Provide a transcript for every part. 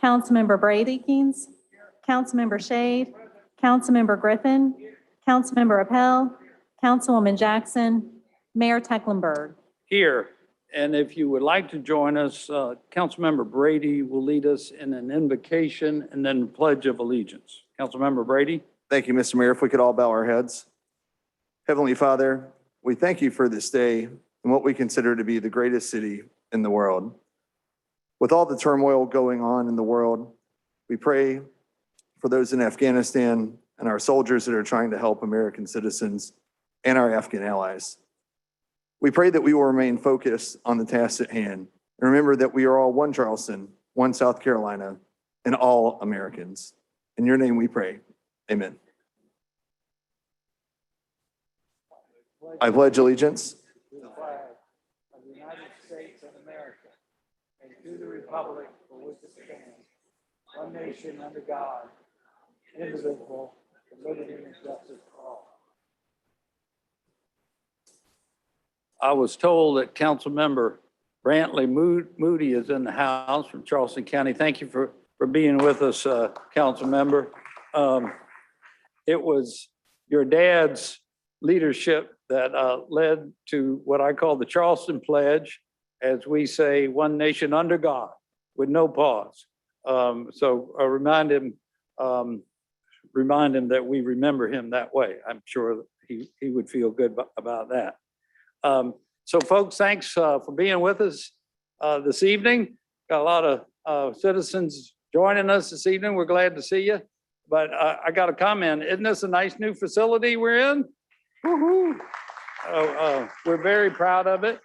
Councilmember Bradykins, Councilmember Shade, Councilmember Griffin, Councilmember Appel, Councilwoman Jackson, Mayor Tecklenburg. Here. And if you would like to join us, Councilmember Brady will lead us in an invocation and then pledge of allegiance. Councilmember Brady. Thank you, Mr. Mayor. If we could all bow our heads. Heavenly Father, we thank you for this day and what we consider to be the greatest city in the world. With all the turmoil going on in the world, we pray for those in Afghanistan and our soldiers that are trying to help American citizens and our Afghan allies. We pray that we will remain focused on the tasks at hand and remember that we are all one Charleston, one South Carolina, and all Americans. In your name we pray. Amen. I pledge allegiance To the flag of the United States of America and to the republic for which it stands, one nation under God, indivisible, with liberty and justice for all. I was told that Councilmember Brantley Moody is in the house from Charleston County. Thank you for being with us, Councilmember. It was your dad's leadership that led to what I call the Charleston Pledge, as we say, one nation under God with no pause. So I remind him that we remember him that way. I'm sure he would feel good about that. So folks, thanks for being with us this evening. Got a lot of citizens joining us this evening. We're glad to see you. But I got a comment. Isn't this a nice new facility we're in? Woo-hoo. We're very proud of it.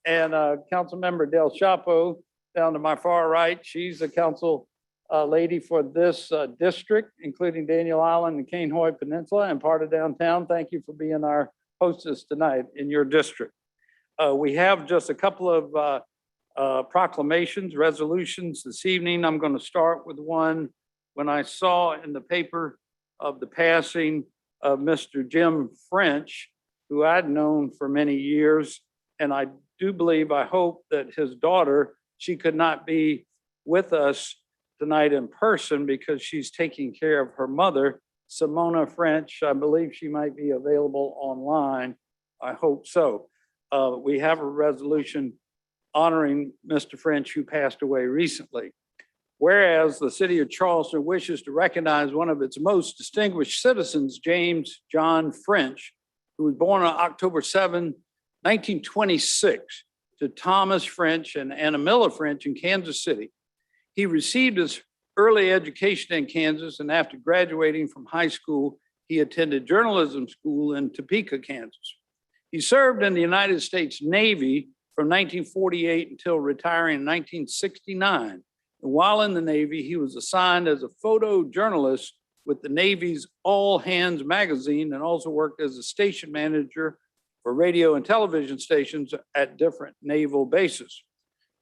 And Councilmember Del Chapo down to my far right, she's the council lady for this district, including Daniel Island and Cainhoy Peninsula and part of downtown. Thank you for being our hostess tonight in your district. We have just a couple of proclamations, resolutions this evening. I'm going to start with one when I saw in the paper of the passing of Mr. Jim French, who I'd known for many years. And I do believe, I hope that his daughter, she could not be with us tonight in person because she's taking care of her mother, Simona French. I believe she might be available online. I hope so. We have a resolution honoring Mr. French, who passed away recently. Whereas the city of Charleston wishes to recognize one of its most distinguished citizens, James John French, who was born on October 7, 1926, to Thomas French and Anna Miller French in Kansas City. He received his early education in Kansas, and after graduating from high school, he attended journalism school in Topeka, Kansas. He served in the United States Navy from 1948 until retiring in 1969. And while in the Navy, he was assigned as a photojournalist with the Navy's All Hands magazine and also worked as a station manager for radio and television stations at different naval bases.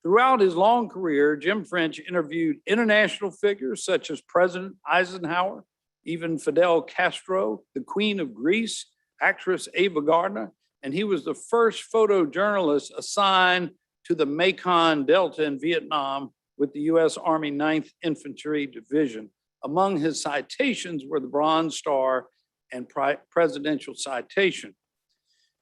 Throughout his long career, Jim French interviewed international figures such as President Eisenhower, even Fidel Castro, the Queen of Greece, actress Ava Gardner, and he was the first photojournalist assigned to the Mekong Delta in Vietnam with the U.S. Army 9th Infantry Division. Among his citations were the Bronze Star and Presidential Citation.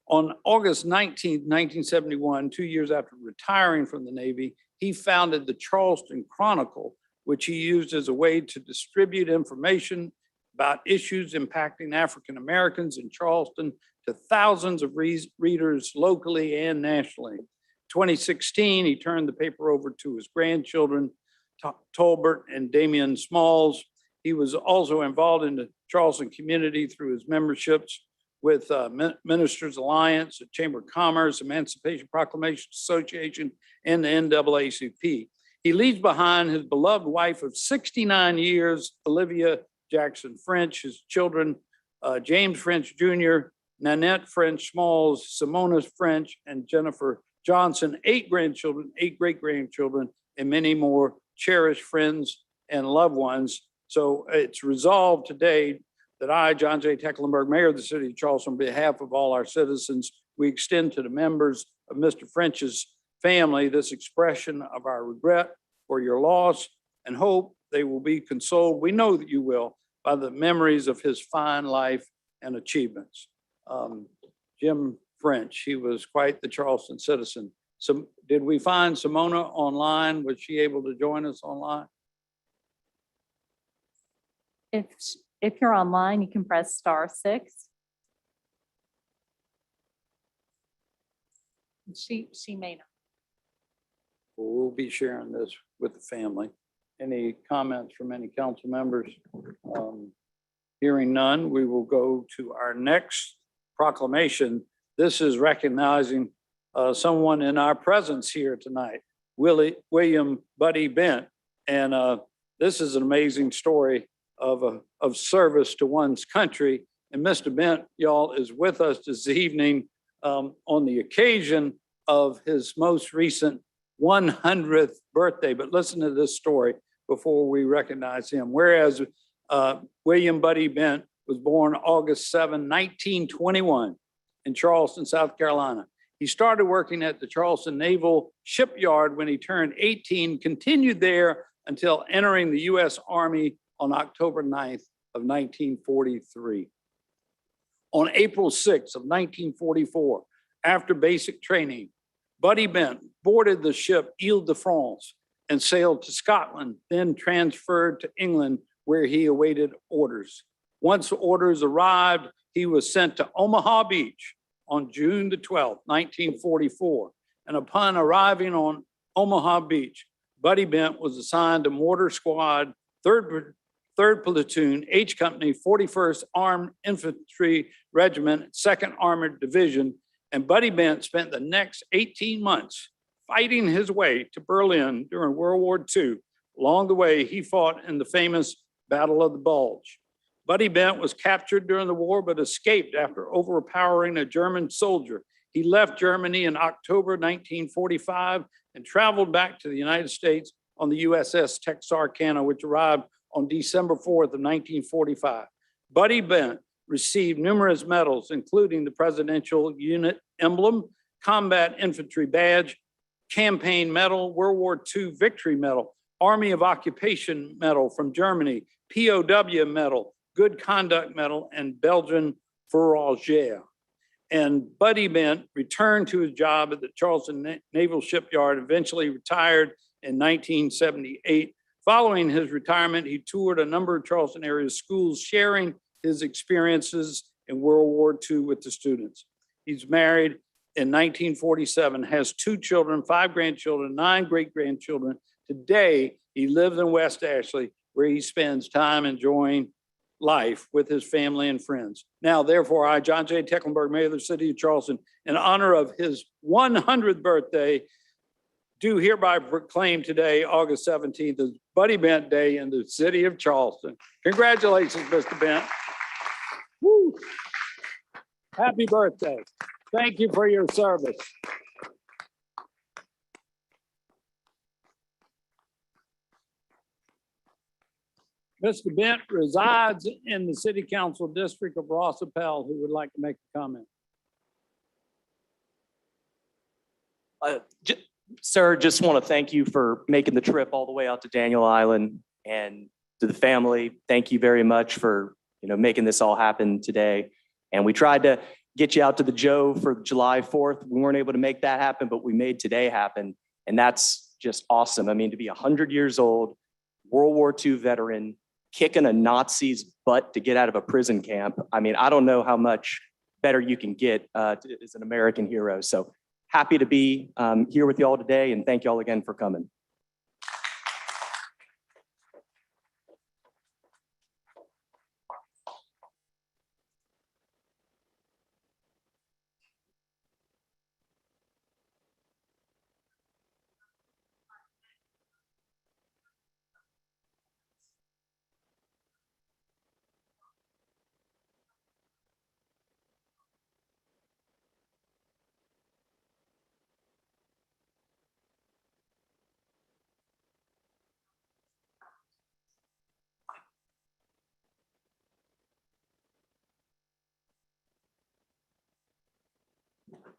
On August 19, 1971, 2 years after retiring from the Navy, he founded the Charleston Chronicle, which he used as a way to distribute information about issues impacting African Americans in Charleston to thousands of readers locally and nationally. 2016, he turned the paper over to his grandchildren, Tolbert and Damian Smalls. He was also involved in the Charleston community through his memberships with Ministers Alliance, the Chamber of Commerce, Emancipation Proclamation Association, and the NAACP. He leaves behind his beloved wife of 69 years, Olivia Jackson French, his children, James French Jr., Nanette French Smalls, Simona French, and Jennifer Johnson, 8 grandchildren, 8 great-grandchildren, and many more cherished friends and loved ones. So it's resolved today that I, John J. Tecklenburg, Mayor of the City of Charleston, on behalf of all our citizens, we extend to the members of Mr. French's family this expression of our regret for your loss and hope they will be consoled. We know that you will, by the memories of his fine life and achievements. Jim French, he was quite the Charleston citizen. So did we find Simona online? Was she able to join us online? If you're online, you can press *6. She may not. We'll be sharing this with the family. Any comments from any council members? Hearing none, we will go to our next proclamation. This is recognizing someone in our presence here tonight, William Buddy Bent. And this is an amazing story of service to one's country. And Mr. Bent, y'all, is with us this evening on the occasion of his most recent 100th birthday. But listen to this story before we recognize him. Whereas William Buddy Bent was born August 7, 1921 in Charleston, South Carolina. He started working at the Charleston Naval Shipyard when he turned 18, continued there until entering the U.S. Army on October 9th of 1943. On April 6th of 1944, after basic training, Buddy Bent boarded the ship Ile-de-France and sailed to Scotland, then transferred to England where he awaited orders. Once orders arrived, he was sent to Omaha Beach on June the 12th, 1944. And upon arriving on Omaha Beach, Buddy Bent was assigned to Mortar Squad, 3rd Platoon, H Company, 41st Armed Infantry Regiment, 2nd Armored Division. And Buddy Bent spent the next 18 months fighting his way to Berlin during World War II. Along the way, he fought in the famous Battle of the Bulge. Buddy Bent was captured during the war, but escaped after overpowering a German soldier. He left Germany in October 1945 and traveled back to the United States on the USS Texarkana, which arrived on December 4th of 1945. Buddy Bent received numerous medals, including the Presidential Unit Emblem, Combat Infantry Badge, Campaign Medal, World War II Victory Medal, Army of Occupation Medal from Germany, POW Medal, Good Conduct Medal, and Belgian Fourragère. And Buddy Bent returned to his job at the Charleston Naval Shipyard, eventually retired in 1978. Following his retirement, he toured a number of Charleston area schools, sharing his experiences in World War II with the students. He's married in 1947, has 2 children, 5 grandchildren, 9 great-grandchildren. Today, he lives in West Ashley, where he spends time enjoying life with his family and friends. Now, therefore, I, John J. Tecklenburg, Mayor of the City of Charleston, in honor of his 100th birthday, do hereby proclaim today, August 17th, as Buddy Bent Day in the City of Charleston. Congratulations, Mr. Bent. Woo. Happy birthday. Thank you for your service. Mr. Bent resides in the City Council District of Ross Appel. Who would like to make a comment? Sir, just want to thank you for making the trip all the way out to Daniel Island, and to the family. Thank you very much for making this all happen today. And we tried to get you out to the Joe for July 4th. We weren't able to make that happen, but we made today happen. And that's just awesome. I mean, to be 100 years old, World War II veteran, kicking a Nazi's butt to get out of a prison camp. I mean, I don't know how much better you can get as an American hero. So happy to be here with y'all today, and thank y'all again for coming.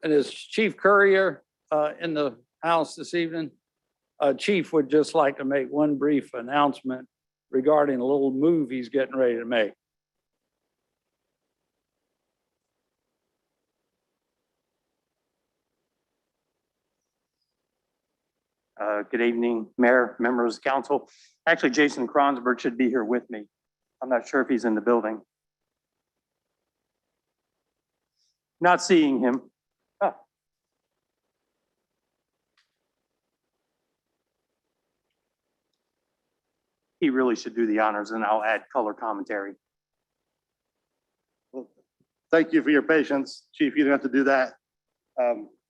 And is Chief Courier in the house this evening? Chief would just like to make one brief announcement. regarding a little move he's getting ready to make. Good evening, Mayor, members of council. Actually, Jason Kronsberg should be here with me. I'm not sure if he's in the building. Not seeing him. Ah. He really should do the honors, and I'll add color commentary. Thank you for your patience. Chief, you don't have to do that.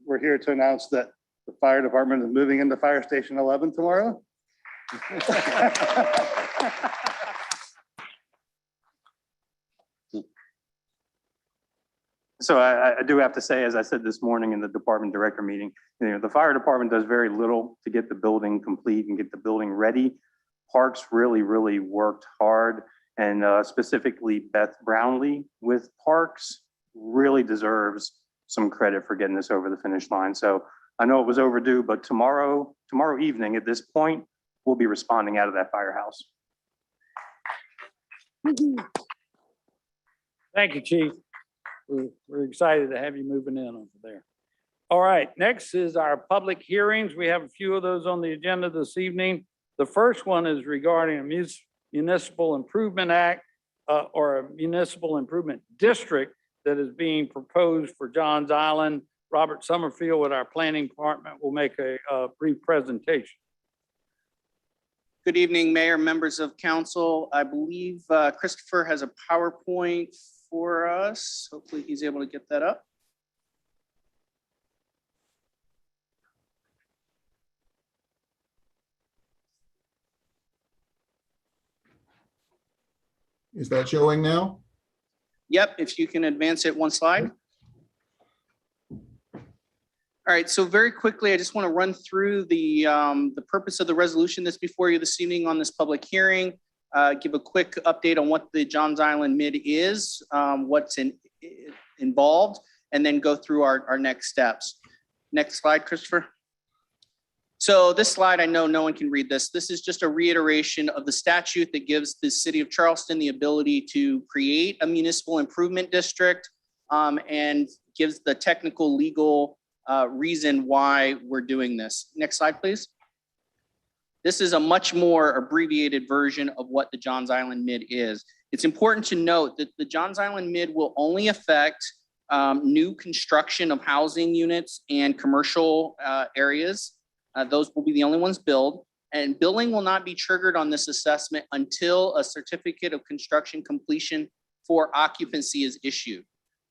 We're here to announce that the fire department is moving into Fire Station 11 tomorrow. So I do have to say, as I said this morning in the department director meeting, the fire department does very little to get the building complete and get the building ready. Parks really worked hard, and specifically Beth Brownlee with Parks really deserves some credit for getting this over the finish line. So I know it was overdue, but tomorrow evening at this point, we'll be responding out of that firehouse. Thank you, Chief. We're excited to have you moving in over there. All right, next is our public hearings. We have a few of those on the agenda this evening. The first one is regarding a municipal improvement act or a municipal improvement district that is being proposed for Johns Island. Robert Summerfield with our planning department will make a brief presentation. Good evening, Mayor, members of council. I believe Christopher has a PowerPoint for us. Hopefully he's able to get that up. Is that showing now? Yep, if you can advance it one slide. All right, so very quickly, I just want to run through the purpose of the resolution that's before you this evening on this public hearing. Give a quick update on what the Johns Island Mid is, what's involved, and then go through our next steps. Next slide, Christopher. So this slide, I know no one can read this. This is just a reiteration of the statute that gives the city of Charleston the ability to create a municipal improvement district and gives the technical legal reason why we're doing this. Next slide, please. This is a much more abbreviated version of what the Johns Island Mid is. It's important to note that the Johns Island Mid will only affect new construction of housing units and commercial areas. Those will be the only ones billed, and billing will not be triggered on this assessment until a certificate of construction completion for occupancy is issued.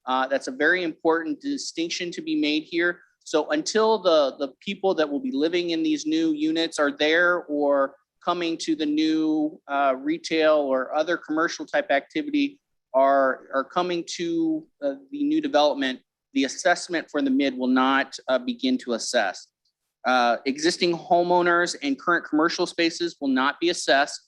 That's a very important distinction to be made here. So until the people that will be living in these new units are there or coming to the new retail or other commercial type activity are coming to the new development, the assessment for the mid will not begin to assess. Existing homeowners and current commercial spaces will not be assessed.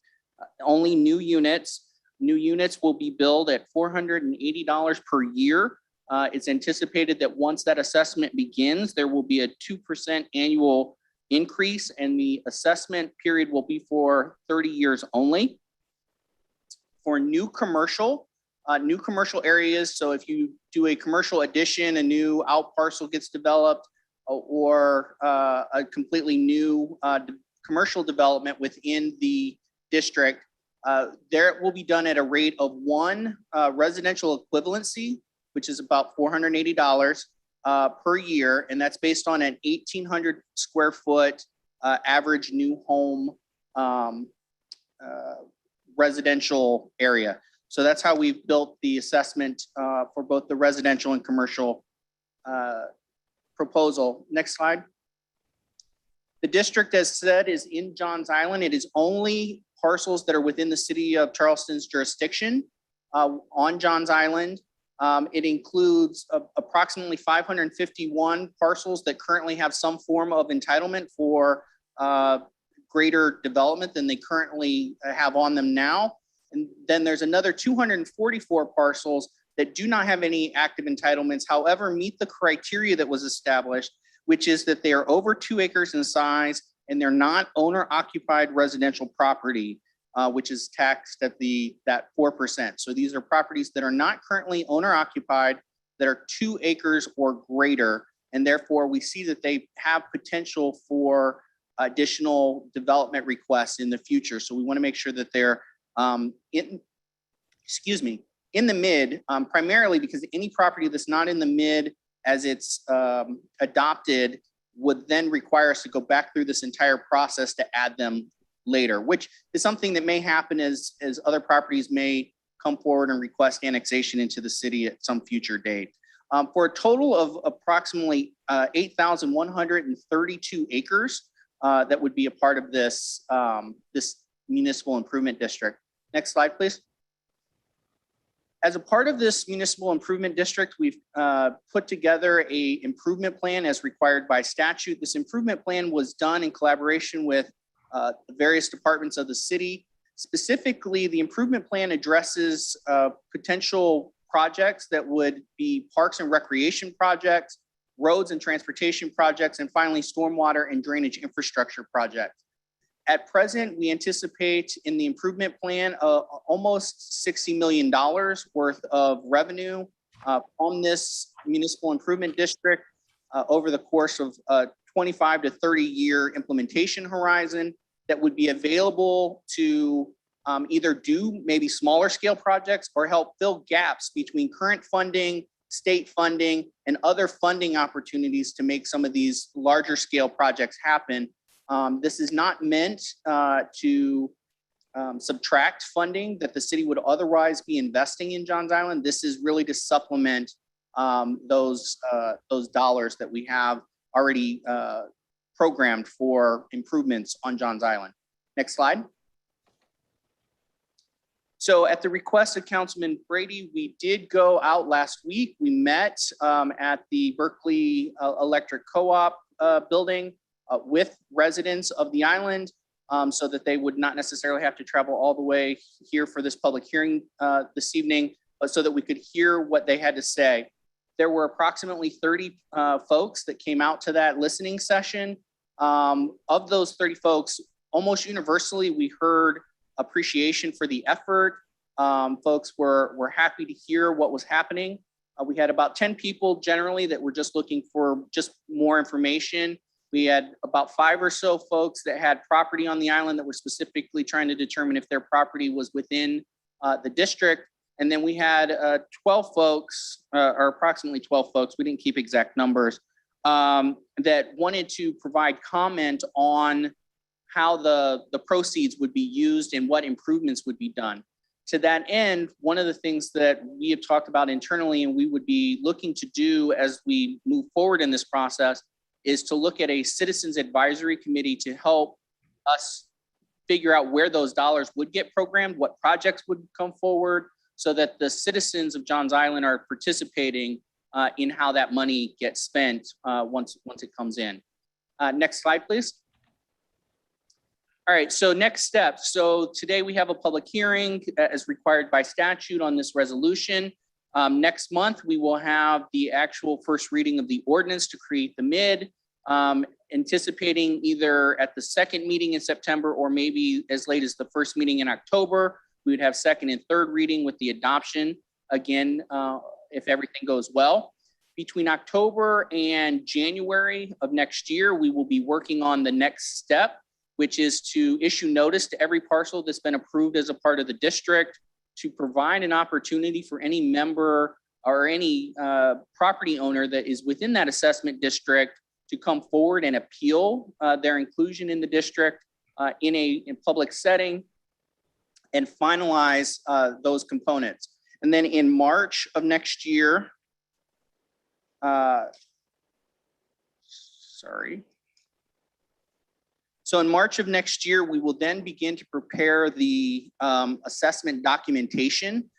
Only new units. New units will be billed at $480 per year. It's anticipated that once that assessment begins, there will be a 2% annual increase, and the assessment period will be for 30 years only. For new commercial areas, so if you do a commercial addition, a new out parcel gets developed, or a completely new commercial development within the district, there it will be done at a rate of one residential equivalency, which is about $480 per year. And that's based on an 1,800 square foot average new home residential area. So that's how we've built the assessment for both the residential and commercial proposal. Next slide. The district, as said, is in Johns Island. It is only parcels that are within the city of Charleston's jurisdiction on Johns Island. It includes approximately 551 parcels that currently have some form of entitlement for greater development than they currently have on them now. And then there's another 244 parcels that do not have any active entitlements, however, meet the criteria that was established, which is that they are over 2 acres in size and they're not owner-occupied residential property. which is taxed at that 4%. So these are properties that are not currently owner occupied, that are 2 acres or greater. And therefore we see that they have potential for additional development requests in the future. So we want to make sure that they're in the mid, primarily because any property that's not in the mid as it's adopted would then require us to go back through this entire process to add them later, which is something that may happen as other properties may come forward and request annexation into the city at some future date. For a total of approximately 8,132 acres that would be a part of this, this municipal improvement district. Next slide, please. As a part of this municipal improvement district, we've put together a improvement plan as required by statute. This improvement plan was done in collaboration with the various departments of the city. Specifically, the improvement plan addresses potential projects that would be parks and recreation projects, roads and transportation projects, and finally, stormwater and drainage infrastructure projects. At present, we anticipate in the improvement plan almost $60 million worth of revenue from this municipal improvement district over the course of a 25 to 30-year implementation horizon that would be available to either do maybe smaller scale projects or help fill gaps between current funding, state funding, and other funding opportunities to make some of these larger scale projects happen. This is not meant to subtract funding that the city would otherwise be investing in Johns Island. This is really to supplement those dollars that we have already programmed for improvements on Johns Island. Next slide. So at the request of Councilman Brady, we did go out last week. We met at the Berkeley Electric Co-op building with residents of the island so that they would not necessarily have to travel all the way here for this public hearing this evening, but so that we could hear what they had to say. There were approximately 30 folks that came out to that listening session. Of those 30 folks, almost universally, we heard appreciation for the effort. Folks were happy to hear what was happening. We had about 10 people generally that were just looking for just more information. We had about 5 or so folks that had property on the island that were specifically trying to determine if their property was within the district. And then we had 12 folks, or approximately 12 folks, we didn't keep exact numbers, that wanted to provide comment on how the proceeds would be used and what improvements would be done. To that end, one of the things that we have talked about internally and we would be looking to do as we move forward in this process is to look at a citizens advisory committee to help us figure out where those dollars would get programmed, what projects would come forward, so that the citizens of Johns Island are participating in how that money gets spent once it comes in. Next slide, please. All right, so next steps. So today we have a public hearing as required by statute on this resolution. Next month, we will have the actual first reading of the ordinance to create the MID, anticipating either at the second meeting in September or maybe as late as the first meeting in October. We would have second and third reading with the adoption, again, if everything goes well. Between October and January of next year, we will be working on the next step, which is to issue notice to every parcel that's been approved as a part of the district, to provide an opportunity for any member or any property owner that is within that assessment district to come forward and appeal their inclusion in the district in a public setting and finalize those components. And then in March of next year, So in March of next year, we will then begin to prepare the assessment documentation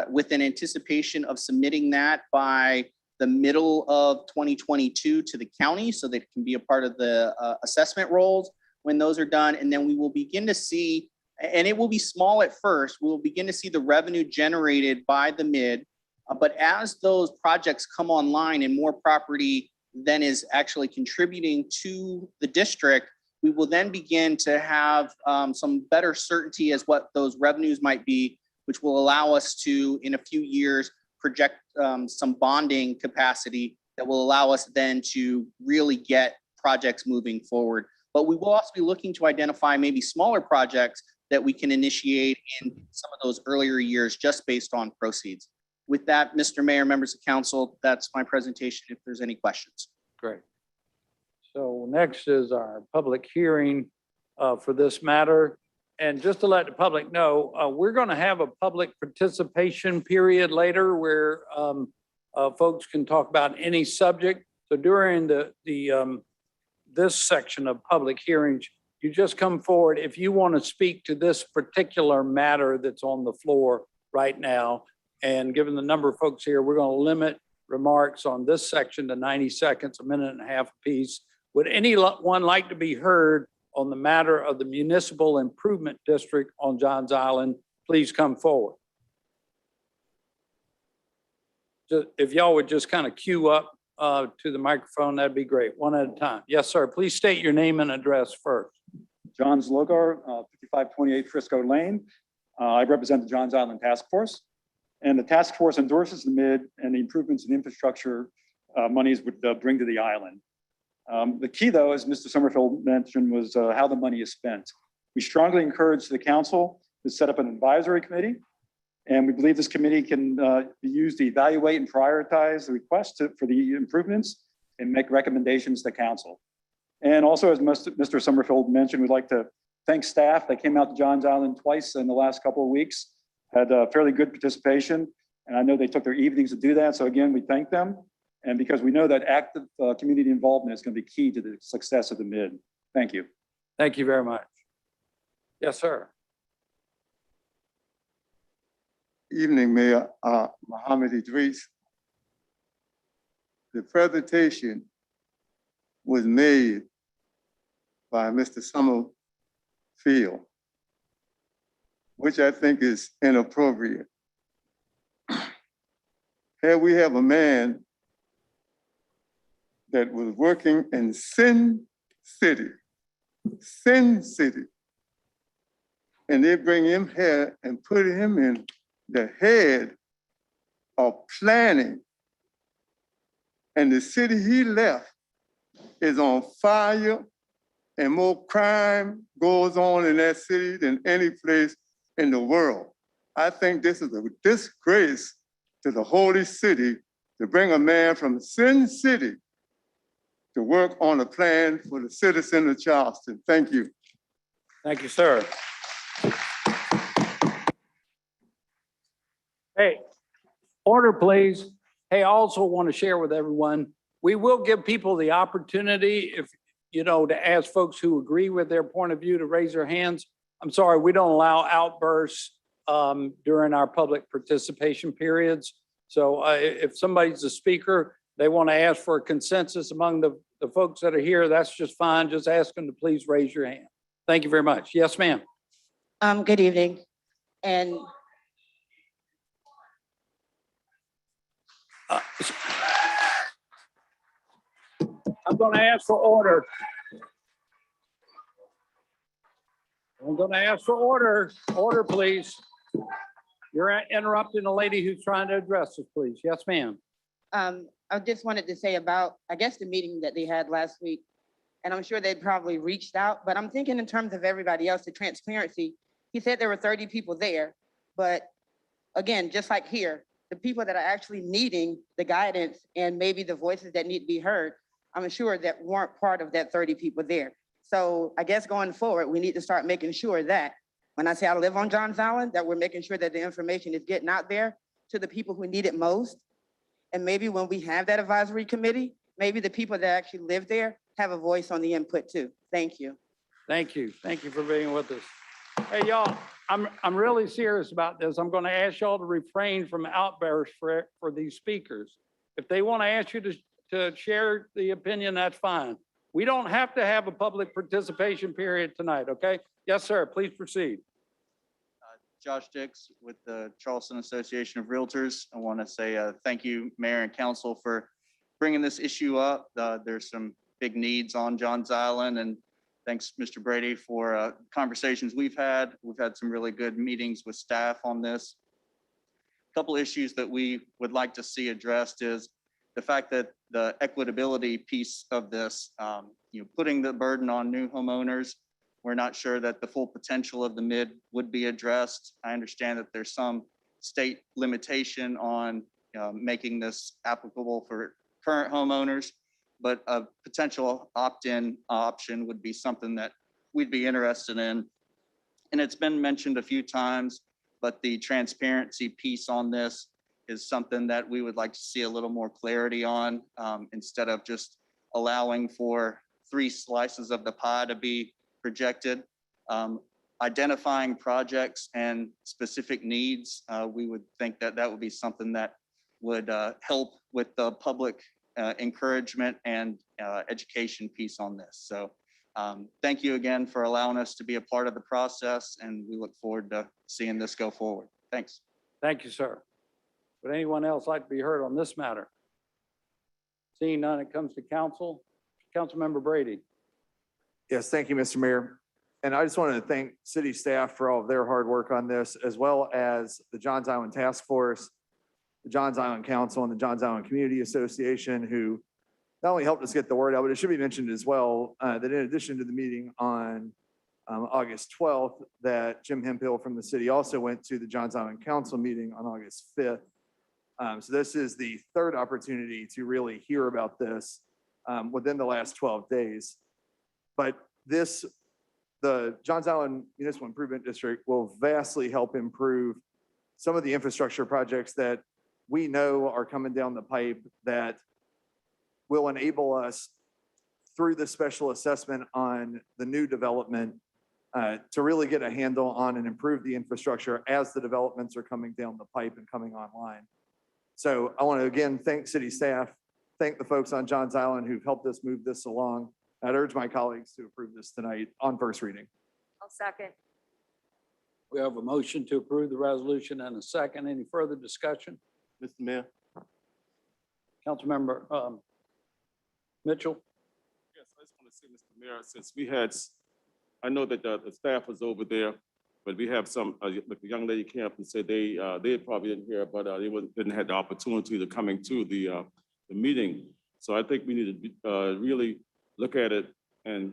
with an anticipation of submitting that by the middle of 2022 to the county so that it can be a part of the assessment rolls when those are done. And then we will begin to see, and it will be small at first, we will begin to see the revenue generated by the MID. But as those projects come online and more property then is actually contributing to the district, We will then begin to have some better certainty as what those revenues might be, which will allow us to, in a few years, project some bonding capacity that will allow us then to really get projects moving forward. But we will also be looking to identify maybe smaller projects that we can initiate in some of those earlier years just based on proceeds. With that, Mr. Mayor, members of council, that's my presentation if there's any questions. Great. So next is our public hearing for this matter. And just to let the public know, we're going to have a public participation period later where folks can talk about any subject. So during this section of public hearings, you just come forward if you want to speak to this particular matter that's on the floor right now. And given the number of folks here, we're going to limit remarks on this section to 90 seconds, a minute and a half apiece. Would anyone like to be heard on the matter of the Municipal Improvement District on Johns Island? Please come forward. If y'all would just kind of queue up to the microphone, that'd be great. One at a time. Yes, sir. Please state your name and address first. John Zlogar, 5528 Frisco Lane. I represent the Johns Island Task Force. And the task force endorses the MID and the improvements in infrastructure monies would bring to the island. The key, though, as Mr. Summerfield mentioned, was how the money is spent. We strongly encourage the council to set up an advisory committee. And we believe this committee can be used to evaluate and prioritize the requests for the improvements and make recommendations to council. And also, as Mr. Summerfield mentioned, we'd like to thank staff that came out to Johns Island twice in the last couple of weeks, had fairly good participation. And I know they took their evenings to do that. So again, we thank them. And because we know that active community involvement is going to be key to the success of the MID. Thank you. Thank you very much. Yes, sir. Evening, Mayor Mohammed Idris. The presentation was made by Mr. Summerfield, which I think is inappropriate. Here we have a man that was working in Sin City, and they bring him here and put him in the head of planning. And the city he left is on fire, and more crime goes on in that city than any place in the world. I think this is a disgrace to the holy city to bring a man from Sin City to work on a plan for the citizen of Charleston. Thank you. Thank you, sir. Hey, order, please. Hey, I also want to share with everyone, we will give people the opportunity if, to ask folks who agree with their point of view to raise their hands. I'm sorry, we don't allow outbursts during our public participation periods. So if somebody's a speaker, they want to ask for a consensus among the folks that are here, that's just fine. Just ask them to please raise your hand. Thank you very much. Yes, ma'am. Good evening. And I'm going to ask for order. I'm going to ask for order. Order, please. You're interrupting a lady who's trying to address us, please. Yes, ma'am. I just wanted to say about, I guess, the meeting that they had last week, and I'm sure they probably reached out, but I'm thinking in terms of everybody else, the transparency. He said there were 30 people there, but again, just like here, the people that are actually needing the guidance and maybe the voices that need to be heard, I'm sure that weren't part of that 30 people there. So I guess going forward, we need to start making sure that when I say I live on Johns Island, that we're making sure that the information is getting out there to the people who need it most. And maybe when we have that advisory committee, maybe the people that actually live there have a voice on the input too. Thank you. Thank you. Thank you for being with us. Hey, y'all, I'm really serious about this. I'm going to ask y'all to refrain from outbursts for these speakers. If they want to ask you to share the opinion, that's fine. We don't have to have a public participation period tonight, okay? Yes, sir. Please proceed. Josh Dix with the Charleston Association of Realtors. I want to say thank you, Mayor and Council, for bringing this issue up. There's some big needs on Johns Island, and Thanks, Mr. Brady, for conversations we've had. We've had some really good meetings with staff on this. A couple issues that we would like to see addressed is the fact that the equitability piece of this, putting the burden on new homeowners. We're not sure that the full potential of the mid would be addressed. I understand that there's some state limitation on making this applicable for current homeowners, but a potential opt-in option would be something that we'd be interested in. And it's been mentioned a few times, but the transparency piece on this is something that we would like to see a little more clarity on, instead of just allowing for 3 slices of the pie to be projected. Identifying projects and specific needs, we would think that that would be something that would help with the public encouragement and education piece on this. So thank you again for allowing us to be a part of the process, and we look forward to seeing this go forward. Thanks. Thank you, sir. Would anyone else like to be heard on this matter? Seeing none, it comes to council. Councilmember Brady. Yes, thank you, Mr. Mayor. And I just wanted to thank city staff for all of their hard work on this, as well as the Johns Island Task Force, the Johns Island Council, and the Johns Island Community Association, who not only helped us get the word out, but it should be mentioned as well that in addition to the meeting on August 12th, that Jim Hemphill from the city also went to the Johns Island Council meeting on August 5th. So this is the 3rd opportunity to really hear about this within the last 12 days. But the Johns Island Municipal Improvement District will vastly help improve some of the infrastructure projects that we know are coming down the pipe that will enable us through the special assessment on the new development to really get a handle on and improve the infrastructure as the developments are coming down the pipe and coming online. So I want to again thank city staff, thank the folks on Johns Island who've helped us move this along. I'd urge my colleagues to approve this tonight on first reading. I'll second. We have a motion to approve the resolution and a second. Any further discussion? Mr. Mayor. Councilmember Mitchell. Yes, I just want to say, Mr. Mayor, since we had, I know that the staff was over there, but we have some, like the young lady came up and said they probably didn't hear, but they didn't have the opportunity to coming to the meeting. So I think we need to really look at it and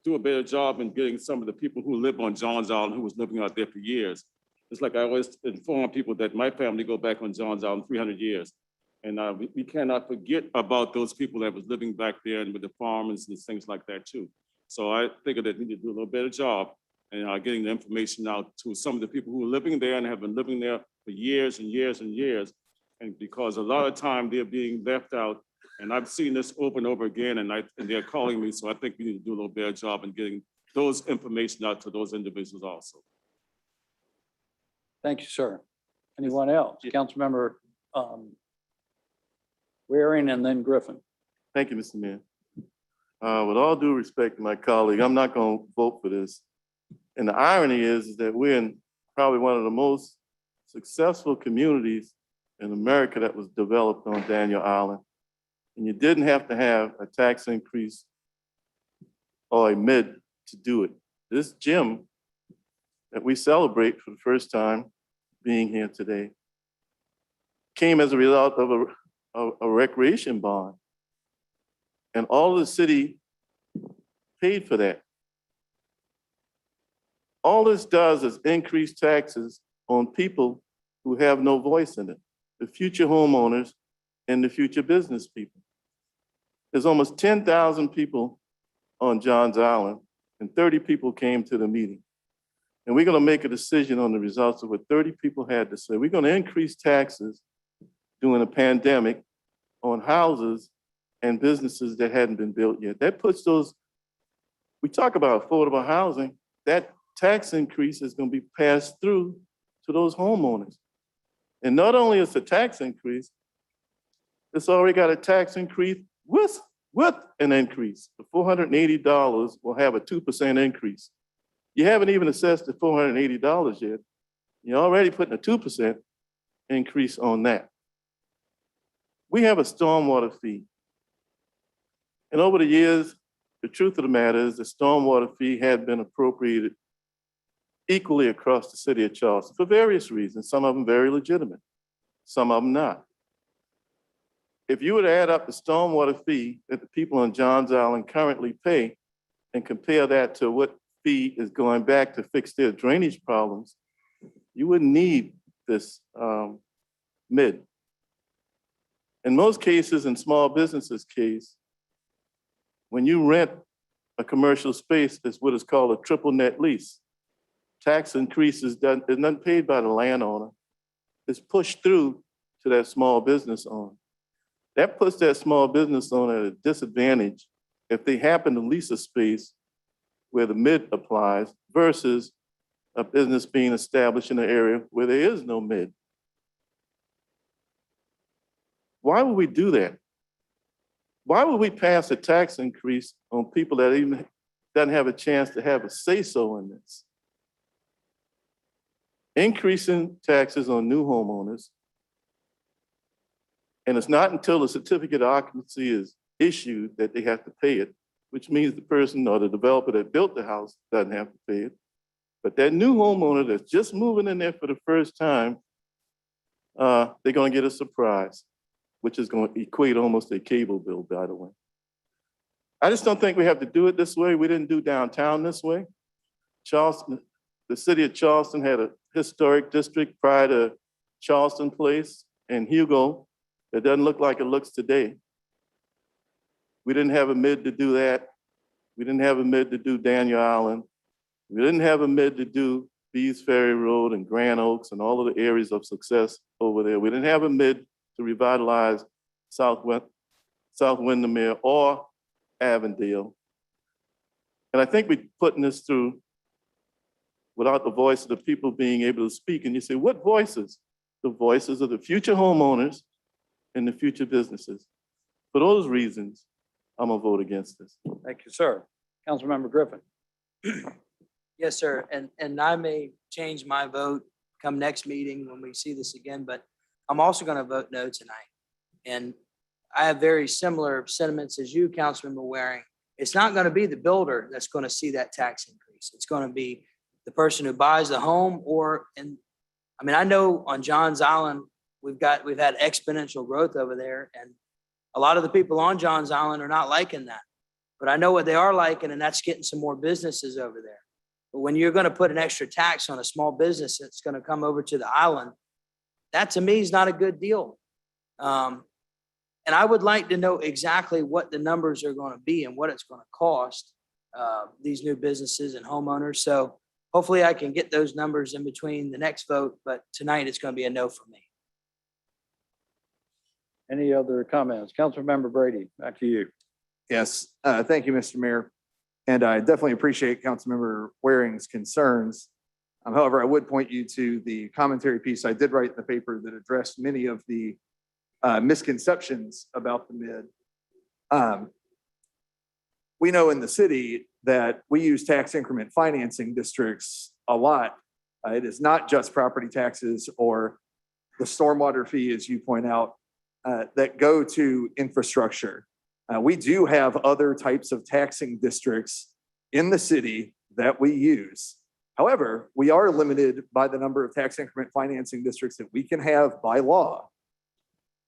do a better job in getting some of the people who live on Johns Island, who was living out there for years. It's like I always inform people that my family go back on Johns Island 300 years. And we cannot forget about those people that was living back there and with the farmers and things like that too. So I think that we need to do a little better job and getting the information out to some of the people who are living there and have been living there for years and years and years. And because a lot of time they're being left out. And I've seen this over and over again, and they're calling me. So I think we need to do a little better job in getting those information out to those individuals also. Thank you, sir. Anyone else? Councilmember Waring and then Griffin. Thank you, Mr. Mayor. With all due respect to my colleague, I'm not going to vote for this. And the irony is that we're in probably one of the most successful communities in America that was developed on Daniel Island. And you didn't have to have a tax increase or a mid to do it. This gym that we celebrate for the first time being here today came as a result of a recreation bond. And all of the city paid for that. All this does is increase taxes on people who have no voice in it, the future homeowners and the future business people. There's almost 10,000 people on Johns Island and 30 people came to the meeting. And we're gonna make a decision on the results of what 30 people had to say. We're gonna increase taxes during a pandemic on houses and businesses that hadn't been built yet. That puts those, we talk about affordable housing, that tax increase is gonna be passed through to those homeowners. And not only is the tax increase, it's already got a tax increase with an increase. The $480 will have a 2% increase. You haven't even assessed the $480 yet. You're already putting a 2% increase on that. We have a stormwater fee. And over the years, the truth of the matter is the stormwater fee had been appropriated equally across the city of Charleston for various reasons, some of them very legitimate, some of them not. If you were to add up the stormwater fee that the people on Johns Island currently pay and compare that to what fee is going back to fix their drainage problems, you wouldn't need this mid. In most cases, in small businesses case, when you rent a commercial space, it's what is called a triple net lease. Tax increases is not paid by the landowner. It's pushed through to that small business owner. That puts that small business owner at a disadvantage if they happen to lease a space where the mid applies versus a business being established in an area where there is no mid. Why would we do that? Why would we pass a tax increase on people that even doesn't have a chance to have a say-so in this? Increasing taxes on new homeowners, and it's not until the certificate of occupancy is issued that they have to pay it, which means the person or the developer that built the house doesn't have to pay it. But that new homeowner that's just moving in there for the first time, they're going to get a surprise, which is going to equate almost a cable bill, by the way. I just don't think we have to do it this way. We didn't do downtown this way. Charleston, the city of Charleston had a historic district prior to Charleston Place and Hugo that doesn't look like it looks today. We didn't have a mid to do that. We didn't have a mid to do Daniel Island. We didn't have a mid to do Bees Ferry Road and Grand Oaks and all of the areas of success over there. We didn't have a mid to revitalize South Windermere or Avondale. And I think we're putting this through without the voice of the people being able to speak. And you say, what voices? The voices of the future homeowners and the future businesses. For those reasons, I'm gonna vote against this. Thank you, sir. Councilmember Griffin. Yes, sir. And I may change my vote come next meeting when we see this again, but I'm also going to vote no tonight. And I have very similar sentiments as you, Councilmember Waring. It's not going to be the builder that's going to see that tax increase. It's going to be the person who buys the home I know on Johns Island, we've had exponential growth over there, and a lot of the people on Johns Island are not liking that. But I know what they are liking, and that's getting some more businesses over there. But when you're going to put an extra tax on a small business that's going to come over to the island, that to me is not a good deal. And I would like to know exactly what the numbers are going to be and what it's going to cost these new businesses and homeowners. So hopefully I can get those numbers in between the next vote, but tonight it's going to be a no for me. Any other comments? Councilmember Brady, back to you. Yes, thank you, Mr. Mayor. And I definitely appreciate Councilmember Waring's concerns. However, I would point you to the commentary piece I did write in the paper that addressed many of the misconceptions about the mid. We know in the city that we use tax increment financing districts a lot. It is not just property taxes or the stormwater fee, as you point out, that go to infrastructure. We do have other types of taxing districts in the city that we use. However, we are limited by the number of tax increment financing districts that we can have by law.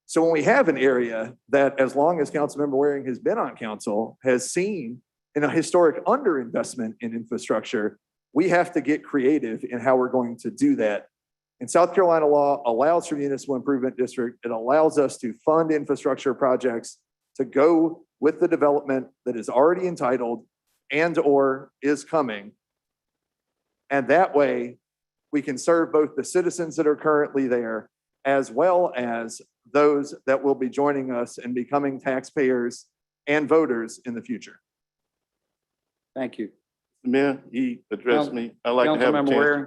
So when we have an area that, as long as Councilmember Waring has been on council, has seen in a historic underinvestment in infrastructure, we have to get creative in how we're going to do that. And South Carolina law allows for municipal improvement district. It allows us to fund infrastructure projects to go with the development that is already entitled and or is coming. And that way we can serve both the citizens that are currently there as well as those that will be joining us and becoming taxpayers and voters in the future. Thank you. Mayor, he addressed me. I'd like to have a Councilmember chance. Waring.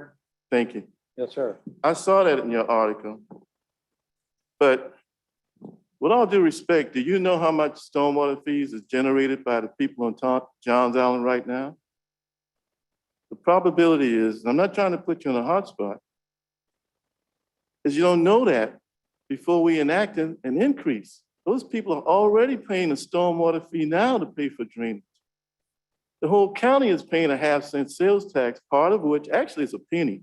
Thank you. Yes, sir. I saw that in your article. But with all due respect, do you know how much stormwater fees is generated by the people on Johns Island right now? The probability is, and I'm not trying to put you in a hot spot, is you don't know that before we enact an increase. Those people are already paying a stormwater fee now to pay for drainage. The whole county is paying a 0.5-cent sales tax, part of which actually is a penny.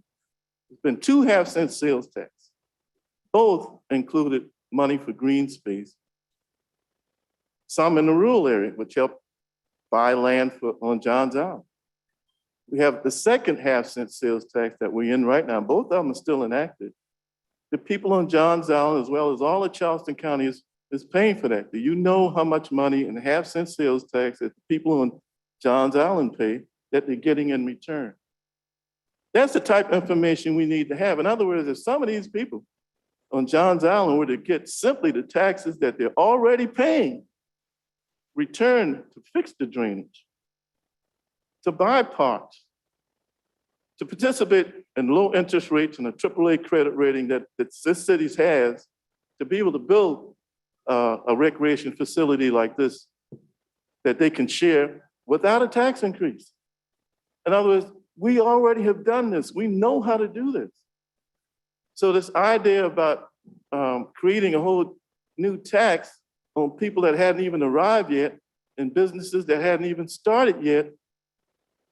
It's been 2 0.5-cent sales tax. Both included money for green space. Some in the rural area, which helped buy land on Johns Island. We have the second 0.5-cent sales tax that we're in right now. Both of them are still enacted. The people on Johns Island, as well as all of Charleston County, is paying for that. Do you know how much money in 0.5-cent sales tax that the people on Johns Island pay that they're getting in return? That's the type of information we need to have. In other words, if some of these people on Johns Island were to get simply the taxes that they're already paying, return to fix the drainage, to buy parks, to participate in low interest rates and a AAA credit rating that this city has, to be able to build a recreation facility like this that they can share without a tax increase. In other words, we already have done this. We know how to do this. So this idea about creating a whole new tax on people that hadn't even arrived yet and businesses that hadn't even started yet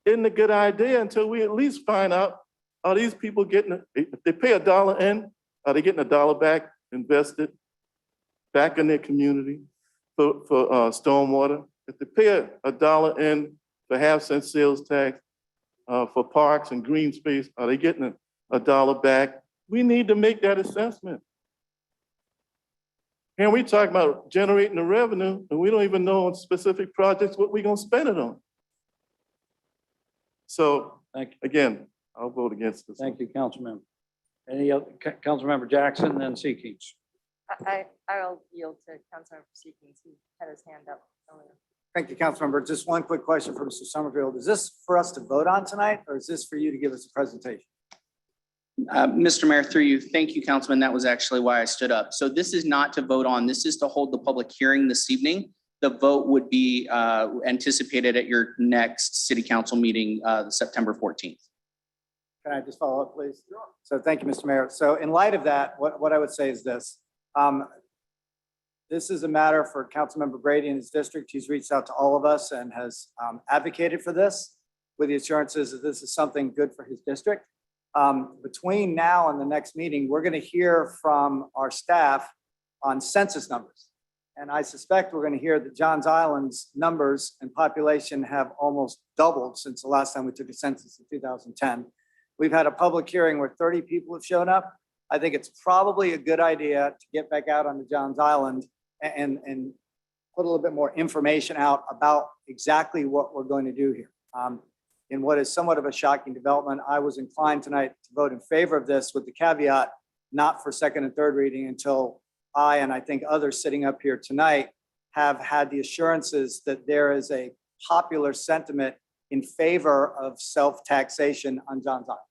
isn't a good idea until we at least find out, are these people getting, if they pay $1 in, are they getting $1 back invested back in their community for stormwater? If they pay $1 in for 0.5-cent sales tax for parks and green space, are they getting $1 back? We need to make that assessment. And we talk about generating the revenue, and we don't even know on specific projects what we're gonna spend it on. So again, I'll vote against this. Thank you, Councilmember. Any other, Councilmember Jackson, then Seekings. I'll yield to Councilmember Seekings. He had his hand up earlier. Thank you, Councilmember. Just one quick question for Mr. Summerfield. Is this for us to vote on tonight, or is this for you to give us a presentation? Mr. Mayor, through you, thank you, Councilman. That was actually why I stood up. So this is not to vote on. This is to hold the public hearing this evening. The vote would be anticipated at your next city council meeting, September 14th. Can I just follow up, please? So thank you, Mr. Mayor. So in light of that, what I would say is this. This is a matter for Councilmember Brady and his district. He's reached out to all of us and has advocated for this with the assurances that this is something good for his district. Between now and the next meeting, we're going to hear from our staff on census numbers. And I suspect we're going to hear that Johns Island's numbers and population have almost doubled since the last time we took a census in 2010. We've had a public hearing where 30 people have shown up. I think it's probably a good idea to get back out onto Johns Island and put a little bit more information out about exactly what we're going to do here. In what is somewhat of a shocking development, I was inclined tonight to vote in favor of this with the caveat, not for second and third reading until I, and I think others sitting up here tonight, have had the assurances that there is a popular sentiment in favor of self-taxation on Johns Island.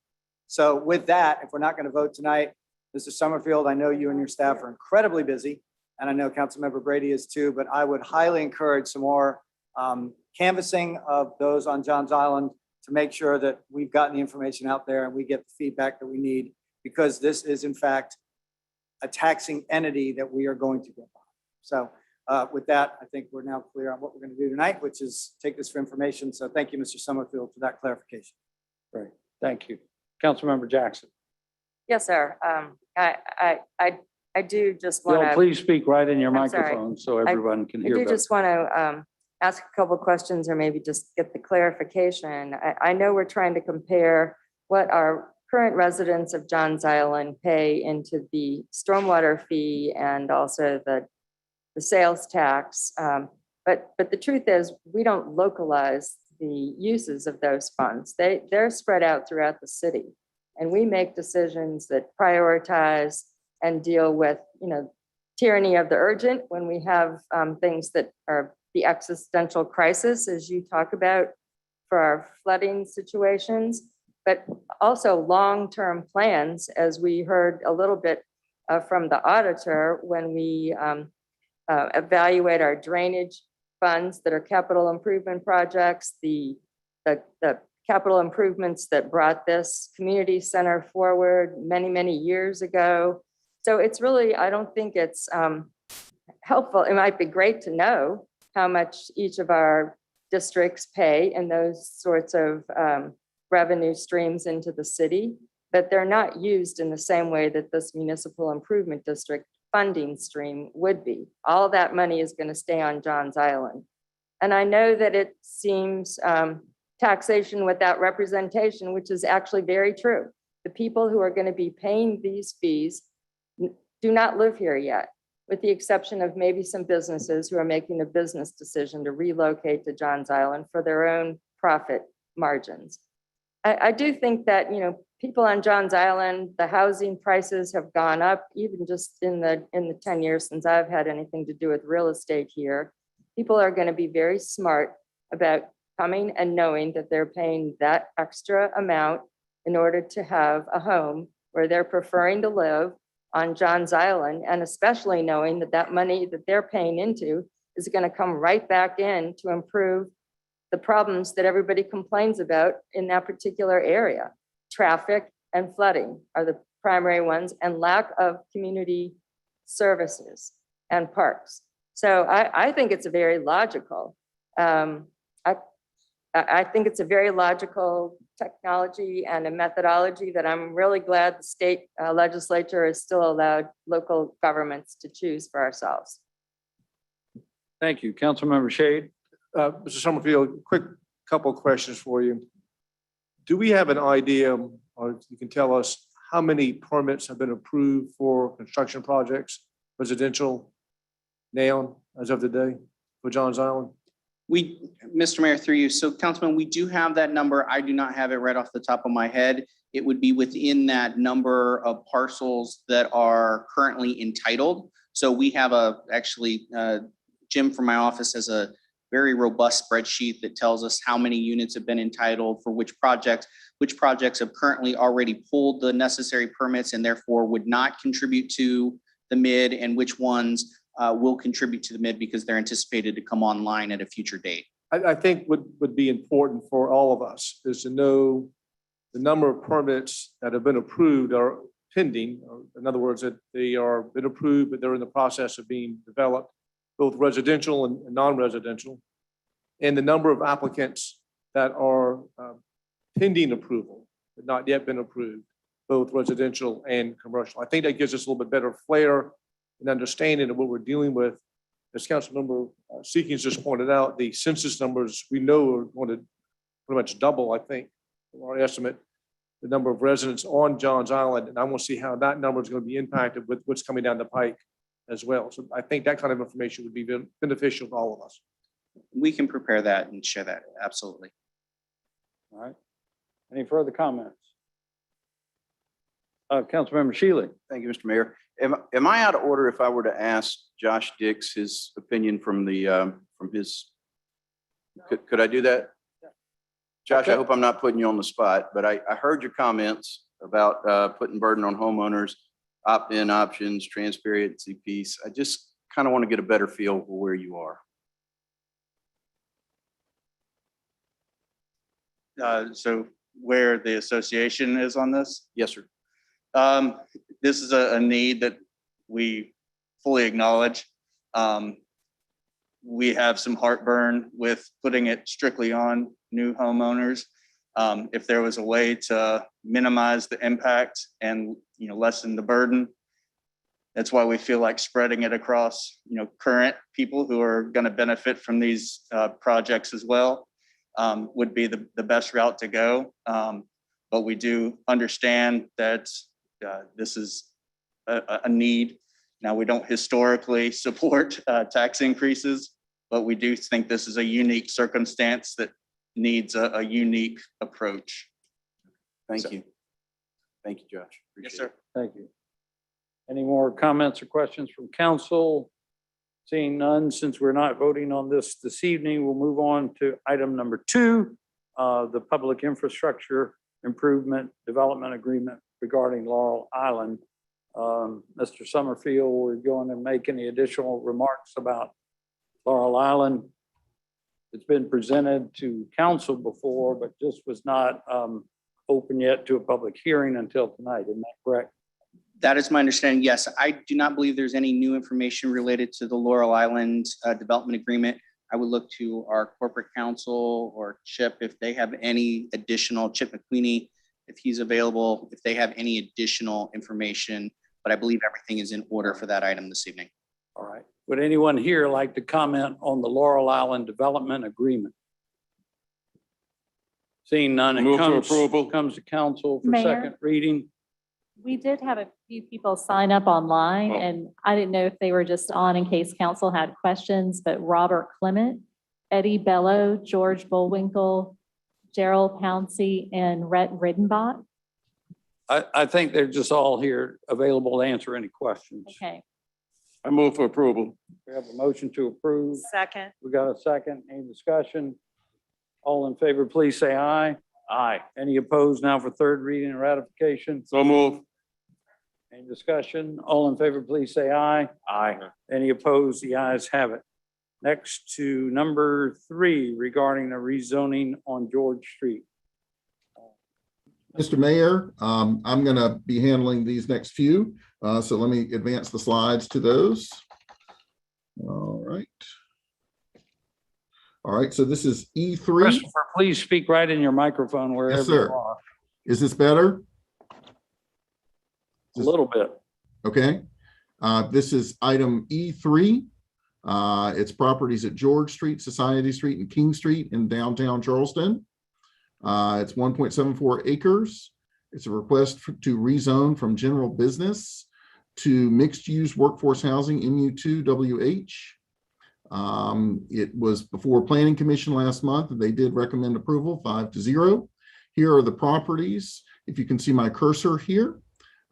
So with that, if we're not going to vote tonight, Mr. Summerfield, I know you and your staff are incredibly busy, and I know Councilmember Brady is too, but I would highly encourage some more canvassing of those on Johns Island to make sure that we've gotten the information out there and we get the feedback that we need, because this is in fact a taxing entity that we are going to get behind. So with that, I think we're now clear on what we're going to do tonight, which is take this for information. So thank you, Mr. Summerfield, for that clarification. Great, thank you. Councilmember Jackson. Yes, sir. I do just want Bill, to. please speak right in your I'm sorry. microphone so everyone can I hear do better. just want to ask a couple of questions or maybe just get the clarification. I know we're trying to compare what our current residents of Johns Island pay into the stormwater fee and also the sales tax. But the truth is we don't localize the uses of those funds. They're spread out throughout the city. And we make decisions that prioritize and deal with, tyranny of the urgent when we have things that are the existential crisis, as you talk about for our flooding situations, but also long-term plans, as we heard a little bit from the auditor when we evaluate our drainage funds that are capital improvement projects, the capital improvements that brought this community center forward many, many years ago. So it's really, I don't think it's helpful. It might be great to know how much each of our districts pay and those sorts of revenue streams into the city, but they're not used in the same way that this municipal improvement district funding stream would be. All that money is going to stay on Johns Island. And I know that it seems taxation without representation, which is actually very true. The people who are going to be paying these fees do not live here yet, with the exception of maybe some businesses who are making a business decision to relocate to Johns Island for their own profit margins. I do think that, you know, people on Johns Island, the housing prices have gone up, even just in the 10 years since I've had anything to do with real estate here. People are going to be very smart about coming and knowing that they're paying that extra amount in order to have a home where they're preferring to live on Johns Island, and especially knowing that that money that they're paying into is going to come right back in to improve the problems that everybody complains about in that particular area. Traffic and flooding are the primary ones, and lack of community services and parks. So I think it's a very logical, I think it's a very logical technology and a methodology that I'm really glad the state legislature has still allowed local governments to choose for ourselves. Thank you. Councilmember Shade. Mr. Summerfield, quick couple of questions for you. Do we have an idea, or you can tell us, how many permits have been approved for construction projects, residential, now, as of today, for Johns Island? Mr. Mayor, through you. So Councilman, we do have that number. I do not have it right off the top of my head. It would be within that number of parcels that are currently entitled. So we have Jim from my office has a very robust spreadsheet that tells us how many units have been entitled for which projects have currently already pulled the necessary permits and therefore would not contribute to the MID, and which ones will contribute to the MID because they're anticipated to come online at a future date. I think would be important for all of us is to know the number of permits that have been approved or pending. Or in other words, that they are been approved, but they're in the process of being developed, both residential and non-residential, and the number of applicants that are pending approval, but not yet been approved, both residential and commercial. I think that gives us a little bit better flair and understanding of what we're dealing with. As Councilmember Seekins just pointed out, the census numbers we know are going to pretty much double, I think, from our estimate, the number of residents on Johns Island. And I want to see how that number is going to be impacted with what's coming down the pike as well. So I think that kind of information would be beneficial to all of us. We can prepare that and share that, absolutely. All right. Any further comments? Councilmember Shealy. Thank you, Mr. Mayor. Am I out of order if I were to ask Josh Dix his opinion from his, could I do that? Josh, Okay. I hope I'm not putting you on the spot, but I heard your comments about putting burden on homeowners, opt-in options, transparency piece. I just kind of want to get a better feel for where you are. So where the association is on this? Yes, sir. This is a need that we fully acknowledge. We have some heartburn with putting it strictly on new homeowners. If there was a way to minimize the impact and, lessen the burden, that's why we feel like spreading it across, current people who are going to benefit from these projects as well would be the best route to go. But we do understand that this is a need. Now, we don't historically support tax increases, but we do think this is a unique circumstance that needs a unique approach. Thank you. Thank you, Josh. Yes, sir. Thank you. Any more comments or questions from council? Seeing none, since we're not voting on this evening, we'll move on to item number 2, the public infrastructure improvement development agreement regarding Laurel Island. Mr. Summerfield, we're going to make any additional remarks about Laurel Island. It's been presented to council before, but just was not open yet to a public hearing until tonight. Isn't that correct? That is my understanding, yes. I do not believe there's any new information related to the Laurel Island development agreement. I would look to our corporate counsel or Chip if they have any additional, Chip McQueenie, if he's available, if they have any additional information, but I believe everything is in order for that item this evening. All right. Would anyone here like to comment on the Laurel Island Development Agreement? Seeing none, it Move to comes approval. to council for Mayor? second reading. We did have a few people sign up online, Oh. and I didn't know if they were just on in case council had questions, but Robert Clement, Eddie Bello, George Bullwinkle, Gerald Pouncey, and Rhett Riddenbach. I think they're just all here available to answer any questions. Okay. I move for approval. We have a motion to approve. Second. We got a second. Any discussion? All in favor, please say aye. Aye. Any opposed now for third reading and ratification? So move. Any discussion? All in favor, please say aye. Aye. Any opposed? The ayes have it. Next to number 3 regarding the rezoning on George Street. Mr. Mayor, I'm going to be handling these next few. So let me advance the slides to those. All right. All right, so this is E3. Christopher, please speak right in your microphone wherever sir. you are. Is this better? A little bit. Okay. This is item E3. It's properties at George Street, Society Street, and King Street in downtown Charleston. It's 1.74 acres. It's a request to rezone from general business to mixed-use workforce housing, MU2 WH. It was before Planning Commission last month, and they did recommend approval 5-0. Here are the properties. If you can see my cursor here,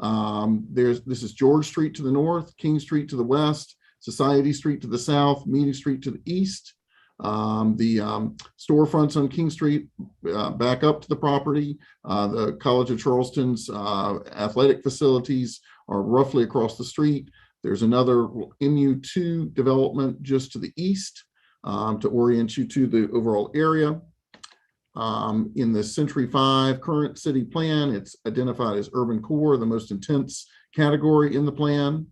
this is George Street to the north, King Street to the west, Society Street to the south, Meeting Street to the east. The storefronts on King Street back up to the property. The College of Charleston's athletic facilities are roughly across the street. There's another MU2 development just to the east to orient you to the overall area. In the Century 5 current city plan, it's identified as urban core, the most intense category in the plan.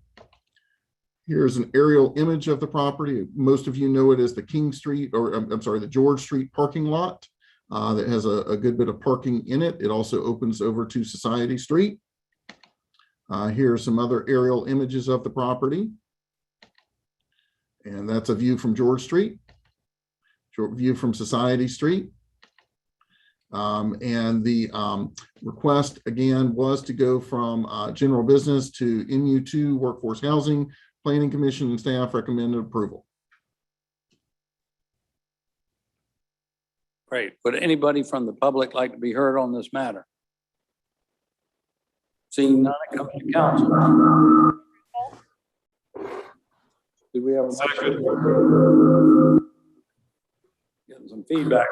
Here's an aerial image of the property. Most of you know it as the King Street, or I'm sorry, the George Street parking lot that has a good bit of parking in it. It also opens over to Society Street. Here are some other aerial images of the property. And that's a view from George Street, short view from Society Street. And the request again was to go from general business to MU2 workforce housing. Planning Commission and staff recommended approval. Great. Would anybody from the public like to be heard on this matter? Seeing none, it comes to council. Do we have a second? Getting some feedback.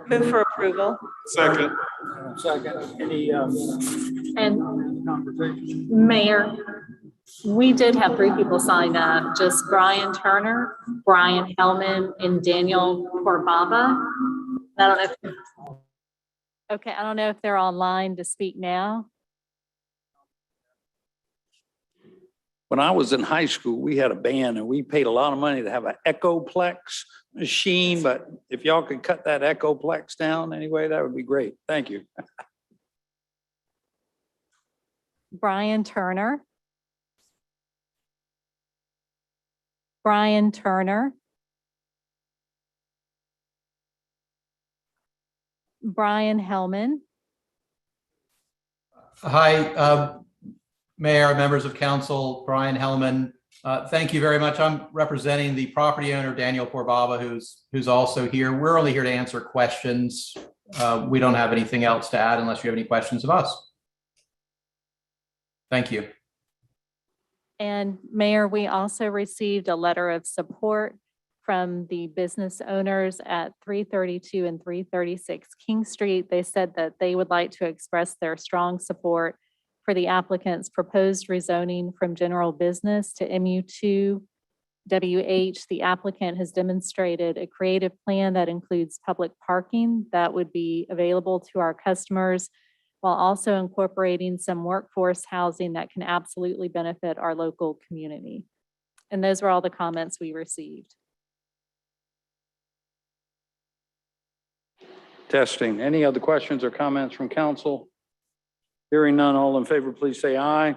Move for approval. Second. Second. Any And conversation? Mayor, we did have 3 people sign up, just Brian Turner, Brian Hellman, and Daniel Corbaba. I don't know if, okay, I don't know if they're online to speak now. When I was in high school, we had a band and we paid a lot of money to have an Echoplex machine, but if y'all could cut that Echoplex down anyway, that would be great. Thank you. Brian Turner. Brian Turner. Brian Hellman. Hi, Mayor, members of council, Brian Hellman. Thank you very much. I'm representing the property owner, Daniel Corbaba, who's also here. We're only here to answer questions. We don't have anything else to add unless you have any questions of us. Thank you. And Mayor, we also received a letter of support from the business owners at 332 and 336 King Street. They said that they would like to express their strong support for the applicant's proposed rezoning from general business to MU2 WH. The applicant has demonstrated a creative plan that includes public parking that would be available to our customers while also incorporating some workforce housing that can absolutely benefit our local community. And those were all the comments we received. Testing. Any other questions or comments from council? Hearing none, all in favor, please say aye.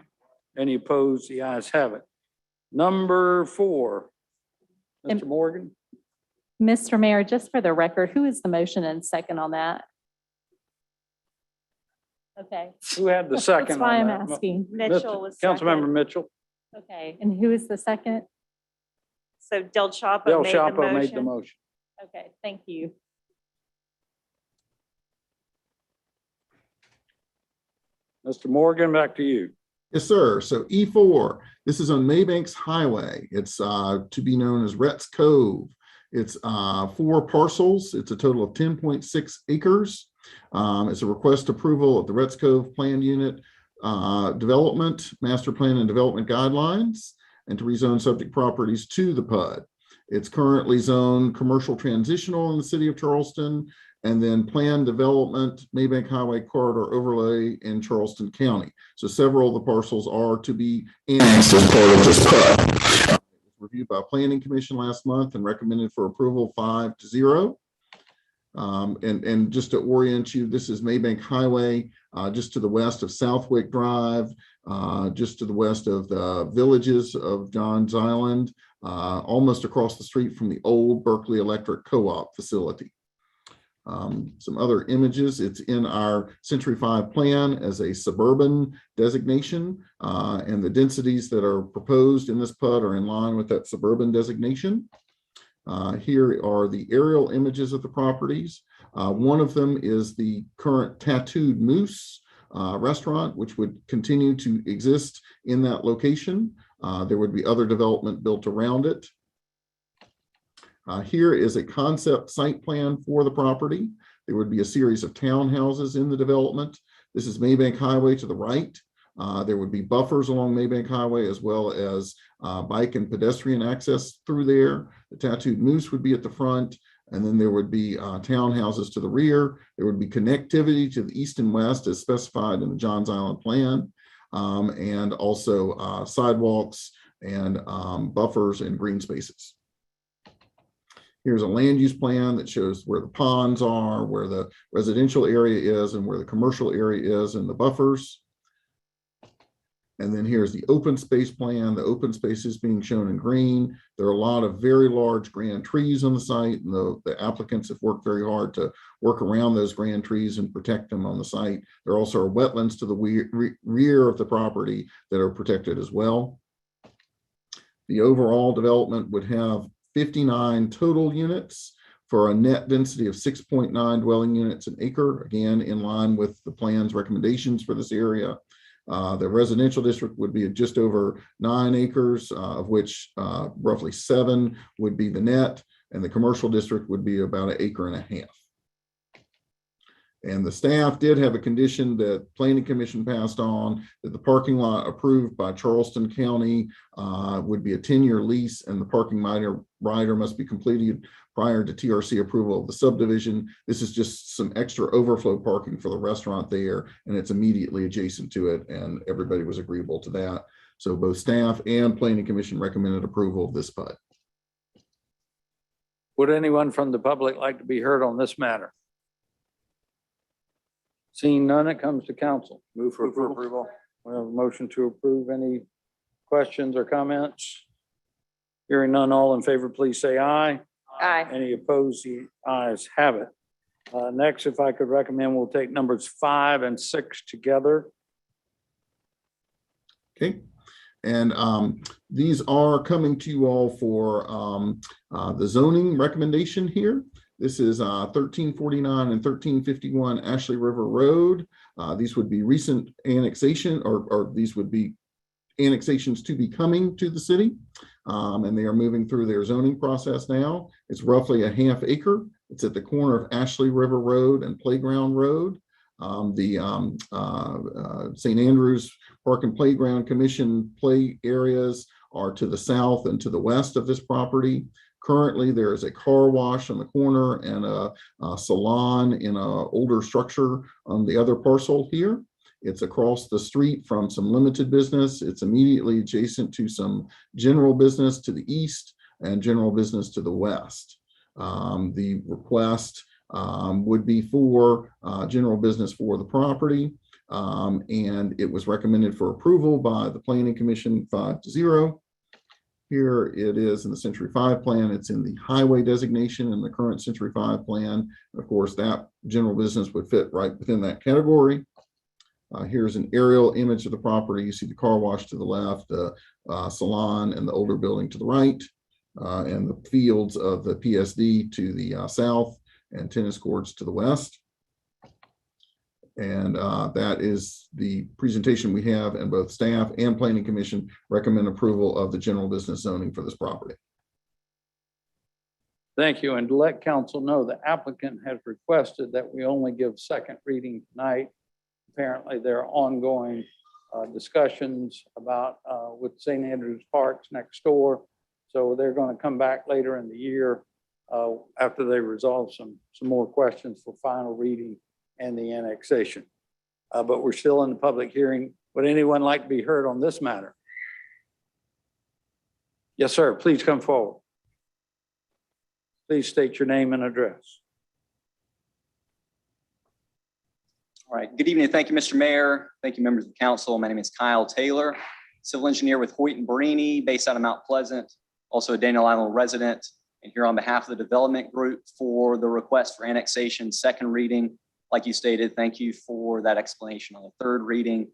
Any opposed? The ayes have it. Number 4, Mr. Morgan. Mr. Mayor, just for the record, who is the motion and second on that? Okay. Who had the second? That's why on I'm that? asking. Mitchell was Councilmember second. Mitchell. Okay, and who is the second? So Del Chapo Del made the Chapo made the motion. motion. Okay, thank you. Mr. Morgan, back to you. Yes, sir. So E4, this is on Maybank Highway. It's to be known as Rhett's Cove. It's 4 parcels. It's a total of 10.6 acres. It's a request approval of the Rhett's Cove Plan Unit Development, Master Plan and Development Guidelines, and to rezone subject properties to the PUD. It's currently zoned commercial transitional in the city of Charleston, and then planned development, Maybank Highway Corridor Overlay in Charleston County. So several of the parcels are to be annexed as part of this PUD. Reviewed by Planning Commission last month and recommended for approval 5-0. And just to orient you, this is Maybank Highway, just to the west of Southwick Drive, just to the west of the villages of Johns Island, almost across the street from the old Berkeley Electric Co-op facility. Some other images, it's in our Century 5 plan as a suburban designation, and the densities that are proposed in this PUD are in line with that suburban designation. Here are the aerial images of the properties. One of them is the current Tattooed Moose restaurant, which would continue to exist in that location. There would be other development built around it. Here is a concept site plan for the property. There would be a series of townhouses in the development. This is Maybank Highway to the right. There would be buffers along Maybank Highway as well as bike and pedestrian access through there. The Tattooed Moose would be at the front, and then there would be townhouses to the rear. There would be connectivity to the east and west as specified in the Johns Island plan, and also sidewalks and buffers and green spaces. Here's a land use plan that shows where the ponds are, where the residential area is, and where the commercial area is, and the buffers. And then here's the open space plan. The open space is being shown in green. There are a lot of very large grand trees on the site, and the applicants have worked very hard to work around those grand trees and protect them on the site. There also are wetlands to the rear of the property that are protected as well. The overall development would have 59 total units for a net density of 6.9 dwelling units an acre, again, in line with the plan's recommendations for this area. The residential district would be just over 9 acres, of which roughly 7 would be the net, and the commercial district would be about 1.5 acres. And the staff did have a condition that Planning Commission passed on, that the parking lot approved by Charleston County would be a 10-year lease, and the parking rider must be completed prior to TRC approval of the subdivision. This is just some extra overflow parking for the restaurant there, and it's immediately adjacent to it, and everybody was agreeable to that. So both staff and Planning Commission recommended approval of this PUD. Would anyone from the public like to be heard on this matter? Seeing none, it comes to council. Move for approval. We have a motion to approve. Any questions or comments? Hearing none, all in favor, please say aye. Aye. Any opposed? The ayes have it. Next, if I could recommend, we'll take numbers 5 and 6 together. Okay. And these are coming to you all for the zoning recommendation here. This is 1349 and 1351 Ashley River Road. These would be recent annexation, or these would be annexations to be coming to the city. And they are moving through their zoning process now. It's roughly 1/2 acre. It's at the corner of Ashley River Road and Playground Road. The St. Andrews Park and Playground Commission play areas are to the south and to the west of this property. Currently, there is a car wash on the corner and a salon in an older structure on the other parcel here. It's across the street from some limited business. It's immediately adjacent to some general business to the east and general business to the west. The request would be for general business for the property. And it was recommended for approval by the Planning Commission 5-0. Here it is in the Century 5 plan. It's in the highway designation in the current Century 5 plan. Of course, that general business would fit right within that category. Here's an aerial image of the property. You see the car wash to the left, the salon and the older building to the right, and the fields of the PSD to the south and tennis courts to the west. And that is the presentation we have, and both staff and Planning Commission recommend approval of the general business zoning for this property. Thank you. And to let council know, the applicant has requested that we only give second reading tonight. Apparently, there are ongoing discussions about with St. Andrews Parks next door. So they're going to come back later in the year after they resolve some more questions for final reading and the annexation. But we're still in the public hearing. Would anyone like to be heard on this matter? Yes, sir. Please come forward. Please state your name and address. All right. Good evening. Thank you, Mr. Mayor. Thank you, members of the council. My name is Kyle Taylor, civil engineer with Hoyt and Barini, based out of Mount Pleasant, also a Daniel Island resident, and here on behalf of the development group for the request for annexation, second reading. Like you stated, thank you for that explanation on the third reading.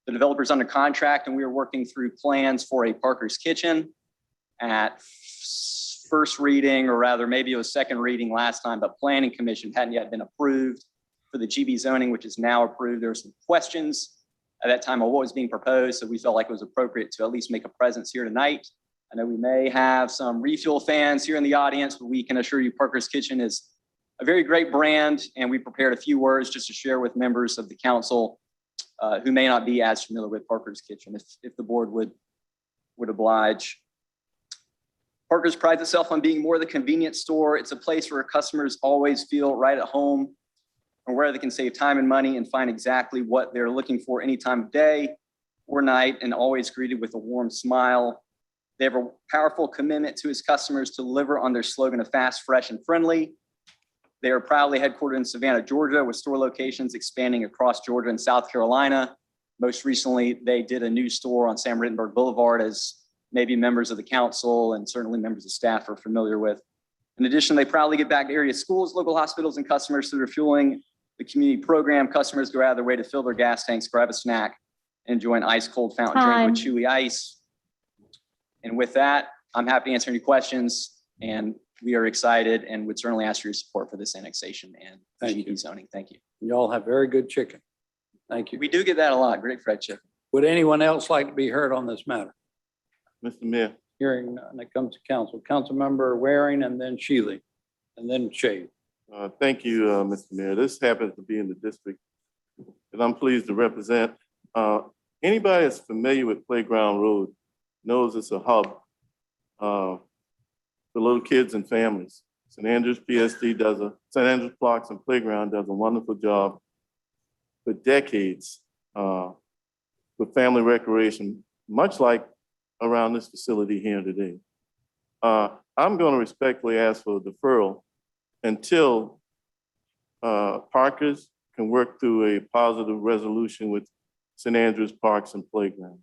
The developer's under contract, and we are working through plans for a Parker's Kitchen at first reading, or rather maybe it was second reading last time, but Planning Commission hadn't yet been approved for the GB zoning, which is now approved. There were some questions at that time of what was being proposed, so we felt like it was appropriate to at least make a presence here tonight. I know we may have some refuel fans here in the audience, but we can assure you Parker's Kitchen is a very great brand, and we prepared a few words just to share with members of the council who may not be as familiar with Parker's Kitchen, if the board would oblige. Parker's prides itself on being more the convenience store. It's a place where customers always feel right at home, and where they can save time and money and find exactly what they're looking for any time of day or night, and always greeted with a warm smile. They have a powerful commitment to its customers to deliver on their slogan of fast, fresh, and friendly. They are proudly headquartered in Savannah, Georgia, with store locations expanding across Georgia and South Carolina. Most recently, they did a new store on Sam Rittenberg Boulevard, as maybe members of the council and certainly members of staff are familiar with. In addition, they proudly get back to area schools, local hospitals, and customers through refueling the community program. Customers go out of their way to fill their gas tanks, grab a snack, and enjoy an ice cold fountain drink with chewy ice. And with that, I'm happy to answer any questions, and we are excited and would certainly ask for your support for this annexation and GB zoning. Thank you. You all have very good chicken. Thank you. We do get that a lot. Great fried chicken. Would anyone else like to be heard on this matter? Mr. Mayor. Hearing none, it comes to council. Councilmember Waring, and then Shealy, and then Shade. Thank you, Mr. Mayor. This happens to be in the district that I'm pleased to represent. Anybody that's familiar with Playground Road knows it's a hub for little kids and families. St. Andrews PSD St. Andrews Parks and Playground does a wonderful job for decades with family recreation, much like around this facility here today. I'm going to respectfully ask for a deferral until Parkers can work through a positive resolution with St. Andrews Parks and Playground.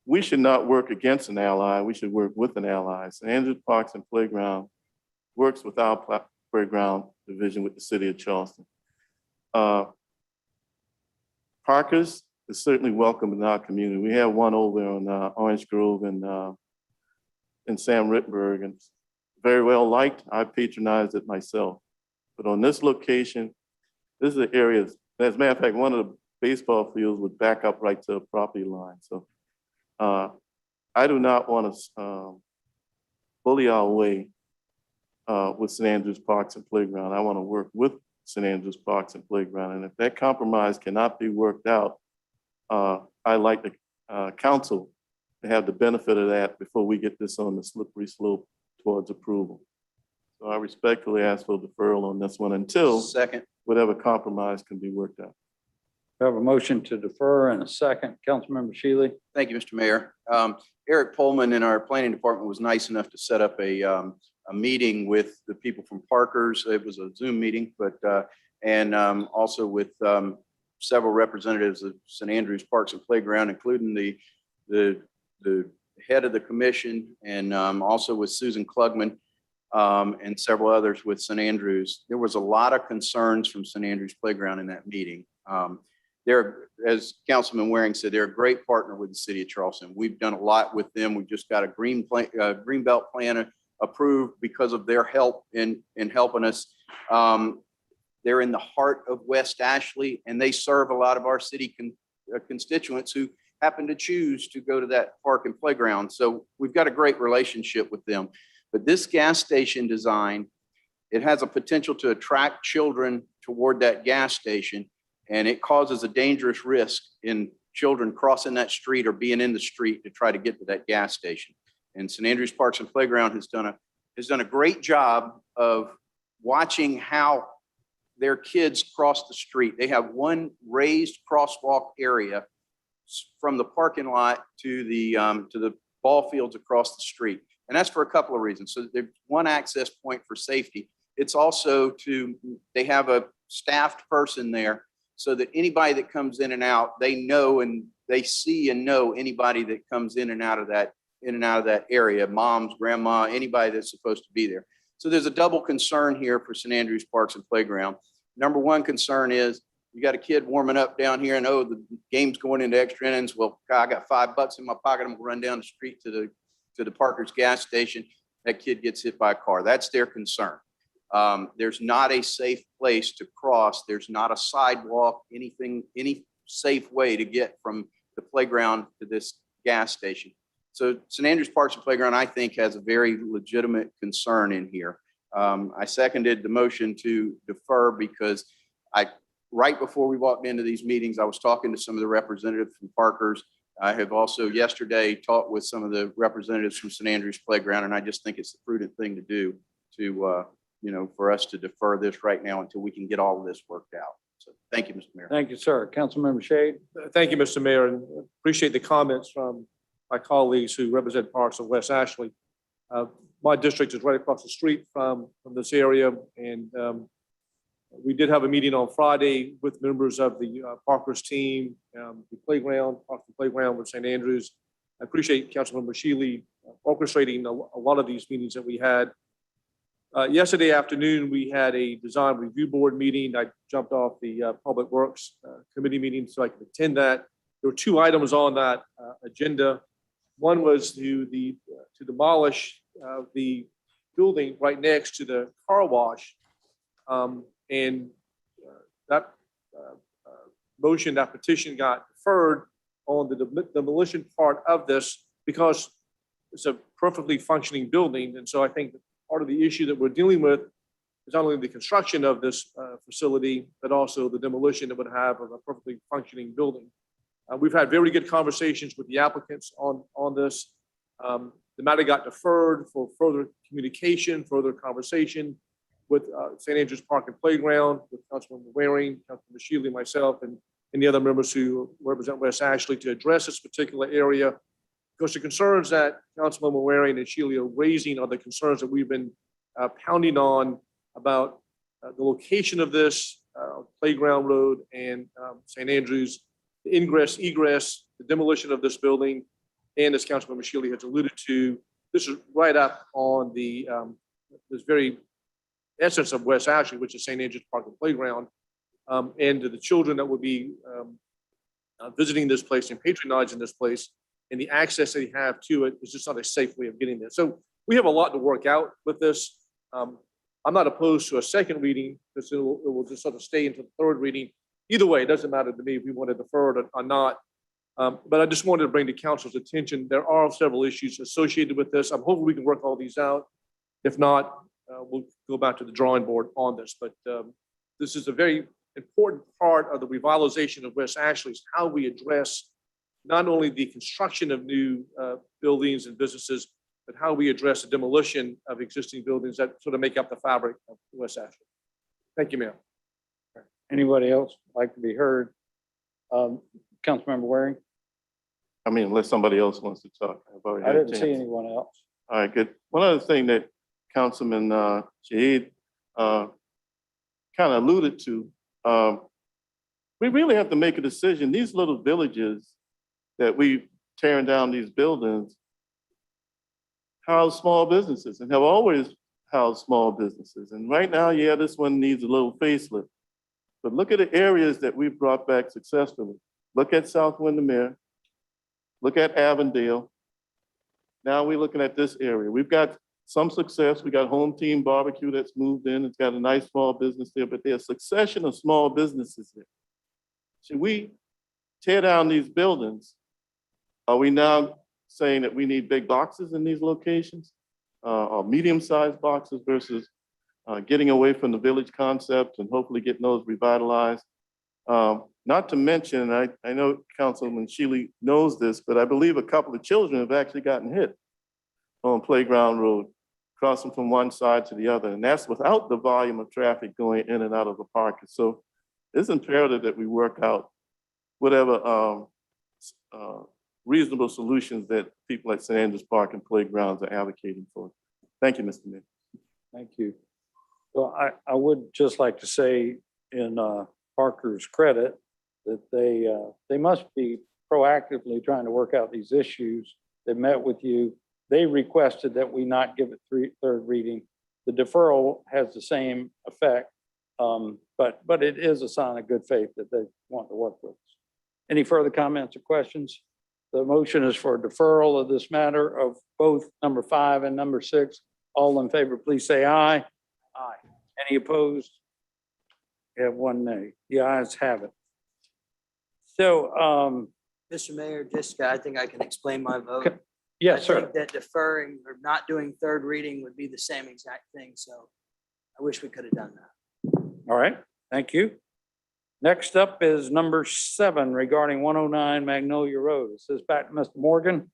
We should not work against an ally. We should work with an ally. St. Andrews Parks and Playground works with our playground division with the city of Charleston. Parkers is certainly welcome in our community. We have one over on Orange Grove and Sam Rittenberg, and very well liked. I patronized it myself. But on this location, this is an area, as a matter of fact, one of the baseball fields would back up right to a property line. So I do not want to bully our way with St. Andrews Parks and Playground. I want to work with St. Andrews Parks and Playground. And if that compromise cannot be worked out, I'd like the council to have the benefit of that before we get this on the slippery slope towards approval. So I respectfully ask for deferral on this one until Second. whatever compromise can be worked out. We have a motion to defer and a second. Councilmember Shealy. Thank you, Mr. Mayor. Eric Pullman in our planning department was nice enough to set up a meeting with the people from Parker's. It was a Zoom meeting, but and also with several representatives of St. Andrews Parks and Playground, including the head of the commission, and also with Susan Klugman and several others with St. Andrews. There was a lot of concerns from St. Andrews Playground in that meeting. They're, as Councilman Waring said, they're a great partner with the city of Charleston. We've done a lot with them. We've just got a green belt plan approved because of their help in helping us. They're in the heart of West Ashley, and they serve a lot of our city constituents who happen to choose to go to that park and playground. So we've got a great relationship with them. But this gas station design, it has a potential to attract children toward that gas station, and it causes a dangerous risk in children crossing that street or being in the street to try to get to that gas station. And St. Andrews Parks and Playground has done a great job of watching how their kids cross the street. They have one raised crosswalk area from the parking lot to the ball fields across the street. And that's for a couple of reasons. So there's one access point for safety. It's also they have a staffed person there so that anybody that comes in and out, they know and they see and know anybody that comes in and out of that area, moms, grandma, anybody that's supposed to be there. So there's a double concern here for St. Andrews Parks and Playground. Number one concern is you got a kid warming up down here and, oh, the game's going into extra innings. Well, God, I got $5 in my pocket. I'm gonna run down the street to the Parker's gas station. That kid gets hit by a car. That's their concern. There's not a safe place to cross. There's not a sidewalk, any safe way to get from the playground to this gas station. So St. Andrews Parks and Playground, I think, has a very legitimate concern in here. I seconded the motion to defer because right before we walked into these meetings, I was talking to some of the representatives from Parker's. I have also yesterday talked with some of the representatives from St. Andrews Playground, and I just think it's the prudent thing to do to, for us to defer this right now until we can get all of this worked out. So thank you, Mr. Mayor. Thank you, sir. Councilmember Shade. Thank you, Mr. Mayor, and appreciate the comments from my colleagues who represent parts of West Ashley. My district is right across the street from this area, and we did have a meeting on Friday with members of the Parker's team, the playground, Parker Playground with St. Andrews. I appreciate Councilmember Shealy orchestrating a lot of these meetings that we had. Yesterday afternoon, we had a design review board meeting. I jumped off the Public Works Committee meeting so I could attend that. There were two items on that agenda. One was to demolish the building right next to the car wash. And that motion, that petition got deferred on the demolition part of this because it's a perfectly functioning building. And so I think part of the issue that we're dealing with is not only the construction of this facility, but also the demolition it would have of a perfectly functioning building. We've had very good conversations with the applicants on this. The matter got deferred for further communication, further conversation with St. Andrews Park and Playground, with Councilmember Waring, Councilmember Shealy, myself, and the other members who represent West Ashley to address this particular area. Because the concerns that Councilmember Waring and Shealy are raising are the concerns that we've been pounding on about the location of this Playground Road and St. Andrews, the ingress, egress, the demolition of this building, and as Councilmember Shealy has alluded to, this is right up on the this very essence of West Ashley, which is St. Andrews Park and Playground, and to the children that will be visiting this place and patronizing this place, and the access they have to it is just not a safe way of getting there. So we have a lot to work out with this. I'm not opposed to a second reading because it will just sort of stay into the third reading. Either way, it doesn't matter to me if we want to defer it or not. But I just wanted to bring to council's attention, there are several issues associated with this. I'm hoping we can work all these out. If not, we'll go back to the drawing board on this. But this is a very important part of the revitalization of West Ashley, is how we address not only the construction of new buildings and businesses, but how we address the demolition of existing buildings that sort of make up the fabric of West Ashland. Thank you, Mayor. Anybody else like to be heard? Councilmember Waring? I mean, unless somebody else wants to talk. I've already I had a didn't see chance. anyone else. All right, good. One other thing that Councilman Shahid kind of alluded to, we really have to make a decision. These little villages that we tearing down these buildings house small businesses and have always housed small businesses. And right now, yeah, this one needs a little facelift. But look at the areas that we've brought back successfully. Look at South Windermere. Look at Avondale. Now we're looking at this area. We've got some success. We got Home Team Barbecue that's moved in. It's got a nice small business there, but there's a succession of small businesses there. Should we tear down these buildings? Are we now saying that we need big boxes in these locations? Or medium-sized boxes versus getting away from the village concept and hopefully getting those revitalized? Not to mention, I know Councilman Shealy knows this, but I believe a couple of children have actually gotten hit on Playground Road, crossing from one side to the other. And that's without the volume of traffic going in and out of the park. So it's imperative that we work out whatever reasonable solutions that people at St. Andrews Park and Playgrounds are advocating for. Thank you, Mr. Mayor. Thank you. Well, I would just like to say in Parker's credit that they must be proactively trying to work out these issues. They met with you. They requested that we not give it third reading. The deferral has the same effect, but it is a sign of good faith that they want to work with us. Any further comments or questions? The motion is for deferral of this matter of both number 5 and number 6. All in favor, please say aye. Aye. Any opposed? We have 1 nay. The ayes have it. So, Mr. Mayor, just, I think I can explain my vote. yes, I sir. think that deferring or not doing third reading would be the same exact thing, so I wish we could have done that. All right, thank you. Next up is number 7 regarding 109 Magnolia Road. This is back to Mr. Morgan.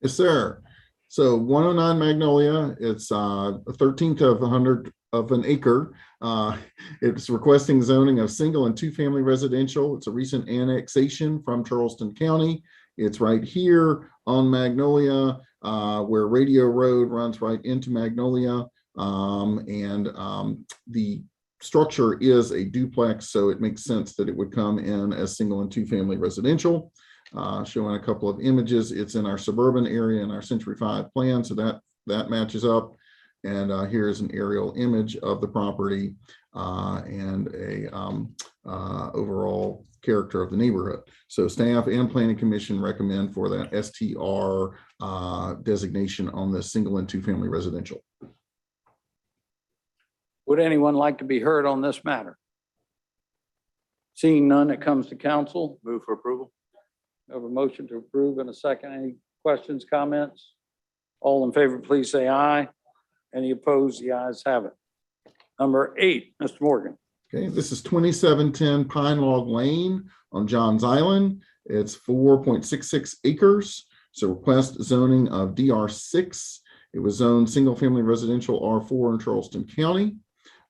Yes, sir. So 109 Magnolia, it's a 1/13 of an acre. It's requesting zoning of single and 2-family residential. It's a recent annexation from Charleston County. It's right here on Magnolia, where Radio Road runs right into Magnolia. The structure is a duplex, so it makes sense that it would come in as single and 2-family residential. Showing a couple of images. It's in our suburban area in our Century 5 plan, so that matches up. And here's an aerial image of the property and a overall character of the neighborhood. So staff and planning commission recommend for that STR designation on the single and 2-family residential. Would anyone like to be heard on this matter? Seeing none, it comes to council. Move for approval. We have a motion to approve in a second. Any questions, comments? All in favor, please say aye. Any opposed? The ayes have it. Number 8, Mr. Morgan. Okay, this is 2710 Pine Log Lane on Johns Island. It's 4.66 acres. So request zoning of DR6. It was zoned single-family residential R4 in Charleston County.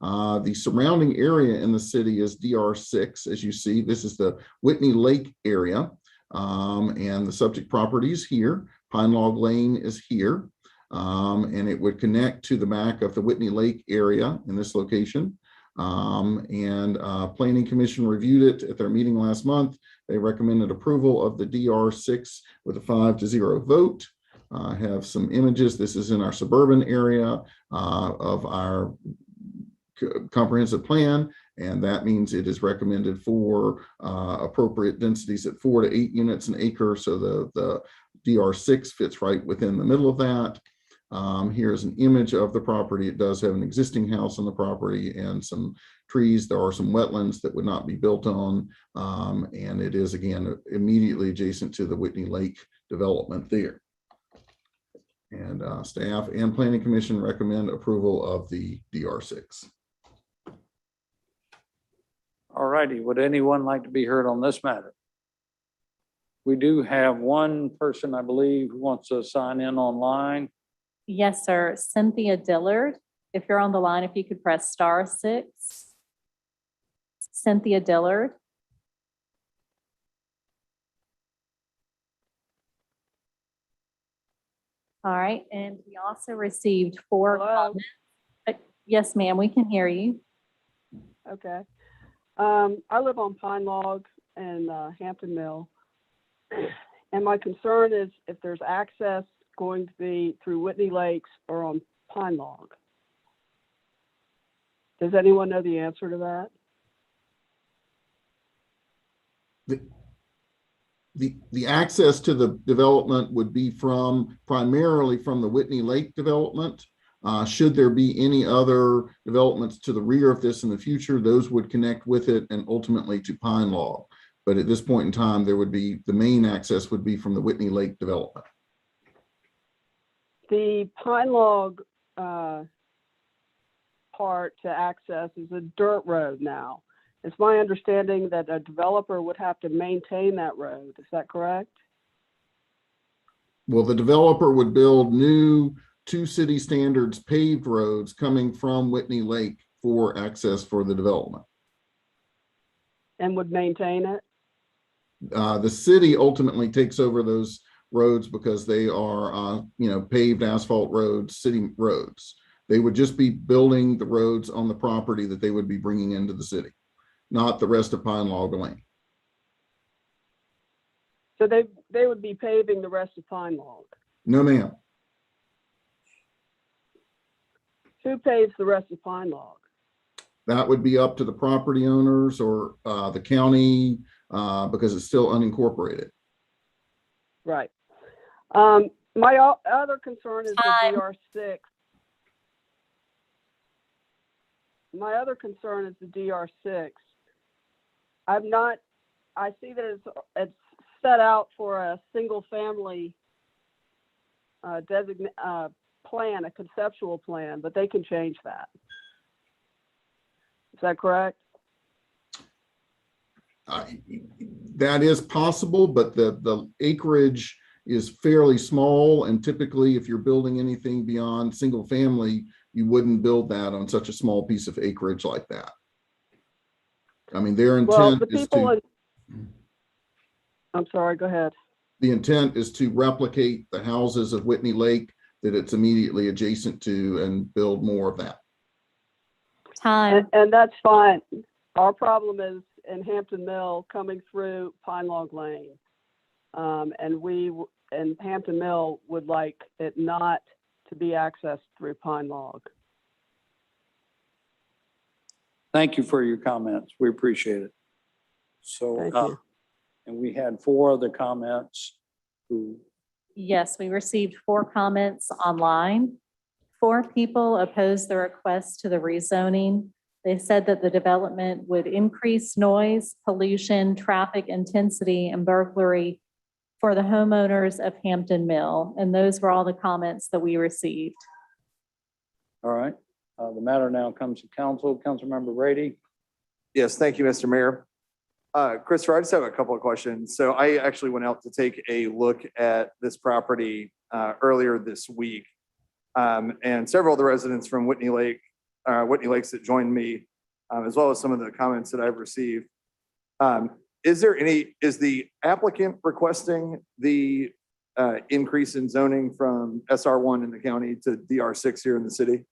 The surrounding area in the city is DR6. As you see, this is the Whitney Lake area. And the subject property is here. Pine Log Lane is here. And it would connect to the back of the Whitney Lake area in this location. Planning Commission reviewed it at their meeting last month. They recommended approval of the DR6 with a 5-0 vote. I have some images. This is in our suburban area of our comprehensive plan, and that means it is recommended for appropriate densities at 4 to 8 units an acre. So the DR6 fits right within the middle of that. Here's an image of the property. It does have an existing house on the property and some trees. There are some wetlands that would not be built on. And it is, again, immediately adjacent to the Whitney Lake development there. And staff and planning commission recommend approval of the DR6. All righty. Would anyone like to be heard on this matter? We do have one person, I believe, who wants to sign in online. Yes, sir. Cynthia Dillard. If you're on the line, if you could press *6. Cynthia Dillard. All right, and we also received 4 comments. Yes, ma'am, we can hear you. Okay. I live on Pine Log and Hampton Mill. And my concern is if there's access going to be through Whitney Lakes or on Pine Log. Does anyone know the answer to that? The access to the development would be primarily from the Whitney Lake development. Should there be any other developments to the rear of this in the future, those would connect with it and ultimately to Pine Log. But at this point in time, the main access would be from the Whitney Lake development. The Pine Log part to access is a dirt road now. It's my understanding that a developer would have to maintain that road. Is that correct? Well, the developer would build new to city standards paved roads coming from Whitney Lake for access for the development. And would maintain it? The city ultimately takes over those roads because they are, paved asphalt roads, city roads. They would just be building the roads on the property that they would be bringing into the city, not the rest of Pine Log Lane. So they would be paving the rest of Pine Log? No, ma'am. Who paves the rest of Pine Log? That would be up to the property owners or the county because it's still unincorporated. Right. My other concern is the DR6. My other concern is the DR6. I see that it's set out for a single family plan, a conceptual plan, but they can change that. Is that correct? That is possible, but the acreage is fairly small, and typically if you're building anything beyond single family, you wouldn't build that on such a small piece of acreage like that. I mean, their intent is to... I'm sorry, go ahead. The intent is to replicate the houses of Whitney Lake that it's immediately adjacent to and build more of that. And that's fine. Our problem is in Hampton Mill coming through Pine Log Lane. And Hampton Mill would like it not to be accessed through Pine Log. Thank you for your comments. We appreciate it. So, Thank you. and we had 4 other comments who. Yes, we received 4 comments online. 4 people opposed the request to the rezoning. They said that the development would increase noise, pollution, traffic intensity, and burglary for the homeowners of Hampton Mill. And those were all the comments that we received. All right. The matter now comes to council. Councilmember Brady. Yes, thank you, Mr. Mayor. Christopher, I just have a couple of questions. So I actually went out to take a look at this property earlier this week. And several of the residents from Whitney Lakes that joined me, as well as some of the comments that I've received. Is the applicant requesting the increase in zoning from SR1 in the county to DR6 here in the city?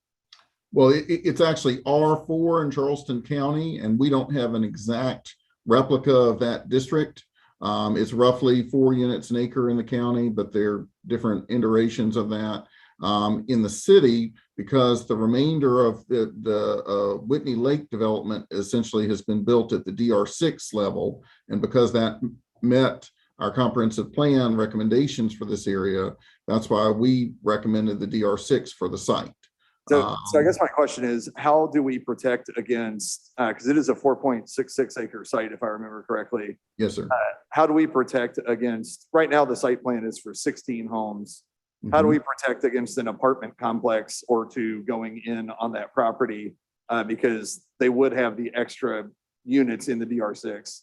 Well, it's actually R4 in Charleston County, and we don't have an exact replica of that district. It's roughly 4 units an acre in the county, but there are different iterations of that. In the city, because the remainder of the Whitney Lake development essentially has been built at the DR6 level, and because that met our comprehensive plan recommendations for this area, that's why we recommended the DR6 for the site. So I guess my question is, how do we protect against, because it is a 4.66 acre site, if I remember correctly. Yes, sir. How do we protect against, right now the site plan is for 16 homes. How do we protect against an apartment complex or 2 going in on that property? Because they would have the extra units in the DR6.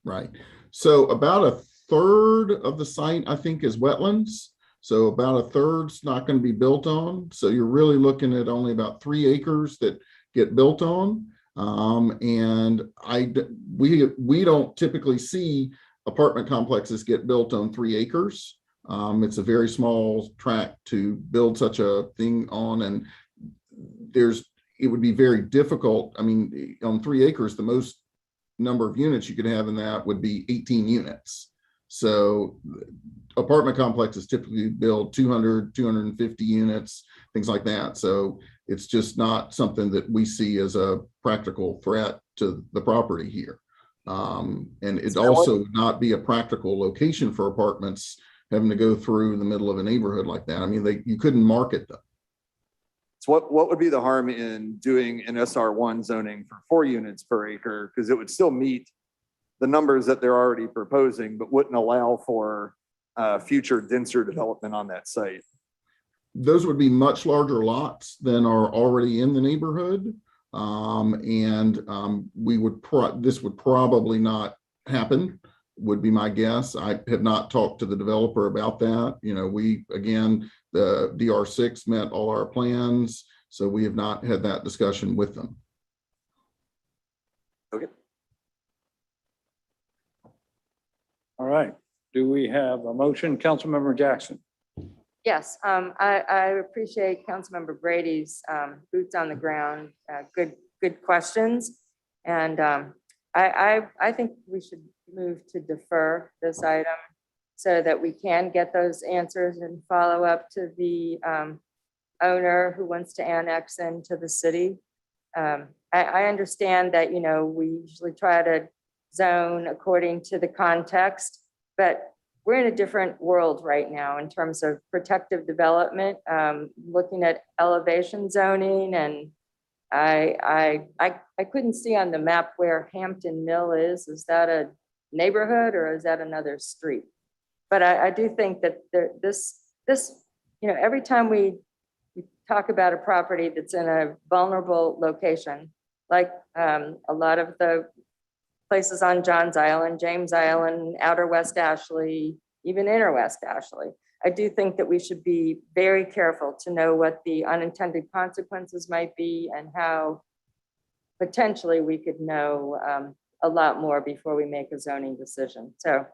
Right. So about third of the site, I think, is wetlands. So about a third's not going to be built on. So you're really looking at only about 3 acres that get built on. And we don't typically see apartment complexes get built on 3 acres. It's a very small tract to build such a thing on, and it would be very difficult. I mean, on 3 acres, the most number of units you could have in that would be 18 units. So apartment complexes typically build 200, 250 units, things like that. So it's just not something that we see as a practical threat to the property here. And it also would not be a practical location for apartments having to go through the middle of a neighborhood like that. I mean, you couldn't market them. So what would be the harm in doing an SR1 zoning for 4 units per acre? Because it would still meet the numbers that they're already proposing, but wouldn't allow for future denser development on that site. Those would be much larger lots than are already in the neighborhood. This would probably not happen, would be my guess. I have not talked to the developer about that. You know, the DR6 met all our plans, so we have not had that discussion with them. Okay. All right. Do we have a motion? Councilmember Jackson. Yes, I appreciate Councilmember Brady's boots on the ground, good questions. And I think we should move to defer this item so that we can get those answers and follow up to the owner who wants to annex into the city. I understand that, you know, we usually try to zone according to the context, but we're in a different world right now in terms of protective development, looking at elevation zoning, and I couldn't see on the map where Hampton Mill is. Is that a neighborhood or is that another street? But I do think that this, you know, every time we talk about a property that's in a vulnerable location, like a lot of the places on Johns Island, James Island, Outer West Ashley, even Inner West Ashley, I do think that we should be very careful to know what the unintended consequences might be and how potentially we could know a lot more before we make a zoning decision. So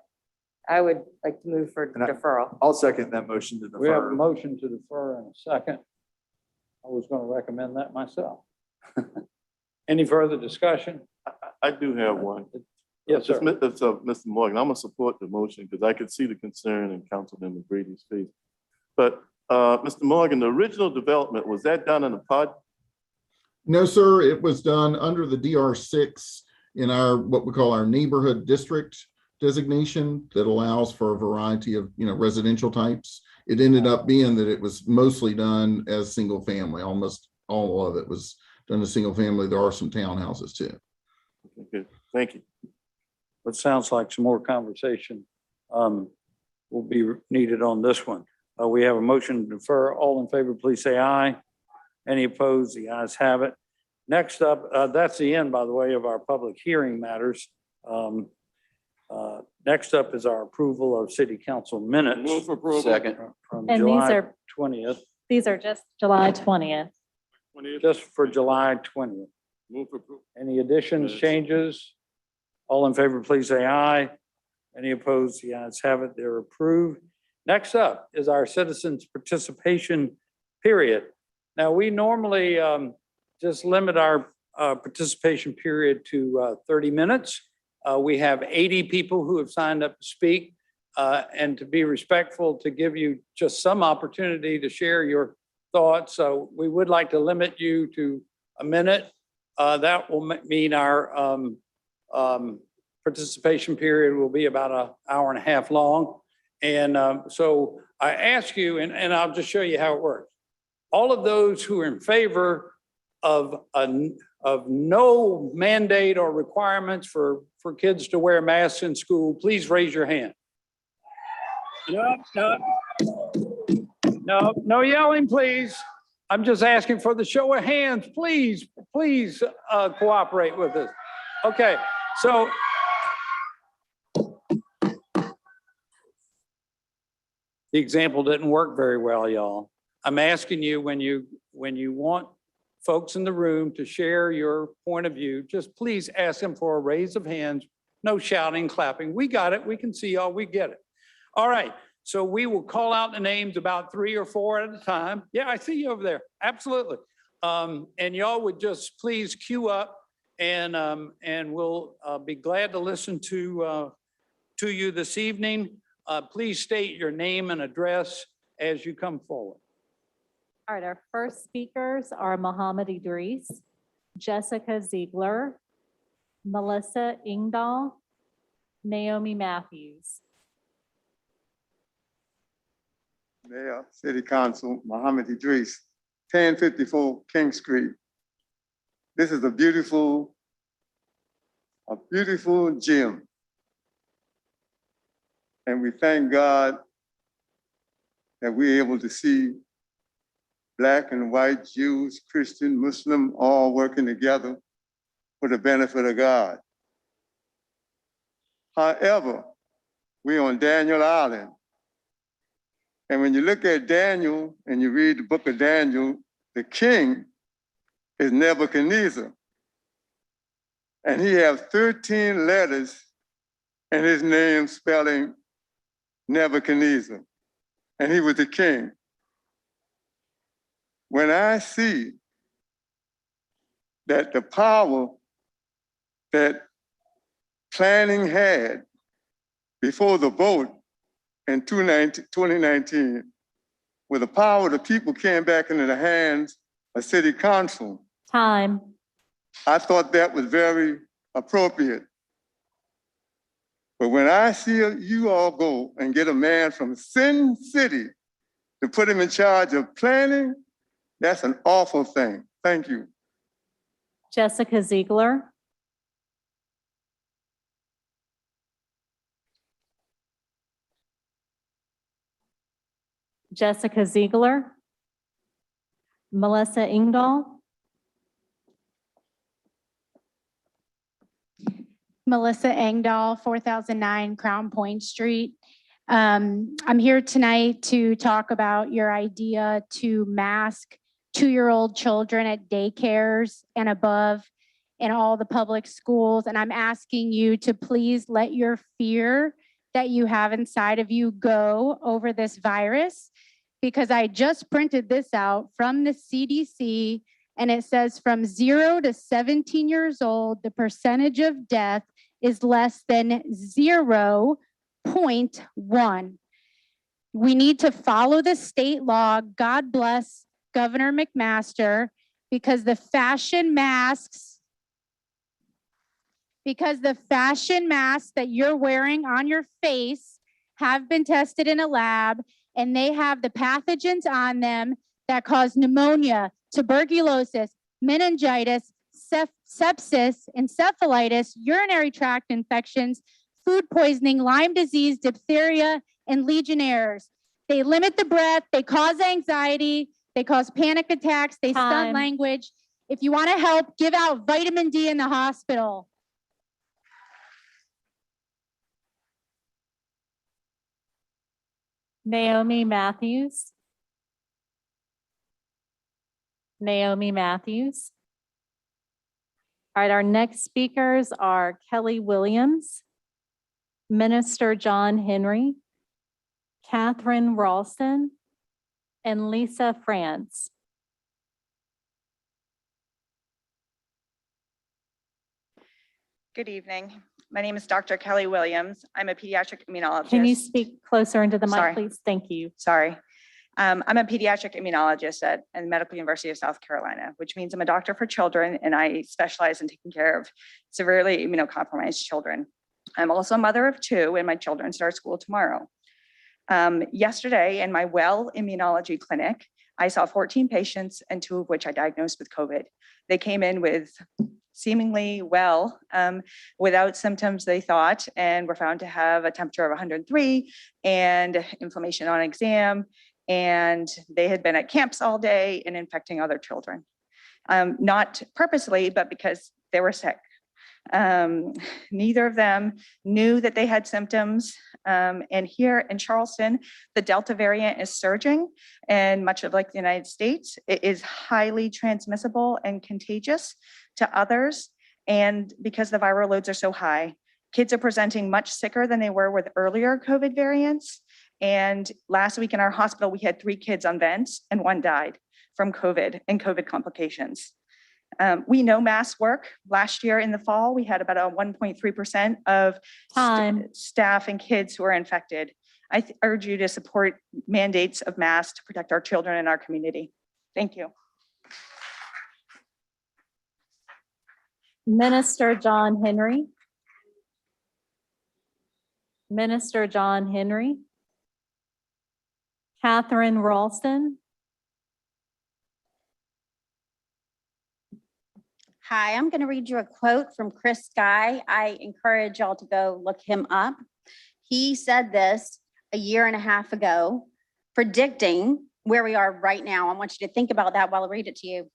I would like to move for deferral. I'll second that motion to defer. We have a motion to defer in a second. I was going to recommend that myself. Any further discussion? I do have one. Yes, sir. It's Mr. Morgan. I'm gonna support the motion because I could see the concern in Councilmember Brady's face. But Mr. Morgan, the original development, was that done in a PUD? No, sir. It was done under the DR6 in our what we call our neighborhood district designation that allows for a variety of, you know, residential types. It ended up being that it was mostly done as single family. Almost all of it was done as single family. There are some townhouses too. Okay, good. Thank you. It sounds like some more conversation will be needed on this one. We have a motion to defer. All in favor, please say aye. Any opposed? The ayes have it. Next up, that's the end, by the way, of our public hearing matters. Next up is our approval of city council minutes. Move for approval. Second. From And July 20th. These are just July 20th. Just for July 20th. Move for approval. Any additions, changes? All in favor, please say aye. Any opposed? The ayes have it. They're approved. Next up is our citizens' participation period. Now, we normally just limit our participation period to 30 minutes. We have 80 people who have signed up to speak, and to be respectful, to give you just some opportunity to share your thoughts. So we would like to limit you to a minute. That will mean our participation period will be about an hour and a half long. And so I ask you, and I'll just show you how it works. All of those who are in favor of no mandate or requirements for kids to wear masks in school, please raise your hand. No yelling, please. I'm just asking for the show of hands. Please cooperate with us. Okay, so the example didn't work very well, y'all. I'm asking you, when you want folks in the room to share your point of view, just please ask them for a raise of hands, no shouting, clapping. We got it. We can see y'all. We get it. All right. So we will call out the names about 3 or 4 at a time. Yeah, I see you over there. Absolutely. And y'all would just please queue up, and we'll be glad to listen to you this evening. Please state your name and address as you come forward. All right, our first speakers are Mohammed Idris, Jessica Ziegler, Melissa Ingdahl, Naomi Matthews. Mayor, City Council, Mohammed Idris, 1054 King Street. This is a beautiful gym. And we thank God that we're able to see Black and white, Jews, Christian, Muslim, all working together for the benefit of God. However, we're on Daniel Island. And when you look at Daniel and you read the book of Daniel, the king is Nebuchadnezzar. And he has 13 letters in his name spelling Nebuchadnezzar. And he was the king. When I see that the power that planning had before the vote in 2019, where the power of the people came back into the hands of city council. Time. I thought that was very appropriate. But when I see you all go and get a man from Sin City to put him in charge of planning, that's an awful thing. Thank you. Jessica Ziegler. Jessica Ziegler. Melissa Ingdahl. Melissa Engdahl, 4009 Crown Point Street. I'm here tonight to talk about your idea to mask 2-year-old children at daycares and above in all the public schools. And I'm asking you to please let your fear that you have inside of you go over this virus, because I just printed this out from the CDC, and it says from 0 to 17 years old, the percentage of death is less than 0.1. We need to follow the state law. God bless Governor McMaster, because the fashion masks that you're wearing on your face have been tested in a lab, and they have the pathogens on them that cause pneumonia, tuberculosis, meningitis, sepsis, encephalitis, urinary tract infections, food poisoning, Lyme disease, diphtheria, and Legionnaires. They limit the breath, they cause anxiety, they cause panic attacks, they stunt language. If you want to help, give out vitamin D in the hospital. Naomi Matthews. Naomi Matthews. All right, our next speakers are Kelly Williams, Minister John Henry, Catherine Ralston, and Lisa France. Good evening. My name is Dr. Kelly Williams. I'm a pediatric immunologist. Can you speak closer into the mic, Sorry. please? Thank you. Sorry. I'm a pediatric immunologist at the Medical University of South Carolina, which means I'm a doctor for children, and I specialize in taking care of severely immunocompromised children. I'm also a mother of 2, and my children start school tomorrow. Yesterday in my Well Immunology Clinic, I saw 14 patients, and 2 of which I diagnosed with COVID. They came in with seemingly well, without symptoms, they thought, and were found to have a temperature of 103 and inflammation on exam. And they had been at camps all day and infecting other children. Not purposely, but because they were sick. Neither of them knew that they had symptoms. And here in Charleston, the Delta variant is surging, and much of like the United States, it is highly transmissible and contagious to others. And because the viral loads are so high, kids are presenting much sicker than they were with earlier COVID variants. And last week in our hospital, we had 3 kids on vents and 1 died from COVID and COVID complications. We know masks work. Last year in the fall, we had about a 1.3% of staff and kids who are infected. I urge you to support mandates of masks to protect our children and our community. Thank you. Minister John Henry. Minister John Henry. Catherine Ralston. Hi, I'm going to read you a quote from Chris Sky. I encourage y'all to go look him up. He said this a year and a half ago, predicting where we are right now. I want you to think about that while I read it to you.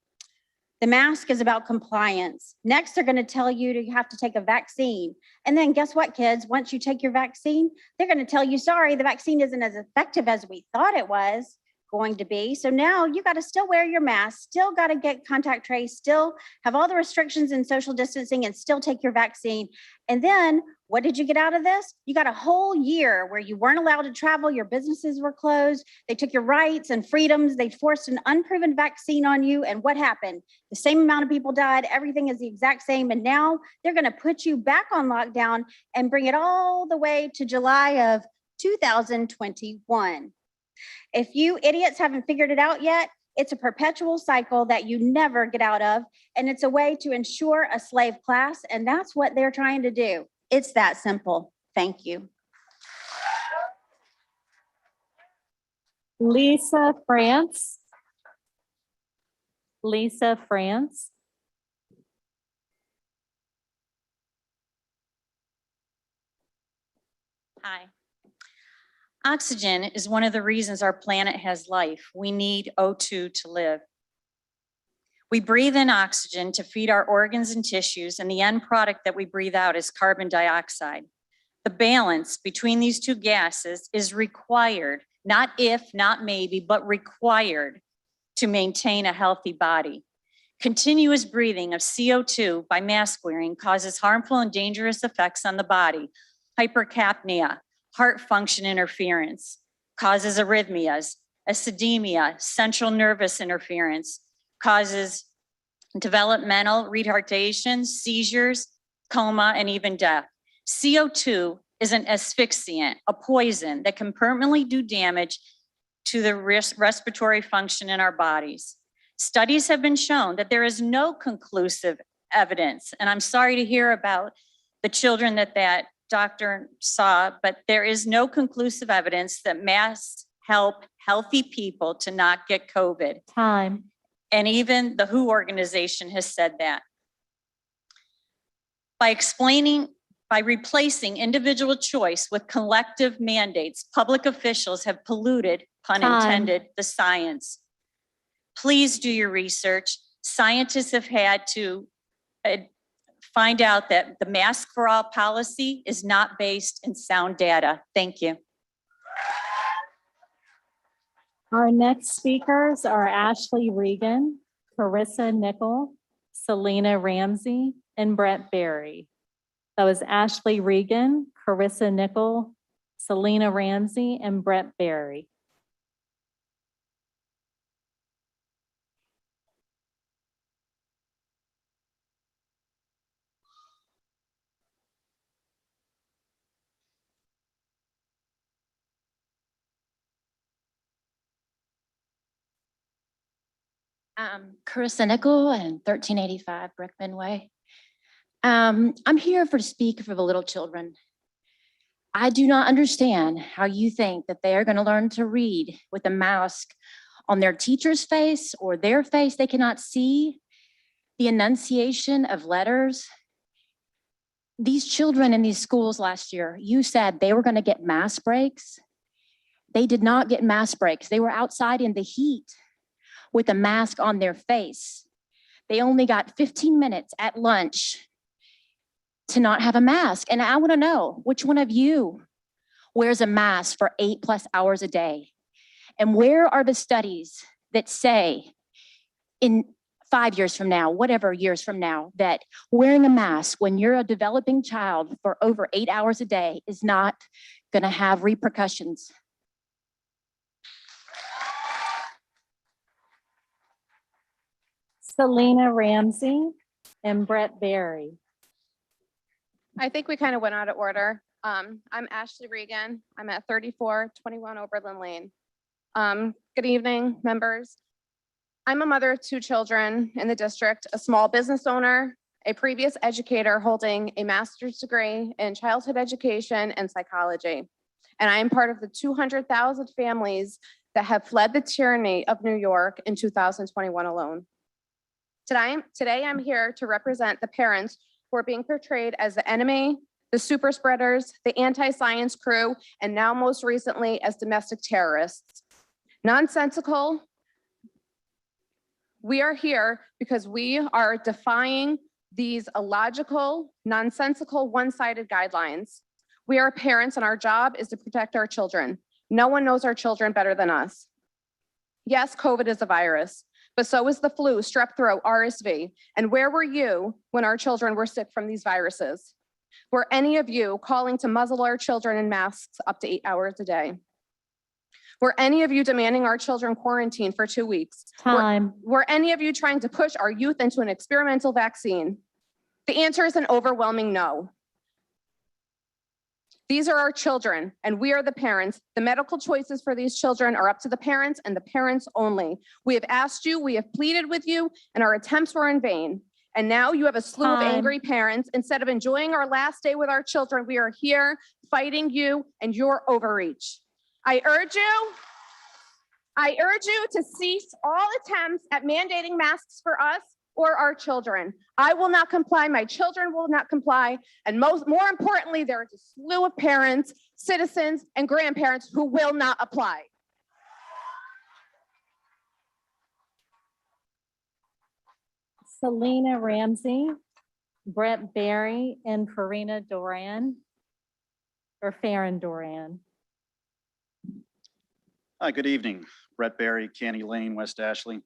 The mask is about compliance. Next, they're going to tell you to have to take a vaccine. And then guess what, kids? Once you take your vaccine, they're going to tell you, sorry, the vaccine isn't as effective as we thought it was going to be. So now you got to still wear your mask, still got to get contact trace, still have all the restrictions and social distancing, and still take your vaccine. And then what did you get out of this? You got a whole year where you weren't allowed to travel. Your businesses were closed. They took your rights and freedoms. They forced an unproven vaccine on you. And what happened? The same amount of people died. Everything is the exact same. And now they're going to put you back on lockdown and bring it all the way to July of 2021. If you idiots haven't figured it out yet, it's a perpetual cycle that you never get out of. And it's a way to ensure a slave class. And that's what they're trying to do. It's that simple. Thank you. Lisa France. Lisa France. Hi. Oxygen is one of the reasons our planet has life. We need O2 to live. We breathe in oxygen to feed our organs and tissues, and the end product that we breathe out is carbon dioxide. The balance between these two gases is required, not if, not maybe, but required to maintain a healthy body. Continuous breathing of CO2 by mask wearing causes harmful and dangerous effects on the body. Hypercapnia, heart function interference, causes arrhythmias, acidemia, central nervous interference, causes developmental retardation, seizures, coma, and even death. CO2 is an asphyxiant, a poison that can permanently do damage to the respiratory function in our bodies. Studies have been shown that there is no conclusive evidence, and I'm sorry to hear about the children that doctor saw, but there is no conclusive evidence that masks help healthy people to not get COVID. Time. And even the WHO organization has said that. By replacing individual choice with collective mandates, public officials have polluted, pun intended, the science. Please do your research. Scientists have had to find out that the mask for all policy is not based in sound data. Thank you. Our next speakers are Ashley Regan, Carissa Nickel, Selena Ramsey, and Brett Berry. That was Ashley Regan, Carissa Nickel, Selena Ramsey, and Brett Berry. Carissa Nickel and 1385 Brickman Way. I'm here to speak for the little children. I do not understand how you think that they are going to learn to read with a mask on their teacher's face or their face. They cannot see the enunciation of letters. These children in these schools last year, you said they were going to get mask breaks. They did not get mask breaks. They were outside in the heat with a mask on their face. They only got 15 minutes at lunch to not have a mask. And I want to know which one of you wears a mask for 8+ hours a day? And where are the studies that say in 5 years from now, whatever years from now, that wearing a mask when you're a developing child for over 8 hours a day is not going to have repercussions? Selena Ramsey and Brett Barry. I think we kind of went out of order. I'm Ashley Regan. I'm at 3421 Oberlin Lane. Good evening, members. I'm a mother of 2 children in the district, a small business owner, a previous educator holding a master's degree in childhood education and psychology. And I am part of the 200,000 families that have fled the tyranny of New York in 2021 alone. Today I'm here to represent the parents who are being portrayed as the enemy, the super spreaders, the anti-science crew, and now most recently as domestic terrorists. Nonsensical. We are here because we are defying these illogical, nonsensical, one-sided guidelines. We are parents and our job is to protect our children. No one knows our children better than us. Yes, COVID is a virus, but so is the flu, strep throat, RSV. And where were you when our children were sick from these viruses? Were any of you calling to muzzle our children in masks up to 8 hours a day? Were any of you demanding our children quarantine for 2 weeks? Time. Were any of you trying to push our youth into an experimental vaccine? The answer is an overwhelming no. These are our children, and we are the parents. The medical choices for these children are up to the parents and the parents only. We have asked you, we have pleaded with you, and our attempts were in vain. And now you have a slew of angry parents. Instead of enjoying our last day with our children, we are here fighting you and your overreach. I urge you to cease all attempts at mandating masks for us or our children. I will not comply, my children will not comply, and more importantly, there is a slew of parents, citizens, and grandparents who will not apply. Selena Ramsey, Brett Barry, and Farina Duran, or Farron Duran. Hi, good evening. Brett Barry, Canny Lane, West Ashley.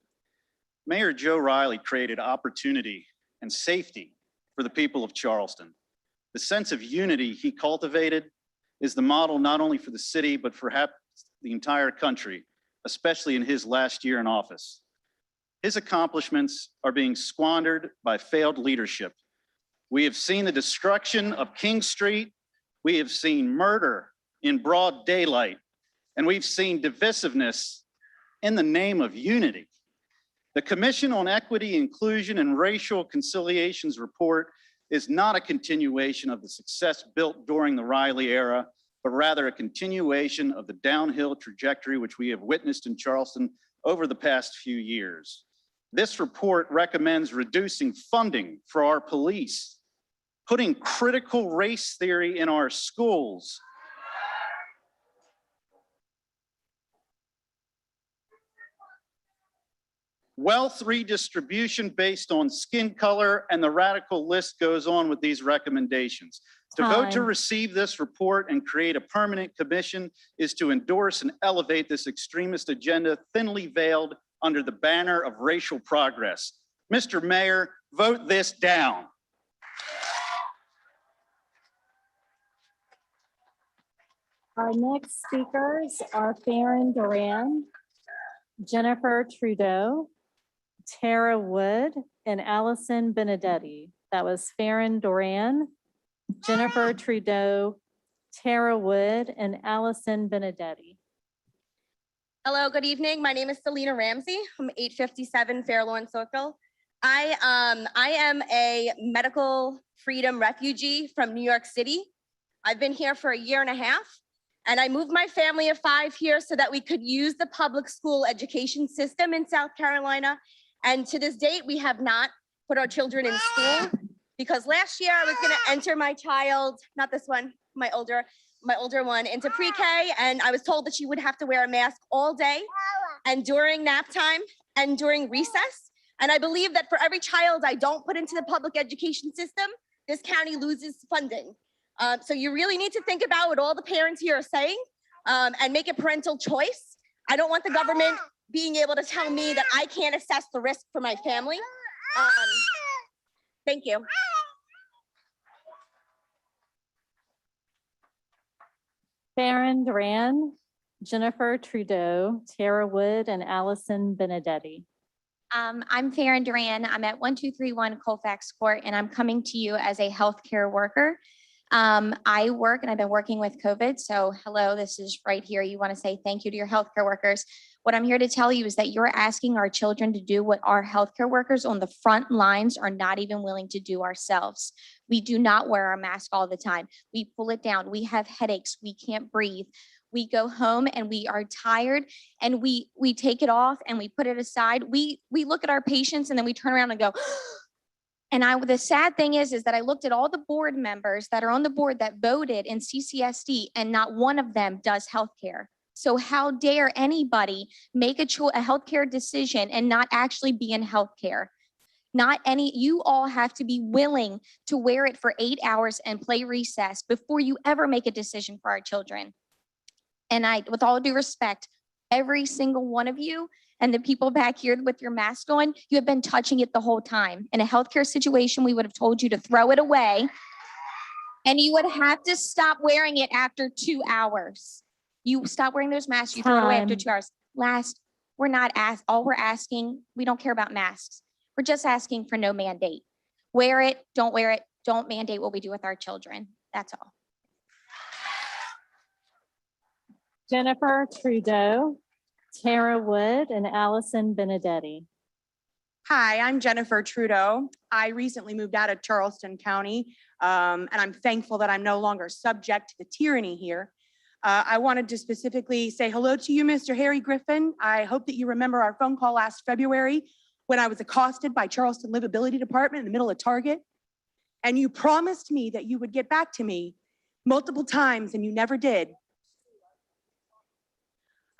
Mayor Joe Riley created opportunity and safety for the people of Charleston. The sense of unity he cultivated is the model not only for the city, but for the entire country, especially in his last year in office. His accomplishments are being squandered by failed leadership. We have seen the destruction of King Street. We have seen murder in broad daylight, and we've seen divisiveness in the name of unity. The Commission on Equity, Inclusion, and Racial Conciliation's report is not a continuation of the success built during the Riley era, but rather a continuation of the downhill trajectory which we have witnessed in Charleston over the past few years. This report recommends reducing funding for our police, putting critical race theory in our schools, wealth redistribution based on skin color, and the radical list goes on with these recommendations. To vote to receive this report and create a permanent commission is to endorse and elevate this extremist agenda thinly veiled under the banner of racial progress. Mr. Mayor, vote this down. Our next speakers are Farron Duran, Jennifer Trudeau, Tara Wood, and Allison Benedetti. That was Farron Duran, Jennifer Trudeau, Tara Wood, and Allison Benedetti. Hello, good evening. My name is Selena Ramsey. I'm 857 Fairlawn Circle. I am a medical freedom refugee from New York City. I've been here for 1.5 years, and I moved my family of 5 here so that we could use the public school education system in South Carolina. And to this date, we have not put our children in school because last year I was going to enter my child, not this one, my older one, into pre-K, and I was told that she would have to wear a mask all day and during nap time and during recess. And I believe that for every child I don't put into the public education system, this county loses funding. So you really need to think about what all the parents here are saying and make a parental choice. I don't want the government being able to tell me that I can't assess the risk for my family. Thank you. Farron Duran, Jennifer Trudeau, Tara Wood, and Allison Benedetti. I'm Farron Duran. I'm at 1231 Colfax Court, and I'm coming to you as a healthcare worker. I work and I've been working with COVID. So hello, this is right here. You want to say thank you to your healthcare workers. What I'm here to tell you is that you're asking our children to do what our healthcare workers on the front lines are not even willing to do ourselves. We do not wear our mask all the time. We pull it down. We have headaches. We can't breathe. We go home and we are tired and we take it off and we put it aside. We look at our patients and then we turn around and go, and the sad thing is that I looked at all the board members that are on the board that voted in CCSD and not one of them does healthcare. So how dare anybody make a healthcare decision and not actually be in healthcare? You all have to be willing to wear it for 8 hours and play recess before you ever make a decision for our children. And with all due respect, every single one of you and the people back here with your mask on, you have been touching it the whole time. In a healthcare situation, we would have told you to throw it away and you would have to stop wearing it after 2 hours. You stop wearing those masks, you throw it away after 2 hours. All we're asking, we don't care about masks. We're just asking for no mandate. Wear it, don't mandate what we do with our children. That's all. Jennifer Trudeau, Tara Wood, and Allison Benedetti. Hi, I'm Jennifer Trudeau. I recently moved out of Charleston County, and I'm thankful that I'm no longer subject to the tyranny here. I wanted to specifically say hello to you, Mr. Harry Griffin. I hope that you remember our phone call last February when I was accosted by Charleston Livability Department in the middle of Target. And you promised me that you would get back to me multiple times, and you never did.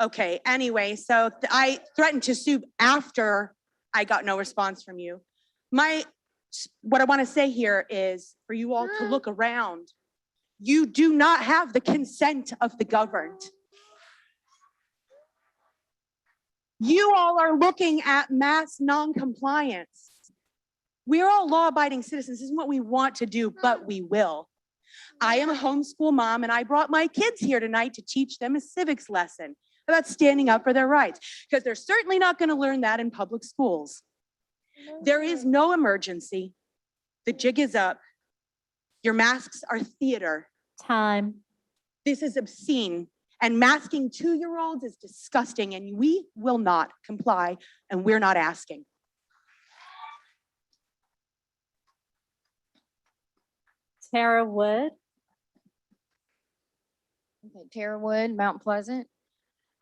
Okay, anyway, so I threatened to sue after I got no response from you. What I want to say here is for you all to look around. You do not have the consent of the governed. You all are looking at mass non-compliance. We're all law-abiding citizens. This isn't what we want to do, but we will. I am a homeschool mom, and I brought my kids here tonight to teach them a civics lesson about standing up for their rights, because they're certainly not going to learn that in public schools. There is no emergency. The jig is up. Your masks are theater. Time. This is obscene. And masking 2-year-olds is disgusting, and we will not comply, and we're not asking. Tara Wood. Okay, Tara Wood, Mount Pleasant.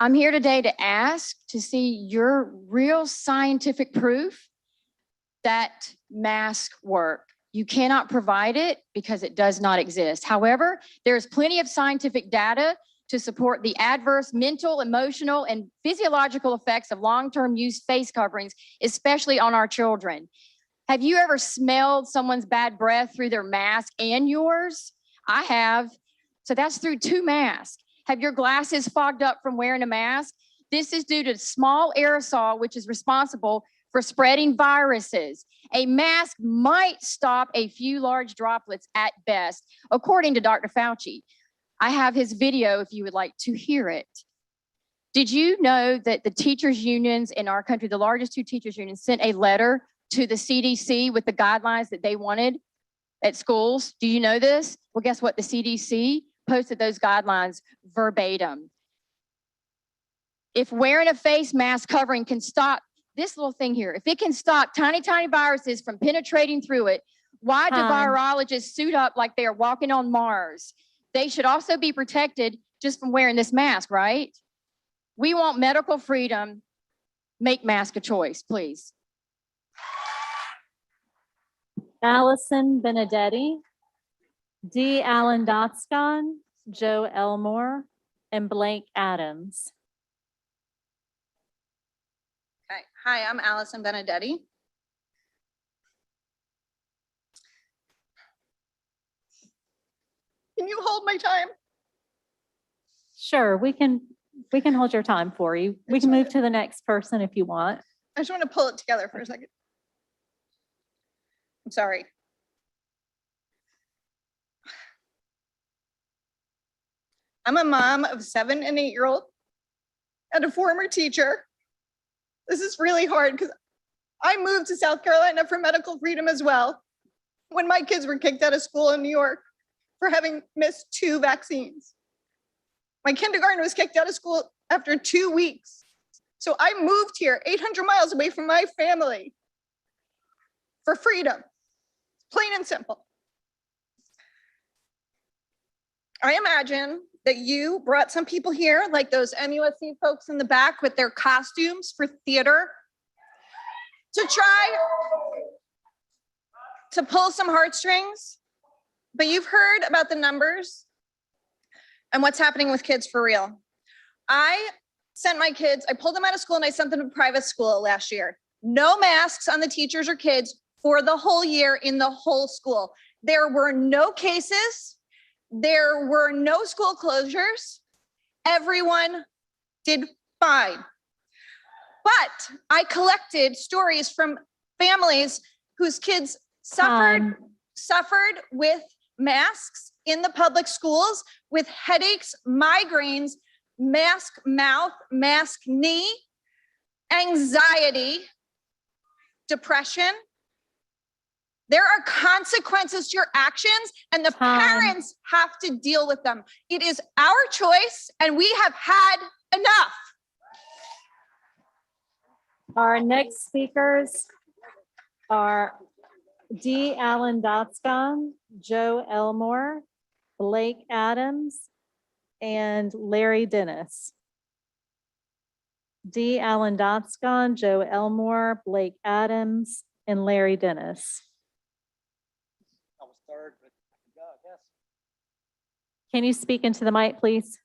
I'm here today to ask to see your real scientific proof that masks work. You cannot provide it because it does not exist. However, there's plenty of scientific data to support the adverse mental, emotional, and physiological effects of long-term use face coverings, especially on our children. Have you ever smelled someone's bad breath through their mask and yours? I have. So that's through 2 masks. Have your glasses fogged up from wearing a mask? This is due to small aerosol, which is responsible for spreading viruses. A mask might stop a few large droplets at best, according to Dr. Fauci. I have his video if you would like to hear it. Did you know that the teachers unions in our country, the largest 2 teachers unions, sent a letter to the CDC with the guidelines that they wanted at schools? Do you know this? Well, guess what? The CDC posted those guidelines verbatim. If wearing a face mask covering can stop this little thing here, if it can stop tiny, tiny viruses from penetrating through it, why do virologists suit up like they are walking on Mars? They should also be protected just from wearing this mask, right? We want medical freedom. Make mask a choice, please. Allison Benedetti, D. Allen Dotscon, Joe Elmore, and Blake Adams. Okay. Hi, I'm Allison Benedetti. you hold my time? Sure, we can hold your time for you. We can move to the next person if you want. I just want to pull it together for a second. I'm sorry. I'm a mom of 7 and 8-year-old and a former teacher. This is really hard because I moved to South Carolina for medical freedom as well when my kids were kicked out of school in New York for having missed 2 vaccines. My kindergarten was kicked out of school after 2 weeks. So I moved here 800 miles away from my family for freedom, plain and simple. I imagine that you brought some people here, like those MUSC folks in the back with their costumes for theater, to try to pull some heartstrings, but you've heard about the numbers and what's happening with kids for real. I sent my kids, I pulled them out of school and I sent them to private school last year. No masks on the teachers or kids for the whole year in the whole school. There were no cases. There were no school closures. Everyone did fine. But I collected stories from families whose kids suffered with masks in the public schools, with headaches, migraines, mask mouth, mask knee, anxiety, depression. There are consequences to your actions, and the parents have to deal with them. It is our choice, and we have had enough. Our next speakers are D. Allen Dotscon, Joe Elmore, Blake Adams, and Larry Dennis. D. Allen Dotscon, Joe Elmore, Blake Adams, and Larry Dennis. I was third, but I can go, I guess. Can you speak into the mic, please?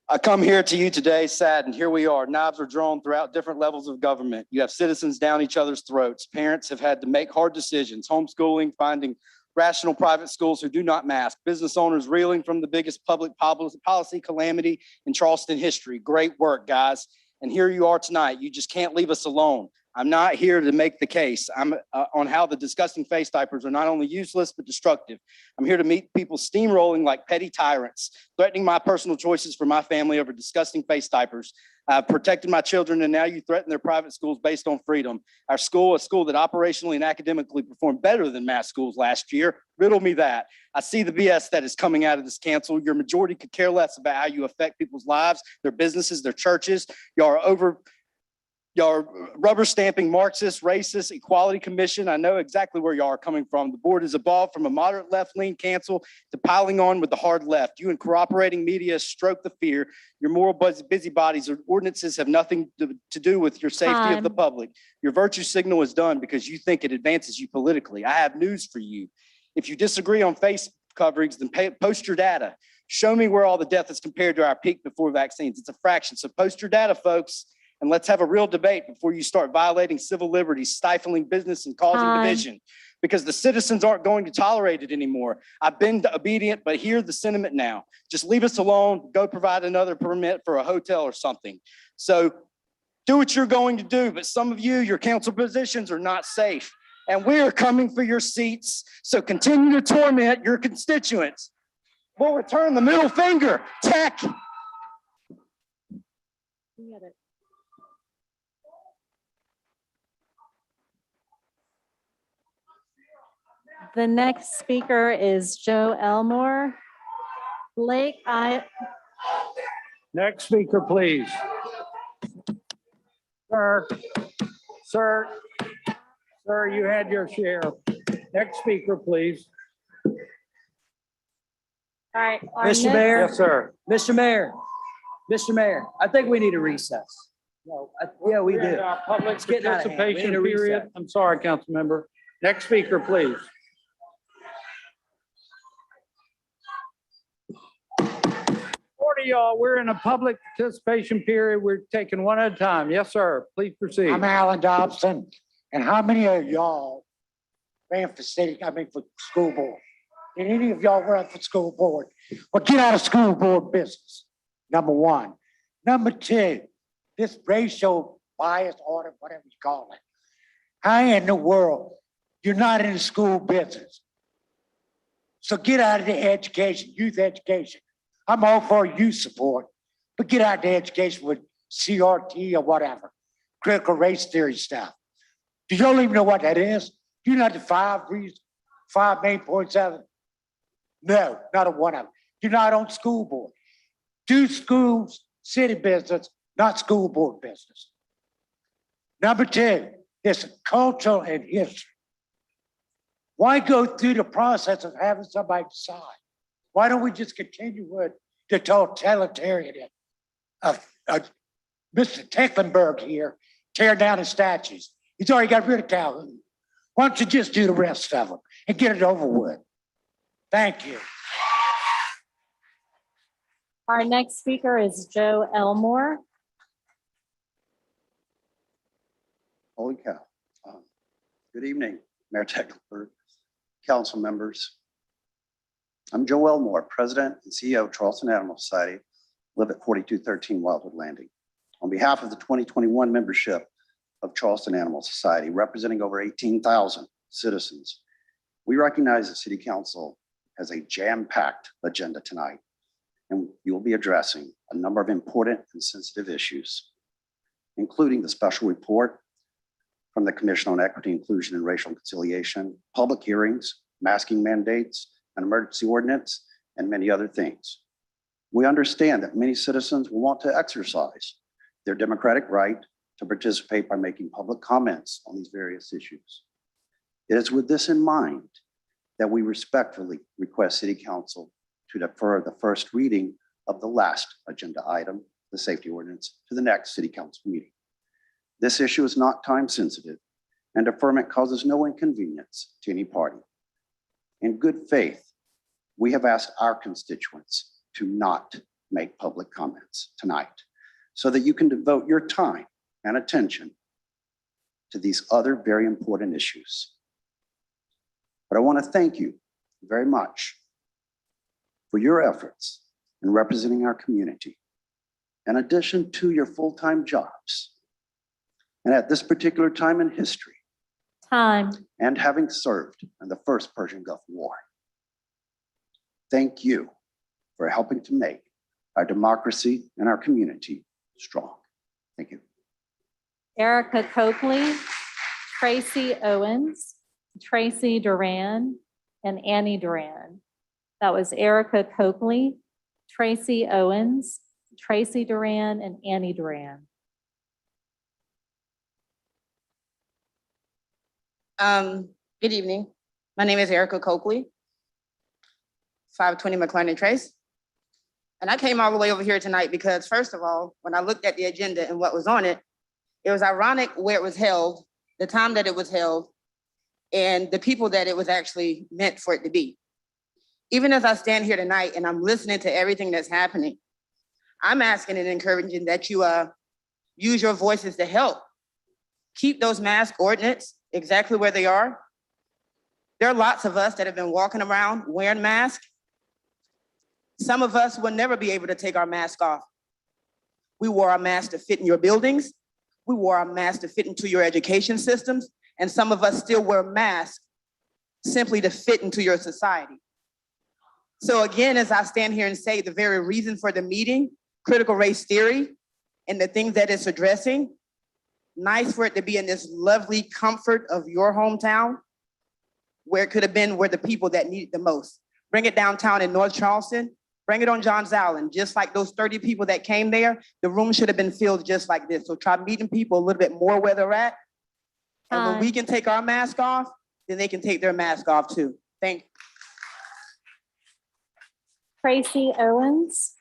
I come here to you today saddened. Here we are. Knives are drawn throughout different levels of government. You have citizens down each other's throats. Parents have had to make hard decisions, homeschooling, finding rational private schools who do not mask, business owners reeling from the biggest public policy calamity in Charleston history. Great work, guys. And here you are tonight. You just can't leave us alone. I'm not here to make the case. I'm on how the disgusting face diapers are not only useless, but destructive. I'm here to meet people steamrolling like petty tyrants, threatening my personal choices for my family over disgusting face diapers. I've protected my children, and now you threaten their private schools based on freedom. Our school, a school that operationally and academically performed better than mass schools last year, riddle me that. I see the BS that is coming out of this council. Your majority could care less about how you affect people's lives, their businesses, their churches. Y'all are rubber stamping Marxist, racist, equality commission. I know exactly where y'all are coming from. The board has evolved from a moderate left lean cancel to piling on with the hard left. You and cooperating media stroke the fear. Your moral busybodies or ordinances have nothing to do with your safety of the public. Your virtue signal is done because you think it advances you politically. I have news for you. If you disagree on face coverings, then post your data. Show me where all the death is compared to our peak before vaccines. It's a fraction. So post your data, folks. And let's have a real debate before you start violating civil liberties, stifling business, and causing division, because the citizens aren't going to tolerate it anymore. I've been obedient, but hear the sentiment now. Just leave us alone. Go provide another permit for a hotel or something. So do what you're going to do, but some of you, your council positions are not safe. And we are coming for your seats. So continue to torment your constituents. We'll return the middle finger. Tech. The next speaker is Joe Elmore. Blake, Next speaker, please. Sir, you had your share. Next speaker, please. All right. Mr. Mayor? Yes, sir. Mr. Mayor, I think we need a recess. No, yeah, we do. Public It's getting out of hand. We need participation a period. reset. I'm sorry, council member. Next speaker, please. 40 y'all, we're in a public participation period. We're taking one at a time. Yes, sir. Please proceed. I'm Alan Dobson. And how many of y'all ran for for school board? Did any of y'all run for school board? Well, get out of school board business, number one. Number two, this racial bias order, whatever you call it. How in the world, you're not in the school business? So get out of the education, youth education. I'm all for youth support, but get out of the education with CRT or whatever, critical race theory stuff. Do y'all even know what that is? Do you know the five main points of it? No, not a one of them. You're not on school board. Do schools, city business, not school board business. Number two, it's cultural and history. Why go through the process of having somebody decide? Why don't we just continue with the totalitarian of Mr. Tecklenburg here, tear down the statues? He's already got rid of Calhoun. Why don't you just do the rest of them and get it over with? Thank you. Our next speaker is Joe Elmore. Holy cow. Good evening, Mayor Tecklenburg, council members. I'm Joe Elmore, President and CEO of Charleston Animal Society, live at 4213 Wildwood Landing. On behalf of the 2021 membership of Charleston Animal Society, representing over 18,000 citizens, we recognize the City Council has a jam-packed agenda tonight, and you'll be addressing a number of important and sensitive issues, including the special report from the Commission on Equity, Inclusion, and Racial Reconciliation, public hearings, masking mandates, an emergency ordinance, and many other things. We understand that many citizens will want to exercise their democratic right to participate by making public comments on these various issues. It is with this in mind that we respectfully request City Council to defer the first reading of the last agenda item, the safety ordinance, to the next City Council meeting. This issue is not time sensitive, and deferment causes no inconvenience to any party. In good faith, we have asked our constituents to not make public comments tonight so that you can devote your time and attention to these other very important issues. But I want to thank you very much for your efforts in representing our community, in addition to your full-time jobs. And at this particular time in history, and having served in the first Persian Gulf War, thank you for helping to make our democracy and our community strong. Thank you. Erica Coakley, Tracy Owens, Tracy Duran, and Annie Duran. That was Erica Coakley, Tracy Owens, Tracy Duran, and Annie Duran. Good evening. My name is Erica Coakley, 520 McLaren Trace. And I came all the way over here tonight because, first of all, when I looked at the agenda and what was on it, it was ironic where it was held, the time that it was held, and the people that it was actually meant for it to be. Even as I stand here tonight and I'm listening to everything that's happening, I'm asking and encouraging that you use your voices to help keep those mask ordinance exactly where they are. There are lots of us that have been walking around wearing masks. Some of us will never be able to take our mask off. We wore our mask to fit in your buildings. We wore our mask to fit into your education systems. And some of us still wear masks simply to fit into your society. So again, as I stand here and say the very reason for the meeting, critical race theory, and the things that it's addressing, nice for it to be in this lovely comfort of your hometown, where it could have been where the people that need it the most. Bring it downtown in North Charleston, bring it on Johns Island, just like those 30 people that came there, the room should have been filled just like this. So try meeting people a little bit more where they're at. And when we can take our mask off, then they can take their mask off too. Thank you. Tracy Owens,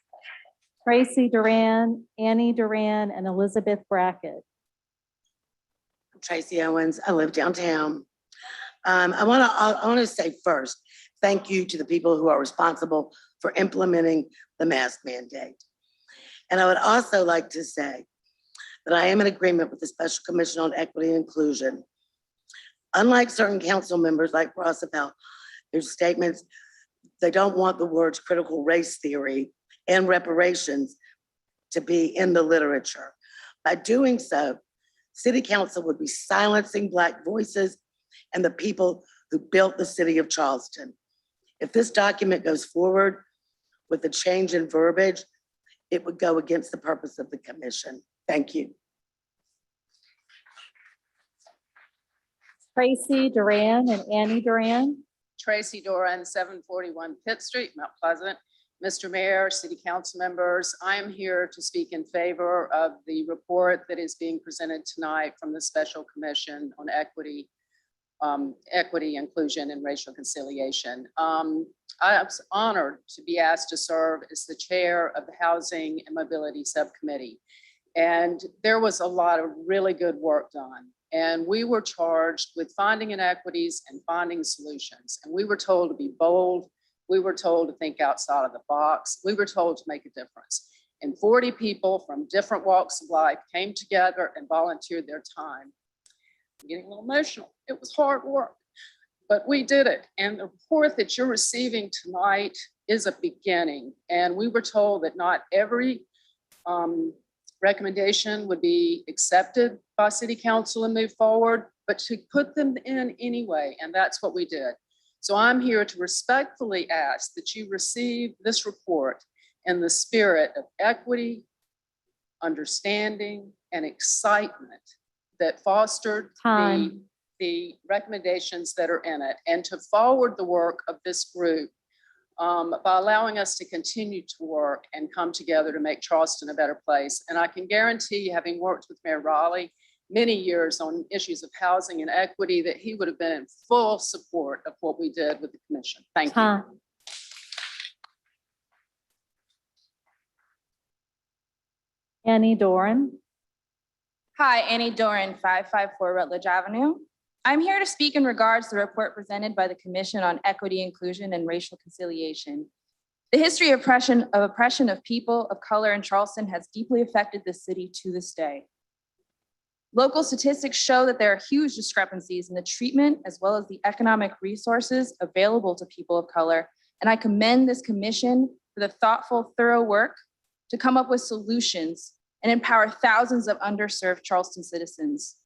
Tracy Duran, Annie Duran, and Elizabeth Brackett. Tracy Owens, I live downtown. I want to say first, thank you to the people who are responsible for implementing the mask mandate. And I would also like to say that I am in agreement with the Special Commission on Equity and Inclusion Unlike certain council members like Roosevelt, their statements, they don't want the words critical race theory and reparations to be in the literature. By doing so, City Council would be silencing Black voices and the people who built the city of Charleston. If this document goes forward with a change in verbiage, it would go against the purpose of the commission. Thank you. Tracy Duran and Annie Duran. Tracy Doran, 741 Pitt Street, Mount Pleasant. Mr. Mayor, City Council members, I am here to speak in favor of the report that is being presented tonight from the Special Commission on Equity, Inclusion, and Racial Conciliation. I was honored to be asked to serve as the chair of the Housing and Mobility Subcommittee. And there was a lot of really good work done. And we were charged with finding inequities and finding solutions. And we were told to be bold. We were told to think outside of the box. We were told to make a difference. And 40 people from different walks of life came together and volunteered their time. I'm getting a little emotional. It was hard work, but we did it. And the report that you're receiving tonight is a beginning. And we were told that not every recommendation would be accepted by City Council and move forward, but to put them in anyway. And that's what we did. So I'm here to respectfully ask that you receive this report in the spirit of understanding, and excitement that fostered the recommendations that are in it, and to forward the work of this group by allowing us to continue to work and come together to make Charleston a better place. And I can guarantee, having worked with Mayor Raleigh many years on issues of housing and equity, that he would have been in full support of what we did with the commission. Thank you. Annie Doran. Hi, Annie Doran, 554 Rutledge Avenue. I'm here to speak in regards to the report presented by the Commission on Equity, Inclusion, and Racial Conciliation. The history of oppression of people of color in Charleston has deeply affected the city to this day. Local statistics show that there are huge discrepancies in the treatment as well as the economic resources available to people of color, and I commend this commission for the thoughtful, thorough work to come up with solutions and empower thousands of underserved Charleston citizens.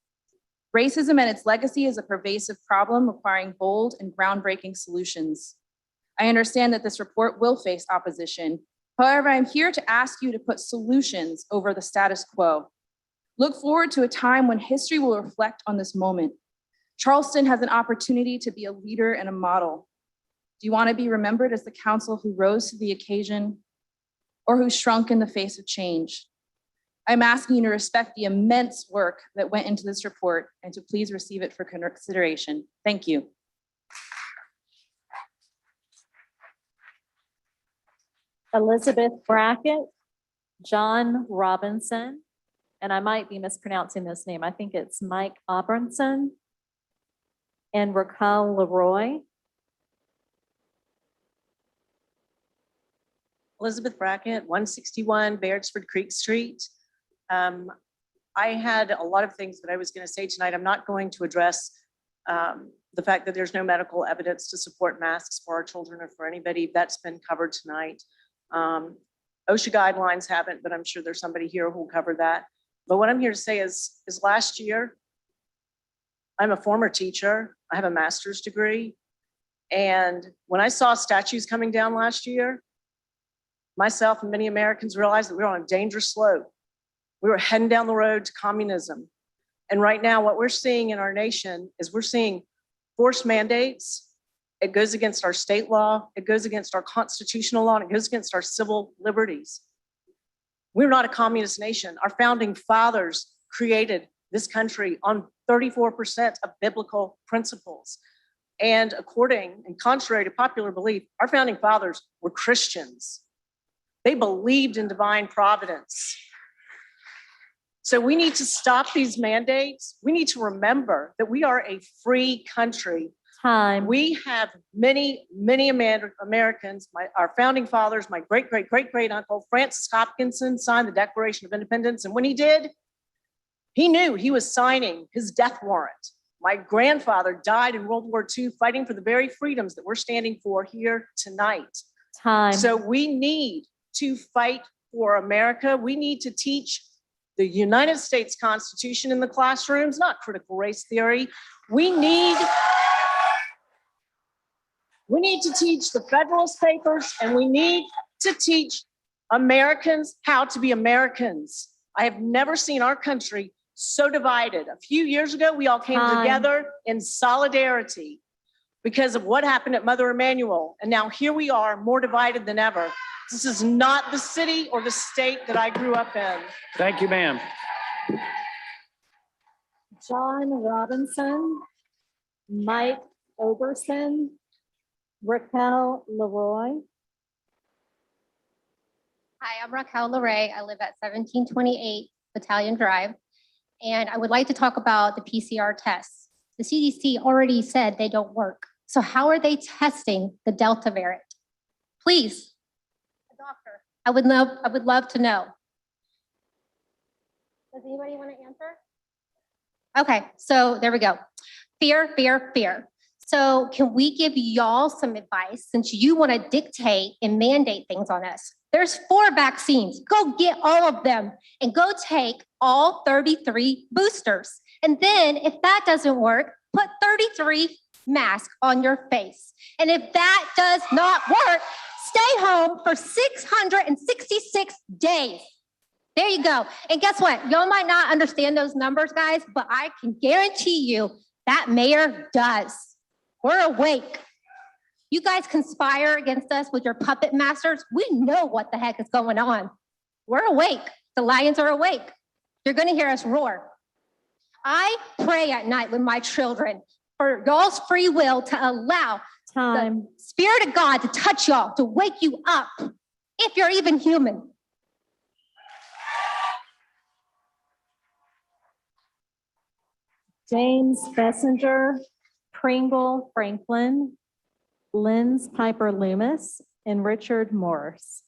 Racism and its legacy is a pervasive problem requiring bold and groundbreaking solutions. I understand that this report will face opposition. However, I'm here to ask you to put solutions over the status quo. Look forward to a time when history will reflect on this moment. Charleston has an opportunity to be a leader and a model. Do you want to be remembered as the council who rose to the occasion or who shrunk in the face of change? I'm asking you to respect the immense work that went into this report and to please receive it for consideration. Thank you. Elizabeth Brackett, John Robinson, and I might be mispronouncing this name. I think it's Mike Abramson, and Raquel Leroy. Elizabeth Brackett, 161 Beardsford Creek Street. I had a lot of things that I was going to say tonight. I'm not going to address the fact that there's no medical evidence to support masks for our children or for anybody. That's been covered tonight. OSHA guidelines haven't, but I'm sure there's somebody here who will cover that. But what I'm here to say is last year, I'm a former teacher. I have a master's degree. And when I saw statues coming down last year, myself and many Americans realized that we were on a dangerous slope. We were heading down the road to communism. And right now, what we're seeing in our nation is we're seeing forced mandates. It goes against our state law. It goes against our constitutional law. And it goes against our civil liberties. We're not a communist nation. Our founding fathers created this country on 34% of biblical principles. And according and contrary to popular belief, our founding fathers were Christians. They believed in divine providence. So we need to stop these mandates. We need to remember that we are a free country. We have many Americans, our founding fathers, my great uncle, Francis Hopkinson, signed the Declaration of Independence. And when he did, he knew he was signing his death warrant. My grandfather died in World War II fighting for the very freedoms that we're standing for here tonight. Time. So we need to fight for America. We need to teach the United States Constitution in the classrooms, not critical race theory. We need to teach the Federalist Papers, and we need to teach Americans how to be Americans. I have never seen our country so divided. A few years ago, we all came Time. together in solidarity because of what happened at Mother Emanuel. And now here we are, more divided than ever. This is not the city or the state that I grew up in. Thank you, ma'am. John Robinson, Mike Oberson, Raquel Leroy. Hi, I'm Raquel Leray. I live at 1728 Battalion Drive. And I would like to talk about the PCR tests. The CDC already said they don't work. So how are they testing the Delta variant? Please, a doctor, I would love to know. Does anybody want to answer? Okay, so there we go. Fear, fear, fear. So can we give y'all some advice since you want to dictate and mandate things on us? There's 4 vaccines. Go get all of them and go take all 33 boosters. And then if that doesn't work, put 33 masks on your face. And if that does not work, stay home for 666 days. There you go. And guess what? Y'all might not understand those numbers, guys, but I can guarantee you that mayor does. We're awake. You guys conspire against us with your puppet masters. We know what the heck is going on. We're awake. The lions are awake. You're going to hear us roar. I pray at night with my children for y'all's free will to allow the Spirit of God to touch y'all, to wake you up, if you're even human. James Bessinger, Pringle Franklin, Linz Piper Loomis, and Richard Morris.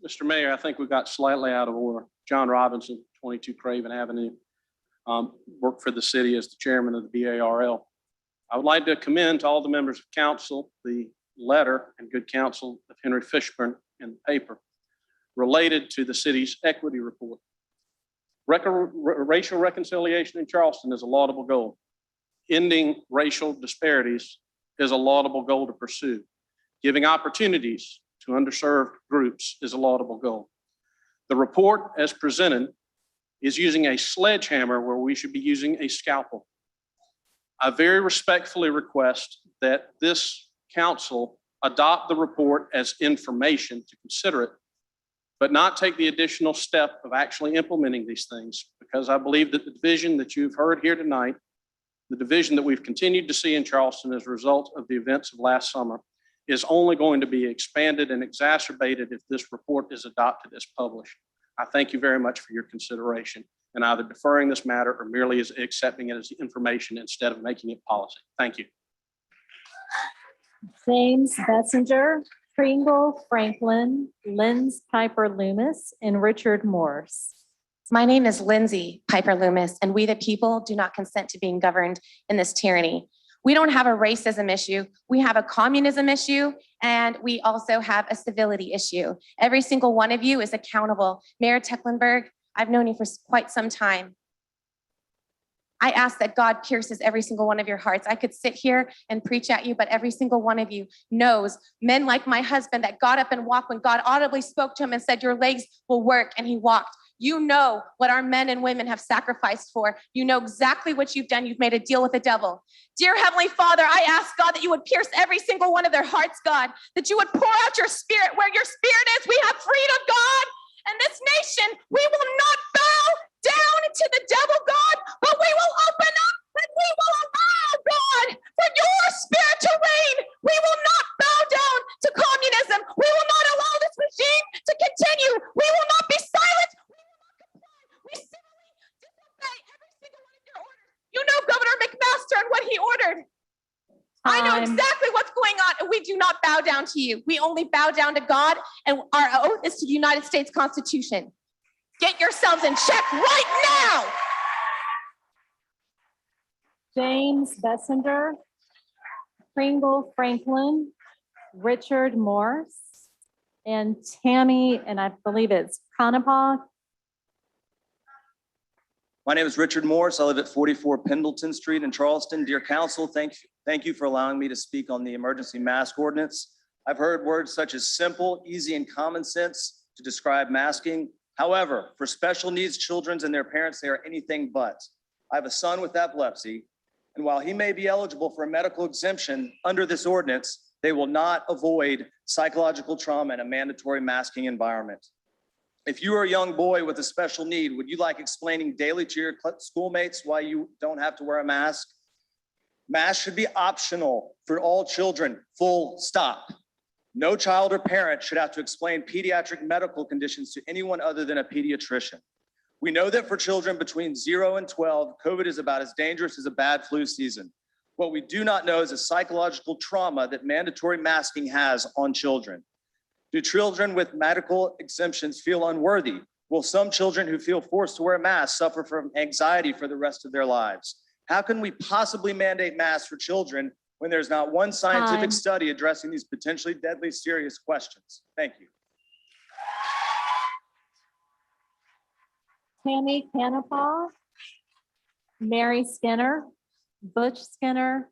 Mr. Mayor, I think we got slightly out of order. John Robinson, 22 Craven Avenue, worked for the city as the chairman of the BARL. I would like to commend to all the members of council the letter and good counsel of Henry Fishburne in the paper related to the city's equity report. Racial reconciliation in Charleston is a laudable goal. Ending racial disparities is a laudable goal to pursue. Giving opportunities to underserved groups is a laudable goal. The report as presented is using a sledgehammer where we should be using a scalpel. I very respectfully request that this council adopt the report as information to consider it, but not take the additional step of actually implementing these things, because I believe that the division that you've heard here tonight, the division that we've continued to see in Charleston as a result of the events of last summer, is only going to be expanded and exacerbated if this report is adopted as published. I thank you very much for your consideration and either deferring this matter or merely as accepting it as information instead of making it policy. Thank you. James Bessinger, Pringle Franklin, Linz Piper Loomis, and Richard Morris. My name is Lindsay Piper Loomis, and we the people do not consent to being governed in this tyranny. We don't have a racism issue. We have a communism issue, and we also have a civility issue. Every single one of you is accountable. Mayor Tecklenburg, I've known you for quite some time. I ask that God pierces every single one of your hearts. I could sit here and preach at you, but every single one of you knows men like my husband that got up and walked when God audibly spoke to him and said, your legs will work, and he walked. You know what our men and women have sacrificed for. You know exactly what you've done. You've made a deal with the devil. Dear Heavenly Father, I ask God that you would pierce every single one of their hearts, God, that you would pour out your spirit. Where your spirit is, we have freedom, God. And this nation, we will not bow down to the devil, God, but we will open up and we will allow, God, for your spirit to reign. We will not bow down to communism. We will not allow this regime to continue. We will not be silent. We civilly disobey every single one of your orders. You know Governor McMaster and what he ordered. I know exactly what's going on, and we do not bow down to you. We only bow down to God, and our oath is to the United States Constitution. Get yourselves in check right now. James Bessinger, Pringle Franklin, Richard Morse, and Tammy, and I believe it's Kanapaw. My name is Richard Morse. I live at 44 Pendleton Street in Charleston. Dear council, thank you for allowing me to speak on the emergency mask ordinance. I've heard words such as simple, easy, and common sense to describe masking. However, for special needs children and their parents, they are anything but. I have a son with epilepsy, and while he may be eligible for a medical exemption under this ordinance, they will not avoid psychological trauma in a mandatory masking environment. If you are a young boy with a special need, would you like explaining daily to your schoolmates why you don't have to wear a mask? Masks should be optional for all children, full stop. No child or parent should have to explain pediatric medical conditions to anyone other than a pediatrician. We know that for children between 0 and 12, COVID is about as dangerous as a bad flu season. What we do not know is the psychological trauma that mandatory masking has on children. Do children with medical exemptions feel unworthy? Will some children who feel forced to wear masks suffer from anxiety for the rest of their lives? How can we possibly mandate masks for children when there's not one scientific Time. study addressing these potentially deadly serious questions? Thank you. Tammy Kanapaw, Mary Skinner, Butch Skinner,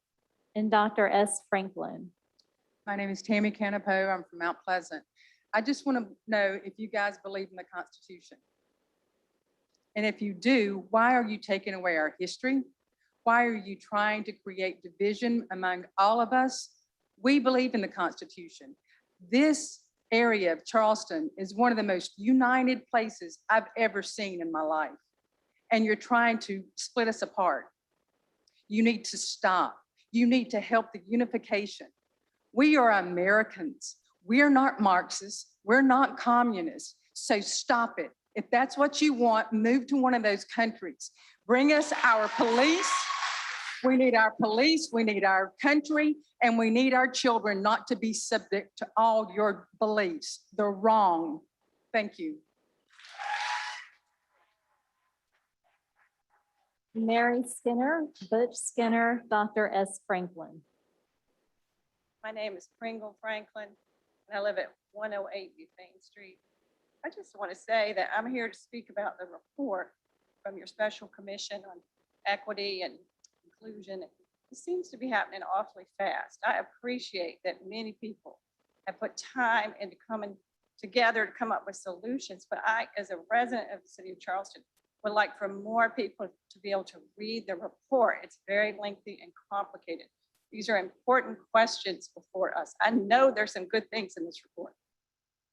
and Dr. S. Franklin. My name is Tammy Canapo. I'm from Mount Pleasant. I just want to know if you guys believe in the Constitution. And if you do, why are you taking away our history? Why are you trying to create division among all of us? We believe in the Constitution. This area of Charleston is one of the most united places I've ever seen in my life. And you're trying to split us apart. You need to stop. You need to help the unification. We are Americans. We are not Marxists. We're not communists. So stop it. If that's what you want, move to one of those countries. Bring us our police. We need our police. We need our country. And we need our children not to be subject to all your beliefs. They're wrong. Thank you. Mary Skinner, Butch Skinner, Dr. S. Franklin. My name is Pringle Franklin, and I live at 108 Main Street. I just want to say that I'm here to speak about the report from your special commission on equity and inclusion. It seems to be happening awfully fast. I appreciate that many people have put time into coming together to come up with solutions, but I, as a resident of the city of Charleston, would like for more people to be able to read the report. It's very lengthy and complicated. These are important questions before us. I know there's some good things in this report.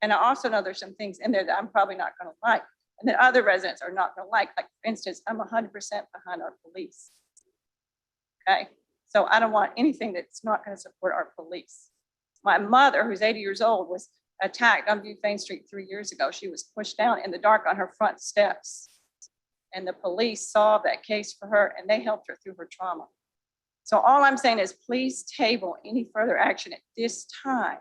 And I also know there's some things in there that I'm probably not going to like, and that other residents are not going to like. Like, for instance, I'm 100% behind our police. Okay, so I don't want anything that's not going to support our police. My mother, who's 80 years old, was attacked on Main Street 3 years ago. She was pushed down in the dark on her front steps. And the police solved that case for her, and they helped her through her trauma. So all I'm saying is please table any further action at this time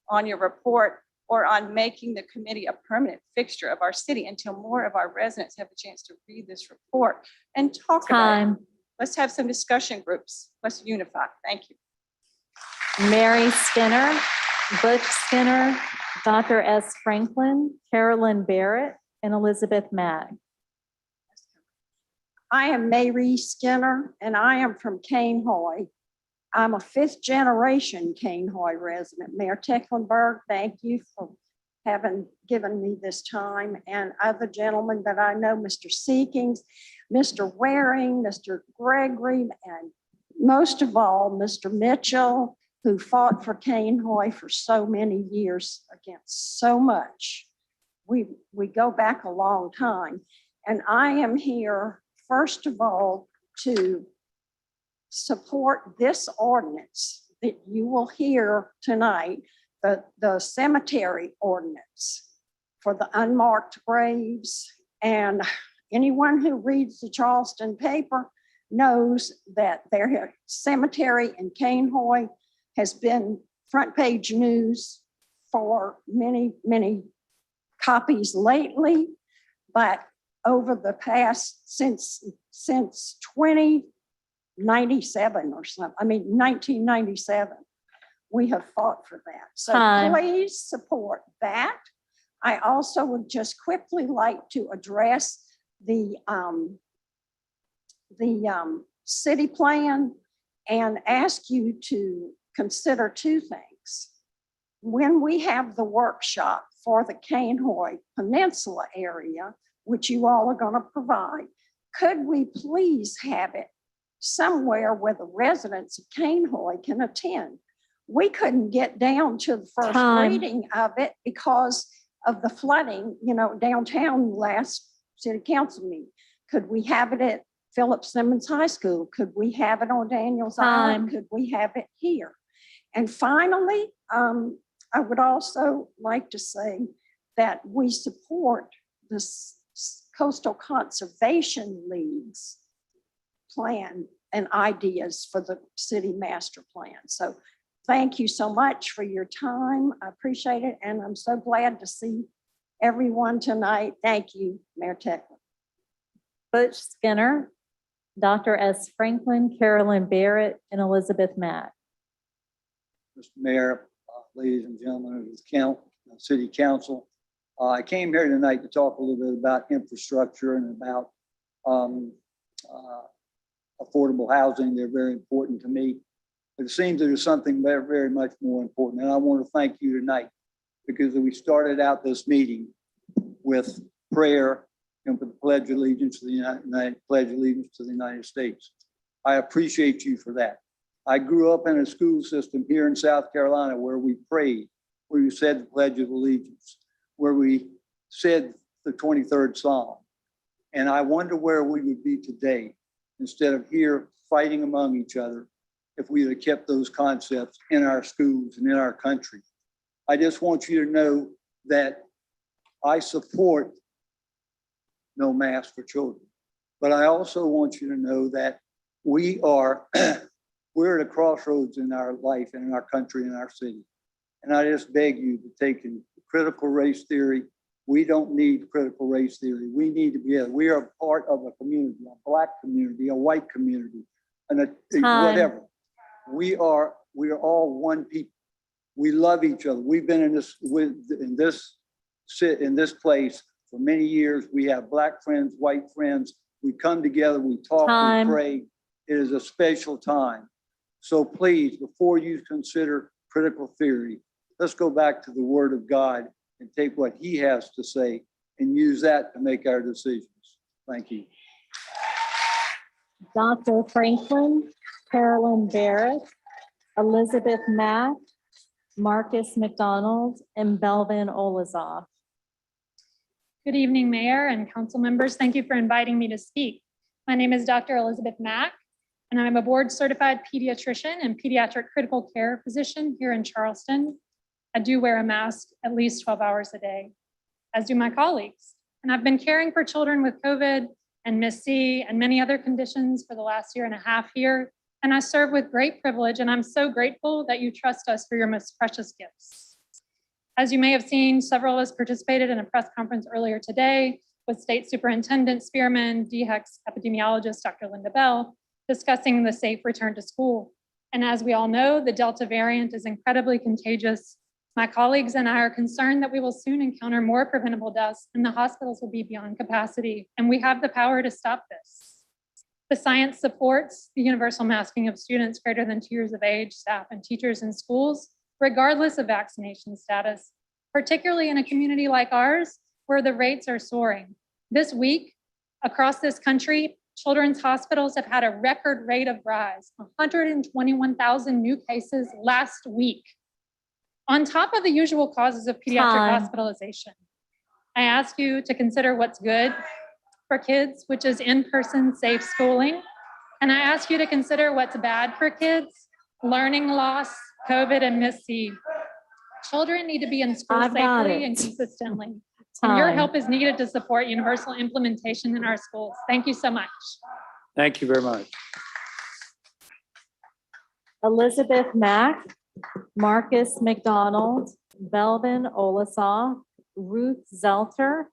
on your report or on making the committee a permanent fixture of our city until more of our residents have a chance to read this report and talk about it. Let's have some discussion groups. Let's unify. Thank you. Mary Skinner, Butch Skinner, Dr. S. Franklin, Carolyn Barrett, and Elizabeth Mack. I am Mary Skinner, and I am from Cane Hoy. I'm a fifth generation Cane Hoy resident. Mayor Tecklenburg, thank you for having given me this time, and other gentlemen that I know, Mr. Seekings, Mr. Waring, Mr. Gregory, and most of all, Mr. Mitchell, who fought for Cane Hoy for so many years against so much. We go back a long time, and I am here first of all, to support this ordinance that you will hear tonight, the cemetery ordinance for the unmarked graves. And anyone who reads the Charleston paper knows that their cemetery in Cane Hoy has been front page news for many, many copies lately. But over the past, since 2097 or something, 1997, we have fought for that. So Time. please support that. I also would just quickly like to address the city plan and ask you to consider two things. When we have the workshop for the Cainhoy Peninsula area, which you all are going to provide, could we please have it somewhere where the residents of Cainhoy can attend? We couldn't get down to the first Time. reading of it because of the flooding, downtown last city council meeting. Could we have it at Philip Simmons High School? Could we have it on Daniels Island? Could we have it here? And finally, I would also like to say that we support the Coastal Conservation League's plan and ideas for the city master plan. So thank you so much for your time. I appreciate it. And I'm so glad to see everyone tonight. Thank you, Mayor Techler. Butch Skinner, Dr. S. Franklin, Carolyn Barrett, and Elizabeth Mack. Mr. Mayor, ladies and gentlemen of the City Council. I came here tonight to talk a little bit about infrastructure and about affordable housing. They're very important to me. But it seems there's something very, very much more important. And I want to thank you tonight because we started out this meeting with prayer and with the Pledge of Allegiance to the United States. I appreciate you for that. I grew up in a school system here in South Carolina where we prayed, where we said the Pledge of Allegiance, where we said the 23rd Psalm. And I wonder where we would be today instead of here fighting among each other if we had kept those concepts in our schools and in our country. I just want you to know that I support no mask for children. But I also want you to know that we're at a crossroads in our life and in our country and our city. And I just beg you to take in critical race theory. We don't need critical race theory. We need to be, we are part of a community, a Black community, a white community, and whatever. We are all one people. We love each other. We've been in this place for many years. We have Black friends, white friends. We come together, we talk, we pray. It is a special time. So please, before you consider critical theory, let's go back to the Word of God and take what He has to say and use that to make our decisions. Thank you. Dr. Franklin, Carolyn Barrett, Elizabeth Mack, Marcus McDonald, and Belvin Olazoff. Good evening, Mayor and council members. Thank you for inviting me to speak. My name is Dr. Elizabeth Mack, and I'm a board certified pediatrician and pediatric critical care physician here in Charleston. I do wear a mask at least 12 hours a day, as do my colleagues. And I've been caring for children with COVID and MIS-C and many other conditions for the last year and a half here. And I serve with great privilege, and I'm so grateful that you trust us for your most precious gifts. As you may have seen, several of us participated in a press conference earlier today with State Superintendent Spearman, DHEC's epidemiologist, Dr. Linda Bell, discussing the safe return to school. And as we all know, the Delta variant is incredibly contagious. My colleagues and I are concerned that we will soon encounter more preventable deaths and the hospitals will be beyond capacity, and we have the power to stop this. The science supports the universal masking of students greater than 2 years of age, staff, and teachers in schools, regardless of vaccination status, particularly in a community like ours, where the rates are soaring. This week, across this country, children's hospitals have had a record rate of rise, 121,000 new cases last week. On top of the usual causes of pediatric hospitalization, I ask you to consider what's good for kids, which is in-person safe schooling. And I ask you to consider what's bad for kids, learning loss, COVID, and MIS-C. Children need to be in school safely and consistently. And your help is needed to support universal implementation in our schools. Thank you so much. Thank you very much. Elizabeth Mack, Marcus McDonald, Belvin Olazoff, Ruth Zelter,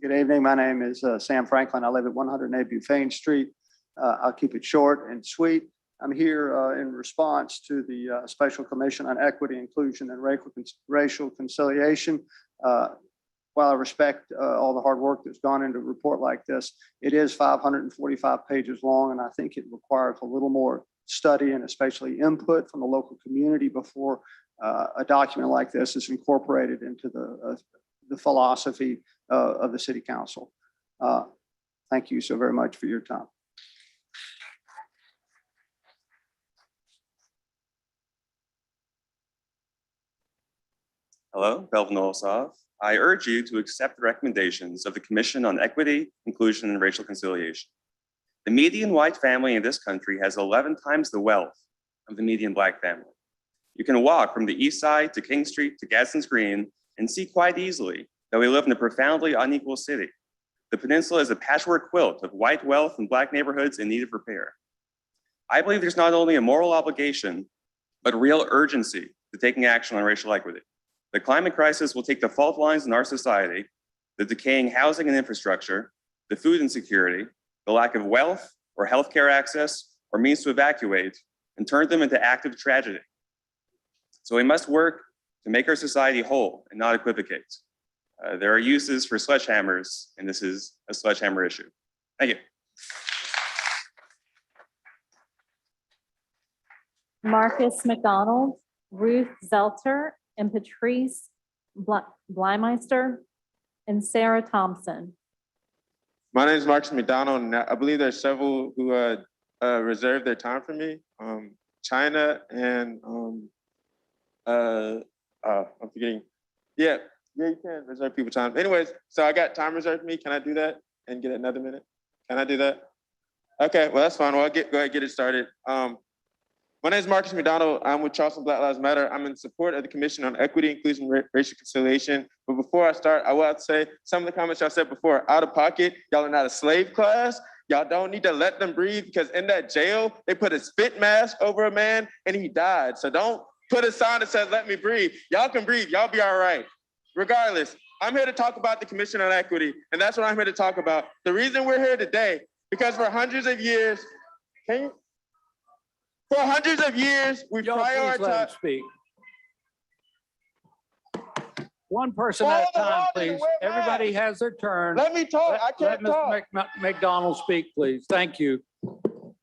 Good evening. My name is Sam Franklin. I live at 108 Buffane Street. I'll keep it short and sweet. I'm here in response to the Special Commission on Equity, Inclusion, and Racial Conciliation. While I respect all the hard work that's gone into a report like this, it is 545 pages long, and I think it requires a little more study and especially input from the local community before a document like this is incorporated into the philosophy of the City Council. Thank you so very much for your time. Hello, Belvin Olsov. I urge you to accept the recommendations of the Commission on Equity, Inclusion, and Racial Conciliation. The median white family in this country has 11 times the wealth of the median Black family. You can walk from the East Side to King Street to Gadsden's Green and see quite easily that we live in a profoundly unequal city. The peninsula is a patchwork quilt of white wealth and Black neighborhoods in need of repair. I believe there's not only a moral obligation, but real urgency to taking action on racial equity. The climate crisis will take the fault lines in our society, the decaying housing and infrastructure, the food insecurity, the lack of wealth or healthcare access or means to evacuate, and turn them into active tragedy. So we must work to make our society whole and not equivocate. There are uses for sledgehammers, and this is a sledgehammer issue. Thank you. Marcus McDonald, Ruth Zelter, and Patrice Blymeister, and Sarah Thompson. My name is Marcus McDonald, and I believe there's several who reserved their time for me. China and I'm forgetting. Yeah, you can reserve people time. Anyways, so I got time reserved for me. Can I do that and get another minute? Can I do that? Okay, well, that's fine. Well, go ahead and get it started. My name is Marcus McDonald. I'm with Charleston Black Lives Matter. I'm in support of the Commission on Equity, Inclusion, and Racial Conciliation. But before I start, I will have to say some of the comments y'all said before, out of pocket. Y'all are not a slave class. Y'all don't need to let them breathe because in that jail, they put a spit mask over a man and he died. So don't put a sign that says, let me breathe. Y'all can breathe, y'all be all right. Regardless, I'm here to talk about the Commission on Equity, and that's what I'm here to talk about. The reason we're here today, because for hundreds of years, we've prioritized. Speak. One person at a time, please. Everybody has their turn. Let me talk. I can't talk. Let Mr. McDonald speak, please. Thank you.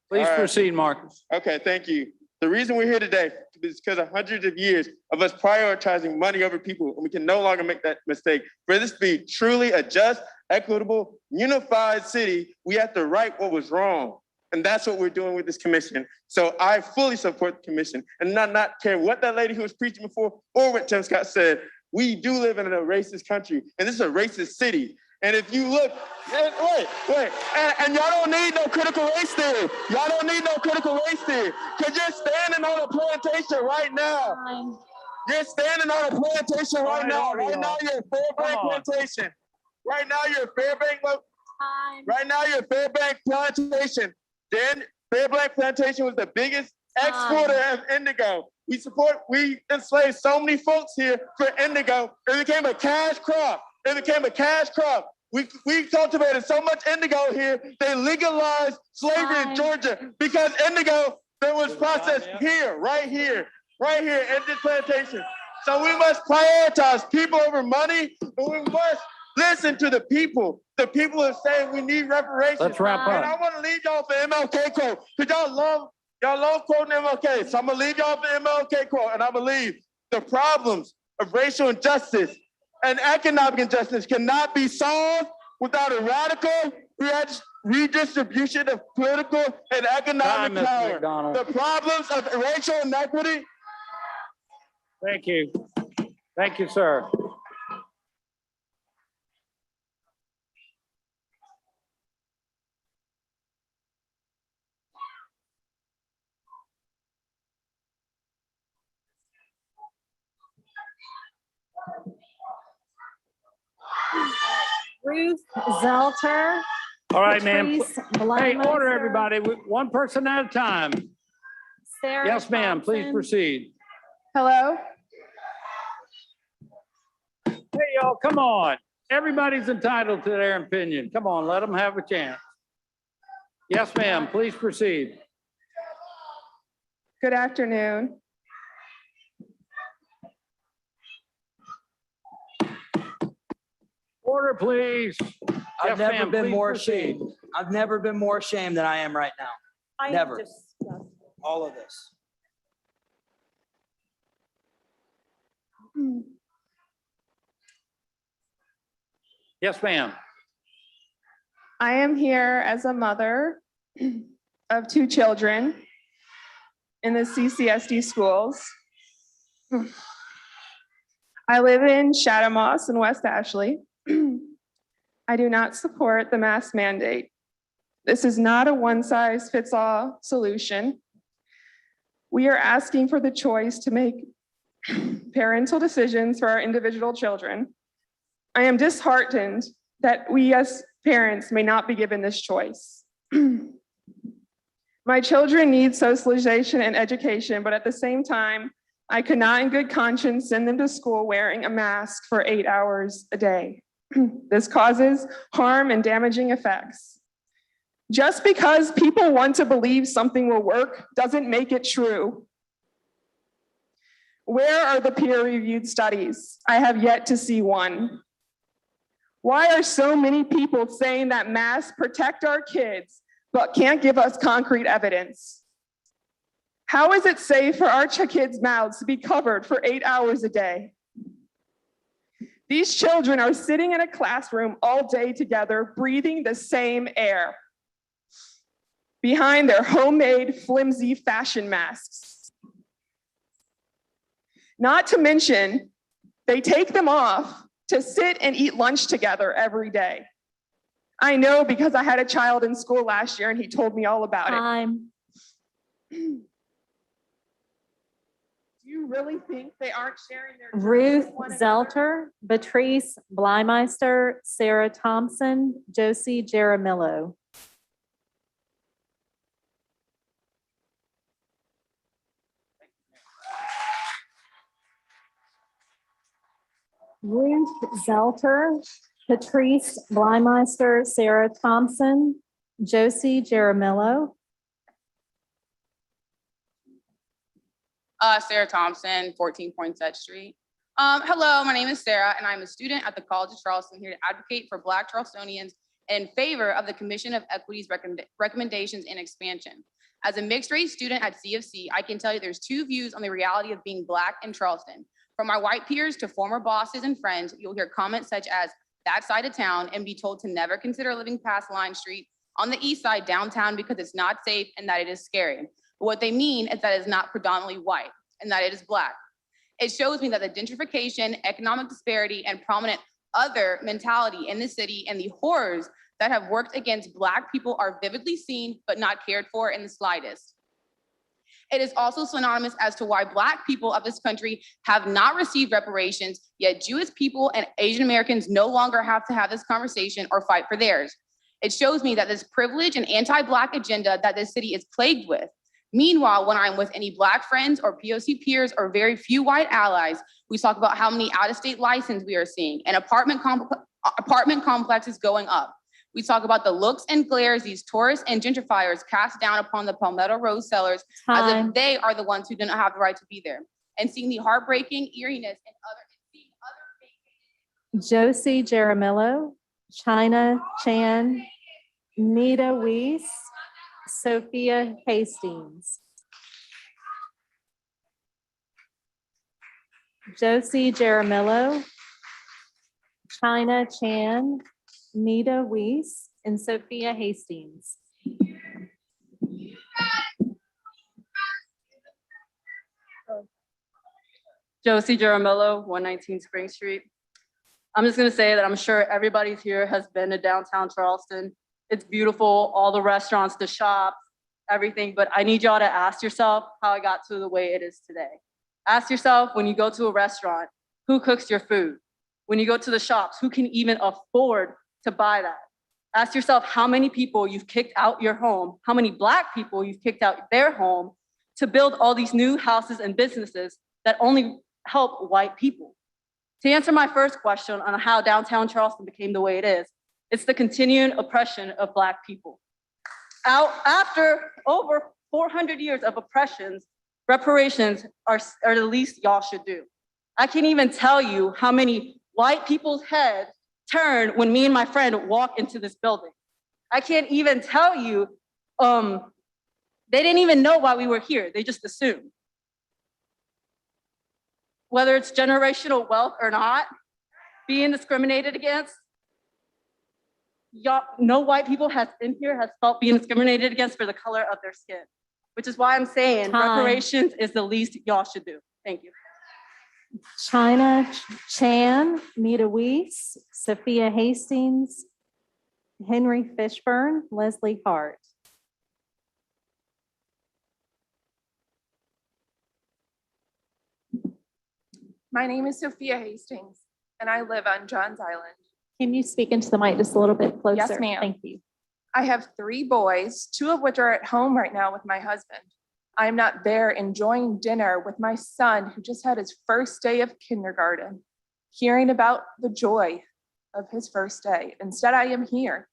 Please proceed, Marcus. Okay, thank you. The reason we're here today is because of hundreds of years of us prioritizing money over people, and we can no longer make that mistake. For this to be truly a just, equitable, unified city, we have to right what was wrong. And that's what we're doing with this commission. So I fully support the commission and not care what that lady who was preaching before or what Tim Scott said. We do live in a racist country, and this is a racist city. And if you look, and y'all don't need no critical race theory. Y'all don't need no critical race theory, because you're standing on a plantation right now. You're standing on a plantation right now. Right now you're a Fairbank plantation. Right now you're a Fairbank. Right now you're a Fairbank plantation. Then Fairbank plantation was the biggest exporter of indigo. We enslaved so many folks here for indigo. It became a cash crop. We cultivated so much indigo here, they legalized slavery in Georgia because indigo that was processed here, right here in this plantation. So we must prioritize people over money, but we must listen to the people. The people are saying we need reparations. Let's wrap up. And I want to leave y'all for MLK quote, because y'all love quoting MLK. So I'm gonna leave y'all for MLK quote, and I believe the problems of racial injustice and economic injustice cannot be solved without a radical redistribution of political and economic power. The problems of racial inequity. Thank you. Thank you, sir. Ruth Zelter. All right, ma'am. Patrice Hey, Blymeister, order everybody, one person at a time. Sarah Yes, ma'am, please Thompson. proceed. Hello? Hey, y'all, come on. Everybody's entitled to their opinion. Come on, let them have a chance. Yes, ma'am, please proceed. Good afternoon. Order, please. I've Yes, never ma'am, been please more proceed. ashamed. I've never been more ashamed than I am right now. Never. All of this. Yes, ma'am. I am here as a mother of 2 children in the CCSD schools. I live in Chathamos in West Ashley. I do not support the mask mandate. This is not a one-size-fits-all solution. We are asking for the choice to make parental decisions for our individual children. I am disheartened that we as parents may not be given this choice. My children need socialization and education, but at the same time, I could not in good conscience send them to school wearing a mask for 8 hours a day. This causes harm and damaging effects. Just because people want to believe something will work doesn't make it true. Where are the peer-reviewed studies? I have yet to see one. Why are so many people saying that masks protect our kids, but can't give us concrete evidence? How is it safe for our kids' mouths to be covered for 8 hours a day? These children are sitting in a classroom all day together, breathing the same air behind their homemade flimsy fashion masks. Not to mention, they take them off to sit and eat lunch together every day. I know because I had a child in school last year and he told me all about it. Do you really think they aren't sharing their germs Ruth with one another? Zelter, Patrice Blymeister, Sarah Thompson, Josie Jaramillo. Ruth Zelter, Patrice Blymeister, Sarah Thompson, Josie Jaramillo. Sarah Thompson, 14 Poinsett Street. Hello, my name is Sarah, and I'm a student at the College of Charleston here to advocate for Black Charlestonians and in favor of the Commission of Equity's recommendations and expansion. As a mixed-race student at CFC, I can tell you there's 2 views on the reality of being Black in Charleston. From my white peers to former bosses and friends, you'll hear comments such as that side of town and be told to never consider living past Line Street on the east side downtown because it's not safe and that it is scary. But what they mean is that it's not predominantly white and that it is Black. It shows me that the gentrification, economic disparity, and prominent other mentality in the city and the horrors that have worked against Black people are vividly seen but not cared for in the slightest. It is also synonymous as to why Black people of this country have not received reparations, yet Jewish people and Asian Americans no longer have to have this conversation or fight for theirs. It shows me that this privilege and anti-Black agenda that this city is plagued with. Meanwhile, when I'm with any Black friends or POC peers or very few white allies, we talk about how many out-of-state licenses we are seeing and apartment complexes going up. We talk about the looks and glares these tourists and gentrifiers cast down upon the Palmetto Road sellers as if they are the ones who do not have the right to be there. And seeing the heartbreaking eeriness and Josie Jaramillo, China Chan, Nita Weiss, Sophia Hastings. Josie Jaramillo, China Chan, Nita Weiss, and Sophia Hastings. Josie Jaramillo, 119 Spring Street. I'm just gonna say that I'm sure everybody's here has been to downtown Charleston. It's beautiful, all the restaurants, the shops, everything, but I need y'all to ask yourself how it got to the way it is today. Ask yourself, when you go to a restaurant, who cooks your food? When you go to the shops, who can even afford to buy that? Ask yourself how many people you've kicked out your home, how many Black people you've kicked out their home to build all these new houses and businesses that only help white people. To answer my first question on how downtown Charleston became the way it is, it's the continuing oppression of Black people. After over 400 years of oppressions, reparations are the least y'all should do. I can't even tell you how many white people's heads turn when me and my friend walk into this building. I can't even tell you, they didn't even know why we were here. They just assumed. Whether it's generational wealth or not, being discriminated against, y'all, no white people in here has felt being discriminated against for the color of their skin, which is why I'm saying reparations is the least y'all should do. Thank you. China Chan, Nita Weiss, Sophia Hastings, Henry Fishburne, Leslie Hart. My name is Sophia Hastings, and I live on Johns Island. Can you speak into the mic just a little bit closer? Yes, ma'am. Thank you. I have 3 boys, 2 of which are at home right now with my husband. I'm not there enjoying dinner with my son who just had his first day of kindergarten, hearing about the joy of his first day. Instead, I am here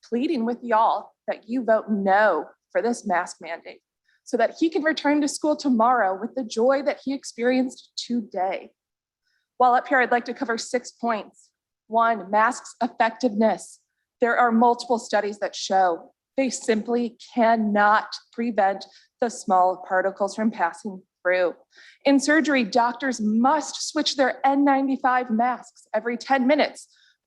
pleading with y'all that you vote no for this mask mandate so that he can return to school tomorrow with the joy that he experienced today. While up here, I'd like to cover 6 points. 1, masks' effectiveness. There are multiple studies that show they simply cannot prevent the small particles from passing through. In surgery, doctors must switch their N95 masks every 10 minutes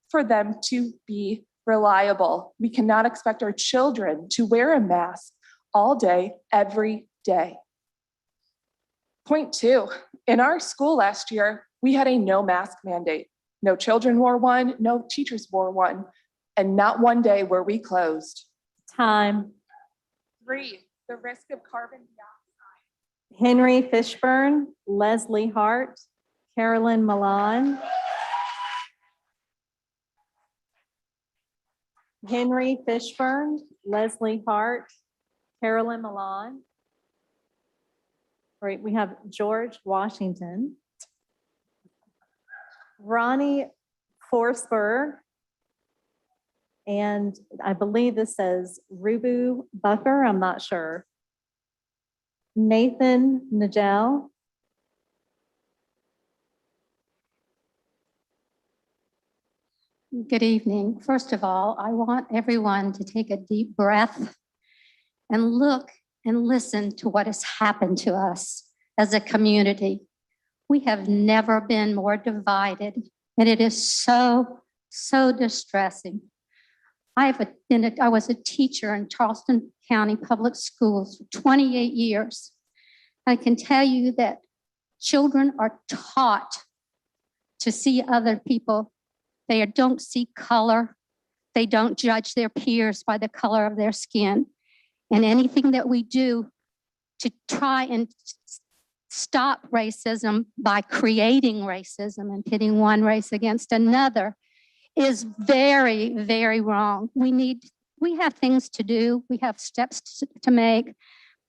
for them to be reliable. We cannot expect our children to wear a mask all day, every day. Point 2, in our school last year, we had a no mask mandate. No children wore one, no teachers wore one, and not one day were we closed. Time. 3, the risk of carbon dioxide. Henry Fishburne, Leslie Hart, Carolyn Milan. Henry Fishburne, Leslie Hart, Carolyn Milan. Great, we have George Washington. Ronnie Forsberg, and I believe this says Rubu Bucker, I'm not sure. Nathan Nagel. Good evening. First of all, I want everyone to take a deep breath and look and listen to what has happened to us as a community. We have never been more divided, and it is so distressing. I was a teacher in Charleston County Public Schools for 28 years. I can tell you that children are taught to see other people. They don't see color. They don't judge their peers by the color of their skin. And anything that we do to try and stop racism by creating racism and pitting one race against another is very, very wrong. We have things to do. We have steps to make,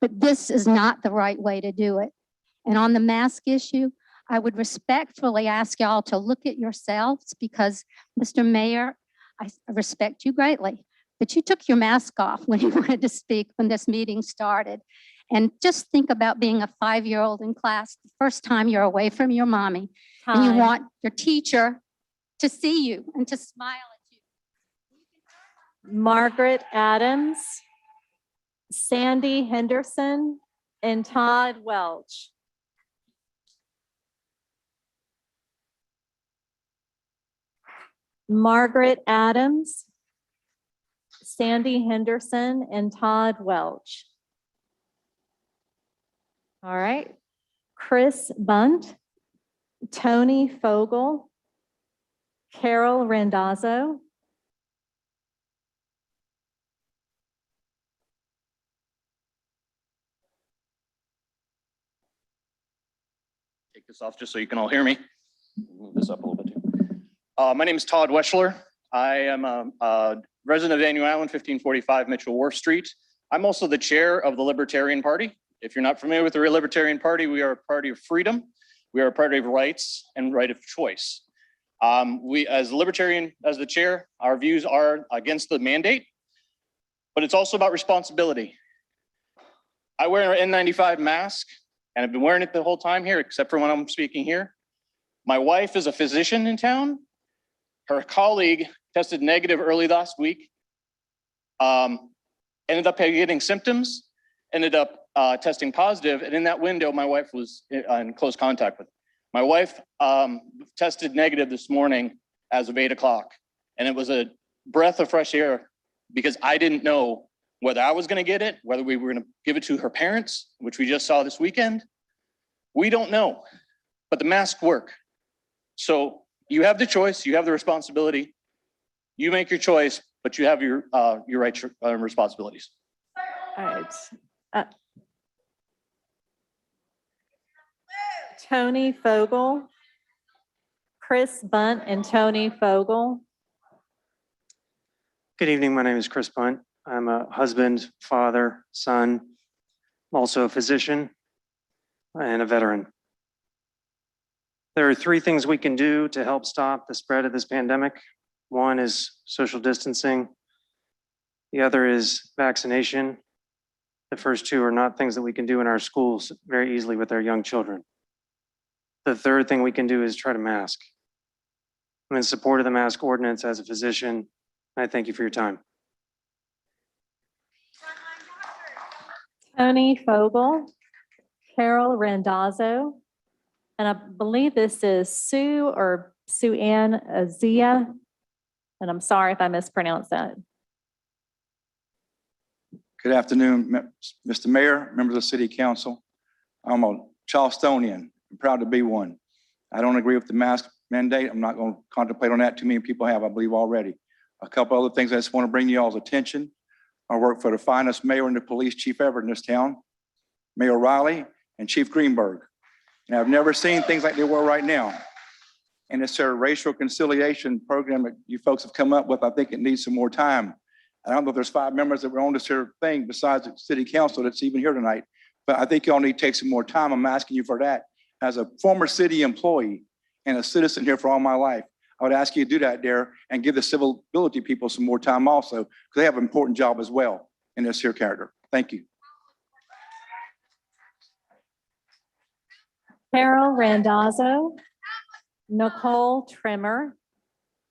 but this is not the right way to do it. And on the mask issue, I would respectfully ask y'all to look at yourselves because, Mr. Mayor, I respect you greatly, but you took your mask off when you wanted to speak when this meeting started. And just think about being a 5-year-old in class, the first time you're away from your mommy, and you want your teacher to see you and to smile at you. Margaret Adams, Sandy Henderson, and Todd Welch. Margaret Adams, Sandy Henderson, and Todd Welch. All right. Chris Bunt, Tony Fogel, Carol Randazzo, take this off just so you can all hear me. Move this up a little bit too. My name is Todd Weschler. I am a resident of Daniel Island, 1545 Mitchell Wharf Street. I'm also the chair of the Libertarian Party. If you're not familiar with the Libertarian Party, we are a party of freedom. We are a party of rights and right of choice. We, as a libertarian, as the chair, our views are against the mandate, but it's also about responsibility. I wear an N95 mask and I've been wearing it the whole time here, except for when I'm speaking here. My wife is a physician in town. Her colleague tested negative early last week. Ended up getting symptoms, ended up testing positive, and in that window, my wife was in close contact with. My wife tested negative this morning as of 8 o'clock, and it was a breath of fresh air because I didn't know whether I was gonna get it, whether we were gonna give it to her parents, which we just saw this weekend. We don't know, but the masks work. So you have the choice, you have the responsibility. You make your choice, but you have your rights and responsibilities. All right. Tony Fogel, Chris Bunt and Tony Fogel. Good evening. My name is Chris Bunt. I'm a husband, father, son, I'm also a physician and a veteran. There are 3 things we can do to help stop the spread of this pandemic. One is social distancing. The other is vaccination. The first 2 are not things that we can do in our schools very easily with our young children. The third thing we can do is try to mask. I'm in support of the mask ordinance as a physician. I thank you for your time. Tony Fogel, Carol Randazzo, and I believe this is Sue or Sue Ann Azia. And I'm sorry if I mispronounced that. Good afternoon, Mr. Mayor, members of City Council. I'm a Charlestonian. I'm proud to be one. I don't agree with the mask mandate. I'm not going to contemplate on that. Too many people have, I believe, already. A couple other things I just want to bring to y'all's attention. I work for the finest mayor and the police chief ever in this town, Mayor Riley and Chief Greenberg. And I've never seen things like they were right now. And it's a racial conciliation program that you folks have come up with. I think it needs some more time. I don't know if there's 5 members that were on this here thing besides the city council that's even here tonight, but I think y'all need to take some more time. I'm asking you for that. As a former city employee and a citizen here for all my life, I would ask you to do that there and give the civil ability people some more time also, because they have an important job as well in this here character. Thank you. Carol Randazzo, Nicole Trimmer,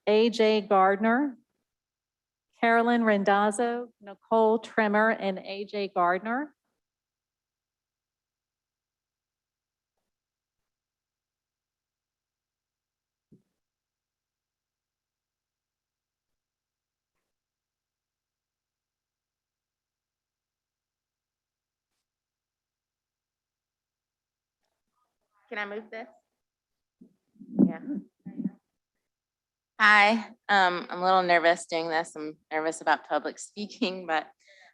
AJ Gardner, Carolyn Randazzo, Nicole Trimmer, and AJ Gardner. Can I move this? Yeah. Hi, I'm a little nervous doing this. I'm nervous about public speaking, but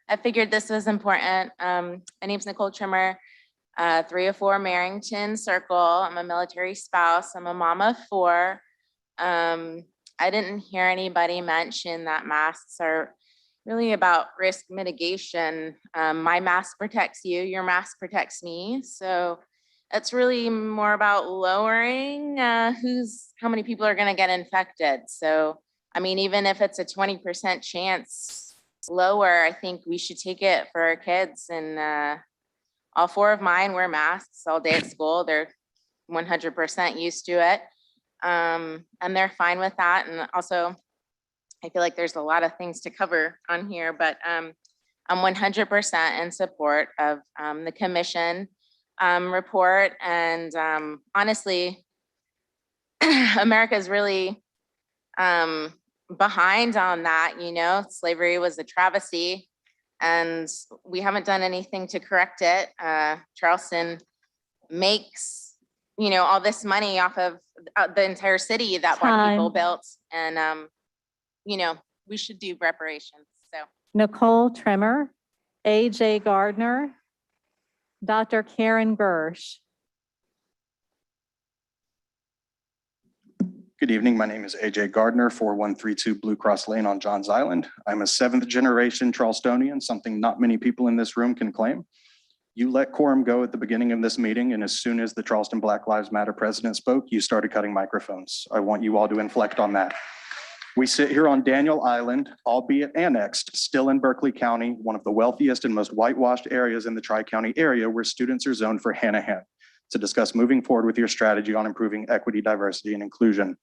I figured this was important. My name's Nicole Trimmer, 304 Marrington Circle. I'm a military spouse. I'm a mom of 4. I didn't hear anybody mention that masks are really about risk mitigation. My mask protects you, your mask protects me. So it's really more about lowering how many people are going to get infected. So, I mean, even if it's a 20% chance lower, I think we should take it for our kids. And all 4 of mine wear masks all day at school. They're 100% used to it. And they're fine with that. And also, I feel like there's a lot of things to cover on here, but I'm 100% in support of the commission report. And honestly, America is really behind on that. You know, slavery was a travesty and we haven't done anything to correct it. Charleston makes, you know, all this money off of the entire city that Black people built. And, you know, we should do reparations. So Nicole Trimmer, AJ Gardner, Dr. Karen Gersh. Good evening. My name is AJ Gardner, 4132 Blue Cross Lane on Johns Island. I'm a 7th generation Charlestonian, something not many people in this room can claim. You let quorum go at the beginning of this meeting, and as soon as the Charleston Black Lives Matter president spoke, you started cutting microphones. I want you all to inflect on that. We sit here on Daniel Island, albeit annexed, still in Berkeley County, one of the wealthiest and most whitewashed areas in the Tri-County area where students are zoned for Hanahan, to discuss moving forward with your strategy on improving equity, diversity, and inclusion.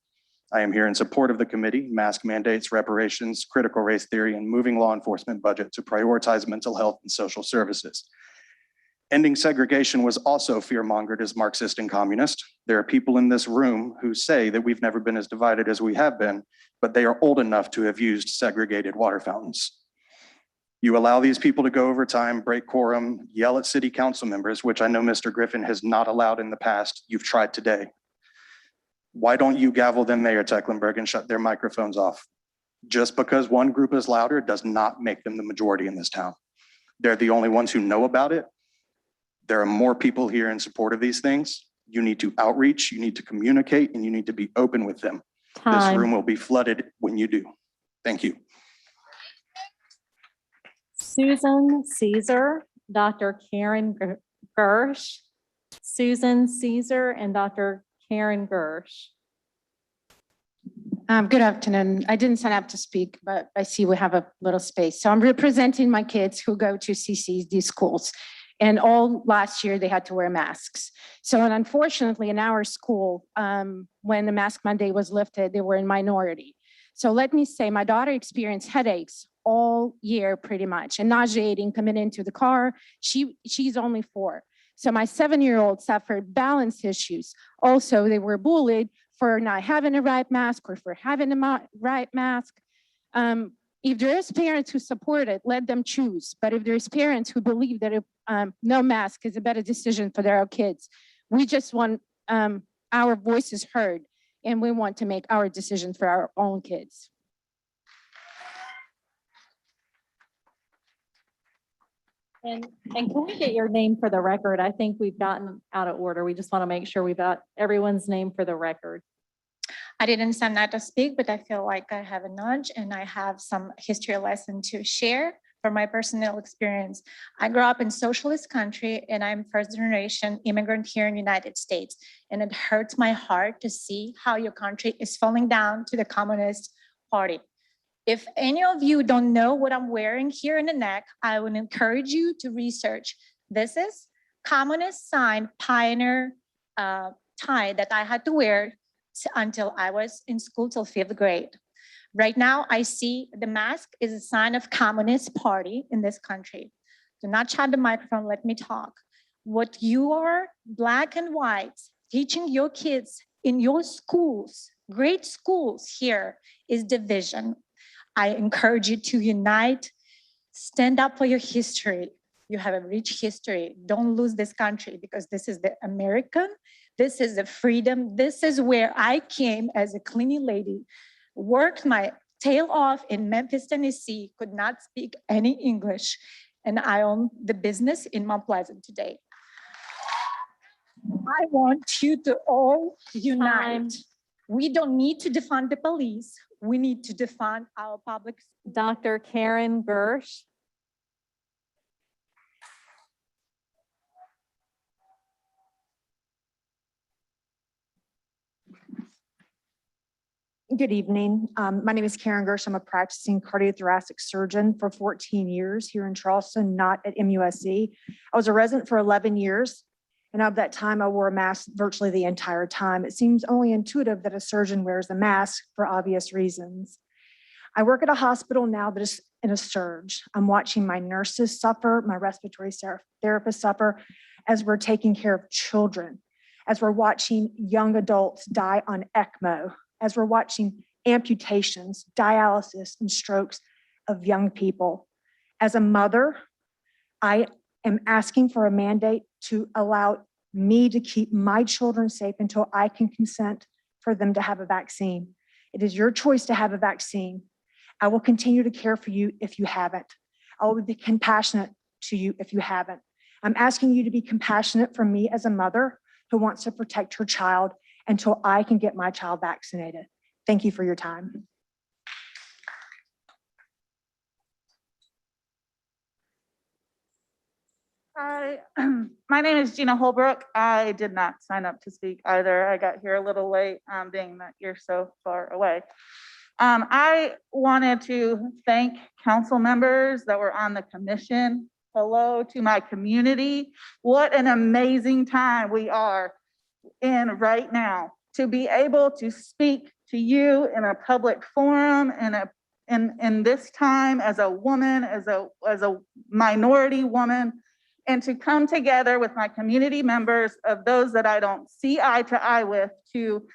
I am here in support of the committee, mask mandates, reparations, critical race theory, and moving law enforcement budget to prioritize mental health and social services. Ending segregation was also fear-mongered as Marxist and communist. There are people in this room who say that we've never been as divided as we have been, but they are old enough to have used segregated water fountains. You allow these people to go over time, break quorum, yell at city council members, which I know Mr. Griffin has not allowed in the past. You've tried today. Why don't you gavel them, Mayor Tecklenburg, and shut their microphones off? Just because one group is louder does not make them the majority in this town. They're the only ones who know about it. There are more people here in support of these things. You need to outreach, you need to communicate, and you need to be open with them. This room will be flooded when you do. Thank you. Susan Caesar, Dr. Karen Gersh. Susan Caesar and Dr. Karen Gersh. Good afternoon. I didn't sign up to speak, but I see we have a little space. So I'm representing my kids who go to CCD schools. And all last year they had to wear masks. So and unfortunately in our school, when the mask mandate was lifted, they were in minority. So let me say my daughter experienced headaches all year pretty much and nauseating coming into the car. She's only 4. So my 7-year-old suffered balance issues. Also, they were bullied for not having a right mask or for having a right mask. If there is parents who support it, let them choose. But if there's parents who believe that no mask is a better decision for their kids, we just want our voices heard, and we want to make our decisions for our own kids. And can we get your name for the record? I think we've gotten out of order. We just want to make sure we've got everyone's name for the record. I didn't sign up to speak, but I feel like I have a nudge and I have some history lesson to share from my personal experience. I grew up in socialist country and I'm first generation immigrant here in the United States. And it hurts my heart to see how your country is falling down to the Communist Party. If any of you don't know what I'm wearing here in the neck, I would encourage you to research. This is communist sign pioneer tie that I had to wear until I was in school till 5th grade. Right now, I see the mask is a sign of Communist Party in this country. Do not shut the microphone, let me talk. What you are, black and white, teaching your kids in your schools, great schools here, is division. I encourage you to unite, stand up for your history. You have a rich history. Don't lose this country because this is the American. This is the freedom. This is where I came as a cleaning lady, worked my tail off in Memphis, Tennessee, could not speak any English, and I own the business in Mount Pleasant today. I want you to all unite. We don't need to defund the police. We need to defund our public. Dr. Karen Gersh. Good evening. My name is Karen Gersh. I'm a practicing cardiothoracic surgeon for 14 years here in Charleston, not at MUSC. I was a resident for 11 years, and of that time, I wore a mask virtually the entire time. It seems only intuitive that a surgeon wears a mask for obvious reasons. I work at a hospital now that is in a surge. I'm watching my nurses suffer, my respiratory therapists suffer, as we're taking care of children, as we're watching young adults die on ECMO, as we're watching amputations, dialysis, and strokes of young people. As a mother, I am asking for a mandate to allow me to keep my children safe until I can consent for them to have a vaccine. It is your choice to have a vaccine. I will continue to care for you if you haven't. I will be compassionate to you if you haven't. I'm asking you to be compassionate for me as a mother who wants to protect her child until I can get my child vaccinated. Thank you for your time. Hi, my name is Gina Holbrook. I did not sign up to speak either. I got here a little late, being that you're so far away. I wanted to thank council members that were on the commission. Hello to my community. What an amazing time we are in right now to be able to speak to you in a public forum in this time as a woman, as a minority woman, and to come together with my community members of those that I don't see eye to eye with to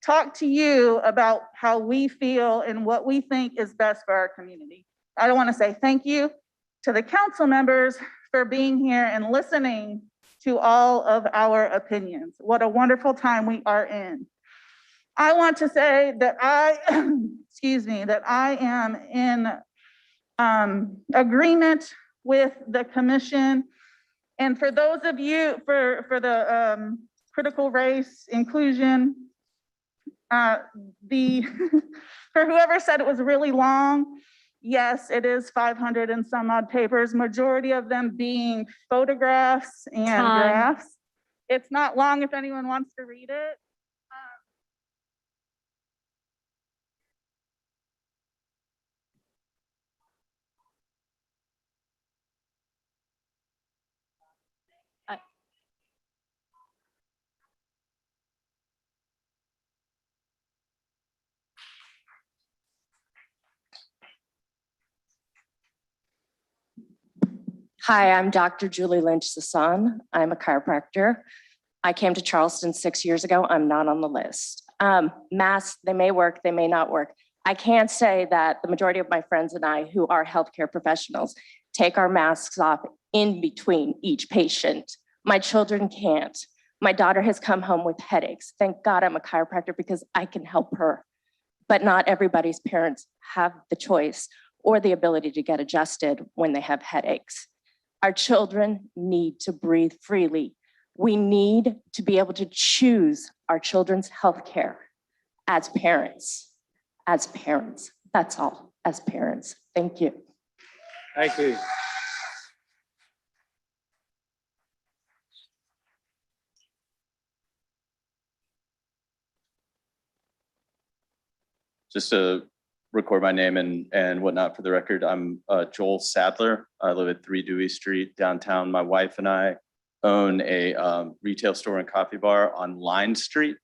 talk to you about how we feel and what we think is best for our community. I want to say thank you to the council members for being here and listening to all of our opinions. What a wonderful time we are in. I want to say that that I am in agreement with the commission. And for those of you, for the critical race inclusion, for whoever said it was really long, yes, it is 500 and some odd papers, majority of them being photographs and graphs. It's not long if anyone wants to read it. Hi, I'm Dr. Julie Lynch Sasan. I'm a chiropractor. I came to Charleston 6 years ago. I'm not on the list. Masks, they may work, they may not work. I can say that the majority of my friends and I who are healthcare professionals take our masks off in between each patient. My children can't. My daughter has come home with headaches. Thank God I'm a chiropractor because I can help her. But not everybody's parents have the choice or the ability to get adjusted when they have headaches. Our children need to breathe freely. We need to be able to choose our children's health care as parents. As parents, that's all, as parents. Thank you. Thank you. Just to record my name and whatnot for the record, I'm Joel Sadler. I live at 3 Dewey Street downtown. My wife and I own a retail store and coffee bar on Line Street.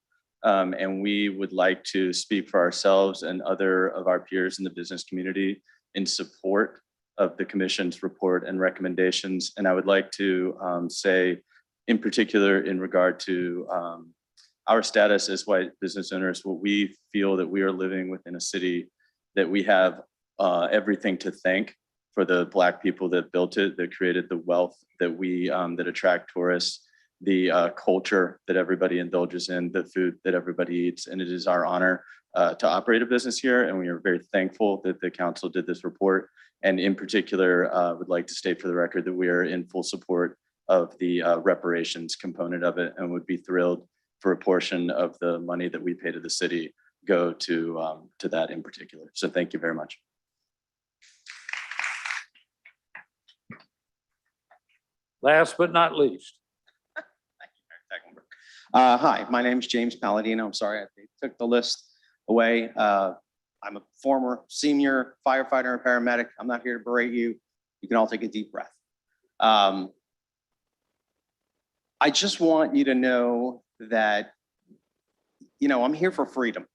And we would like to speak for ourselves and other of our peers in the business community in support of the commission's report and recommendations. And I would like to say in particular in regard to our status as white business owners, what we feel that we are living within a city that we have everything to thank for the Black people that built it, that created the wealth that we that attract tourists, the culture that everybody indulges in, the food that everybody eats, and it is our honor to operate a business here. And we are very thankful that the council did this report. And in particular, would like to state for the record that we are in full support of the reparations component of it, and would be thrilled for a portion of the money that we pay to the city go to that in particular. So thank you very much. Last but not least. Hi, my name is James Palladino. I'm sorry, I took the list away. I'm a former senior firefighter and paramedic. I'm not here to berate you. You can all take a deep breath. I just want you to know that, you know, I'm here for freedom.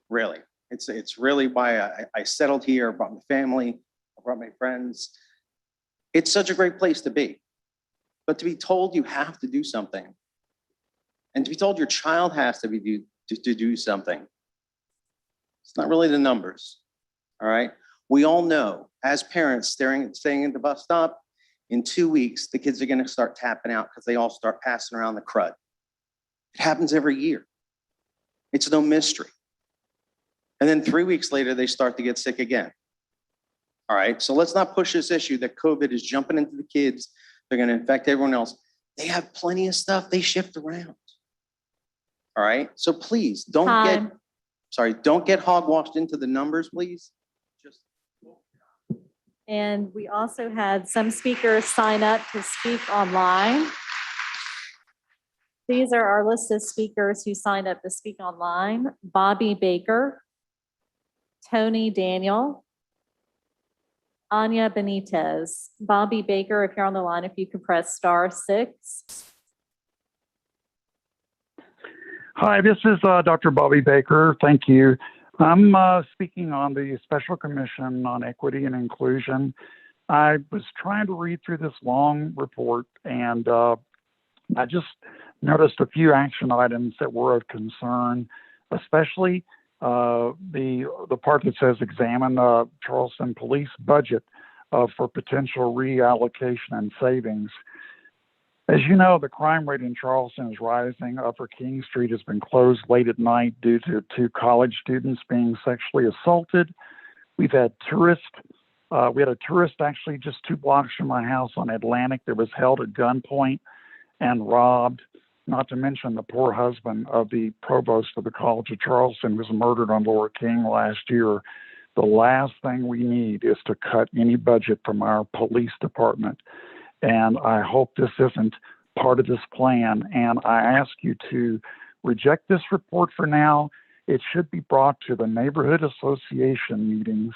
Really, it's really why I settled here. I brought my family, I brought my friends. It's such a great place to be. But to be told you have to do something, and to be told your child has to do something, it's not really the numbers. All right. We all know as parents staying at the bus stop, in 2 weeks, the kids are going to start tapping out because they all start passing around the crud. It happens every year. It's no mystery. And then 3 weeks later, they start to get sick again. All right, so let's not push this issue that COVID is jumping into the kids. They're going to infect everyone else. They have plenty of stuff. They shift around. All right, so please don't don't get hogwashed into the numbers, please. And we also had some speakers sign up to speak online. These are our list of speakers who signed up to speak online. Bobby Baker, Tony Daniel, Anya Benitez. Bobby Baker, if you're on the line, if you could press *6. Hi, this is Dr. Bobby Baker. Thank you. I'm speaking on the Special Commission on Equity and Inclusion. I was trying to read through this long report, and I just noticed a few action items that were of concern, especially the part that says examine the Charleston police budget for potential reallocation and savings. As you know, the crime rate in Charleston is rising. Upper King Street has been closed late at night due to 2 college students being sexually assaulted. We've had tourists. We had a tourist actually just 2 blocks from my house on Atlantic that was held at gunpoint and robbed, not to mention the poor husband of the provost of the College of Charleston was murdered on Lower King last year. The last thing we need is to cut any budget from our police department. And I hope this isn't part of this plan. And I ask you to reject this report for now. It should be brought to the neighborhood association meetings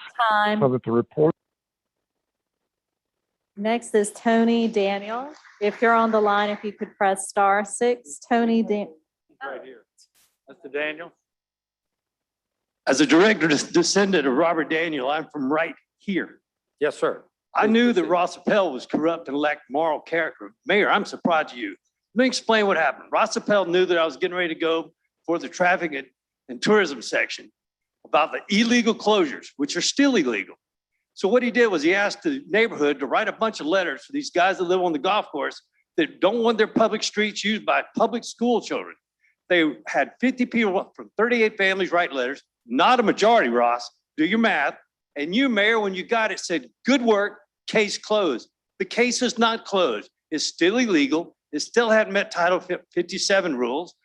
so that the report. Next is Tony Daniel. If you're on the line, if you could press *6. Tony Daniel. Right here. Mr. Daniel? As a direct descendant of Robert Daniel, I'm from right here. Yes, sir. I knew that Ross Appel was corrupt and lacked moral character. Mayor, I'm surprised at you. Let me explain what happened. Ross Appel knew that I was getting ready to go for the traffic and tourism section about the illegal closures, which are still illegal. So what he did was he asked the neighborhood to write a bunch of letters for these guys that live on the golf course that don't want their public streets used by public school children. They had 50 people from 38 families write letters, not a majority, Ross. Do your math. And you, Mayor, when you got it, said, good work, case closed. The case is not closed. It's still illegal. It still hadn't met Title 57 rules.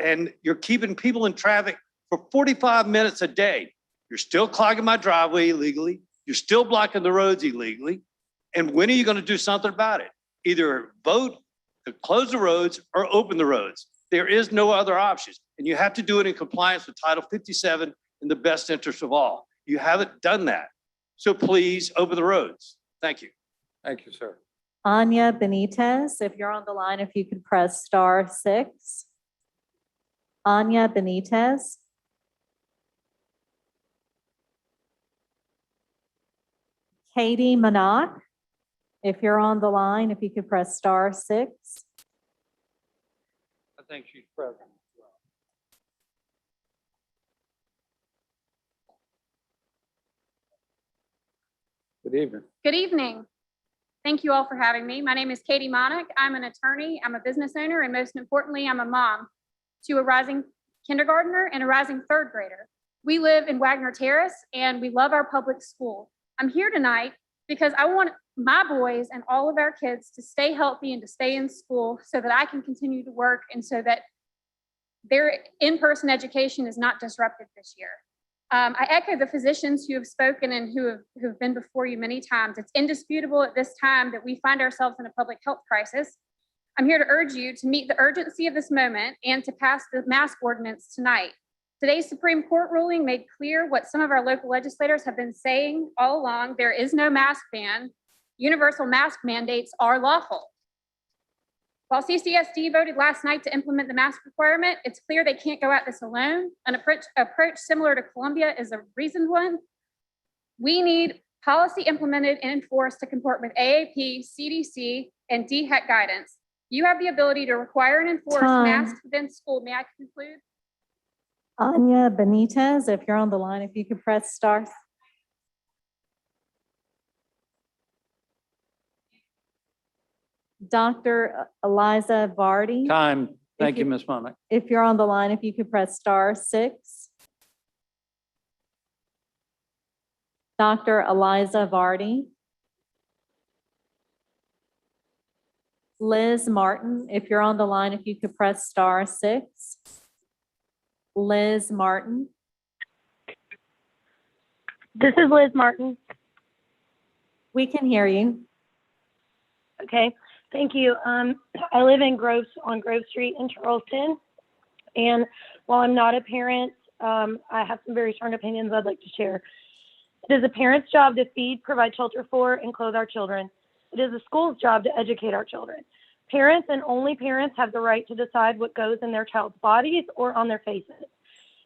And you're keeping people in traffic for 45 minutes a day. You're still clogging my driveway illegally. You're still blocking the roads illegally. And when are you going to do something about it? Either vote to close the roads or open the roads. There is no other options. And you have to do it in compliance with Title 57 in the best interest of all. You haven't done that. So please open the roads. Thank you. Thank you, sir. Anya Benitez, if you're on the line, if you could press *6. Anya Benitez. Katie Minot, if you're on the line, if you could press *6. I think she's present. Good evening. Good evening. Thank you all for having me. My name is Katie Monick. I'm an attorney, I'm a business owner, and most importantly, I'm a mom to a rising kindergartner and a rising 3rd grader. We live in Wagner Terrace and we love our public school. I'm here tonight because I want my boys and all of our kids to stay healthy and to stay in school so that I can continue to work and so that their in-person education is not disrupted this year. I echo the physicians who have spoken and who have been before you many times. It's indisputable at this time that we find ourselves in a public health crisis. I'm here to urge you to meet the urgency of this moment and to pass the mask ordinance tonight. Today's Supreme Court ruling made clear what some of our local legislators have been saying all along. There is no mask ban. Universal mask mandates are lawful. While CCSD voted last night to implement the mask requirement, it's clear they can't go at this alone. An approach similar to Columbia is a reasoned one. We need policy implemented and enforced to comport with AAP, CDC, and DHEC guidance. You have the ability to require and enforce masks within school. May I conclude? Anya Benitez, if you're on the line, if you could press *. Dr. Eliza Vardy. Time. Thank you, Ms. Monick. If you're on the line, if you could press *6. Dr. Eliza Vardy. Liz Martin, if you're on the line, if you could press *6. Liz Martin. This is Liz Martin. We can hear you. Okay, thank you. I live in on Grove Street in Charleston. And while I'm not a parent, I have some very strong opinions I'd like to share. It is a parent's job to feed, provide shelter for, and clothe our children. It is a school's job to educate our children. Parents and only parents have the right to decide what goes in their child's bodies or on their faces.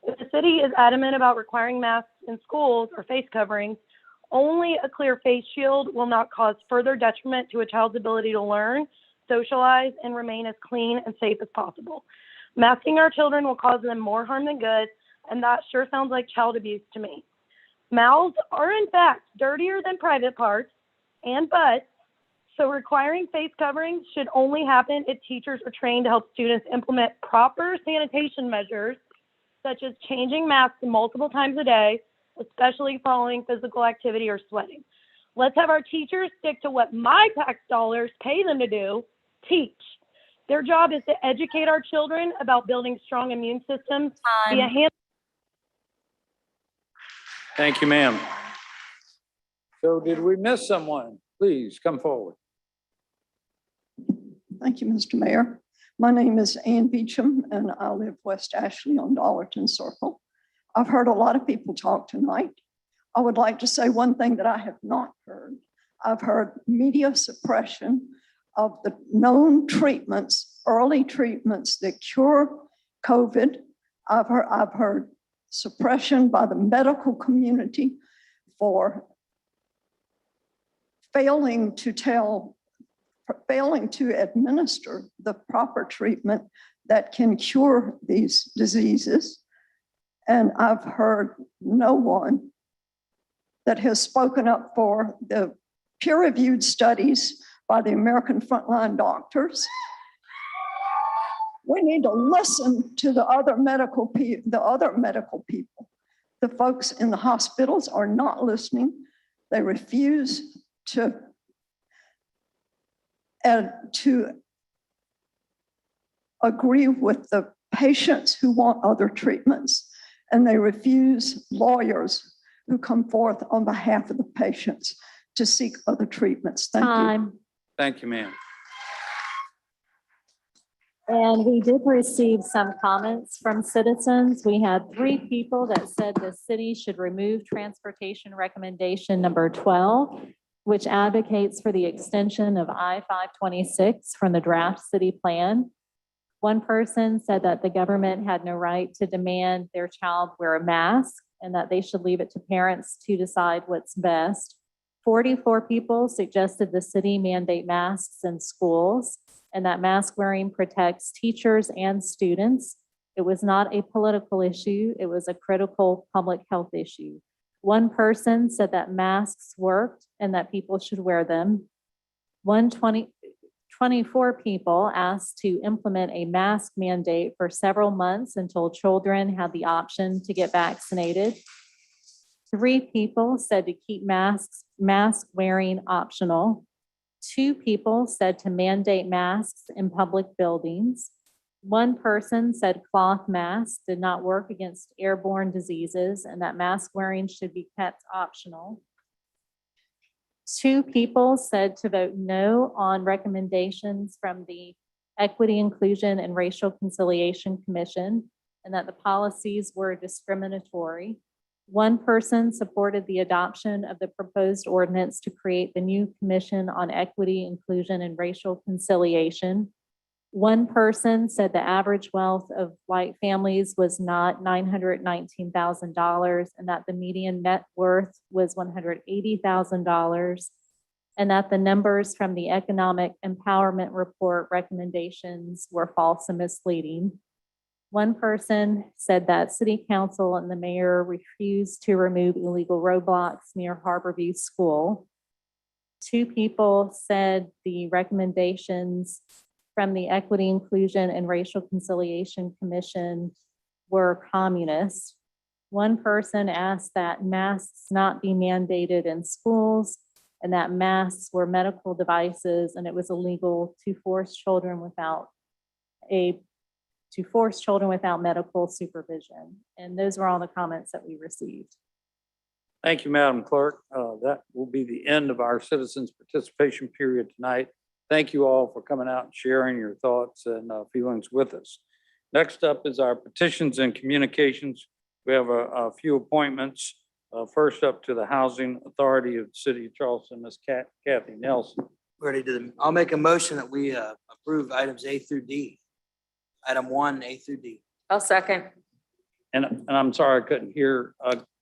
If the city is adamant about requiring masks in schools or face coverings, only a clear face shield will not cause further detriment to a child's ability to learn, socialize, and remain as clean and safe as possible. Masking our children will cause them more harm than good, and that sure sounds like child abuse to me. Mouths are in fact dirtier than private parts and butts, so requiring face coverings should only happen if teachers are trained to help students implement proper sanitation measures, such as changing masks multiple times a day, especially following physical activity or sweating. Let's have our teachers stick to what my tax dollars pay them to do, teach. Their job is to educate our children about building strong immune systems via hand. Thank you, ma'am. So did we miss someone? Please come forward. Thank you, Mr. Mayor. My name is Ann Beecham, and I live West Ashley on Dollarton Circle. I've heard a lot of people talk tonight. I would like to say one thing that I have not heard. I've heard media suppression of the known treatments, early treatments that cure COVID. I've heard suppression by the medical community for failing to administer the proper treatment that can cure these diseases. And I've heard no one that has spoken up for the peer-reviewed studies by the American Frontline Doctors. We need to listen to the other medical people. The folks in the hospitals are not listening. They refuse to agree with the patients who want other treatments, and they refuse lawyers who come forth on behalf of the patients to seek other treatments. Thank you. Thank you, ma'am. And we did receive some comments from citizens. We had 3 people that said the city should remove transportation recommendation number 12, which advocates for the extension of I-526 from the draft city plan. One person said that the government had no right to demand their child wear a mask and that they should leave it to parents to decide what's best. 44 people suggested the city mandate masks in schools and that mask wearing protects teachers and students. It was not a political issue. It was a critical public health issue. One person said that masks worked and that people should wear them. 24 people asked to implement a mask mandate for several months until children had the option to get vaccinated. 3 people said to keep mask wearing optional. 2 people said to mandate masks in public buildings. 1 person said cloth masks did not work against airborne diseases and that mask wearing should be kept optional. 2 people said to vote no on recommendations from the Equity, Inclusion, and Racial Conciliation Commission and that the policies were discriminatory. 1 person supported the adoption of the proposed ordinance to create the new Commission on Equity, Inclusion, and Racial Conciliation. 1 person said the average wealth of white families was not $919,000 and that the median net worth was $180,000 and that the numbers from the Economic Empowerment Report recommendations were false and misleading. 1 person said that City Council and the mayor refused to remove illegal roadblocks near Harborview School. 2 people said the recommendations from the Equity, Inclusion, and Racial Conciliation Commission were communist. 1 person asked that masks not be mandated in schools and that masks were medical devices and it was illegal to force children without medical supervision. And those were all the comments that we received. Thank you, Madam Clerk. That will be the end of our citizens' participation period tonight. Thank you all for coming out and sharing your thoughts and feelings with us. Next up is our petitions and communications. We have a few appointments. First up to the Housing Authority of the City of Charleston, Ms. Kathy Nelson. Ready to, I'll make a motion that we approve items A through D. Item 1, A through D. I'll second. And I'm sorry, I couldn't hear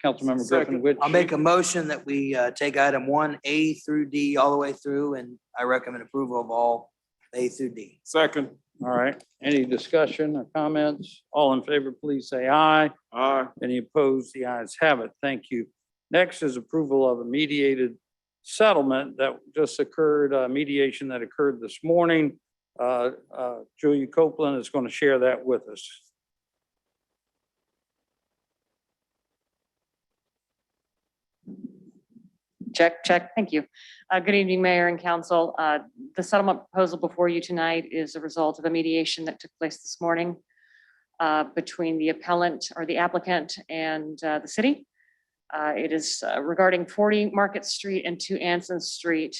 Councilmember Griffin. Which I'll make a motion that we take item 1, A through D, all the way through, and I recommend approval of all A through D. Second. All right. Any discussion or comments? All in favor, please say aye. Aye. Any opposed? The ayes have it. Thank you. Next is approval of a mediated settlement that just occurred, mediation that occurred this morning. Julia Copeland is going to share that with us. Check, check. Thank you. Good evening, Mayor and Council. The settlement proposal before you tonight is a result of a mediation that took place this morning between the appellant or the applicant and the city. It is regarding 40 Market Street and 2 Anson Street.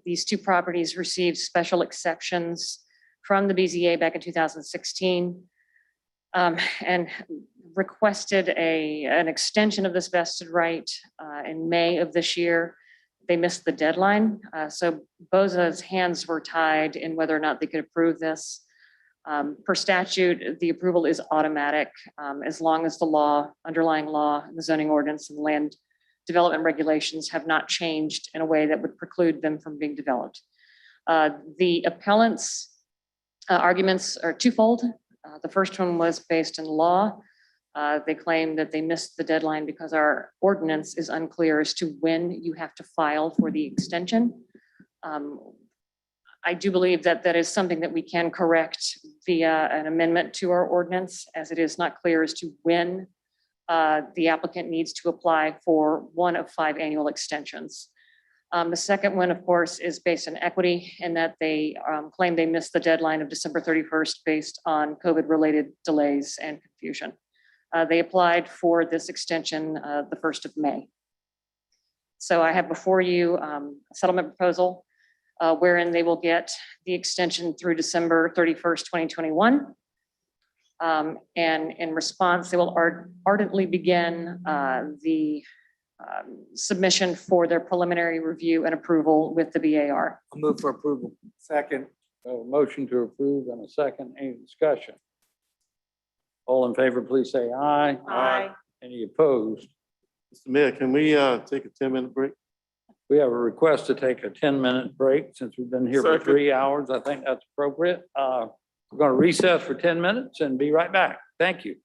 These two properties received special exceptions from the BZA back in 2016 and requested an extension of this vested right in May of this year. They missed the deadline. So BOZA's hands were tied in whether or not they could approve this. Per statute, the approval is automatic as long as the underlying law, the zoning ordinance and land development regulations have not changed in a way that would preclude them from being developed. The appellant's arguments are twofold. The first one was based in law. They claim that they missed the deadline because our ordinance is unclear as to when you have to file for the extension. I do believe that that is something that we can correct via an amendment to our ordinance, as it is not clear as to when the applicant needs to apply for one of 5 annual extensions. The second one, of course, is based on equity in that they claim they missed the deadline of December 31st based on COVID-related delays and confusion. They applied for this extension the 1st of May. So I have before you a settlement proposal wherein they will get the extension through December 31st, 2021. And in response, they will ardently begin the submission for their preliminary review and approval with the BAR. I'll move for approval. Second. A motion to approve and a second. Any discussion? All in favor, please say aye. Aye. Any opposed? Mr. Mayor, can we take a 10-minute break? We have a request to take a 10-minute break since we've been here for Second. 3 hours. I think that's appropriate. We're going to recess for 10 minutes and be right back. Thank you.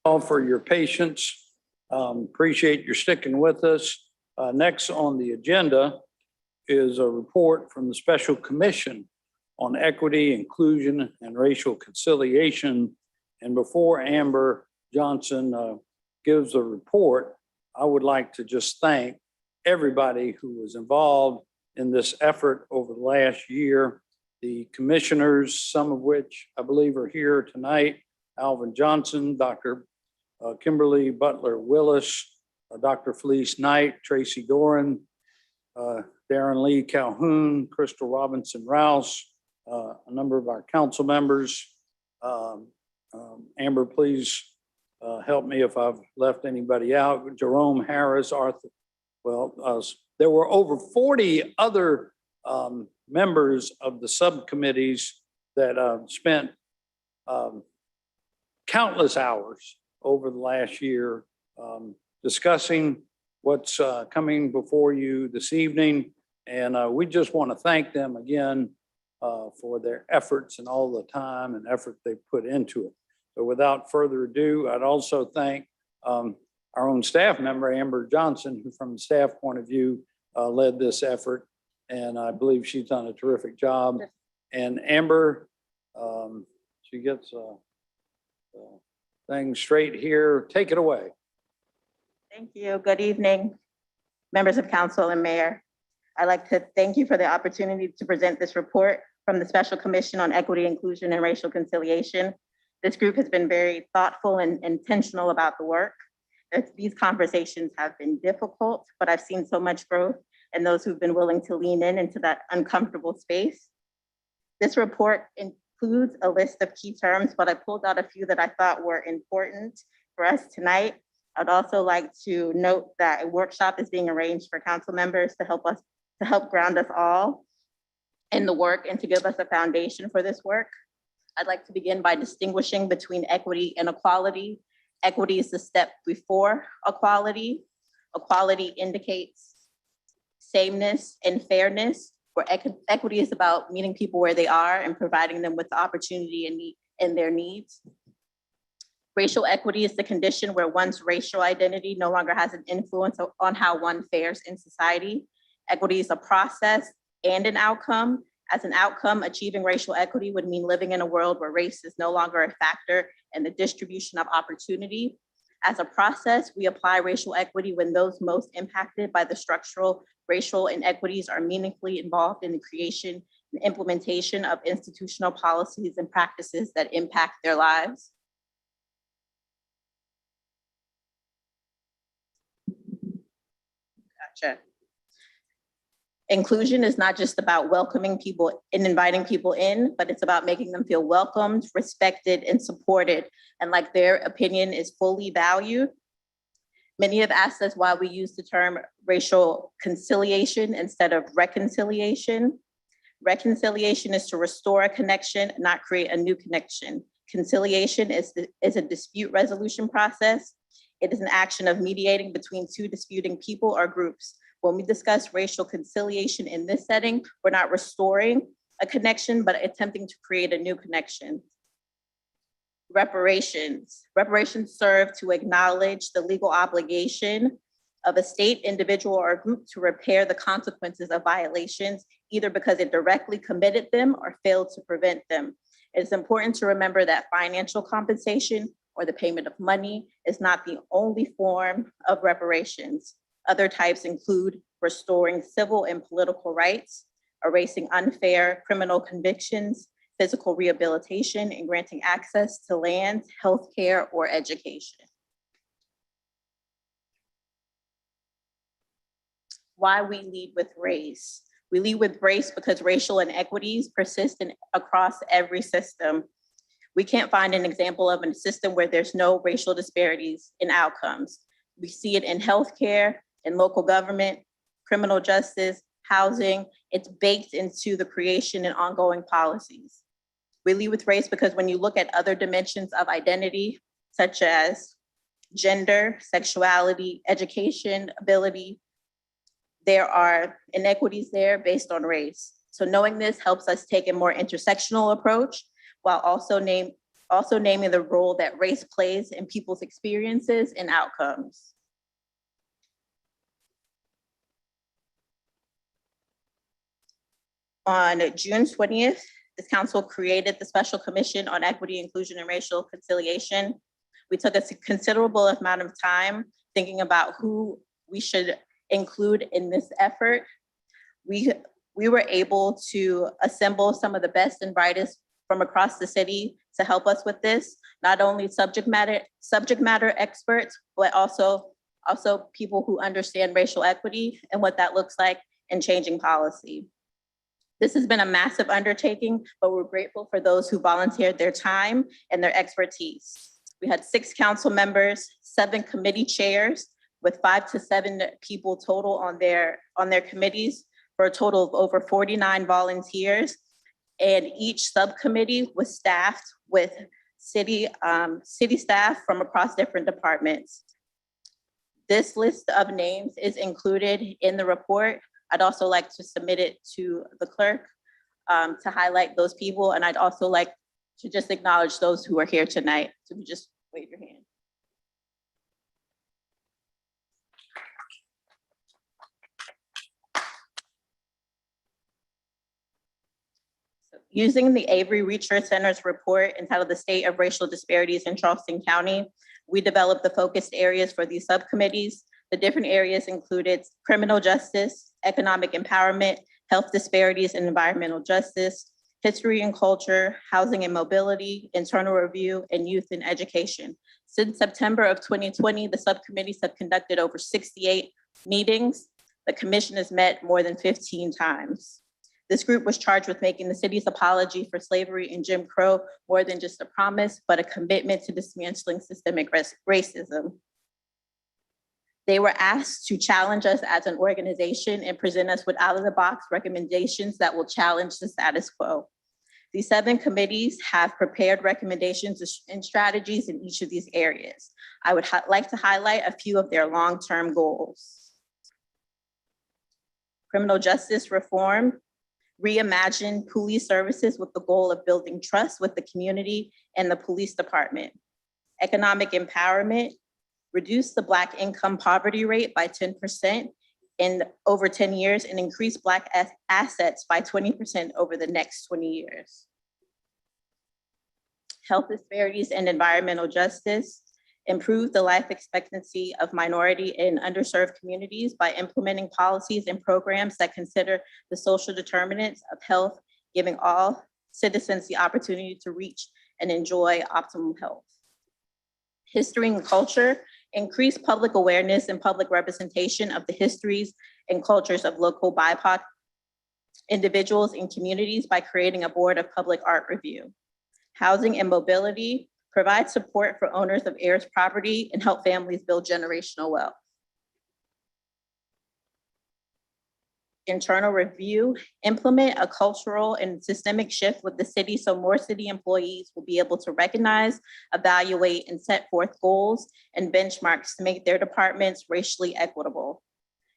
All for your patience. Appreciate your sticking with us. Next on the agenda is a report from the Special Commission on Equity, Inclusion, and Racial Conciliation. And before Amber Johnson gives a report, I would like to just thank everybody who was involved in this effort over the last year. The commissioners, some of which I believe are here tonight, Alvin Johnson, Dr. Kimberly Butler Willis, Dr. Felice Knight, Tracy Doran, Darren Lee Calhoun, Crystal Robinson Rouse, a number of our council members. Amber, please help me if I've left anybody out. Jerome Harris, Arthur. Well, there were over 40 other members of the subcommittees that spent countless hours over the last year discussing what's coming before you this evening. And we just want to thank them again for their efforts and all the time and effort they put into it. So without further ado, I'd also thank our own staff member, Amber Johnson, who from the staff point of view led this effort. And I believe she's done a terrific job. And Amber, she gets things straight here. Take it away. Thank you. Good evening, members of council and mayor. I'd like to thank you for the opportunity to present this report from the Special Commission on Equity, Inclusion, and Racial Conciliation. This group has been very thoughtful and intentional about the work. These conversations have been difficult, but I've seen so much growth in those who've been willing to lean into that uncomfortable space. This report includes a list of key terms, but I pulled out a few that I thought were important for us tonight. I'd also like to note that a workshop is being arranged for council members to help ground us all in the work and to give us a foundation for this work. I'd like to begin by distinguishing between equity and equality. Equity is the step before equality. Equality indicates sameness and fairness, where equity is about meeting people where they are and providing them with the opportunity and their needs. Racial equity is the condition where one's racial identity no longer has an influence on how one fares in society. Equity is a process and an outcome. As an outcome, achieving racial equity would mean living in a world where race is no longer a factor in the distribution of opportunity. As a process, we apply racial equity when those most impacted by the structural racial inequities are meaningfully involved in the creation and implementation of institutional policies and practices that impact their lives. Gotcha. Inclusion is not just about welcoming people and inviting people in, but it's about making them feel welcomed, respected, and supported, and like their opinion is fully valued. Many have asked us why we use the term racial conciliation instead of reconciliation. Reconciliation is to restore a connection, not create a new connection. Conciliation is a dispute resolution process. It is an action of mediating between two disputing people or groups. When we discuss racial conciliation in this setting, we're not restoring a connection, but attempting to create a new connection. Reparations. Reparations serve to acknowledge the legal obligation of a state, individual, or group to repair the consequences of violations, either because it directly committed them or failed to prevent them. It's important to remember that financial compensation or the payment of money is not the only form of reparations. Other types include restoring civil and political rights, erasing unfair criminal convictions, physical rehabilitation, and granting access to land, healthcare, or education. Why we lead with race. We lead with race because racial inequities persist across every system. We can't find an example of a system where there's no racial disparities in outcomes. We see it in healthcare, in local government, criminal justice, housing. It's baked into the creation and ongoing policies. We lead with race because when you look at other dimensions of identity, such as gender, sexuality, education, ability, there are inequities there based on race. So knowing this helps us take a more intersectional approach while also also naming the role that race plays in people's experiences and outcomes. On June 20th, this council created the Special Commission on Equity, Inclusion, and Racial Conciliation. We took a considerable amount of time thinking about who we should include in this effort. We were able to assemble some of the best and brightest from across the city to help us with this, not only subject matter experts, but also people who understand racial equity and what that looks like in changing policy. This has been a massive undertaking, but we're grateful for those who volunteered their time and their expertise. We had 6 council members, 7 committee chairs, with 5 to 7 people total on their committees, for a total of over 49 volunteers. And each subcommittee was staffed with city staff from across different departments. This list of names is included in the report. I'd also like to submit it to the clerk to highlight those people. And I'd also like to just acknowledge those who are here tonight. So just wave your hand. Using the Avery Research Center's report entitled The State of Racial Disparities in Charleston County, we developed the focused areas for these subcommittees. The different areas included criminal justice, economic empowerment, health disparities and environmental justice, history and culture, housing and mobility, internal review, and youth and education. Since September of 2020, the subcommittees have conducted over 68 meetings. The commission has met more than 15 times. This group was charged with making the city's apology for slavery and Jim Crow more than just a promise, but a commitment to dismantling systemic racism. They were asked to challenge us as an organization and present us with out-of-the-box recommendations that will challenge the status quo. These 7 committees have prepared recommendations and strategies in each of these areas. I would like to highlight a few of their long-term goals. Criminal justice reform, reimagine police services with the goal of building trust with the community and the police department. Economic empowerment, reduce the Black income poverty rate by 10% in over 10 years and increase Black assets by 20% over the next 20 years. Health disparities and environmental justice, improve the life expectancy of minority and underserved communities by implementing policies and programs that consider the social determinants of health, giving all citizens the opportunity to reach and enjoy optimal health. History and culture, increase public awareness and public representation of the histories and cultures of local BIPOC individuals and communities by creating a board of public art review. Housing and mobility, provide support for owners of heirs property and help families build generational wealth. Internal review, implement a cultural and systemic shift with the city so more city employees will be able to recognize, evaluate, and set forth goals and benchmarks to make their departments racially equitable.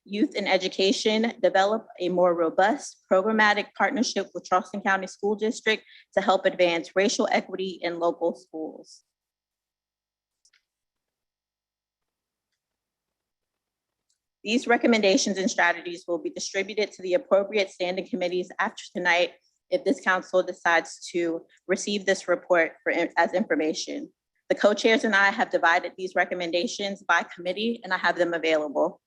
Youth and education, develop a more robust programmatic partnership with Charleston County School District to help advance racial equity in local schools. These recommendations and strategies will be distributed to the appropriate standing committees after tonight if this council decides to receive this report as information. The co-chairs and I have divided these recommendations by committee and I have them available.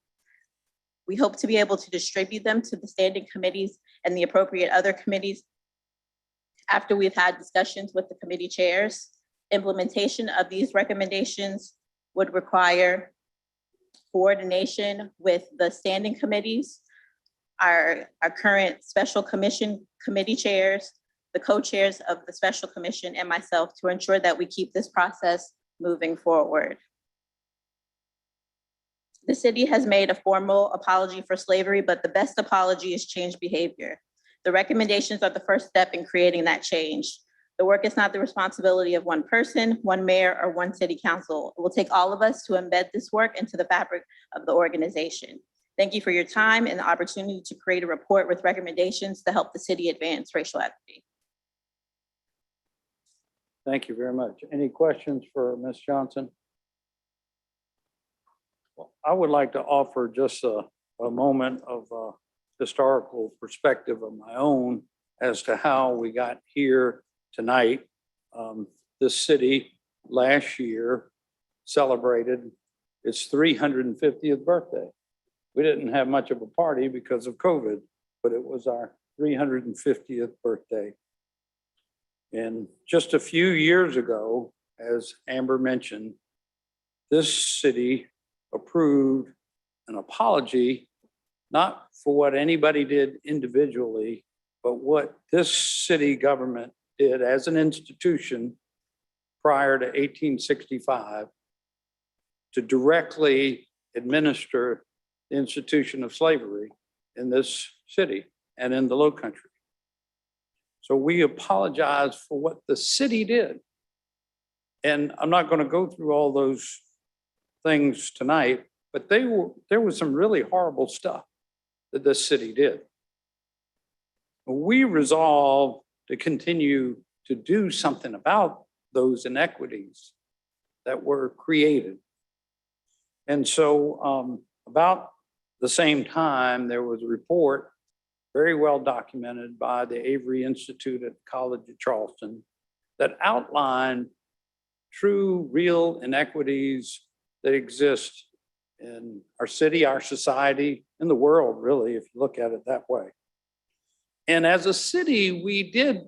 We hope to be able to distribute them to the standing committees and the appropriate other committees after we've had discussions with the committee chairs. Implementation of these recommendations would require coordination with the standing committees, our current special commission committee chairs, the co-chairs of the special commission, and myself to ensure that we keep this process moving forward. The city has made a formal apology for slavery, but the best apology is change behavior. The recommendations are the first step in creating that change. The work is not the responsibility of one person, one mayor, or one city council. It will take all of us to embed this work into the fabric of the organization. Thank you for your time and the opportunity to create a report with recommendations to help the city advance racial equity. Thank you very much. Any questions for Ms. Johnson? Well, I would like to offer just a moment of historical perspective of my own as to how we got here tonight. This city last year celebrated its 350th birthday. We didn't have much of a party because of COVID, but it was our 350th birthday. And just a few years ago, as Amber mentioned, this city approved an apology, not for what anybody did individually, but what this city government did as an institution prior to 1865 to directly administer the institution of slavery in this city and in the Low Country. So we apologize for what the city did. And I'm not going to go through all those things tonight, but there was some really horrible stuff that this city did. We resolved to continue to do something about those inequities that were created. And so about the same time, there was a report very well documented by the Avery Institute at College of Charleston that outlined true, real inequities that exist in our city, our society, in the world, really, if you look at it that way. And as a city, we did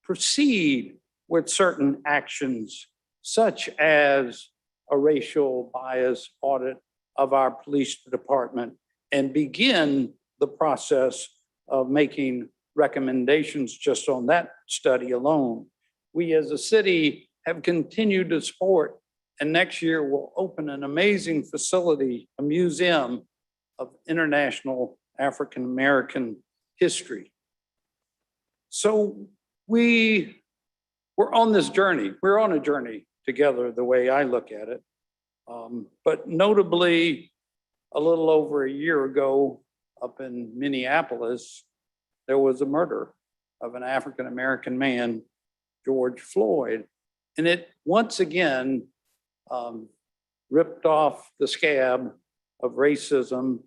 proceed with certain actions, such as a racial bias audit of our police department and begin the process of making recommendations just on that study alone. We as a city have continued to support, and next year we'll open an amazing facility, a museum of international African American history. So we're on this journey. We're on a journey together, the way I look at it. But notably, a little over a year ago, up in Minneapolis, there was a murder of an African American man, George Floyd. And it once again ripped off the scab of racism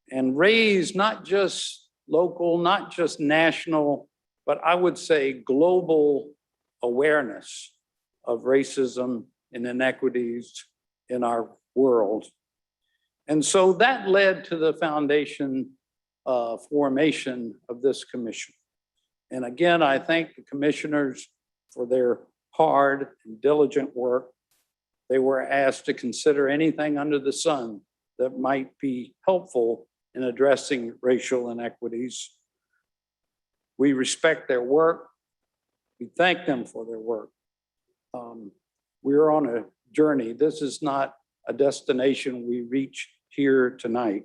and raised not just local, not just national, but I would say global awareness of racism and inequities in our world. And so that led to the formation of this commission. And again, I thank the commissioners for their hard and diligent work. They were asked to consider anything under the sun that might be helpful in addressing racial inequities. We respect their work. We thank them for their work. We're on a journey. This is not a destination we reach here tonight.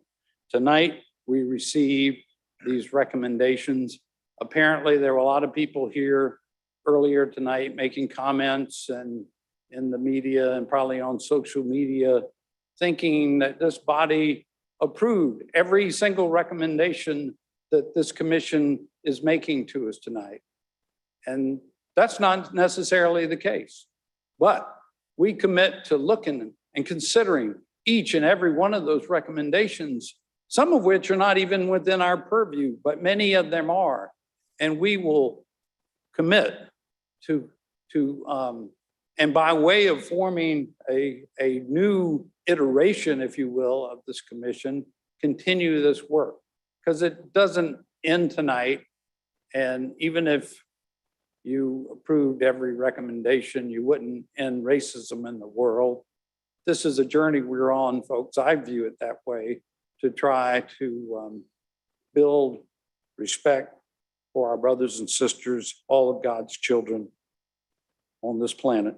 Tonight, we received these recommendations. Apparently, there were a lot of people here earlier tonight making comments and in the media and probably on social media, thinking that this body approved every single recommendation that this commission is making to us tonight. And that's not necessarily the case. But we commit to looking and considering each and every one of those recommendations, some of which are not even within our purview, but many of them are. And we will commit to and by way of forming a new iteration, if you will, of this commission, continue this work. Because it doesn't end tonight. And even if you approved every recommendation, you wouldn't end racism in the world. This is a journey we're on, folks. I view it that way, to try to build respect for our brothers and sisters, all of God's children on this planet.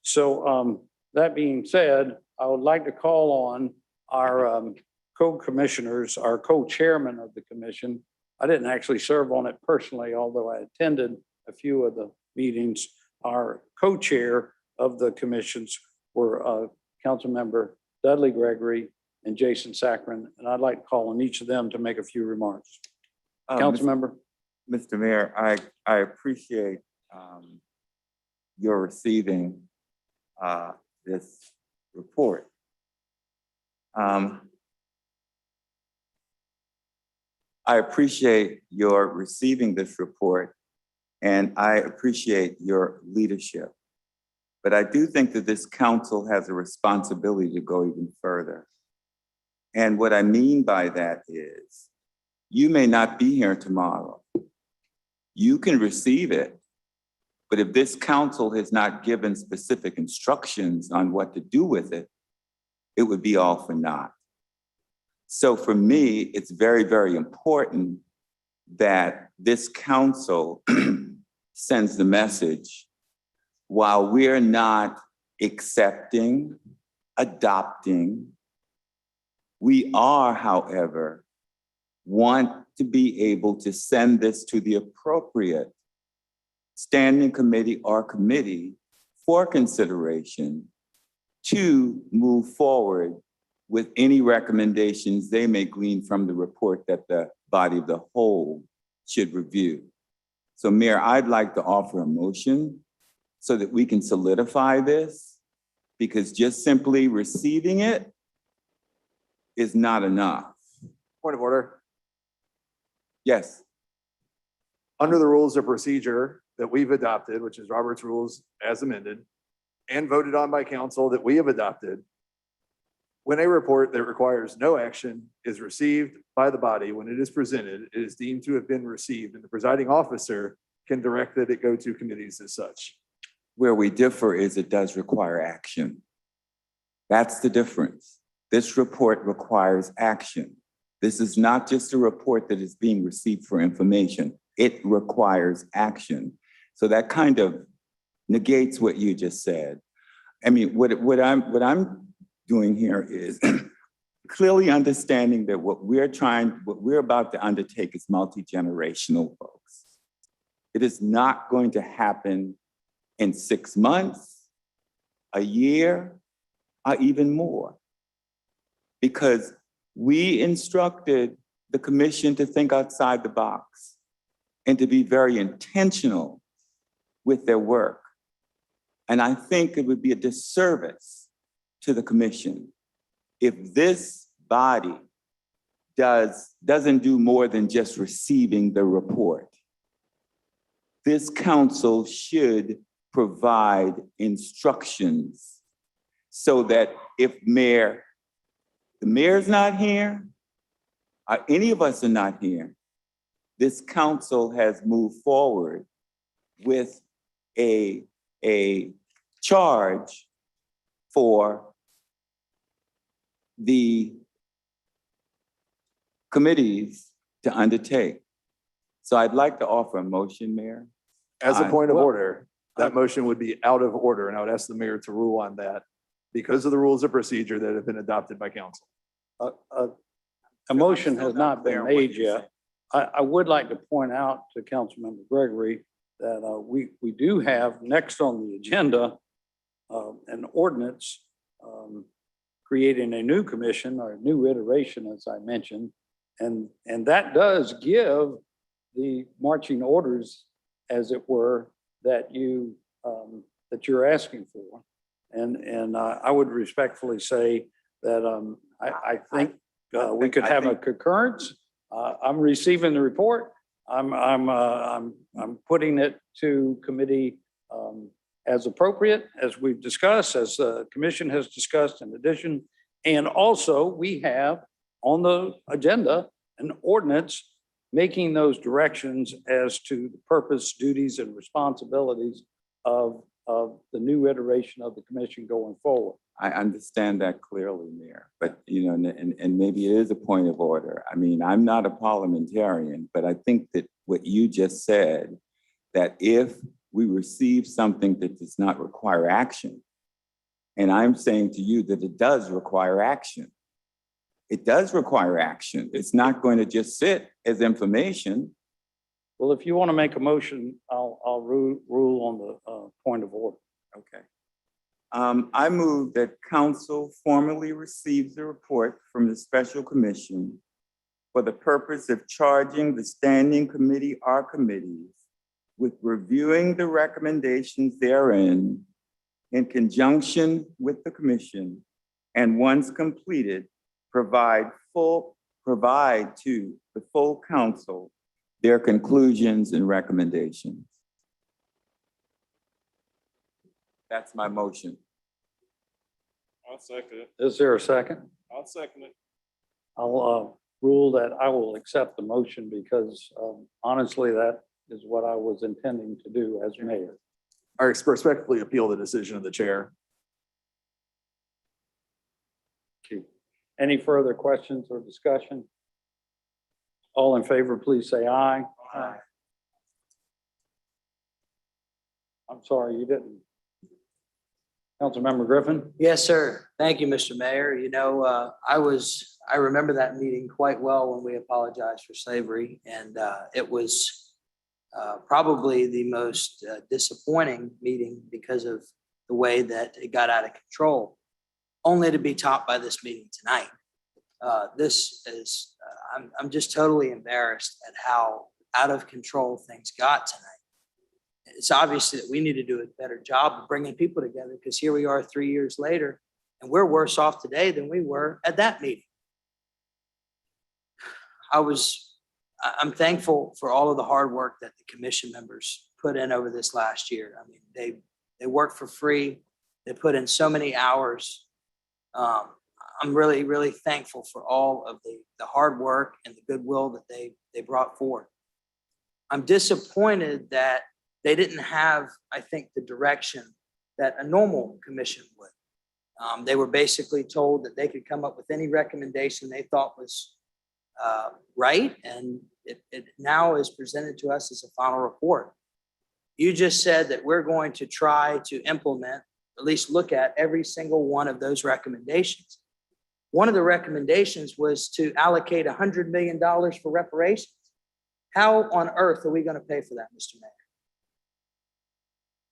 So that being said, I would like to call on our co-commissioners, our co-chairman of the commission. I didn't actually serve on it personally, although I attended a few of the meetings. Our co-chair of the commissions were Councilmember Dudley Gregory and Jason Saccharin, and I'd like to call on each of them to make a few remarks. Councilmember. Mr. Mayor, I appreciate your receiving this report. I appreciate your receiving this report, and I appreciate your leadership. But I do think that this council has a responsibility to go even further. And what I mean by that is, you may not be here tomorrow. You can receive it, but if this council has not given specific instructions on what to do with it, it would be all for naught. So for me, it's very, very important that this council sends the message, while we're not accepting, adopting, we are, however, want to be able to send this to the appropriate standing committee or committee for consideration to move forward with any recommendations they may glean from the report that the body of the whole should review. So Mayor, I'd like to offer a motion so that we can solidify this, because just simply receiving it is not enough. Point of order. Yes. Under the rules of procedure that we've adopted, which is Robert's rules as amended, and voted on by council that we have adopted, when a report that requires no action is received by the body, when it is presented, it is deemed to have been received, and the presiding officer can direct that it go to committees as such. Where we differ is it does require action. That's the difference. This report requires action. This is not just a report that is being received for information. It requires action. So that kind of negates what you just said. I mean, what I'm doing here is clearly understanding that what we're about to undertake is multi-generational, folks. It is not going to happen in 6 months, a year, or even more. Because we instructed the commission to think outside the box and to be very intentional with their work. And I think it would be a disservice to the commission if this body doesn't do more than just receiving the report. This council should provide instructions so that if the mayor's not here, or any of us are not here, this council has moved forward with a charge for the committees to undertake. So I'd like to offer a motion, Mayor. As a point of order, that motion would be out of order, and I would ask the mayor to rule on that because of the rules of procedure that have been adopted by council. A motion has not been made yet. I would like to point out to Councilmember Gregory that we do have next on the agenda an ordinance creating a new commission or a new iteration, as I mentioned, and that does give the marching orders, as it were, that you're asking for. And I would respectfully say that I think we could have a concurrence. I'm receiving the report. I'm putting it to committee as appropriate, as we've discussed, as the commission has discussed in addition. And also we have on the agenda an ordinance making those directions as to the purpose, duties, and responsibilities of the new iteration of the commission going forward. I understand that clearly, Mayor, but and maybe it is a point of order. I mean, I'm not a parliamentarian, but I think that what you just said, that if we receive something that does not require action, and I'm saying to you that it does require action. It does require action. It's not going to just sit as information. Well, if you want to make a motion, I'll rule on the point of order. Okay. I move that council formally receives the report from the special commission for the purpose of charging the standing committee or committees with reviewing the recommendations therein in conjunction with the commission, and once completed, provide to the full council their conclusions and recommendations. That's my motion. I'll second it. Is there a second? I'll second it. I'll rule that I will accept the motion because honestly, that is what I was intending to do as mayor. I respectfully appeal the decision of the chair. Any further questions or discussion? All in favor, please say aye. Aye. I'm sorry, you didn't. Councilmember Griffin? Yes, sir. Thank you, Mr. Mayor. You know, I remember that meeting quite well when we apologized for slavery, and it was probably the most disappointing meeting because of the way that it got out of control, only to be topped by this meeting tonight. This is, I'm just totally embarrassed at how out of control things got tonight. It's obvious that we need to do a better job of bringing people together, because here we are 3 years later and we're worse off today than we were at that meeting. I'm thankful for all of the hard work that the commission members put in over this last year. I mean, they worked for free. They put in so many hours. I'm really, really thankful for all of the hard work and the goodwill that they brought forward. I'm disappointed that they didn't have, I think, the direction that a normal commission would. They were basically told that they could come up with any recommendation they thought was right, and it now is presented to us as a final report. You just said that we're going to try to implement, at least look at every single one of those recommendations. One of the recommendations was to allocate $100 million for reparations. How on earth are we going to pay for that, Mr. Mayor?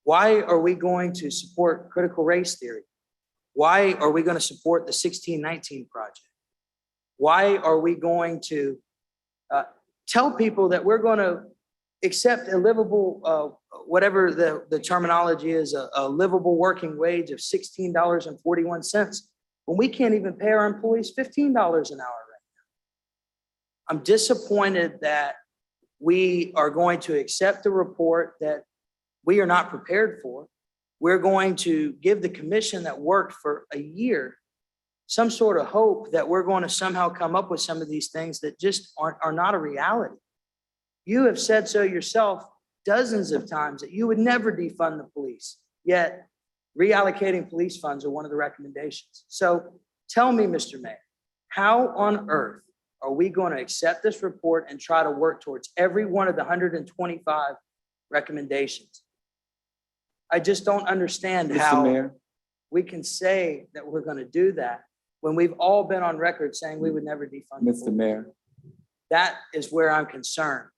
Why are we going to support critical race theory? Why are we going to support the 1619 project? Why are we going to tell people that we're going to accept a livable, whatever the terminology is, a livable working wage of $16.41 when we can't even pay our employees $15 an hour right now? I'm disappointed that we are going to accept the report that we are not prepared for. We're going to give the commission that worked for a year some sort of hope that we're going to somehow come up with some of these things that just are not a reality. You have said so yourself dozens of times that you would never defund the police, yet reallocating police funds are one of the recommendations. So tell me, Mr. Mayor, how on earth are we going to accept this report and try to work towards every one of the 125 recommendations? I just don't understand Mr. how Mayor? we can say that we're going to do that when we've all been on record saying we would never defund the Mr. police. Mayor? That is where I'm concerned.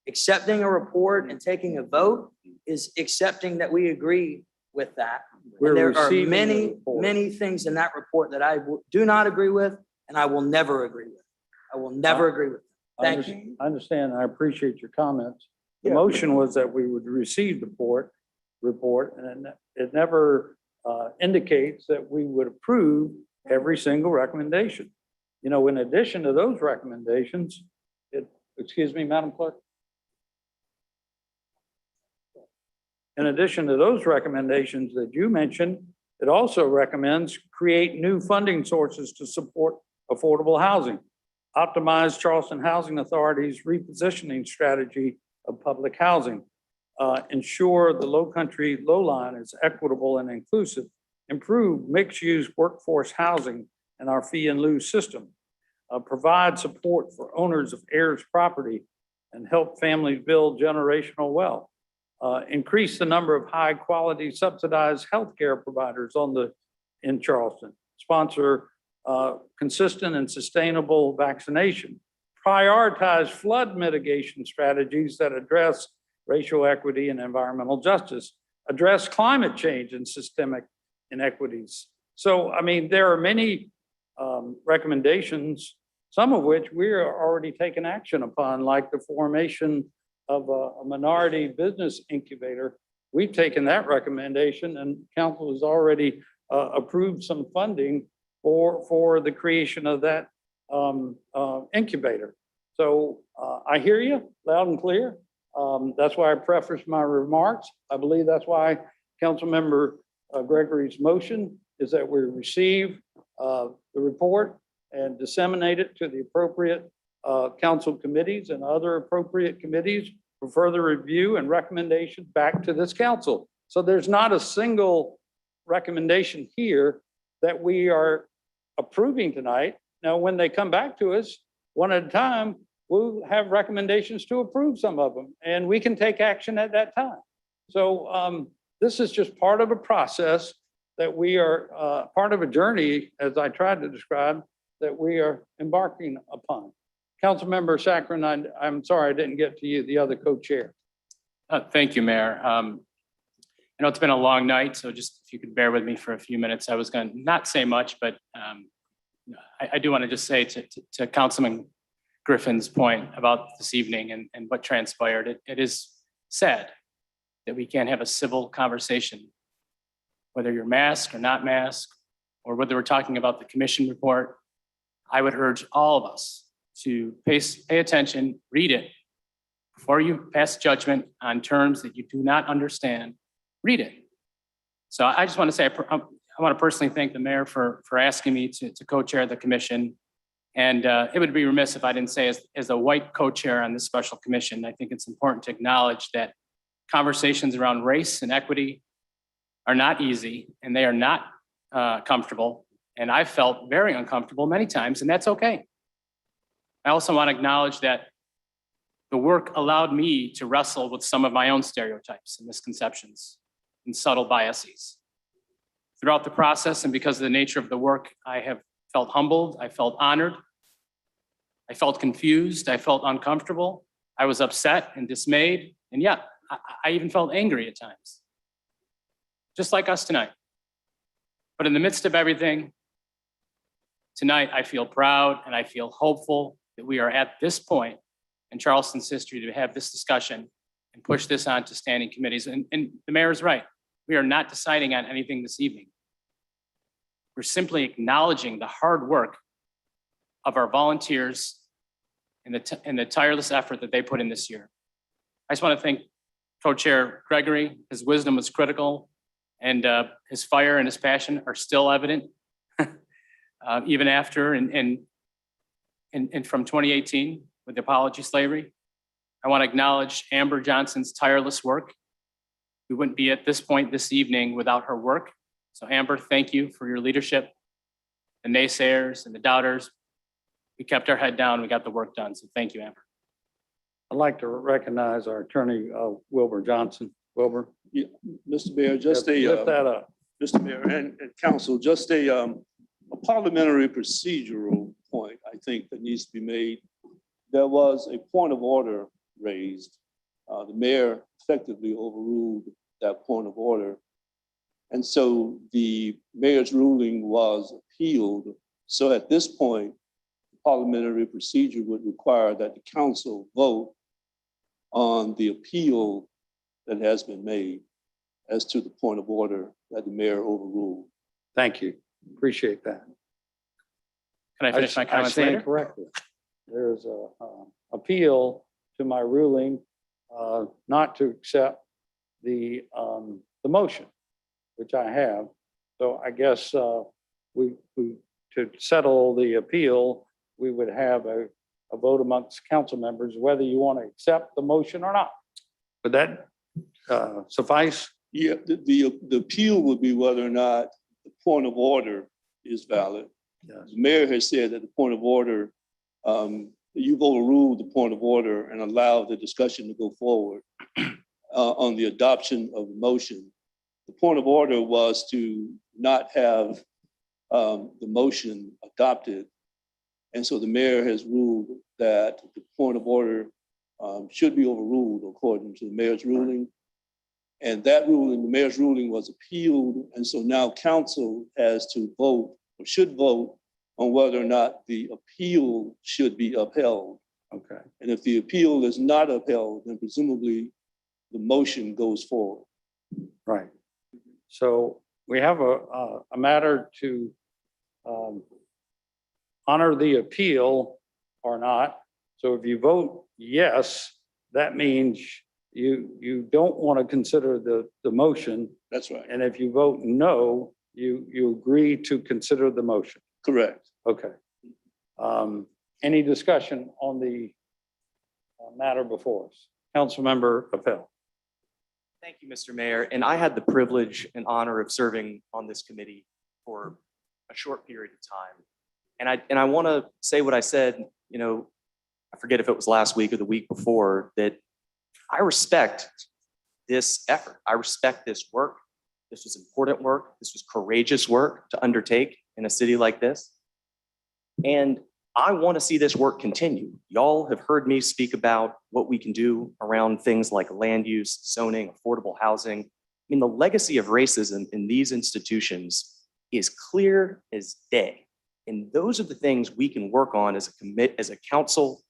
Accepting a report and taking a vote is accepting that we agree with that. We're And there are receiving the many, report. many things in that report that I do not agree with, and I will never agree with. I will never agree with. Thank you. I understand. I appreciate your comments. The Yeah. motion was that we would receive the report, and it never indicates that we would approve every single recommendation. You know, in addition to those recommendations, excuse me, Madam Clerk. In addition to those recommendations that you mentioned, it also recommends create new funding sources to support affordable housing, optimize Charleston Housing Authority's repositioning strategy of public housing, ensure the low country low line is equitable and inclusive, improve mixed-use workforce housing in our fee and lieu system, provide support for owners of heirs property and help families build generational wealth, increase the number of high-quality subsidized healthcare providers in Charleston, sponsor consistent and sustainable vaccination, prioritize flood mitigation strategies that address racial equity and environmental justice, address climate change and systemic inequities. So, I mean, there are many recommendations, some of which we are already taking action upon, like the formation of a minority business incubator, we've taken that recommendation and council has already approved some funding for the creation of that incubator. So I hear you loud and clear. That's why I prefaced my remarks. I believe that's why Councilmember Gregory's motion is that we receive the report and disseminate it to the appropriate council committees and other appropriate committees for further review and recommendation back to this council. So there's not a single recommendation here that we are approving tonight. Now, when they come back to us one at a time, we'll have recommendations to approve some of them and we can take action at that time. So this is just part of a process that we are part of a journey, as I tried to describe, that we are embarking upon. Councilmember Saccharin, I'm sorry I didn't get to you, the other co-chair. Thank you, Mayor. I know it's been a long night, so just if you could bear with me for a few minutes, I was going to not say much, but I do want to just say to Councilman Griffin's point about this evening and what transpired, it is sad that we can't have a civil conversation, whether you're masked or not masked, or whether we're talking about the commission report. I would urge all of us to pay attention, read it. Before you pass judgment on terms that you do not understand, read it. So I just want to say, I want to personally thank the mayor for asking me to co-chair the commission. And it would be remiss if I didn't say, as a white co-chair on this special commission, I think it's important to acknowledge that conversations around race and equity are not easy and they are not comfortable. And I've felt very uncomfortable many times, and that's okay. I also want to acknowledge that the work allowed me to wrestle with some of my own stereotypes and misconceptions and subtle biases. Throughout the process, and because of the nature of the work, I have felt humbled, I felt honored, I felt confused, I felt uncomfortable, I was upset and dismayed, and yeah, I even felt angry at times, just like us tonight. But in the midst of everything, tonight I feel proud and I feel hopeful that we are at this point in Charleston's history to have this discussion and push this on to standing committees. And the mayor is right. We are not deciding on anything this evening. We're simply acknowledging the hard work of our volunteers and the tireless effort that they put in this year. I just want to thank Co-Chair Gregory. His wisdom was critical, and his fire and his passion are still evident, even after and from 2018 with the apology slavery. I want to acknowledge Amber Johnson's tireless work. We wouldn't be at this point this evening without her work. So Amber, thank you for your leadership. The naysayers and the doubters, we kept our head down, we got the work done. So thank you, Amber. I'd like to recognize our attorney, Wilbur Johnson. Wilbur. Yeah, Mr. Mayor, just Lift that up. Mr. Mayor and council, just a parliamentary procedural point, I think, that needs to be made. There was a point of order raised. The mayor effectively overruled that point of order. And so the mayor's ruling was appealed. So at this point, parliamentary procedure would require that the council vote on the appeal that has been made as to the point of order that the mayor overruled. Thank you. Appreciate that. Can I finish my comments I stand later? corrected. There's a appeal to my ruling not to accept the motion, which I have. So I guess we to settle the appeal, we would have a vote amongst council members whether you want to accept the motion or not. Would that suffice? Yeah, the appeal would be whether or not the point of order is valid. Yes. The mayor has said that the point of order, you've overruled the point of order and allowed the discussion to go forward on the adoption of the motion. The point of order was to not have the motion adopted. And so the mayor has ruled that the point of order should be overruled according to the mayor's ruling. And that ruling, the mayor's ruling, was appealed. And so now council has to vote or should vote on whether or not the appeal should be upheld. Okay. And if the appeal is not upheld, then presumably the motion goes forward. Right. So we have a matter to honor the appeal or not. So if you vote yes, that means you don't want to consider the motion. That's right. And if you vote no, you agree to consider the motion. Correct. Okay. Any discussion on the matter before us? Councilmember Appel. Thank you, Mr. Mayor. And I had the privilege and honor of serving on this committee for a short period of time. And I want to say what I said, you know, I forget if it was last week or the week before, that I respect this effort. I respect this work. This was important work. This was courageous work to undertake in a city like this. And I want to see this work continue. Y'all have heard me speak about what we can do around things like land use, zoning, affordable housing. I mean, the legacy of racism in these institutions is clear as day. And those are the things we can work on as a council,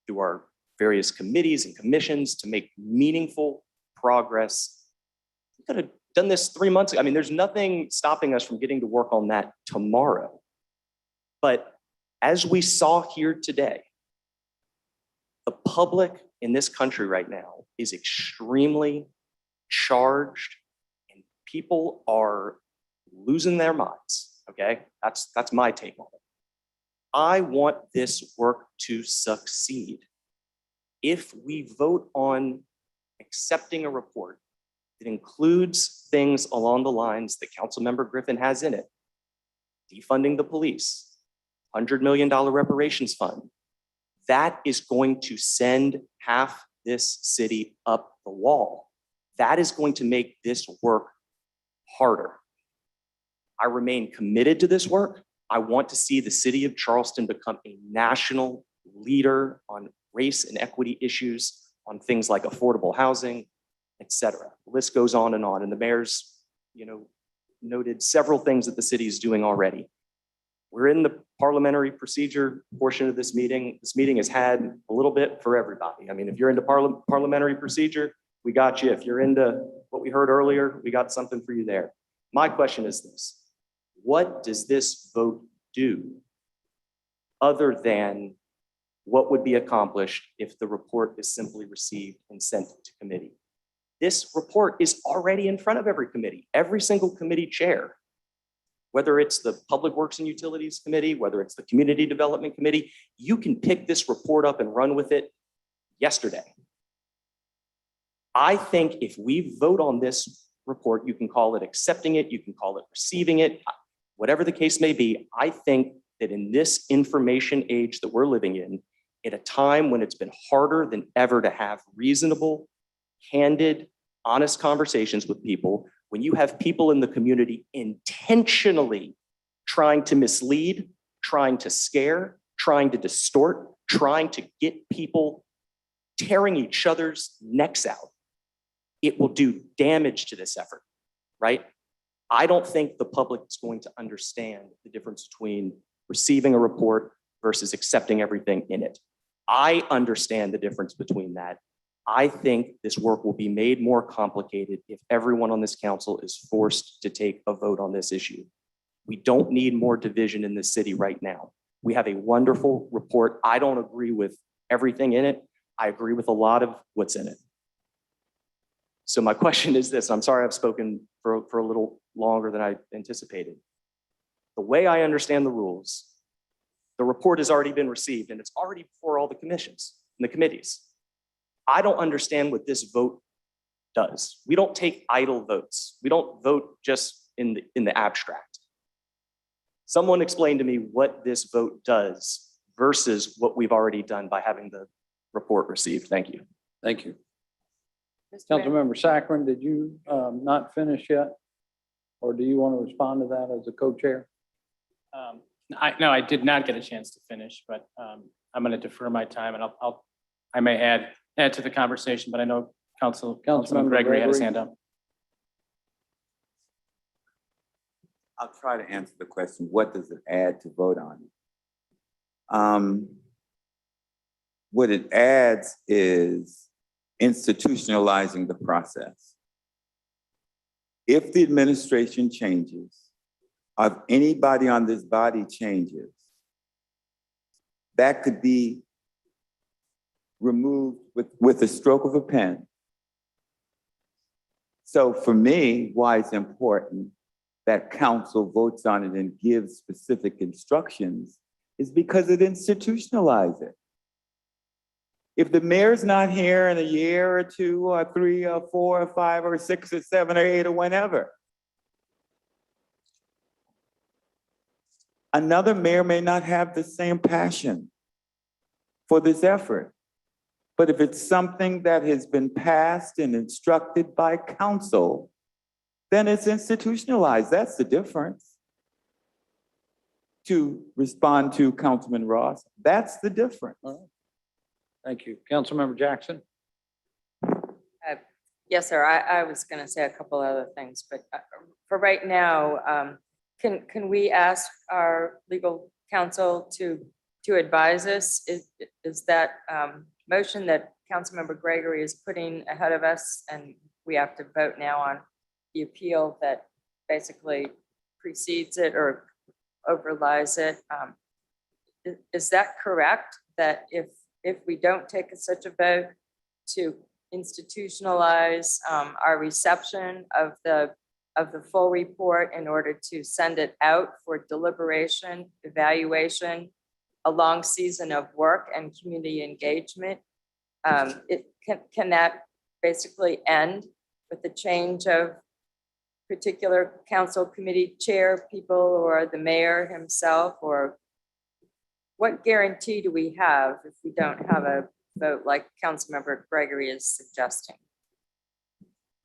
through our various committees and commissions, to make meaningful progress. We could have done this 3 months ago. I mean, there's nothing stopping us from getting to work on that tomorrow. But as we saw here today, the public in this country right now is extremely charged, and people are losing their minds, okay? That's my take on it. I want this work to succeed. If we vote on accepting a report that includes things along the lines that Councilmember Griffin has in it, defunding the police, $100 million reparations fund, that is going to send half this city up the wall. That is going to make this work harder. I remain committed to this work. I want to see the city of Charleston become a national leader on race and equity issues, on things like affordable housing, et cetera. The list goes on. And the mayor's, noted several things that the city is doing already. We're in the parliamentary procedure portion of this meeting. This meeting has had a little bit for everybody. I mean, if you're into parliamentary procedure, we got you. If you're into what we heard earlier, we got something for you there. My question is this: what does this vote do other than what would be accomplished if the report is simply received and sent to committee? This report is already in front of every committee, every single committee chair, whether it's the Public Works and Utilities Committee, whether it's the Community Development Committee. You can pick this report up and run with it yesterday. I think if we vote on this report, you can call it accepting it, you can call it receiving it, whatever the case may be. I think that in this information age that we're living in, at a time when it's been harder than ever to have reasonable, candid, honest conversations with people, when you have people in the community intentionally trying to mislead, trying to scare, trying to distort, trying to get people tearing each other's necks out, it will do damage to this effort, right? I don't think the public is going to understand the difference between receiving a report versus accepting everything in it. I understand the difference between that. I think this work will be made more complicated if everyone on this council is forced to take a vote on this issue. We don't need more division in this city right now. We have a wonderful report. I don't agree with everything in it. I agree with a lot of what's in it. So my question is this: I'm sorry I've spoken for a little longer than I anticipated. The way I understand the rules, the report has already been received and it's already before all the commissions and the committees. I don't understand what this vote does. We don't take idle votes. We don't vote just in the abstract. Someone explain to me what this vote does versus what we've already done by having the report received. Thank you. Thank you. Councilmember Saccharin, did you not finish yet? Or do you want to respond to that as a co-chair? No, I did not get a chance to finish, but I'm going to defer my time, and I may add to the conversation, but I know Councilman Gregory had his hand up. I'll try to answer the question, what does it add to vote on? what it adds is institutionalizing the process. If the administration changes, if anybody on this body changes, that could be removed with a stroke of a pen. So for me, why it's important that council votes on it and gives specific instructions is because it institutionalizes it. If the mayor's not here in a year or 2 or 3 or 4 or 5 or 6 or 7 or 8 or whenever, another mayor may not have the same passion for this effort. But if it's something that has been passed and instructed by council, then it's institutionalized. That's the difference. To respond to Councilman Ross, that's the difference. Thank you. Councilmember Jackson? Yes, sir. I was going to say a couple other things, but for right now, can we ask our legal counsel to advise us? Is that motion that Councilmember Gregory is putting ahead of us, and we have to vote now on the appeal that basically precedes it or overlies it? Is that correct? That if we don't take such a vote to institutionalize our reception of the full report in order to send it out for deliberation, evaluation, a long season of work and community engagement, can that basically end with the change of particular council committee chair people or the mayor himself? Or what guarantee do we have if we don't have a vote like Councilmember Gregory is suggesting?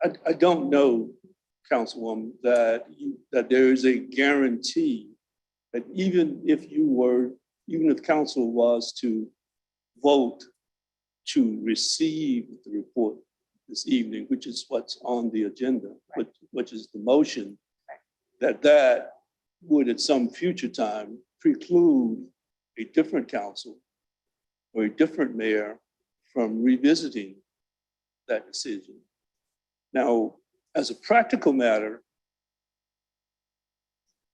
I don't know, Councilwoman, that there is a guarantee that even if council was to vote to receive the report this evening, which is what's on the agenda, which is the motion, that would at some future time preclude a different council or a different mayor from revisiting that decision. Now, as a practical matter,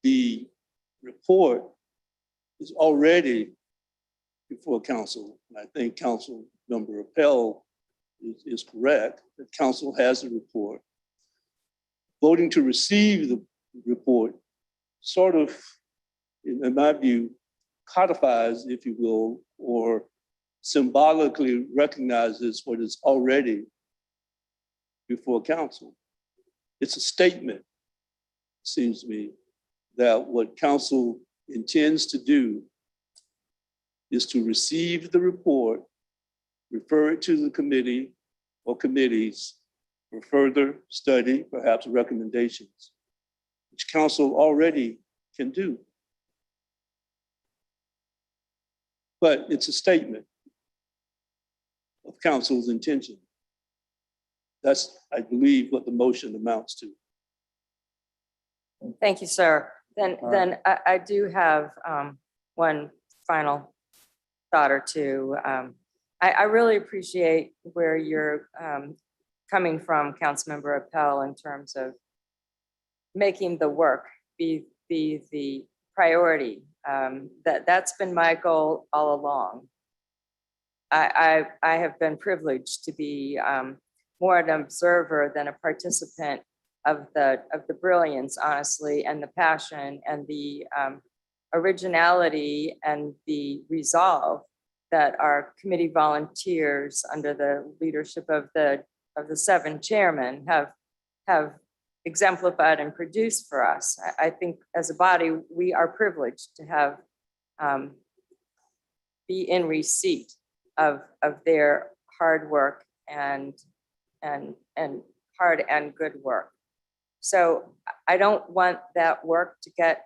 the report is already before council. And I think Council Member Appel is correct that council has a report. Voting to receive the report sort of, in my view, codifies, if you will, or symbolically recognizes what is already before council. It's a statement, seems to me, that what council intends to do is to receive the report, refer it to the committee or committees for further study, perhaps recommendations, which council already can do. But it's a statement of council's intention. That's, I believe, what the motion amounts to. Thank you, sir. Then I do have one final thought or two. I really appreciate where you're coming from, Councilmember Appel, in terms of making the work be the priority. That's been my goal all along. I have been privileged to be more an observer than a participant of the brilliance, honestly, and the passion and the originality and the resolve that our committee volunteers under the leadership of the 7 chairmen have exemplified and produced for us. I think as a body, we are privileged to have be in receipt of their hard work and hard and good work. So I don't want that work to get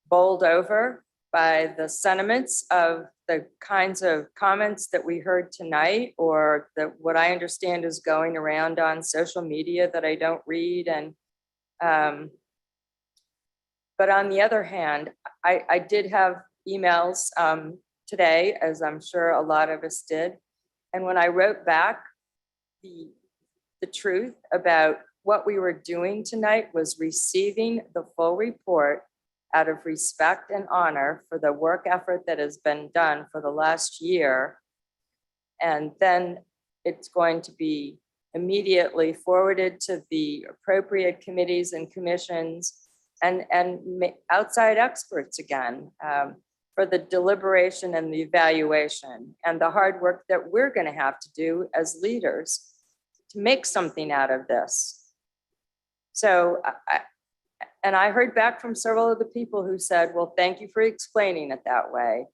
bowled over by the sentiments of the kinds of comments that we heard tonight, or what I understand is going around on social media that I don't read. And but on the other hand, I did have emails today, as I'm sure a lot of us did. And when I wrote back, the truth about what we were doing tonight was receiving the full report out of respect and honor for the work effort that has been done for the last year. And then it's going to be immediately forwarded to the appropriate committees and commissions and outside experts again for the deliberation and the evaluation and the hard work that we're going to have to do as leaders to make something out of this. So, I heard back from several of the people who said, well, thank you for explaining it that way.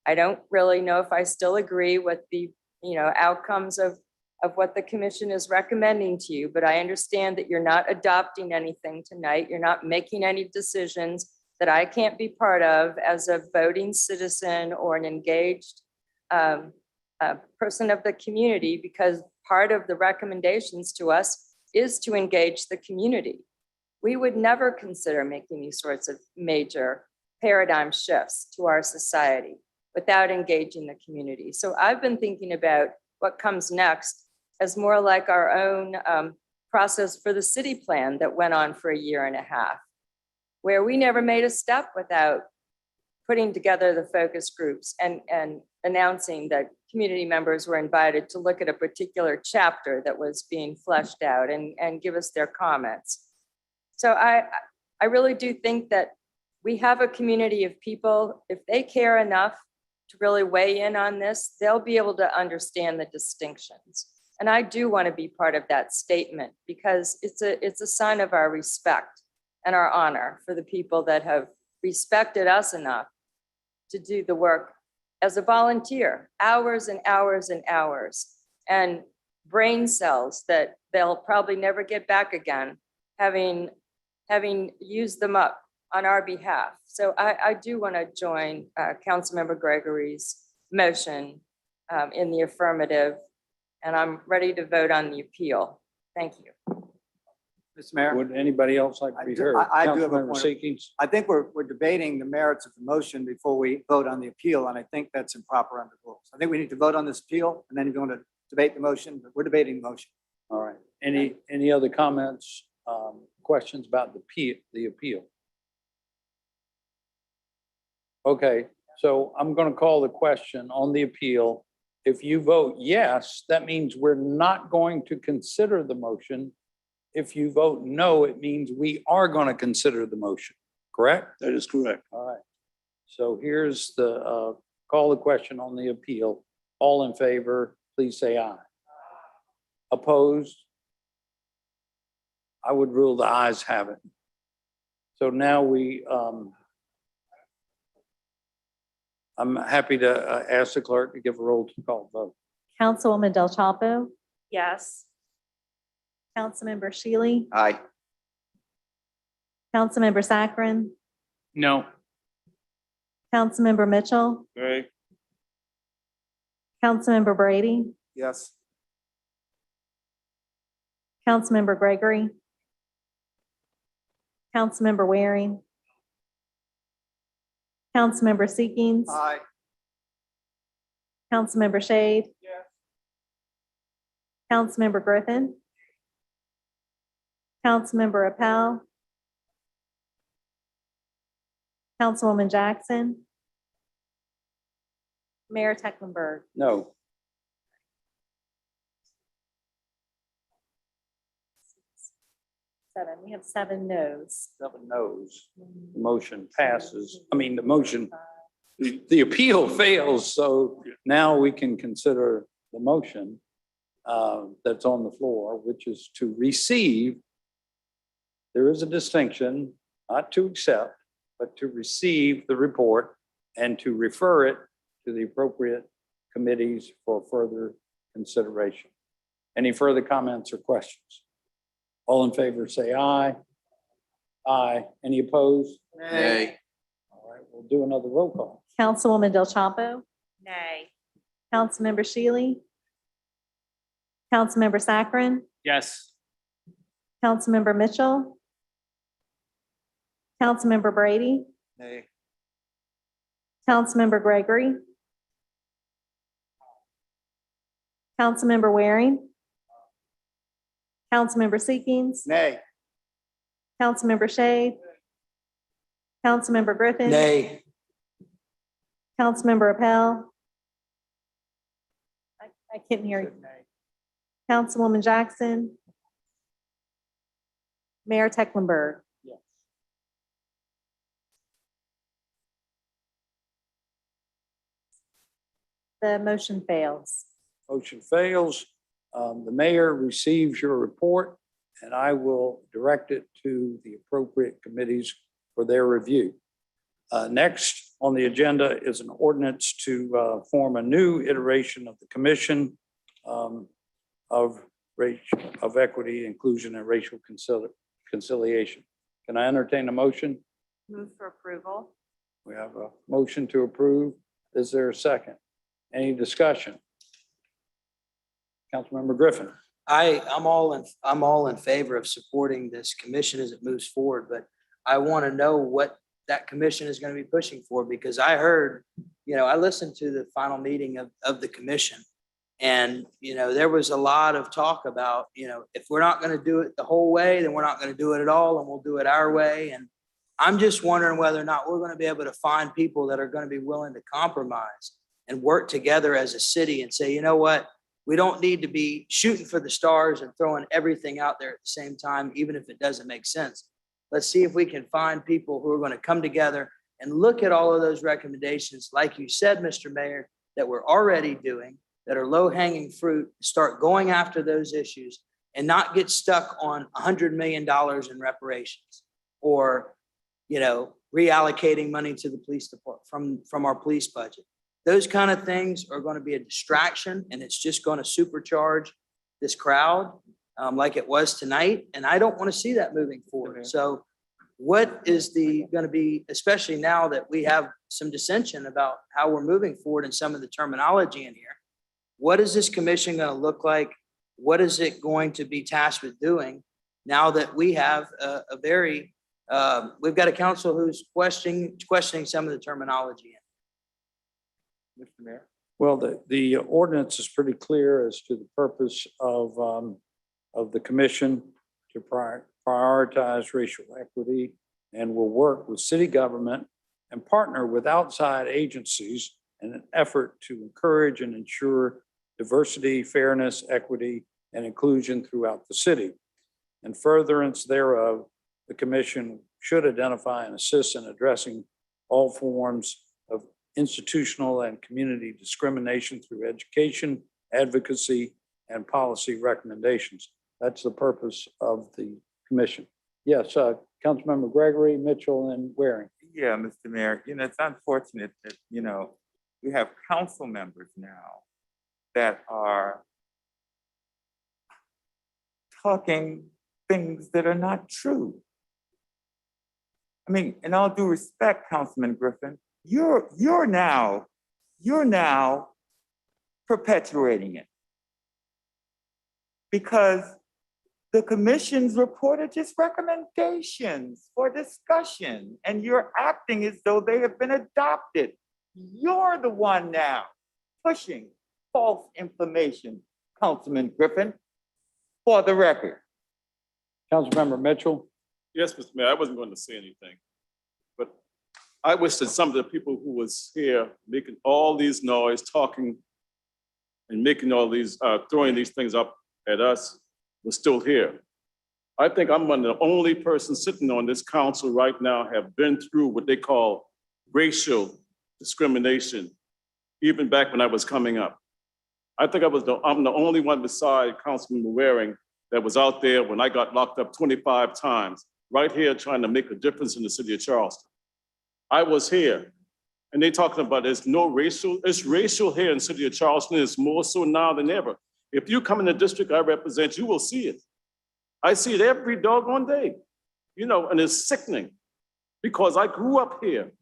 I don't really know if I still agree with the, outcomes of what the commission is recommending to you, but I understand that you're not adopting anything tonight. You're not making any decisions that I can't be part of as a voting citizen or an engaged person of the community, because part of the recommendations to us is to engage the community. We would never consider making these sorts of major paradigm shifts to our society without engaging the community. So I've been thinking about what comes next as more like our own process for the city plan that went on for 1.5 years, where we never made a step without putting together the focus groups and announcing that community members were invited to look at a particular chapter that was being fleshed out and give us their comments. So I really do think that we have a community of people, if they care enough to really weigh in on this, they'll be able to understand the distinctions. And I do want to be part of that statement because it's a sign of our respect and our honor for the people that have respected us enough to do the work as a volunteer, hours and hours and hours, and brain cells that they'll probably never get back again, having used them up on our behalf. So I do want to join Councilmember Gregory's motion in the affirmative, and I'm ready to vote on the appeal. Thank you. Mr. Mayor, Would anybody else like to be heard? I do have a Councilmember point. Seekings? I think we're debating the merits of the motion before we vote on the appeal, and I think that's improper under the rules. I think we need to vote on this appeal, and then you're going to debate the motion, but we're debating the motion. All right. Any other comments, questions about the appeal? Okay, so I'm going to call the question on the appeal. If you vote yes, that means we're not going to consider the motion. If you vote no, it means we are going to consider the motion, correct? That is correct. All right. So here's the, call the question on the appeal. All in favor, please say aye. Opposed? I would rule the ayes have it. So now I'm happy to ask the clerk to give a roll call vote. Councilwoman Del Chapo, Yes. Councilmember Shealy, Aye. Councilmember Saccharin, No. Councilmember Mitchell, Right. Councilmember Brady, Yes. Councilmember Gregory, Councilmember Waring, Councilmember Seekings, Aye. Councilmember Shade, Councilmember Griffin, Councilmember Appel, Councilwoman Jackson, Mayor Tecklenburg. No. We have 7 noes. 7 noes. The motion passes. I mean, the motion, the appeal fails, so now we can consider the motion that's on the floor, which is to receive. There is a distinction, not to accept, but to receive the report and to refer it to the appropriate committees for further consideration. Any further comments or questions? All in favor, say aye. Aye. Any opposed? Nay. All right, we'll do another roll call. Councilwoman Del Chapo, Nay. Councilmember Shealy, Councilmember Saccharin, Yes. Councilmember Mitchell, Councilmember Brady, Nay. Councilmember Gregory, Councilmember Waring, Councilmember Seekings, Nay. Councilmember Shade, Councilmember Griffin. Nay. Councilmember Appel. I couldn't hear you. Councilwoman Jackson. Mayor Tecklenburg. Yes. The motion fails. Motion fails. The mayor receives your report, and I will direct it to the appropriate committees for their review. Next on the agenda is an ordinance to form a new iteration of the Commission of Equity, Inclusion, and Racial Conciliation. Can I entertain a motion? Move for approval. We have a motion to approve. Is there a second? Any discussion? Councilmember Griffin. I'm all in favor of supporting this commission as it moves forward, but I want to know what that commission is going to be pushing for, because I heard, I listened to the final meeting of the commission. And, there was a lot of talk about, if we're not going to do it the whole way, then we're not going to do it at all, and we'll do it our way. And I'm just wondering whether or not we're going to be able to find people that are going to be willing to compromise and work together as a city and say, you know what? We don't need to be shooting for the stars and throwing everything out there at the same time, even if it doesn't make sense. Let's see if we can find people who are going to come together and look at all of those recommendations, like you said, Mr. Mayor, that we're already doing, that are low-hanging fruit, start going after those issues and not get stuck on $100 million in reparations or, reallocating money to the police department from our police budget. Those kind of things are going to be a distraction, and it's just going to supercharge this crowd like it was tonight. And I don't want to see that moving forward. So what is going to be, especially now that we have some dissension about how we're moving forward in some of the terminology in here, what is this commission going to look like? What is it going to be tasked with doing now that we have we've got a council who's questioning some of the terminology? Mr. Mayor. Well, the ordinance is pretty clear as to the purpose of the commission to prioritize racial equity, and will work with city government and partner with outside agencies in an effort to encourage and ensure diversity, fairness, equity, and inclusion throughout the city. In furtherance thereof, the commission should identify and assist in addressing all forms of institutional and community discrimination through education, advocacy, and policy recommendations. That's the purpose of the commission. Yes, Councilmember Gregory, Mitchell, and Waring. Yeah, Mr. Mayor, it's unfortunate that, we have council members now that are talking things that are not true. I mean, in all due respect, Councilman Griffin, you're now perpetuating it, because the commission's report are just recommendations for discussion, and you're acting as though they have been adopted. You're the one now pushing false information, Councilman Griffin, for the record. Councilmember Mitchell. Yes, Mr. Mayor, I wasn't going to say anything, but I wish that some of the people who was here making all these noise, talking and making all these, throwing these things up at us was still here. I think I'm one of the only persons sitting on this council right now have been through what they call racial discrimination, even back when I was coming up. I think I'm the only one beside Councilman Waring that was out there when I got locked up 25 times, right here trying to make a difference in the city of Charleston. I was here, and they talking about it's racial here in the city of Charleston. It's more so now than ever. If you come in the district I represent, you will see it. I see it every doggone day, and it's sickening because I grew up here,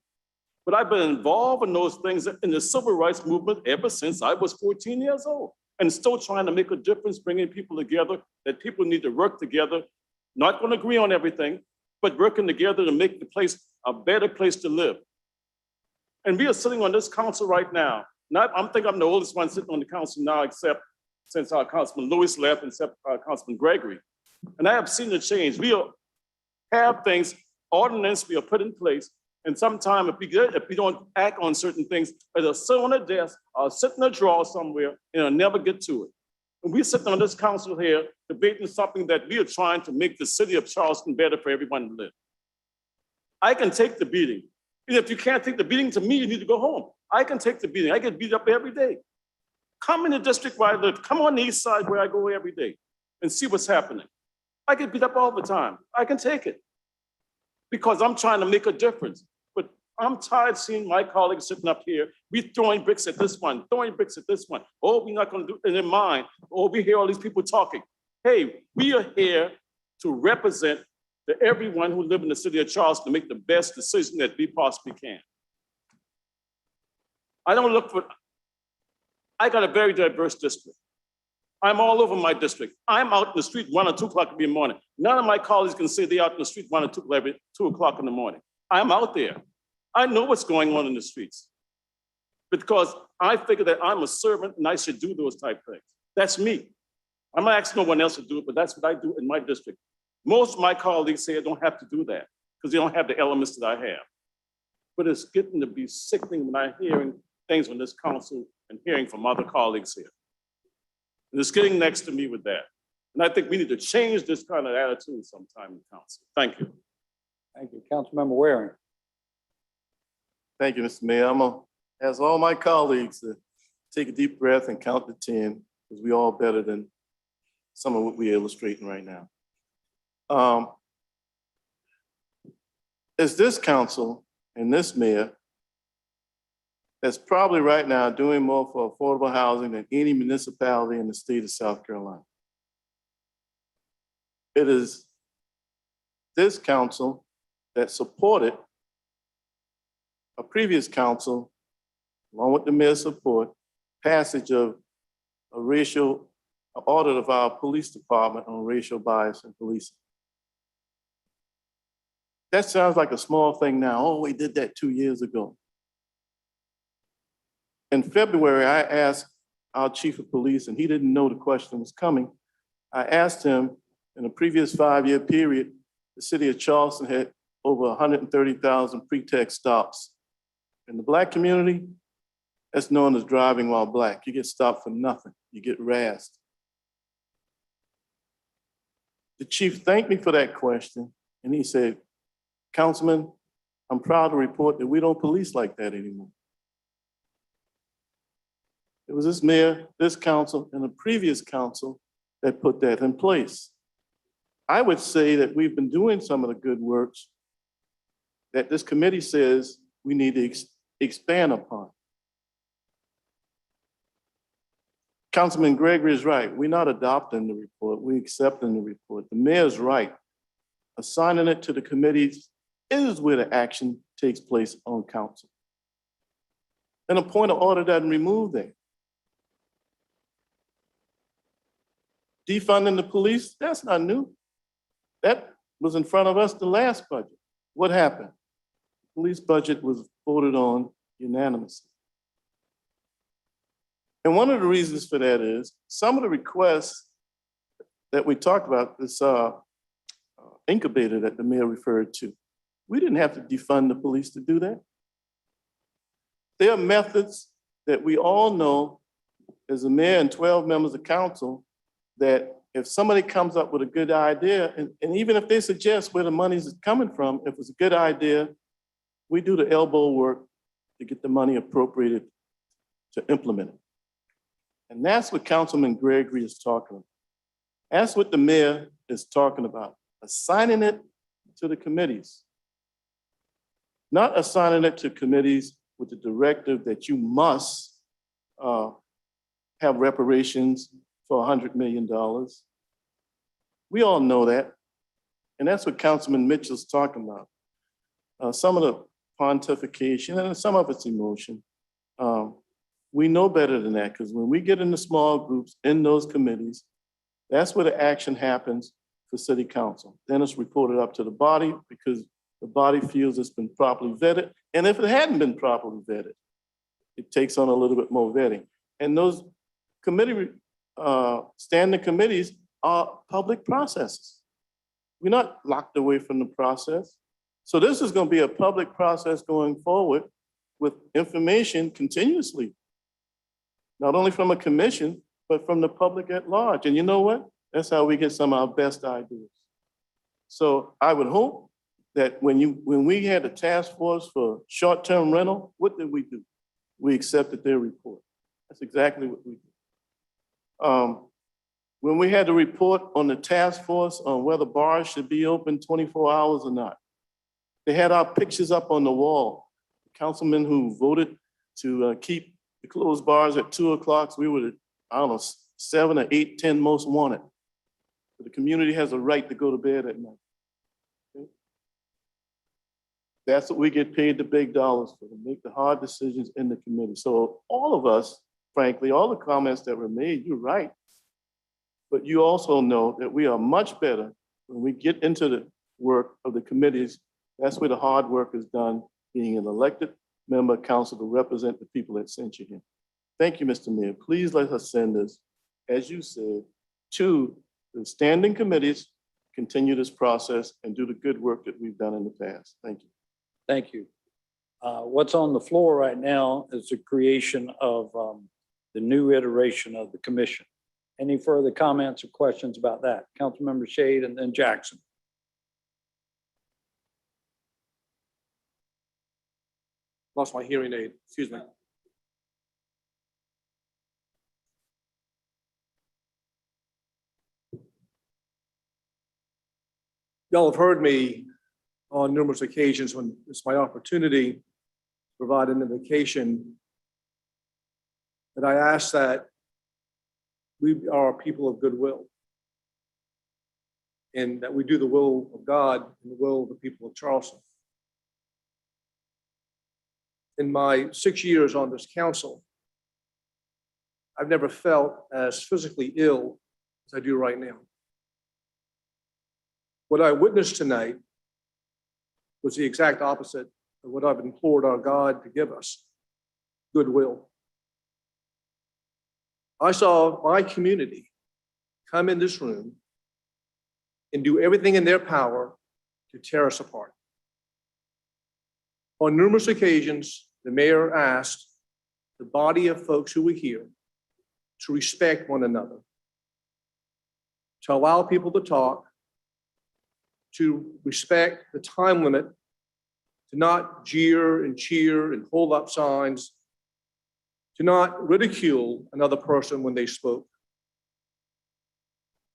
but I've been involved in those things in the civil rights movement ever since I was 14 years old, and still trying to make a difference, bringing people together, that people need to work together, not going to agree on everything, but working together to make the place a better place to live. And we are sitting on this council right now. I think I'm the oldest one sitting on the council now, except since our Councilman Lewis left and Councilman Gregory. And I have seen the change. Have things, ordinance we are put in place. And sometime if we don't act on certain things, it'll sit on a desk or sit in a drawer somewhere and it'll never get to it. And we're sitting on this council here debating something that we are trying to make the city of Charleston better for everyone to live. I can take the beating. And if you can't take the beating, to me, you need to go home. I can take the beating. I get beat up every day. Come in the district where I live. Come on the east side where I go every day and see what's happening. I get beat up all the time. I can take it because I'm trying to make a difference. But I'm tired seeing my colleagues sitting up here. We throwing bricks at this one, throwing bricks at this one. Oh, we're not going to do it in mind. Oh, we hear all these people talking. Hey, we are here to represent everyone who lives in the city of Charleston to make the best decision that we possibly can. I don't look for, I got a very diverse district. I'm all over my district. I'm out in the street 1 or 2 o'clock in the morning. None of my colleagues can say they're out in the street 1 or 2 o'clock in the morning. I'm out there. I know what's going on in the streets because I figure that I'm a servant and I should do those type of things. That's me. I'm not asking no one else to do it, but that's what I do in my district. Most of my colleagues say I don't have to do that because they don't have the elements that I have. But it's getting to be sickening when I'm hearing things from this council and hearing from other colleagues here. And it's getting next to me with that. And I think we need to change this kind of attitude sometime in council. Thank you. Thank you. Councilmember Waring. Thank you, Mr. Mayor. I'm gonna ask all my colleagues to take a deep breath and count to 10 because we all better than some of what we're illustrating right now. It's this council and this mayor that's probably right now doing more for affordable housing than any municipality in the state of South Carolina. It is this council that supported a previous council, along with the mayor's support, passage of a racial audit of our police department on racial bias in policing. That sounds like a small thing now. Oh, we did that 2 years ago. In February, I asked our chief of police, and he didn't know the question was coming. I asked him, in a previous 5-year period, the city of Charleston had over 130,000 pretext stops. In the Black community, that's known as driving while Black. You get stopped for nothing. You get razzed. The chief thanked me for that question, and he said, Councilman, I'm proud to report that we don't police like that anymore. It was this mayor, this council, and the previous council that put that in place. I would say that we've been doing some of the good works that this committee says we need to expand upon. Councilman Gregory is right. We're not adopting the report, we're accepting the report. The mayor's right. Assigning it to the committees is where the action takes place on council. And a point of order doesn't remove that. Defunding the police, that's not new. That was in front of us the last budget. What happened? The police budget was voted on unanimously. And one of the reasons for that is some of the requests that we talked about, this incubator that the mayor referred to, we didn't have to defund the police to do that. There are methods that we all know as a mayor and 12 members of council that if somebody comes up with a good idea, and even if they suggest where the money is coming from, if it's a good idea, we do the elbow work to get the money appropriated to implement it. And that's what Councilman Gregory is talking about. That's what the mayor is talking about, assigning it to the committees. Not assigning it to committees with the directive that you must have reparations for $100 million. We all know that. And that's what Councilman Mitchell's talking about. Some of the pontification and some of it's emotion. We know better than that because when we get into small groups in those committees, that's where the action happens for city council. Then it's reported up to the body because the body feels it's been properly vetted. And if it hadn't been properly vetted, it takes on a little bit more vetting. And those committee standing committees are public processes. We're not locked away from the process. So this is going to be a public process going forward with information continuously, not only from a commission, but from the public at large. And you know what? That's how we get some of our best ideas. So I would hope that when we had a task force for short-term rental, what did we do? We accepted their report. That's exactly what we did. When we had to report on the task force on whether bars should be open 24 hours or not, they had our pictures up on the wall. The councilman who voted to keep the closed bars at 2 o'clock, we were, I don't know, 7 or 8, 10 most wanted. The community has a right to go to bed at night. Okay? That's what we get paid the big dollars for, to make the hard decisions in the committee. So all of us, frankly, all the comments that were made, you're right. But you also know that we are much better when we get into the work of the committees. That's where the hard work is done, being an elected member of council to represent the people that sent you here. Thank you, Mr. Mayor. Please let us send this, as you said, to the standing committees, continue this process and do the good work that we've done in the past. Thank you. Thank you. What's on the floor right now is the creation of the new iteration of the commission. Any further comments or questions about that? Councilmember Shade and then Jackson. Lost my hearing aid, excuse me. Y'all have heard me on numerous occasions when it's my opportunity to provide an invocation that I ask that we are a people of goodwill and that we do the will of God and the will of the people of Charleston. In my 6 years on this council, I've never felt as physically ill as I do right now. What I witnessed tonight was the exact opposite of what I've implored our God to give us, goodwill. I saw my community come in this room and do everything in their power to tear us apart. On numerous occasions, the mayor asked the body of folks who were here to respect one another, to allow people to talk, to respect the time limit, to not jeer and cheer and hold up signs, to not ridicule another person when they spoke.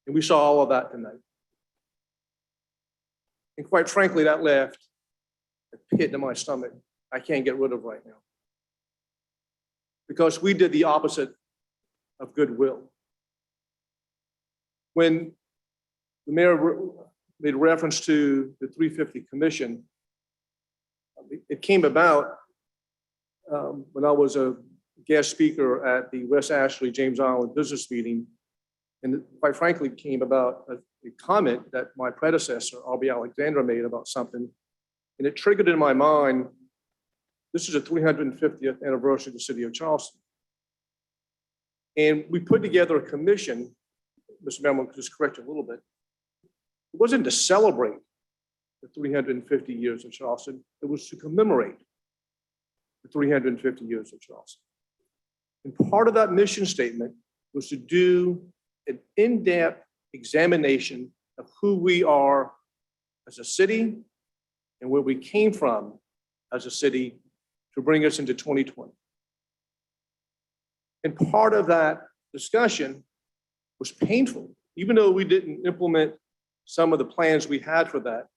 And we saw all of that tonight. And quite frankly, that left a pit in my stomach I can't get rid of right now. Because we did the opposite of goodwill. When the mayor made reference to the 350 Commission, it came about when I was a guest speaker at the West Ashley James Island business meeting. And quite frankly, came about a comment that my predecessor, R.B. Alexander, made about something. And it triggered in my mind, this is the 350th anniversary of the city of Charleston. And we put together a commission, Mr. Mayor, I'll just correct you a little bit. It wasn't to celebrate the 350 years of Charleston, it was to commemorate the 350 years of Charleston. And part of that mission statement was to do an in-depth examination of who we are as a city and where we came from as a city to bring us into 2020. And part of that discussion was painful, even though we didn't implement some of the plans we had for that.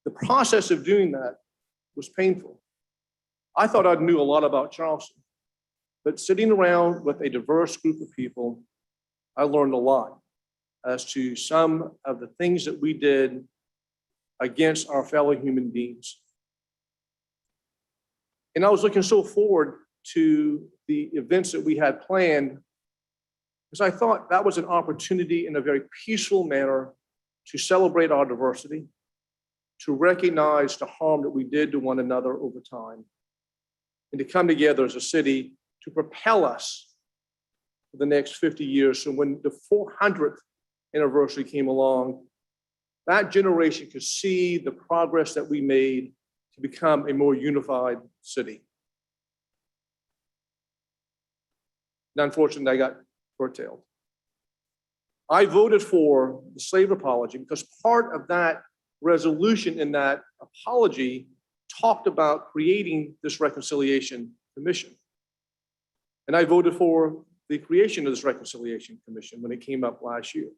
The process of doing that was painful. I thought I knew a lot about Charleston, but sitting around with a diverse group of people, I learned a lot as to some of the things that we did against our fellow human beings. And I was looking so forward to the events that we had planned because I thought that was an opportunity in a very peaceful manner to celebrate our diversity, to recognize the harm that we did to one another over time, and to come together as a city to propel us for the next 50 years. So when the 400th anniversary came along, that generation could see the progress that we made to become a more unified city. And unfortunately, I got curtailed. I voted for the slave apology because part of that resolution in that apology talked about creating this reconciliation commission. And I voted for the creation of this reconciliation commission when it came up last year.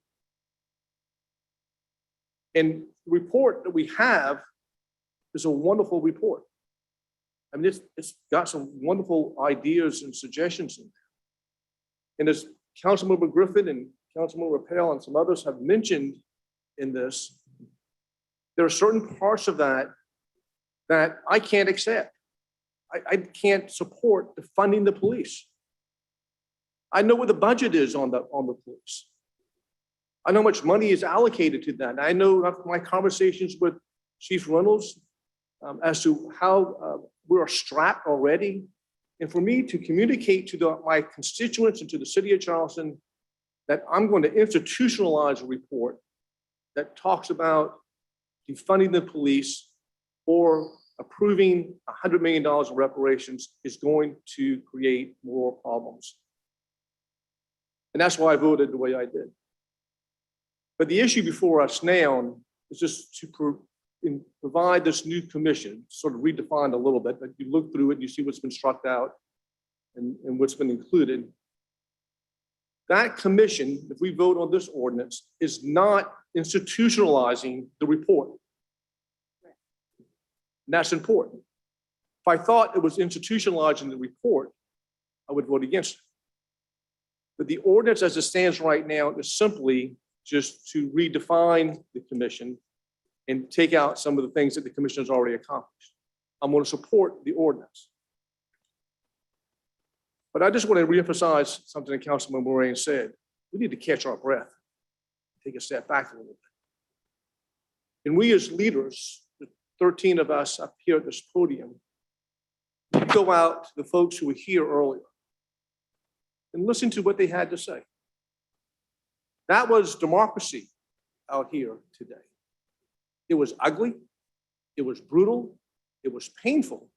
And the report that we have is a wonderful report. I mean, it's got some wonderful ideas and suggestions in there. And as Councilmember Griffin and Councilmember Rappel and some others have mentioned in this, there are certain parts of that that I can't accept. I can't support the funding the police. I know what the budget is on the police. I know how much money is allocated to that. I know after my conversations with Chief Reynolds as to how we're strapped already. And for me to communicate to my constituents and to the city of Charleston that I'm going to institutionalize a report that talks about defunding the police or approving $100 million in reparations is going to create more problems. And that's why I voted the way I did. But the issue before us now is just to provide this new commission, sort of redefined a little bit, but you look through it, you see what's been struck out and what's been included. That commission, if we vote on this ordinance, is not institutionalizing the report. And that's important. If I thought it was institutionalizing the report, I would vote against it. But the ordinance as it stands right now is simply just to redefine the commission and take out some of the things that the commission has already accomplished. I'm going to support the ordinance. But I just want to reemphasize something that Councilman Moran said. We need to catch our breath, take a step back a little bit. And we as leaders, the 13 of us up here at this podium, we go out to the folks who were here earlier and listen to what they had to say. That was democracy out here today. It was ugly, it was brutal, it was painful,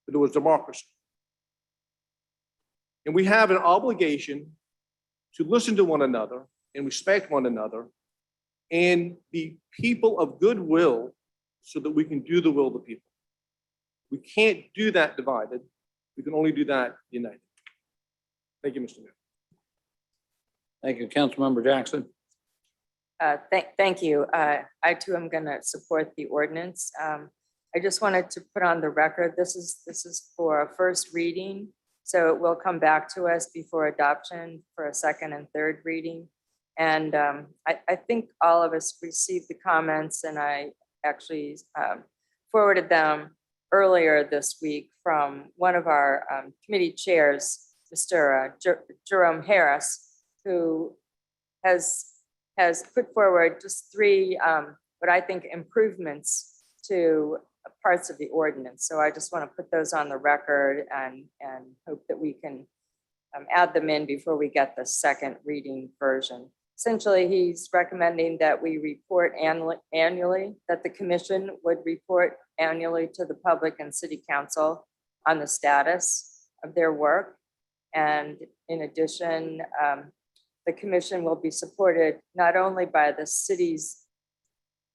but it was democracy. And we have an obligation to listen to one another and respect one another and be people of goodwill so that we can do the will of the people. We can't do that divided. We can only do that united. Thank you, Mr. Mayor. Thank you, Councilmember Jackson. Thank you. I too am going to support the ordinance. I just wanted to put on the record, this is for a first reading, so it will come back to us before adoption for a second and third reading. And I think all of us received the comments, and I actually forwarded them earlier this week from one of our committee chairs, Mr. Jerome Harris, who has put forward just three, what I think improvements to parts of the ordinance. So I just want to put those on the record and hope that we can add them in before we get the second reading version. Essentially, he's recommending that we report annually, that the commission would report annually to the public and city council on the status of their work. And in addition, the commission will be supported not only by the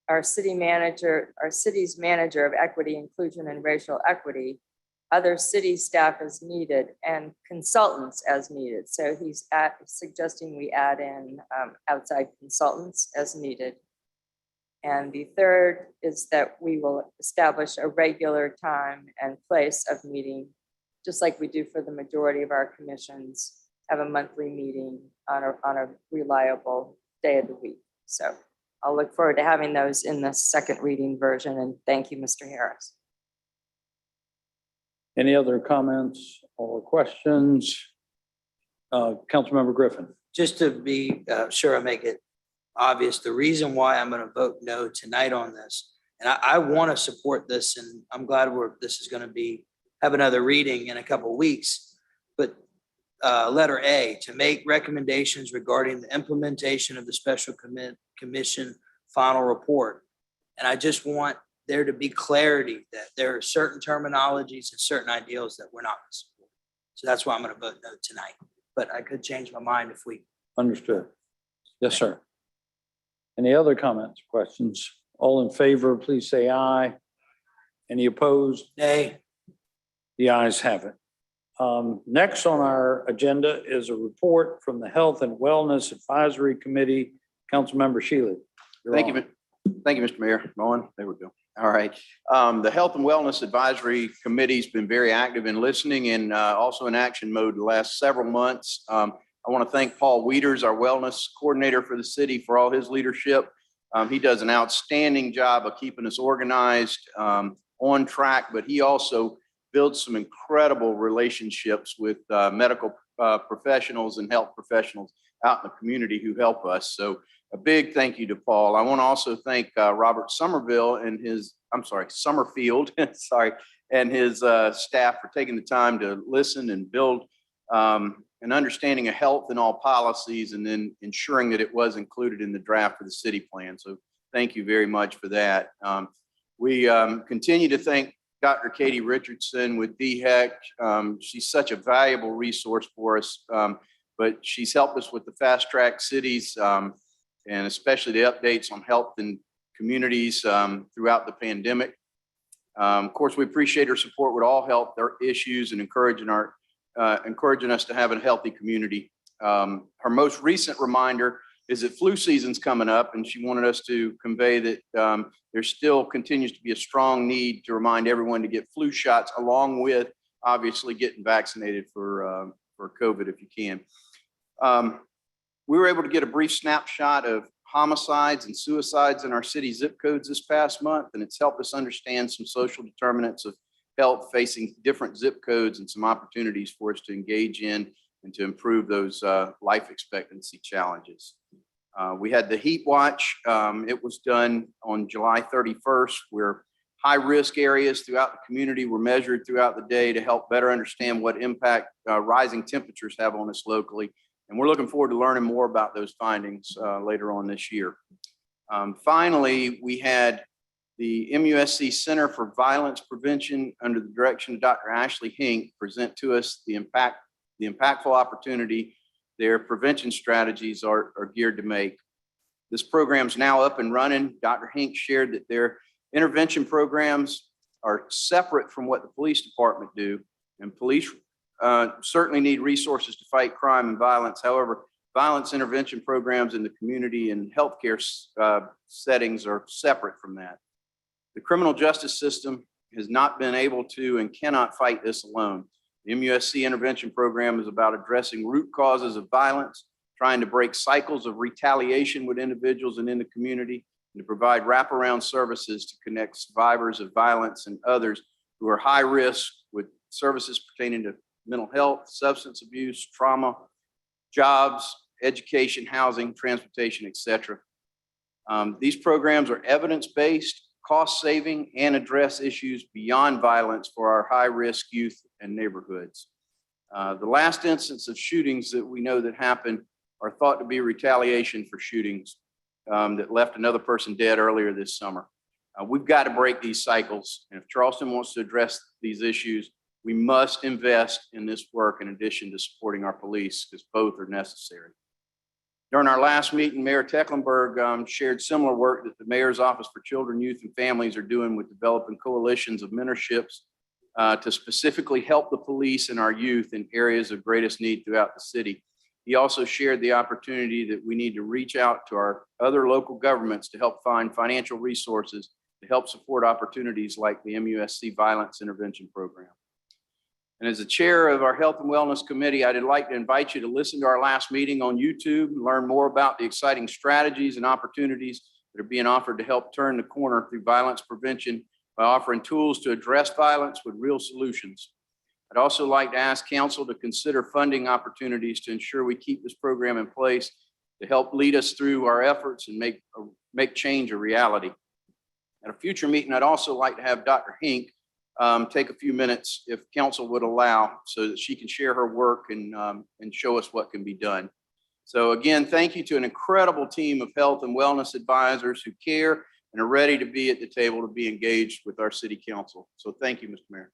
our city's manager of equity, inclusion, and racial equity, other city staff as needed, and consultants as needed. So he's suggesting we add in outside consultants as needed. And the third is that we will establish a regular time and place of meeting, just like we do for the majority of our commissions, have a monthly meeting on a reliable day of the week. So I'll look forward to having those in the second reading version. And thank you, Mr. Harris. Any other comments or questions? Councilmember Griffin. Just to be sure I make it obvious, the reason why I'm going to vote no tonight on this, and I want to support this, and I'm glad this is going to have another reading in a couple of weeks, but letter A, to make recommendations regarding the implementation of the special commission final report. And I just want there to be clarity that there are certain terminologies and certain ideals that we're not going to support. So that's why I'm going to vote no tonight. But I could change my mind if we. Understood. Yes, sir. Any other comments, questions? All in favor, please say aye. Any opposed? Nay. The ayes have it. Next on our agenda is a report from the Health and Wellness Advisory Committee. Councilmember Shealy. you're Thank on. you, thank you, Mr. Mayor. On, there we go. All right. The Health and Wellness Advisory Committee's been very active in listening and also in action mode the last several months. I want to thank Paul Wieters, our wellness coordinator for the city, for all his leadership. He does an outstanding job of keeping us organized, on track, but he also builds some incredible relationships with medical professionals and health professionals out in the community who help us. So a big thank you to Paul. I want to also thank Robert Summerfield, and his staff for taking the time to listen and build an understanding of health and all policies, and then ensuring that it was included in the draft of the city plan. So thank you very much for that. We continue to thank Dr. Katie Richardson with DHEC. She's such a valuable resource for us, but she's helped us with the fast track cities, and especially the updates on health and communities throughout the pandemic. Of course, we appreciate her support with all health issues and encouraging us to have a healthy community. Her most recent reminder is that flu season's coming up, and she wanted us to convey that there still continues to be a strong need to remind everyone to get flu shots, along with obviously getting vaccinated for COVID if you can. We were able to get a brief snapshot of homicides and suicides in our city zip codes this past month, and it's helped us understand some social determinants of health facing different zip codes and some opportunities for us to engage in and to improve those life expectancy challenges. We had the heat watch. It was done on July 31st, where high-risk areas throughout the community were measured throughout the day to help better understand what impact rising temperatures have on us locally. And we're looking forward to learning more about those findings later on this year. Finally, we had the MUSC Center for Violence Prevention, under the direction of Dr. Ashley Hink, present to us the impactful opportunity their prevention strategies are geared to make. This program is now up and running. Dr. Hink shared that their intervention programs are separate from what the police department do, and police certainly need resources to fight crime and violence. However, violence intervention programs in the community and healthcare settings are separate from that. The criminal justice system has not been able to and cannot fight this alone. The MUSC intervention program is about addressing root causes of violence, trying to break cycles of retaliation with individuals and in the community, and to provide wraparound services to connect survivors of violence and others who are high risk with services pertaining to mental health, substance abuse, trauma, jobs, education, housing, transportation, etc. These programs are evidence-based, cost-saving, and address issues beyond violence for our high-risk youth and neighborhoods. The last instance of shootings that we know that happened are thought to be retaliation for shootings that left another person dead earlier this summer. We've got to break these cycles, and if Charleston wants to address these issues, we must invest in this work in addition to supporting our police, because both are necessary. During our last meeting, Mayor Tecklenburg shared similar work that the Mayor's Office for Children, Youth, and Families are doing with developing coalitions of mentorships to specifically help the police and our youth in areas of greatest need throughout the city. He also shared the opportunity that we need to reach out to our other local governments to help find financial resources to help support opportunities like the MUSC Violence Intervention Program. And as the chair of our Health and Wellness Committee, I'd like to invite you to listen to our last meeting on YouTube and learn more about the exciting strategies and opportunities that are being offered to help turn the corner through violence prevention by offering tools to address violence with real solutions. I'd also like to ask council to consider funding opportunities to ensure we keep this program in place to help lead us through our efforts and make change a reality. At a future meeting, I'd also like to have Dr. Hink take a few minutes, if council would allow, so that she can share her work and show us what can be done. So again, thank you to an incredible team of health and wellness advisors who care and are ready to be at the table to be engaged with our city council. So thank you, Mr. Mayor.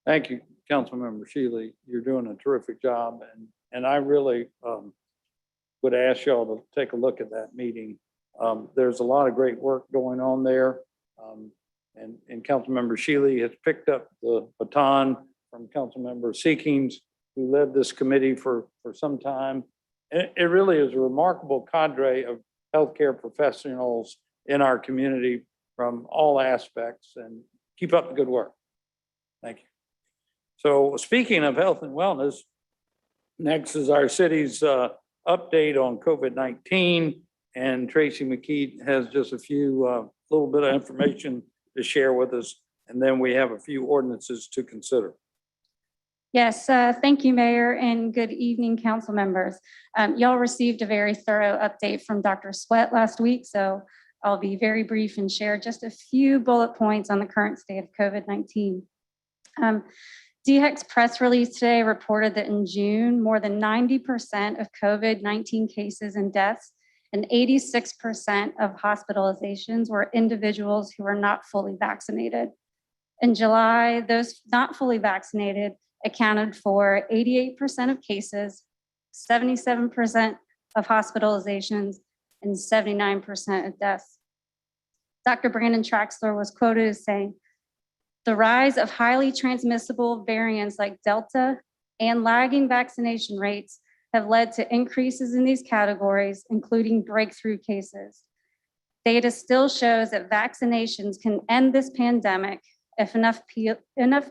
Thank you, Councilmember Shealy. You're doing a terrific job, and I really would ask y'all to take a look at that meeting. There's a lot of great work going on there. And Councilmember Shealy has picked up the baton from Councilmember Seekings, who led this committee for some time. It really is a remarkable cadre of healthcare professionals in our community from all aspects, and keep up the good work. Thank you. So speaking of health and wellness, next is our city's update on COVID-19, and Tracy McKee has just a few little bit of information to share with us, and then we have a few ordinances to consider. Yes, thank you, Mayor, and good evening, council members. Y'all received a very thorough update from Dr. Sweat last week, so I'll be very brief and share just a few bullet points on the current state of COVID-19. DHEC's press release today reported that in June, more than 90% of COVID-19 cases and deaths and 86% of hospitalizations were individuals who were not fully vaccinated. In July, those not fully vaccinated accounted for 88% of cases, 77% of hospitalizations, and 79% of deaths. Dr. Brandon Traxler was quoted as saying, "The rise of highly transmissible variants like Delta and lagging vaccination rates have led to increases in these categories, including breakthrough cases. Data still shows that vaccinations can end this pandemic if enough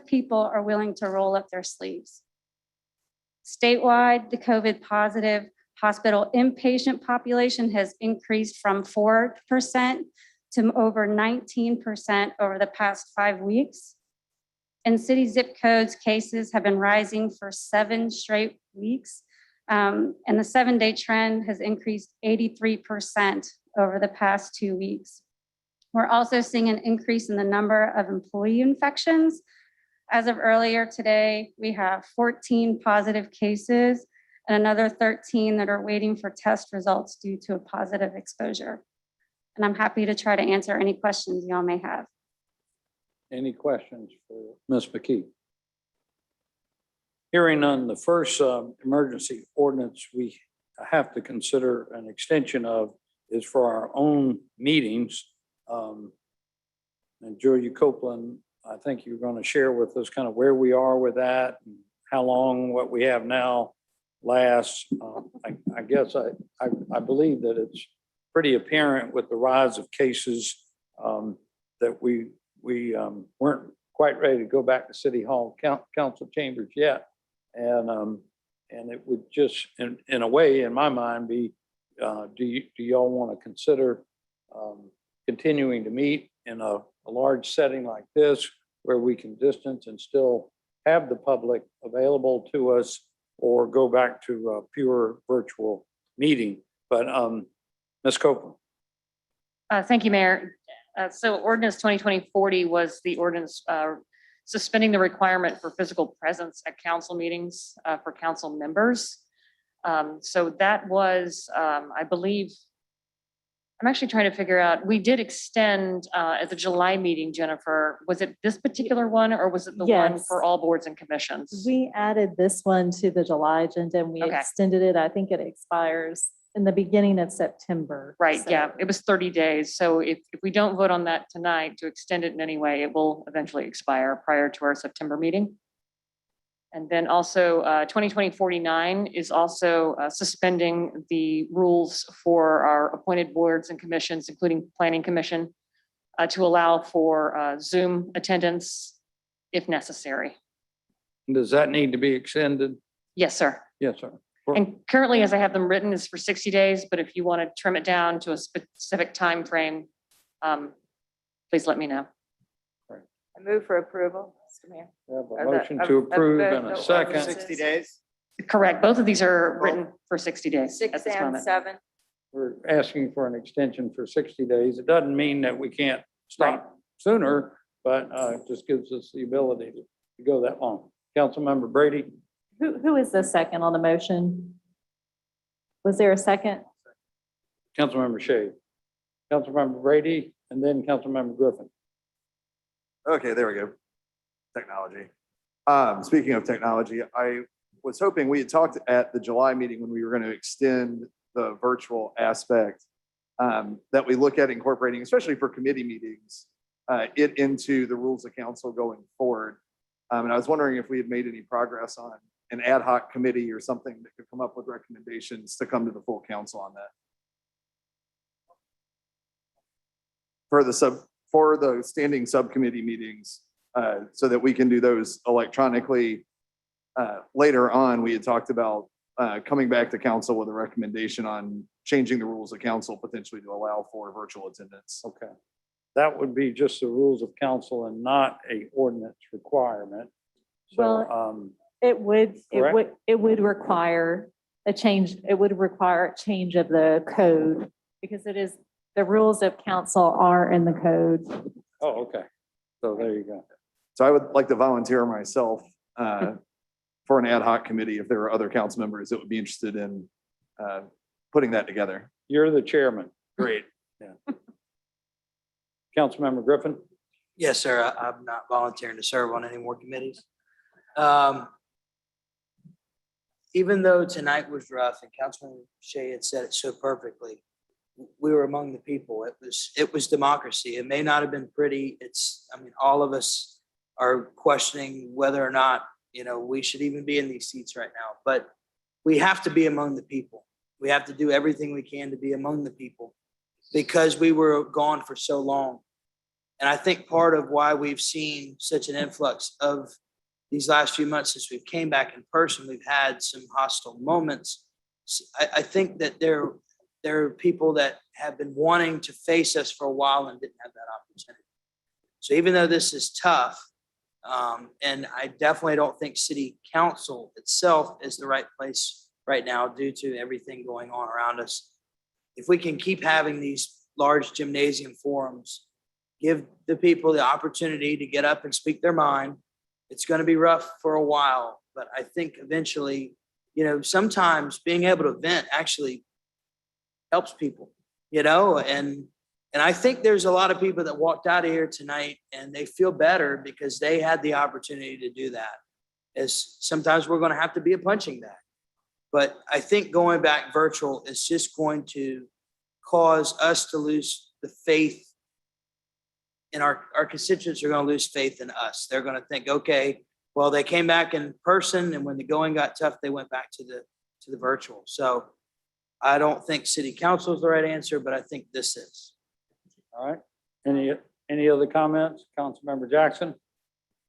people are willing to roll up their sleeves." Statewide, the COVID positive hospital inpatient population has increased from 4% to over 19% over the past 5 weeks. In city zip codes, cases have been rising for 7 straight weeks, and the 7-day trend has increased 83% over the past 2 weeks. We're also seeing an increase in the number of employee infections. As of earlier today, we have 14 positive cases and another 13 that are waiting for test results due to a positive exposure. And I'm happy to try to answer any questions y'all may have. Any questions for Ms. McKee? Hearing none, the first emergency ordinance we have to consider an extension of is for our own meetings. And Julia Copeland, I think you're going to share with us kind of where we are with that and how long what we have now lasts. I guess I believe that it's pretty apparent with the rise of cases that we weren't quite ready to go back to City Hall council chambers yet. And it would just, in a way, in my mind, be, do y'all want to consider continuing to meet in a large setting like this where we can distance and still have the public available to us, or go back to a pure virtual meeting? But Ms. Copeland. Thank you, Mayor. So ordinance 2020-40 was the ordinance suspending the requirement for physical presence at council meetings for council members. So that was, I believe, I'm actually trying to figure out, we did extend at the July meeting, Jennifer, was it this particular one or was it the one Yes. for all boards and commissions? We added this one to the July agenda and we Okay. extended it. I think it expires in the beginning of September. Right, So- yeah, it was 30 days. So if we don't vote on that tonight to extend it in any way, it will eventually expire prior to our September meeting. And then also 2020-49 is also suspending the rules for our appointed boards and commissions, including Planning Commission, to allow for Zoom attendance if necessary. Does that need to be extended? Yes, sir. Yes, sir. And currently, as I have them written, is for 60 days, but if you want to trim it down to a specific time frame, please let me know. I move for approval, Mr. Mayor. We have Of a the- motion of- to of approve the- and a the second. ordinances. 60 days? Correct. Both of these are written for 60 days at 6 this and moment. 7. We're asking for an extension for 60 days. It doesn't mean that we can't stop sooner. but it just gives us the ability to go that long. Councilmember Brady? Who is the second on the motion? Was there a second? Councilmember Shea, Councilmember Brady, and then Councilmember Griffin. Okay, there we go. Technology. Speaking of technology, I was hoping we had talked at the July meeting when we were going to extend the virtual aspect that we look at incorporating, especially for committee meetings, it into the rules of council going forward. And I was wondering if we had made any progress on an ad hoc committee or something that could come up with recommendations to come to the full council on that. For the standing subcommittee meetings, so that we can do those electronically. Later on, we had talked about coming back to council with a recommendation on changing the rules of council potentially to allow for virtual attendance. Okay. That would be just the rules of council and not a ordinance requirement. So, It would correct? require a change, it would require a change of the code because it is, the rules of council are in the code. Oh, okay. So there you go. So I would like to volunteer myself for an ad hoc committee if there are other council members that would be interested in putting that together. You're the chairman. Great. Yeah. Councilmember Griffin? Yes, sir. I'm not volunteering to serve on any more committees. Even though tonight was rough and Councilman Shea had said it so perfectly, we were among the people. It was democracy. It may not have been pretty. All of us are questioning whether or not, we should even be in these seats right now, but we have to be among the people. We have to do everything we can to be among the people because we were gone for so long. And I think part of why we've seen such an influx of these last few months since we've came back in person, we've had some hostile moments. I think that there are people that have been wanting to face us for a while and didn't have that opportunity. So even though this is tough, and I definitely don't think city council itself is the right place right now due to everything going on around us. If we can keep having these large gymnasium forums, give the people the opportunity to get up and speak their mind. It's going to be rough for a while, but I think eventually, sometimes being able to vent actually helps people, and I think there's a lot of people that walked out of here tonight and they feel better because they had the opportunity to do that. As sometimes we're going to have to be a punching bag, but I think going back virtual is just going to cause us to lose the faith. And our constituents are going to lose faith in us. They're going to think, okay, well, they came back in person and when the going got tough, they went back to the virtual. So I don't think city council is the right answer, but I think this is. All right. Any other comments? Councilmember Jackson?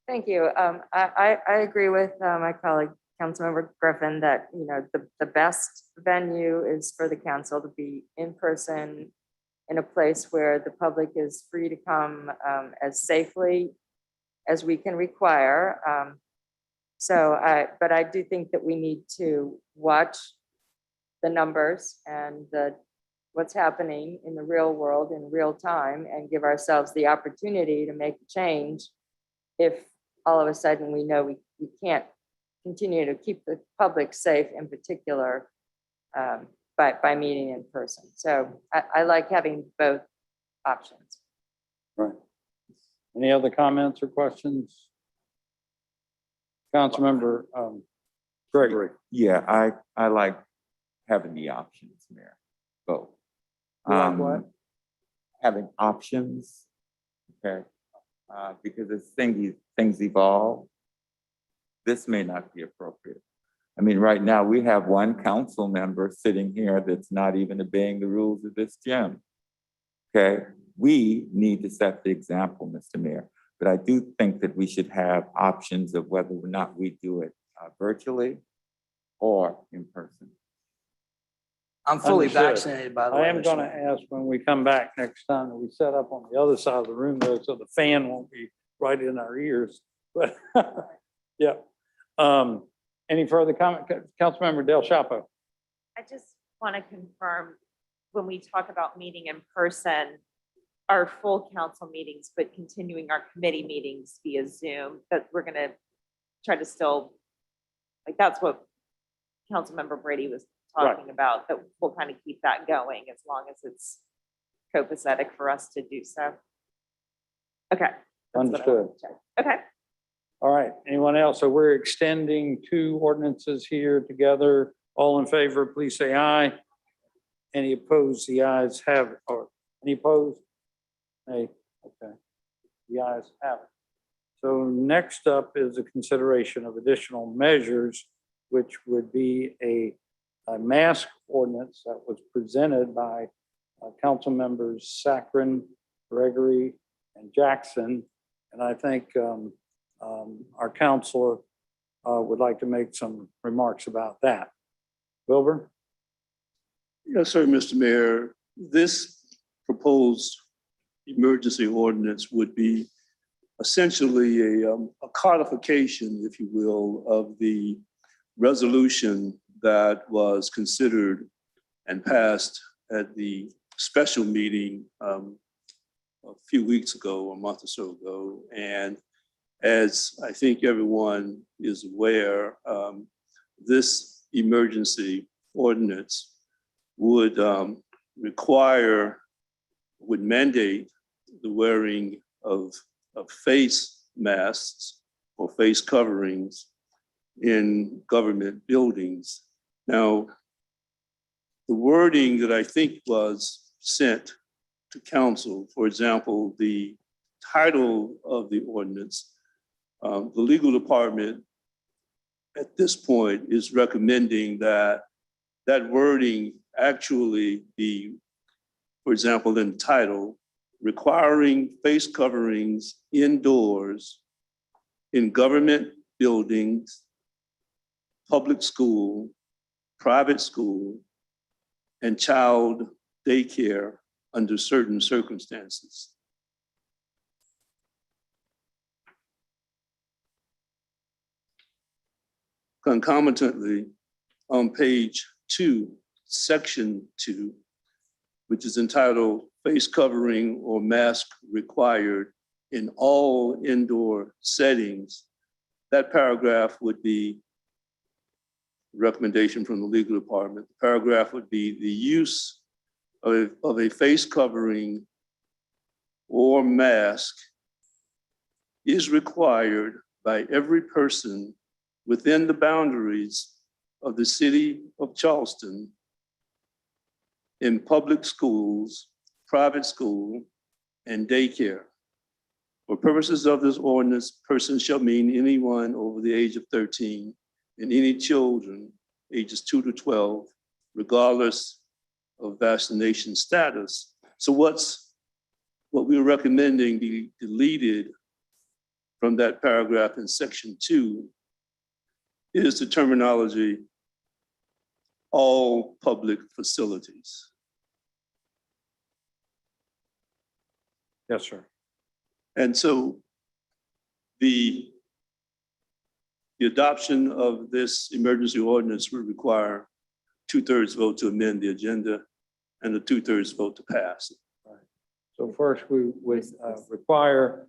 Thank you. I agree with my colleague, Councilmember Griffin, that, the best venue is for the council to be in person in a place where the public is free to come as safely as we can require. But I do think that we need to watch the numbers and what's happening in the real world in real time and give ourselves the opportunity to make a change if all of a sudden we know we can't continue to keep the public safe in particular by meeting in person. So I like having both options. Right. Any other comments or questions? Councilmember Gregory? Yeah, I like having the options, Mayor. Both. You like what? Having options, okay? Because as things evolve, this may not be appropriate. I mean, right now, we have one council member sitting here that's not even obeying the rules of this gym. Okay, we need to set the example, Mr. Mayor. But I do think that we should have options of whether or not we do it virtually or in person. I'm fully Understood. vaccinated, by the way. I am going to ask when we come back next time that we set up on the other side of the room though, so the fan won't be right in our ears. But yeah. Any further comment? Councilmember Del Chapo? I just want to confirm when we talk about meeting in person, our full council meetings, but continuing our committee meetings via Zoom, that we're gonna try to still, like, that's what Councilmember Brady was talking about, that we'll kind of keep that going as long as it's copacetic for us to do so. Okay. that's what I Understood. wanted to check. Okay. All right, anyone else? So we're extending two ordinances here together. All in favor, please say aye. Any opposed? The ayes have it. Or any opposed? Nay, okay. The ayes have it. So next up is a consideration of additional measures, which would be a mask ordinance that was presented by council members Saccharin, Gregory, and Jackson. And I think our counselor would like to make some remarks about that. Wilbur? Yes, sir, Mr. Mayor. This proposed emergency ordinance would be essentially a codification, if you will, of the resolution that was considered and passed at the special meeting a few weeks ago, a month or so ago. And as I think everyone is aware, this emergency ordinance would mandate the wearing of face masks or face coverings in government buildings. Now, the wording that I think was sent to council, for example, the title of the ordinance, the legal department at this point is recommending that that wording actually be, for example, in the title, requiring face coverings indoors in government buildings, public school, private school, and child daycare under certain circumstances. Concomitantly, on page 2, section 2, which is entitled face covering or mask required in all indoor settings, that paragraph would be recommendation from the legal department. The paragraph would be the use of a face covering or mask is required by every person within the boundaries of the city of Charleston in public schools, private school, and daycare. For purposes of this ordinance, person shall mean anyone over the age of 13 and any children ages 2 to 12, regardless of vaccination status. So what we're recommending be deleted from that paragraph in section 2 is the terminology all public facilities. Yes, sir. And so the adoption of this emergency ordinance will require 2/3 vote to amend the agenda and a 2/3 vote to pass. So first, we would require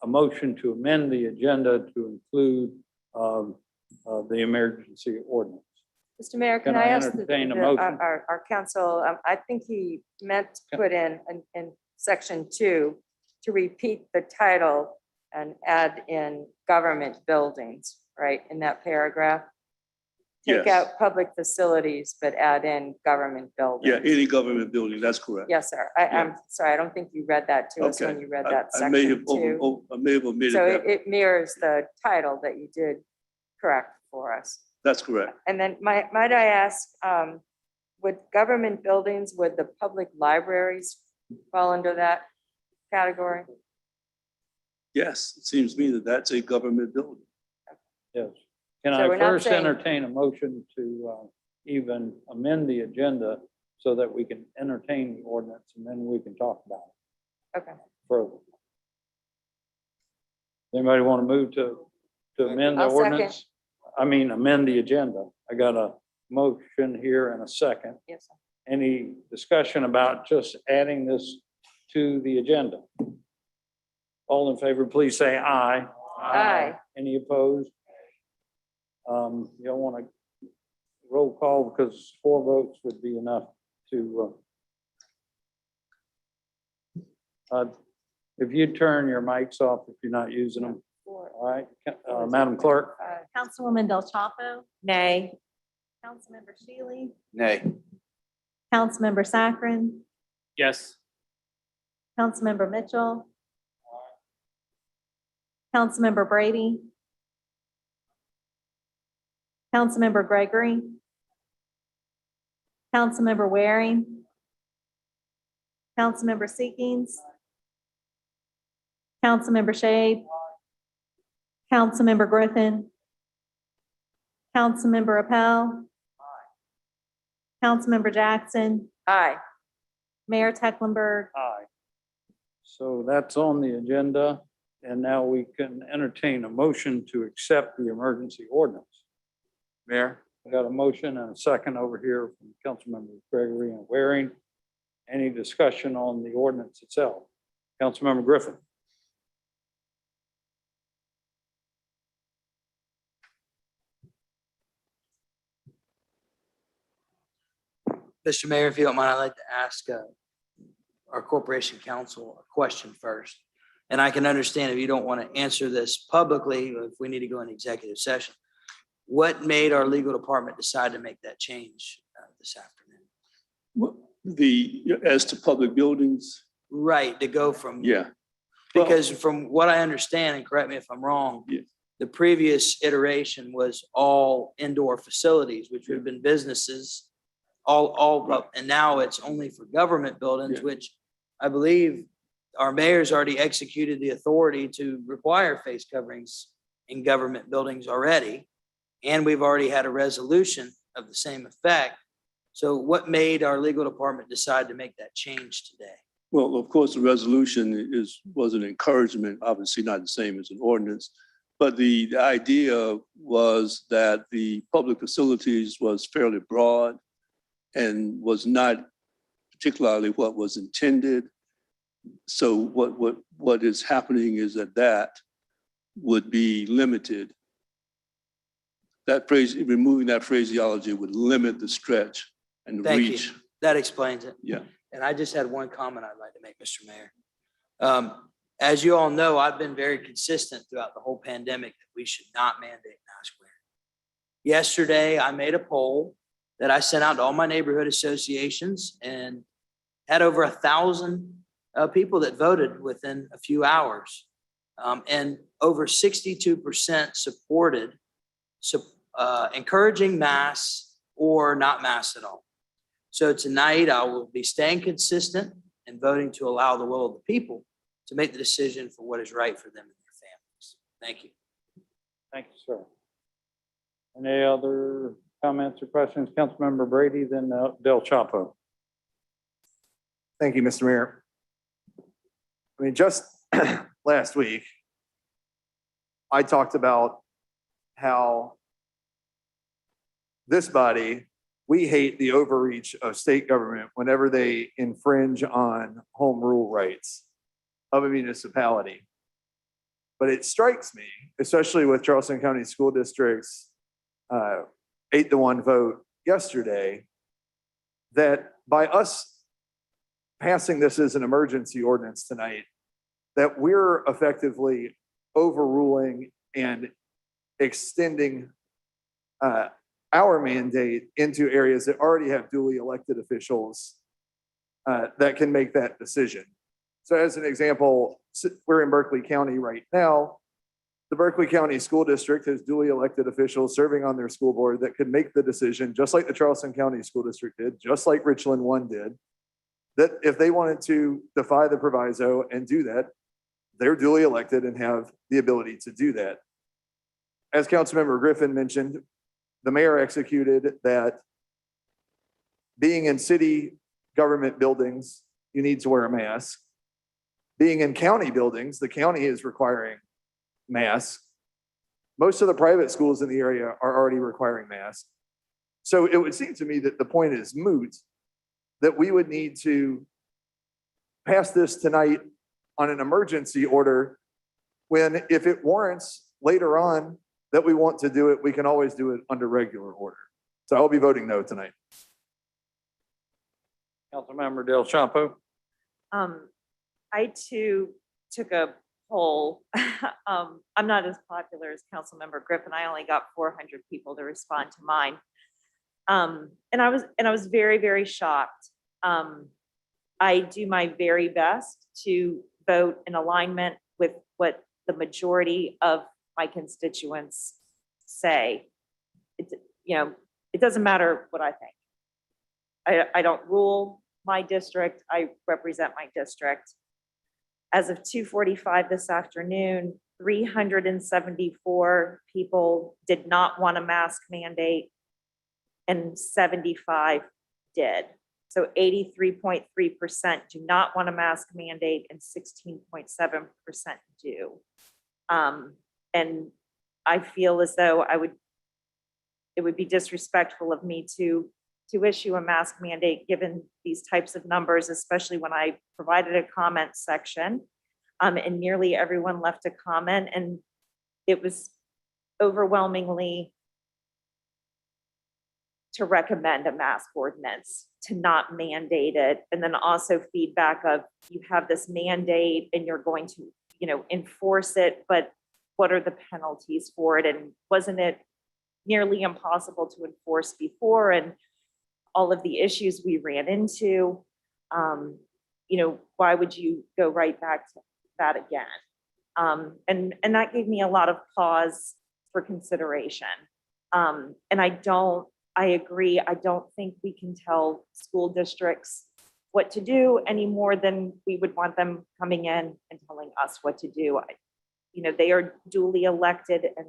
a motion to amend the agenda to include the emergency ordinance. Mr. Mayor, Can can I I ask entertain a motion? our council, I think he meant to put in section 2 to repeat the title and add in government buildings, right, in that paragraph? Take Yes. out public facilities, but add in government buildings. Yeah, any government building, that's correct. Yes, sir. I'm sorry, I don't think you read that to us when Okay. you read that I may section have 2. I may have omitted So that. it mirrors the title that you did correct for us. That's correct. And then might I ask, would government buildings, would the public libraries fall under that category? Yes, it seems to me that that's a government building. Yes. Can So I we're not first saying- entertain a motion to even amend the agenda so that we can entertain the ordinance and then we can talk about it Okay. further? Anybody want to move to amend the I'll second. ordinance? I mean, amend the agenda. I got a motion here and a second. Yes, sir. Any discussion about just adding this to the agenda? All in favor, please say aye. Aye. Any opposed? You don't want to roll call because 4 votes would be enough to, if you turn your mics off if you're not using them. All right, Madam Clerk? Councilwoman Del Chapo, Nay. Councilmember Shealy, Nay. Councilmember Saccharin, Yes. Councilmember Mitchell, Councilmember Brady, Councilmember Gregory, Councilmember Waring, Councilmember Seekings, Councilmember Shade, Councilmember Griffin, Councilmember Appel, Councilmember Jackson, Aye. Mayor Tecklenburg. Aye. So that's on the agenda, and now we can entertain a motion to accept the emergency ordinance. Mayor? I got a motion and a second over here from Councilmember Gregory and Waring. Any discussion on the ordinance itself? Councilmember Griffin. Mr. Mayor, if you don't mind, I'd like to ask our corporation counsel a question first. And I can understand if you don't want to answer this publicly, if we need to go in executive session. What made our legal department decide to make that change this afternoon? As to public buildings, Right, to go from. yeah. Well, Because from what I understand, and correct me if I'm wrong, Yeah. the previous iteration was all indoor facilities, which would have been businesses, and now it's only for government buildings, Yeah. which I believe our mayor's already executed the authority to require face coverings in government buildings already. And we've already had a resolution of the same effect. So what made our legal department decide to make that change today? Well, of course, the resolution was an encouragement, obviously not the same as an ordinance. But the idea was that the public facilities was fairly broad and was not particularly what was intended. So what is happening is that would be limited. That phrase, removing that phraseology would limit the stretch and the Thank you. reach. That explains it. Yeah. And I just had one comment I'd like to make, Mr. Mayor. As you all know, I've been very consistent throughout the whole pandemic that we should not mandate mask wearing. Yesterday, I made a poll that I sent out to all my neighborhood associations and had over 1,000 people that voted within a few hours. And over 62% supported encouraging masks or not masks at all. So tonight I will be staying consistent and voting to allow the will of the people to make the decision for what is right for them and their families. Thank you. Thank you, sir. Any other comments or questions? Councilmember Brady, then Del Chapo. Thank you, Mr. Mayor. I mean, just last week, I talked about how this body, we hate the overreach of state government whenever they infringe on home rule rights of a municipality. But it strikes me, especially with Charleston County School District's 8-1 vote yesterday, that by us passing this as an emergency ordinance tonight, that we're effectively overruling and extending our mandate into areas that already have duly elected officials that can make that decision. So as an example, we're in Berkeley County right now. The Berkeley County School District has duly elected officials serving on their school board that could make the decision, just like the Charleston County School District did, just like Richland 1 did, that if they wanted to defy the proviso and do that, they're duly elected and have the ability to do that. As Councilmember Griffin mentioned, the mayor executed that being in city government buildings, you need to wear a mask. Being in county buildings, the county is requiring masks. Most of the private schools in the area are already requiring masks. So it would seem to me that the point is moot, that we would need to pass this tonight on an emergency order when if it warrants later on that we want to do it, we can always do it under regular order. So I'll be voting no tonight. Councilmember Del Champo. I too took a poll. I'm not as popular as Councilmember Griffin. I only got 400 people to respond to mine. And I was very, very shocked. I do my very best to vote in alignment with what the majority of my constituents say. It doesn't matter what I think. I don't rule my district. I represent my district. As of 2:45 this afternoon, 374 people did not want a mask mandate and 75 did. So 83.3% do not want a mask mandate and 16.7% do. And I feel as though it would be disrespectful of me to issue a mask mandate given these types of numbers, especially when I provided a comment section and nearly everyone left a comment, and it was overwhelmingly to recommend a mask ordinance, to not mandate it, and then also feedback of you have this mandate and you're going to, enforce it, but what are the penalties for it? And wasn't it nearly impossible to enforce before? And all of the issues we ran into, why would you go right back to that again? And that gave me a lot of pause for consideration. And I agree, I don't think we can tell school districts what to do any more than we would want them coming in and telling us what to do. They are duly elected and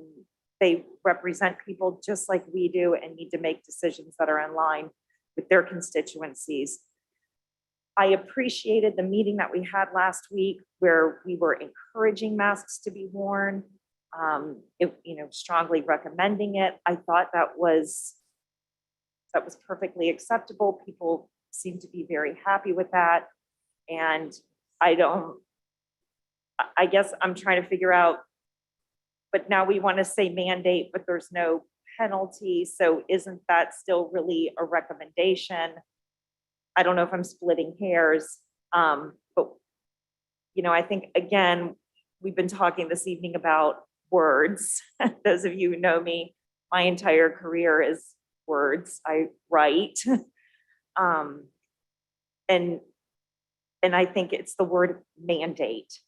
they represent people just like we do and need to make decisions that are in line with their constituencies. I appreciated the meeting that we had last week where we were encouraging masks to be worn, strongly recommending it. I thought that was perfectly acceptable. People seem to be very happy with that. And I guess I'm trying to figure out, but now we want to say mandate, but there's no penalty. So isn't that still really a recommendation? I don't know if I'm splitting hairs, but I think, again, we've been talking this evening about words. Those of you who know me, my entire career is words. I write. And I think it's the word mandate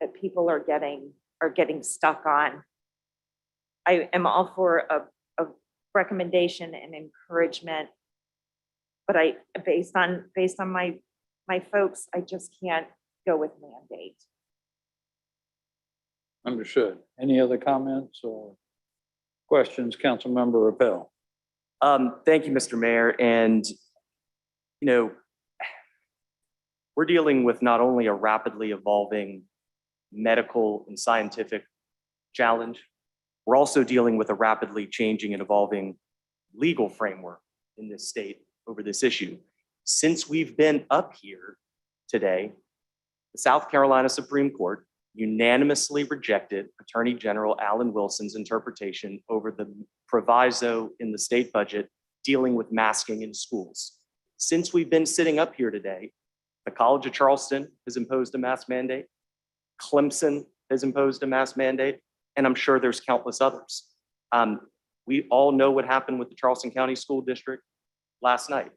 that people are getting stuck on. I am all for a recommendation and encouragement, but based on my folks, I just can't go with mandate. Understood. Any other comments or questions, Councilmember Rappel? Thank you, Mr. Mayor. And, we're dealing with not only a rapidly evolving medical and scientific challenge, we're also dealing with a rapidly changing and evolving legal framework in this state over this issue. Since we've been up here today, the South Carolina Supreme Court unanimously rejected Attorney General Alan Wilson's interpretation over the proviso in the state budget dealing with masking in schools. Since we've been sitting up here today, the College of Charleston has imposed a mask mandate, Clemson has imposed a mask mandate, and I'm sure there's countless others. We all know what happened with the Charleston County School District last night.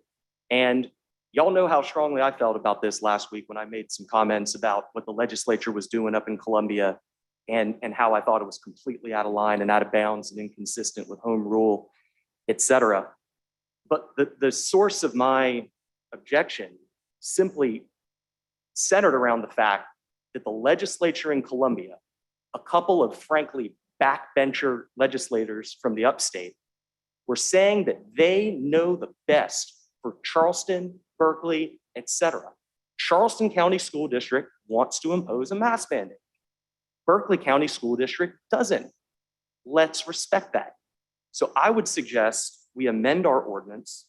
And y'all know how strongly I felt about this last week when I made some comments about what the legislature was doing up in Columbia and how I thought it was completely out of line and out of bounds and inconsistent with home rule, et cetera. But the source of my objection simply centered around the fact that the legislature in Columbia, a couple of frankly backbencher legislators from the upstate, were saying that they know the best for Charleston, Berkeley, et cetera. Charleston County School District wants to impose a mask mandate. Berkeley County School District doesn't. Let's respect that. So I would suggest we amend our ordinance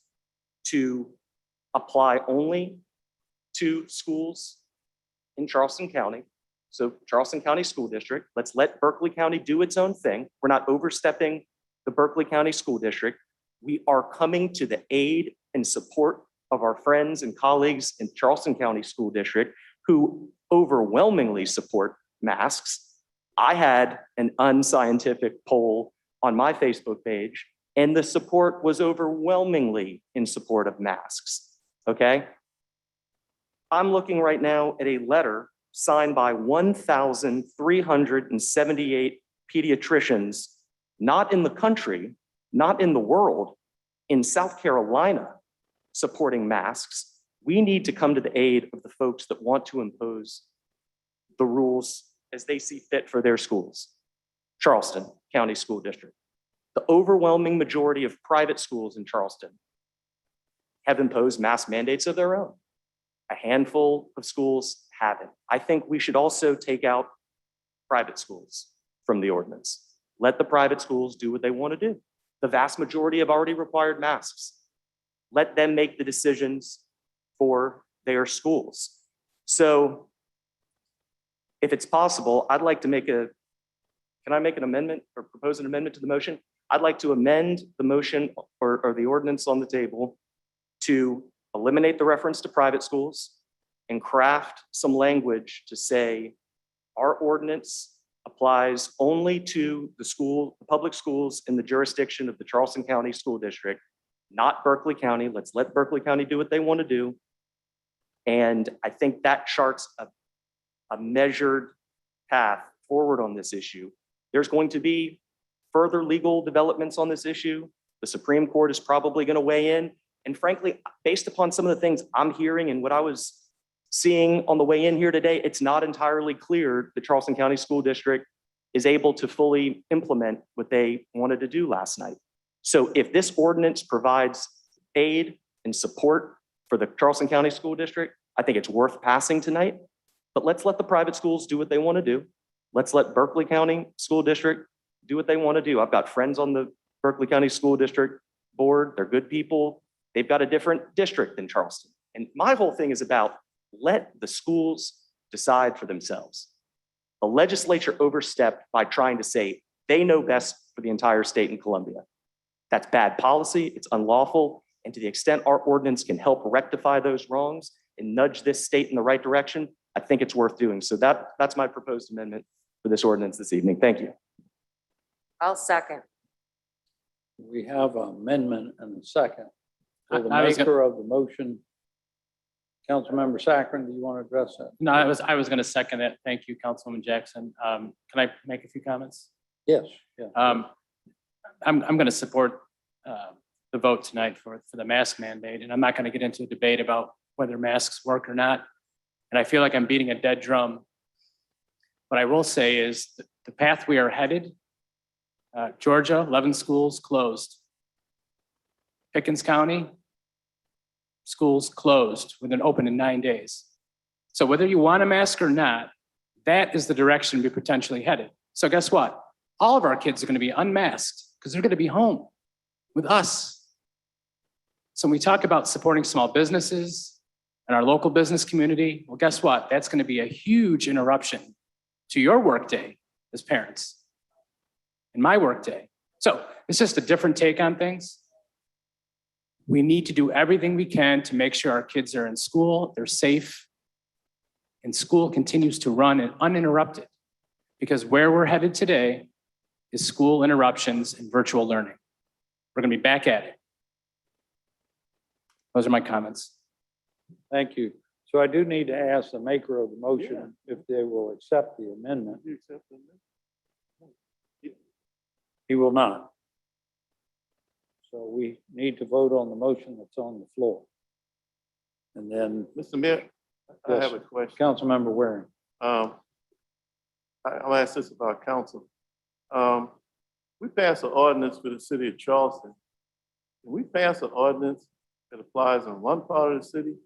to apply only to schools in Charleston County. So Charleston County School District, let's let Berkeley County do its own thing. We're not overstepping the Berkeley County School District. We are coming to the aid and support of our friends and colleagues in Charleston County School District who overwhelmingly support masks. I had an unscientific poll on my Facebook page, and the support was overwhelmingly in support of masks, okay? I'm looking right now at a letter signed by 1,378 pediatricians, not in the country, not in the world, in South Carolina, supporting masks. We need to come to the aid of the folks that want to impose the rules as they see fit for their schools. Charleston County School District. The overwhelming majority of private schools in Charleston have imposed mask mandates of their own. A handful of schools haven't. I think we should also take out private schools from the ordinance. Let the private schools do what they want to do. The vast majority have already required masks. Let them make the decisions for their schools. So if it's possible, I'd like to can I make an amendment or propose an amendment to the motion? I'd like to amend the motion or the ordinance on the table to eliminate the reference to private schools and craft some language to say our ordinance applies only to the public schools in the jurisdiction of the Charleston County School District, not Berkeley County. Let's let Berkeley County do what they want to do. And I think that charts a measured path forward on this issue. There's going to be further legal developments on this issue. The Supreme Court is probably going to weigh in. And frankly, based upon some of the things I'm hearing and what I was seeing on the way in here today, it's not entirely clear the Charleston County School District is able to fully implement what they wanted to do last night. So if this ordinance provides aid and support for the Charleston County School District, I think it's worth passing tonight. But let's let the private schools do what they want to do. Let's let Berkeley County School District do what they want to do. I've got friends on the Berkeley County School District board. They're good people. They've got a different district than Charleston. And my whole thing is about let the schools decide for themselves. The legislature overstepped by trying to say they know best for the entire state in Columbia. That's bad policy. It's unlawful. And to the extent our ordinance can help rectify those wrongs and nudge this state in the right direction, I think it's worth doing. So that's my proposed amendment for this ordinance this evening. Thank you. I'll second. We have an amendment and a second. So the I was maker of the motion, Councilmember Sacrin, do you want to address that? No, I was going to second it. Thank you, Councilwoman Jackson. Can I make a few comments? Yes. Yeah. I'm going to support the vote tonight for the mask mandate, and I'm not going to get into a debate about whether masks work or not. And I feel like I'm beating a dead drum. What I will say is the path we are headed, Georgia, 11 schools closed. Pickens County, schools closed within open in 9 days. So whether you want a mask or not, that is the direction we're potentially headed. So guess what? All of our kids are going to be unmasked because they're going to be home with us. So when we talk about supporting small businesses and our local business community, well, guess what? That's going to be a huge interruption to your workday as parents and my workday. So it's just a different take on things. We need to do everything we can to make sure our kids are in school, they're safe, and school continues to run uninterrupted. Because where we're headed today is school interruptions and virtual learning. We're going to be back at it. Those are my comments. Thank you. So I do need to ask the maker of the motion if they will accept the amendment. He will not. So we need to vote on the motion that's on the floor. And then, Mr. Mayor, I Yes. have a question. Councilmember Waring. I'll ask this about council. We passed an ordinance for the city of Charleston. Can we pass an ordinance that applies in one part of the city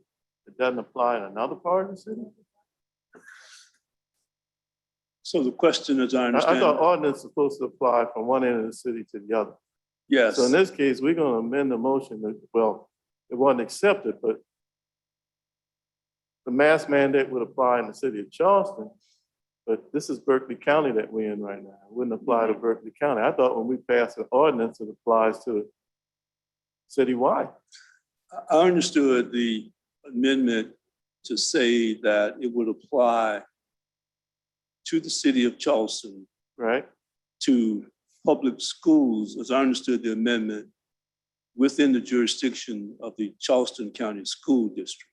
that doesn't apply in another part of the city? So the question, as I I understand. thought ordinance is supposed to apply from one end of the city to the other. Yes. So in this case, we're going to amend the motion. Well, it wasn't accepted, but the mask mandate would apply in the city of Charleston, but this is Berkeley County that we're in right now. It wouldn't apply to Berkeley County. I thought when we passed an ordinance, it applies to citywide. I understood the amendment to say that it would apply to the city of Charleston, right? To public schools, as I understood the amendment, within the jurisdiction of the Charleston County School District,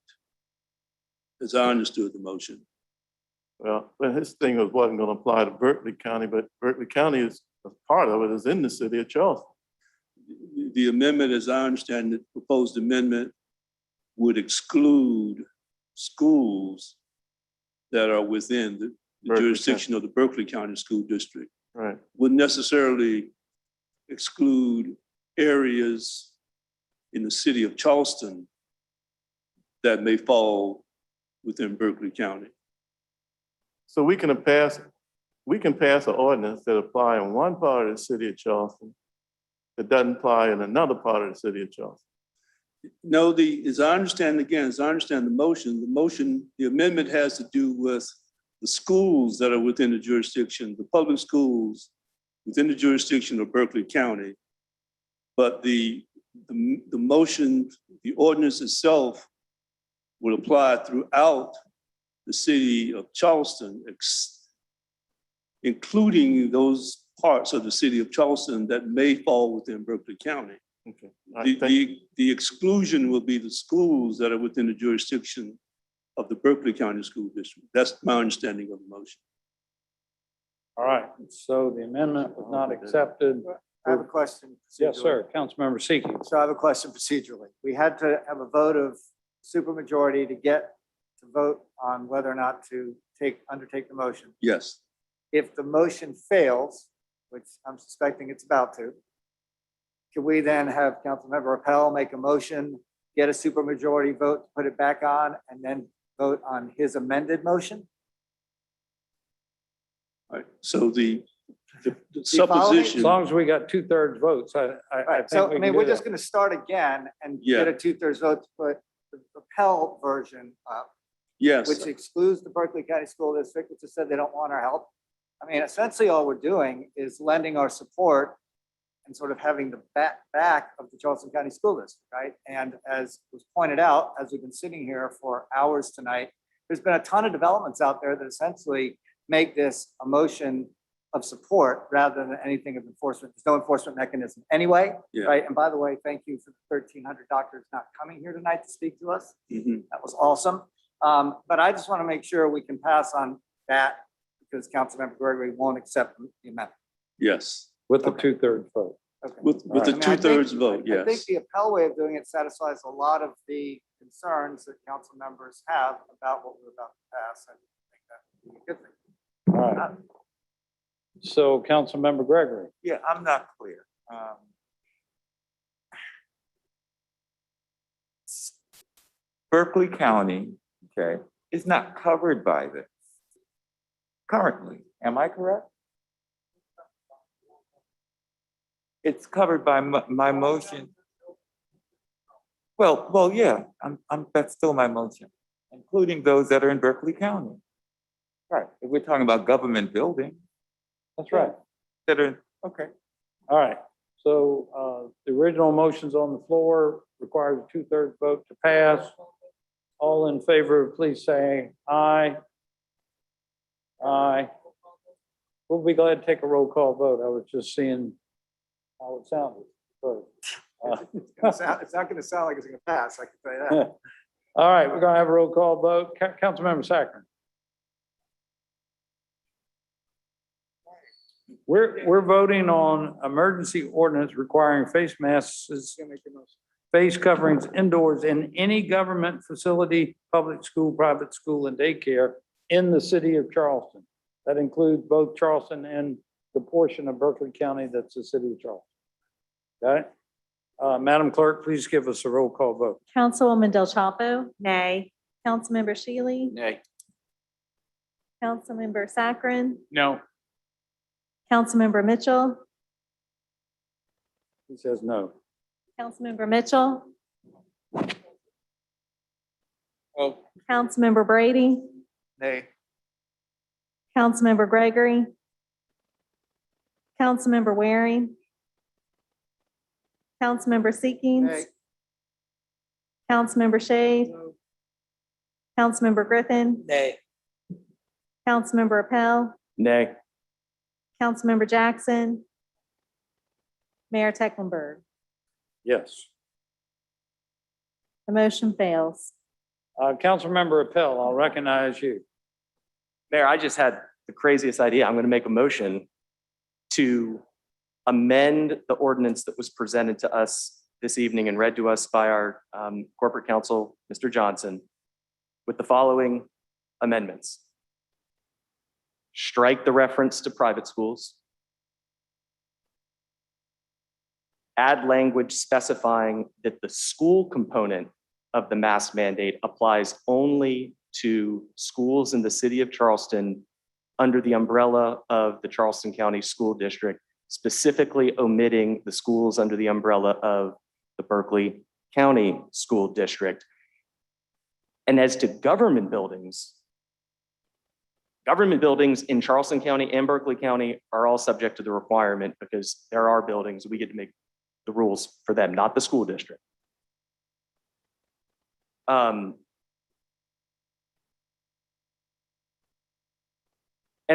as I understood the motion. Well, his thing wasn't going to apply to Berkeley County, but Berkeley County is a part of it, is in the city of Charleston. The amendment, as I understand it, proposed amendment would exclude schools that are within the jurisdiction of the Berkeley County School District. Right. Wouldn't necessarily exclude areas in the city of Charleston that may fall within Berkeley County. So we can pass an ordinance that apply in one part of the city of Charleston that doesn't apply in another part of the city of Charleston. No, as I understand the amendment has to do with the schools that are within the jurisdiction, the public schools within the jurisdiction of Berkeley County. But the motion, the ordinance itself will apply throughout the city of Charleston, including those parts of the city of Charleston that may fall within Berkeley County. Okay. The exclusion will be the schools that are within the jurisdiction of the Berkeley County School District. That's my understanding of the motion. All right, so the amendment was not accepted. I have a question. Yes, procedurally. sir. Councilmember Siki. So I have a question procedurally. We had to have a vote of supermajority to vote on whether or not to undertake the motion. Yes. If the motion fails, which I'm suspecting it's about to, can we then have Councilmember Appel make a motion, get a supermajority vote, put it back on, and then vote on his amended motion? All right, so the you follow me? supposition. As long as we got 2/3 votes, I Right, think so we I can mean, do we're that. just going to start again and Yeah. get a 2/3 vote to put the Appel version up, Yes. which excludes the Berkeley County School District, which has said they don't want our help. I mean, essentially all we're doing is lending our support and sort of having the back of the Charleston County School District, right? And as was pointed out, as we've been sitting here for hours tonight, there's been a ton of developments out there that essentially make this a motion of support rather than anything of enforcement. There's no enforcement mechanism anyway, Yeah. right? And by the way, thank you for the 1,300 doctors not coming here tonight to speak to us. Mhm. That was awesome. But I just want to make sure we can pass on that because Councilmember Gregory won't accept the amendment. Yes. With the 2/3 vote. Okay. With All the right. I mean, I think- 2/3 vote, I think yes. the Appel way of doing it satisfies a lot of the concerns that council members have about what we're about to pass. I think that would be a good thing. All right. So Councilmember Gregory. Yeah, I'm not clear. Berkeley County, okay, is not covered by this currently. Am I correct? It's covered by my motion. Well, yeah, that's still my motion, including those that are in Berkeley County. Right, if we're talking about government buildings. That's right. That are, okay. All right. So the original motion's on the floor, requires a 2/3 vote to pass. All in favor, please say aye. Aye. We'll be glad to take a roll call vote. I was just seeing how it sounded. So, It's not going to sound like it's going to pass, I can tell you that. all right, we're going to have a roll call vote. Councilmember Sacrin. We're voting on emergency ordinance requiring face masks, face coverings indoors in any government facility, public school, private school, and daycare in the city of Charleston. That includes both Charleston and the portion of Berkeley County that's the city of Charleston. Got it? Madam Clerk, please give us a roll call vote. Councilwoman Del Chapo, Nay. Councilmember Shealy, Nay. Councilmember Sacrin, No. Councilmember Mitchell, He says no. Councilmember Mitchell, Councilmember Brady, Nay. Councilmember Gregory, Councilmember Waring, Councilmember Seekings, Nay. Councilmember Shade, Councilmember Griffin, Nay. Councilmember Appel, Nay. Councilmember Jackson, Mayor Tecklenburg. Yes. The motion fails. Councilmember Appel, I'll recognize you. Mayor, I just had the craziest idea. I'm going to make a motion to amend the ordinance that was presented to us this evening and read to us by our corporate counsel, Mr. Johnson, with the following amendments. Strike the reference to private schools. Add language specifying that the school component of the mask mandate applies only to schools in the city of Charleston under the umbrella of the Charleston County School District, specifically omitting the schools under the umbrella of the Berkeley County School District. And as to government buildings in Charleston County and Berkeley County are all subject to the requirement because there are buildings, we get to make the rules for them, not the school district. And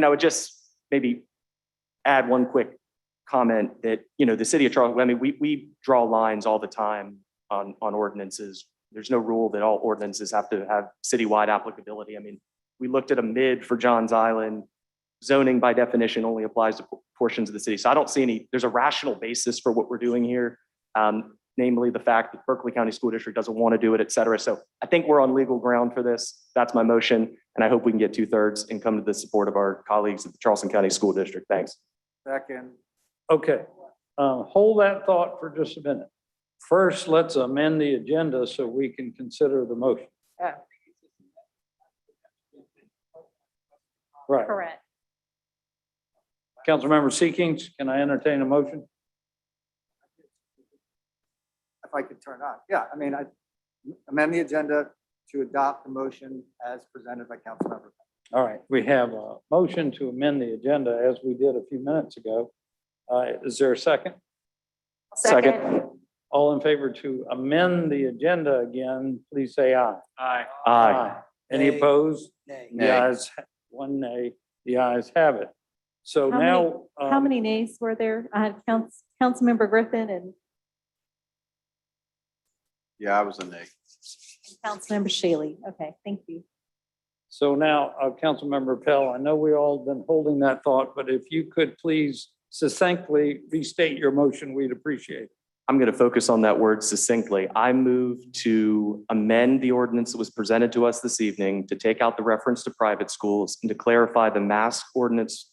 I would just maybe add one quick comment that, the city of Charleston, I mean, we draw lines all the time on ordinances. There's no rule that all ordinances have to have citywide applicability. I mean, we looked at a mid for Johns Island. Zoning by definition only applies to portions of the city. So I don't see there's a rational basis for what we're doing here. Namely the fact that Berkeley County School District doesn't want to do it, et cetera. So I think we're on legal ground for this. That's my motion. And I hope we can get 2/3 and come to the support of our colleagues at the Charleston County School District. Thanks. Second. Okay, hold that thought for just a minute. First, let's amend the agenda so we can consider the motion. Yeah. Right. Correct. Councilmember Seekings, can I entertain a motion? If I could turn on. Yeah, I mean, I amend the agenda to adopt the motion as presented by Councilmember. All right, we have a motion to amend the agenda as we did a few minutes ago. Is there a second? Second. All in favor to amend the agenda again, please say aye. Aye. Aye. Any Nay. opposed? Nay. The ayes, one nay, the ayes have it. So How now. How many nays were there? I had Councilmember Griffin and Yeah, I was a nay. Councilmember Shealy. Okay, thank you. So now, Councilmember Pell, I know we all been holding that thought, but if you could please succinctly restate your motion, we'd appreciate it. I'm going to focus on that word succinctly. I move to amend the ordinance that was presented to us this evening to take out the reference to private schools and to clarify the mask ordinance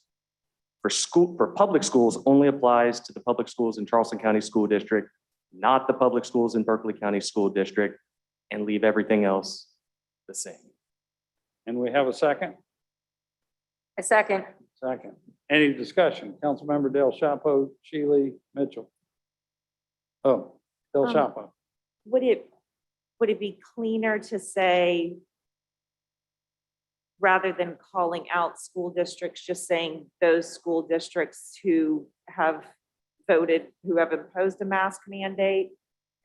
for public schools only applies to the public schools in Charleston County School District, not the public schools in Berkeley County School District, and leave everything else the same. And we have a second? A second. Second. Any discussion? Councilmember Del Chapo, Shealy, Mitchell. Oh, Del Chapo. Would it be cleaner to say, rather than calling out school districts, just saying those school districts who have voted, who have imposed a mask mandate?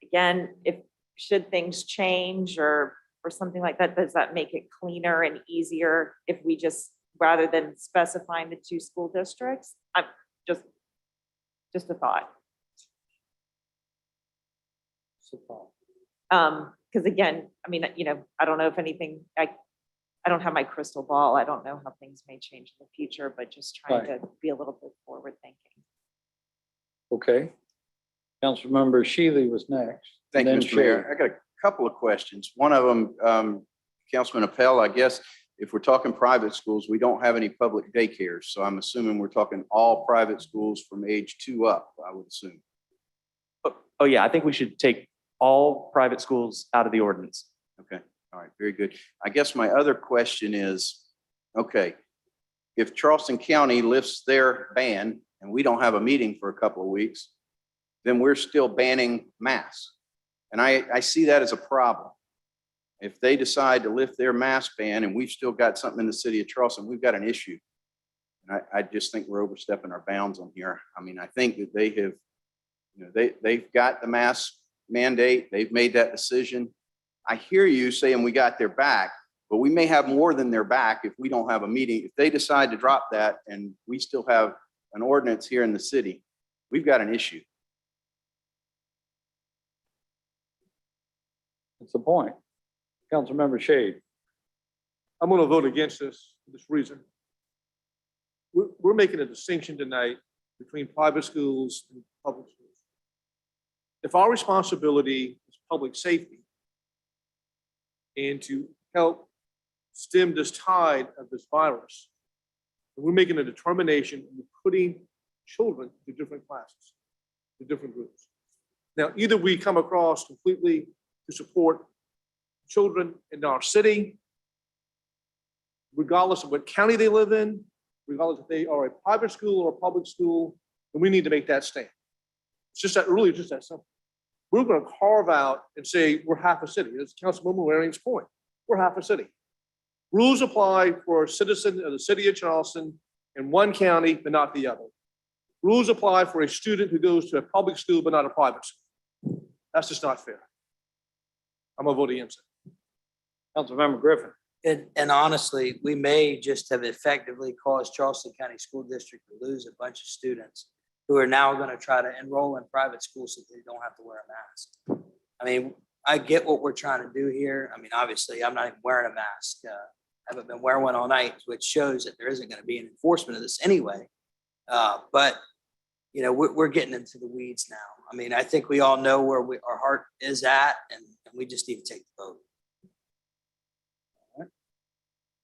Again, should things change or something like that, does that make it cleaner and easier if we just, rather than specifying the two school districts? I'm just a thought. Because again, I mean, I don't know if anything, I don't have my crystal ball. I don't know how things may change in the future, but just trying to be a little bit forward thinking. Okay. Councilmember Shealy was next. Thank you, and then Mr. Mayor. Shay. I got a couple of questions. One of them, Councilman Appel, I guess, if we're talking private schools, we don't have any public daycares. So I'm assuming we're talking all private schools from age 2 up, I would assume. Oh yeah, I think we should take all private schools out of the ordinance. Okay, all right, very good. I guess my other question is, okay, if Charleston County lifts their ban and we don't have a meeting for a couple of weeks, then we're still banning masks. And I see that as a problem. If they decide to lift their mask ban and we've still got something in the city of Charleston, we've got an issue. And I just think we're overstepping our bounds on here. I mean, I think that they have, they've got the mask mandate. They've made that decision. I hear you saying we got their back, but we may have more than their back if we don't have a meeting. If they decide to drop that and we still have an ordinance here in the city, we've got an issue. That's the point. Councilmember Shade. I'm going to vote against this for this reason. We're making a distinction tonight between private schools and public schools. If our responsibility is public safety and to help stem this tide of this virus, we're making a determination and putting children to different classes, to different groups. Now, either we come across completely to support children in our city, regardless of what county they live in, regardless if they are a private school or a public school, then we need to make that stand. It's just that, really just that simple. We're going to carve out and say we're half a city. As Councilwoman Waring's point, we're half a city. Rules apply for a citizen of the city of Charleston in one county, but not the other. Rules apply for a student who goes to a public school, but not a private school. That's just not fair. I'm going to vote against it. Councilmember Griffin. And honestly, we may just have effectively caused Charleston County School District to lose a bunch of students who are now going to try to enroll in private schools so they don't have to wear a mask. I mean, I get what we're trying to do here. I mean, obviously, I'm not even wearing a mask. I haven't been wearing one all night, which shows that there isn't going to be an enforcement of this anyway. But, we're getting into the weeds now. I mean, I think we all know where our heart is at, and we just need to take the vote.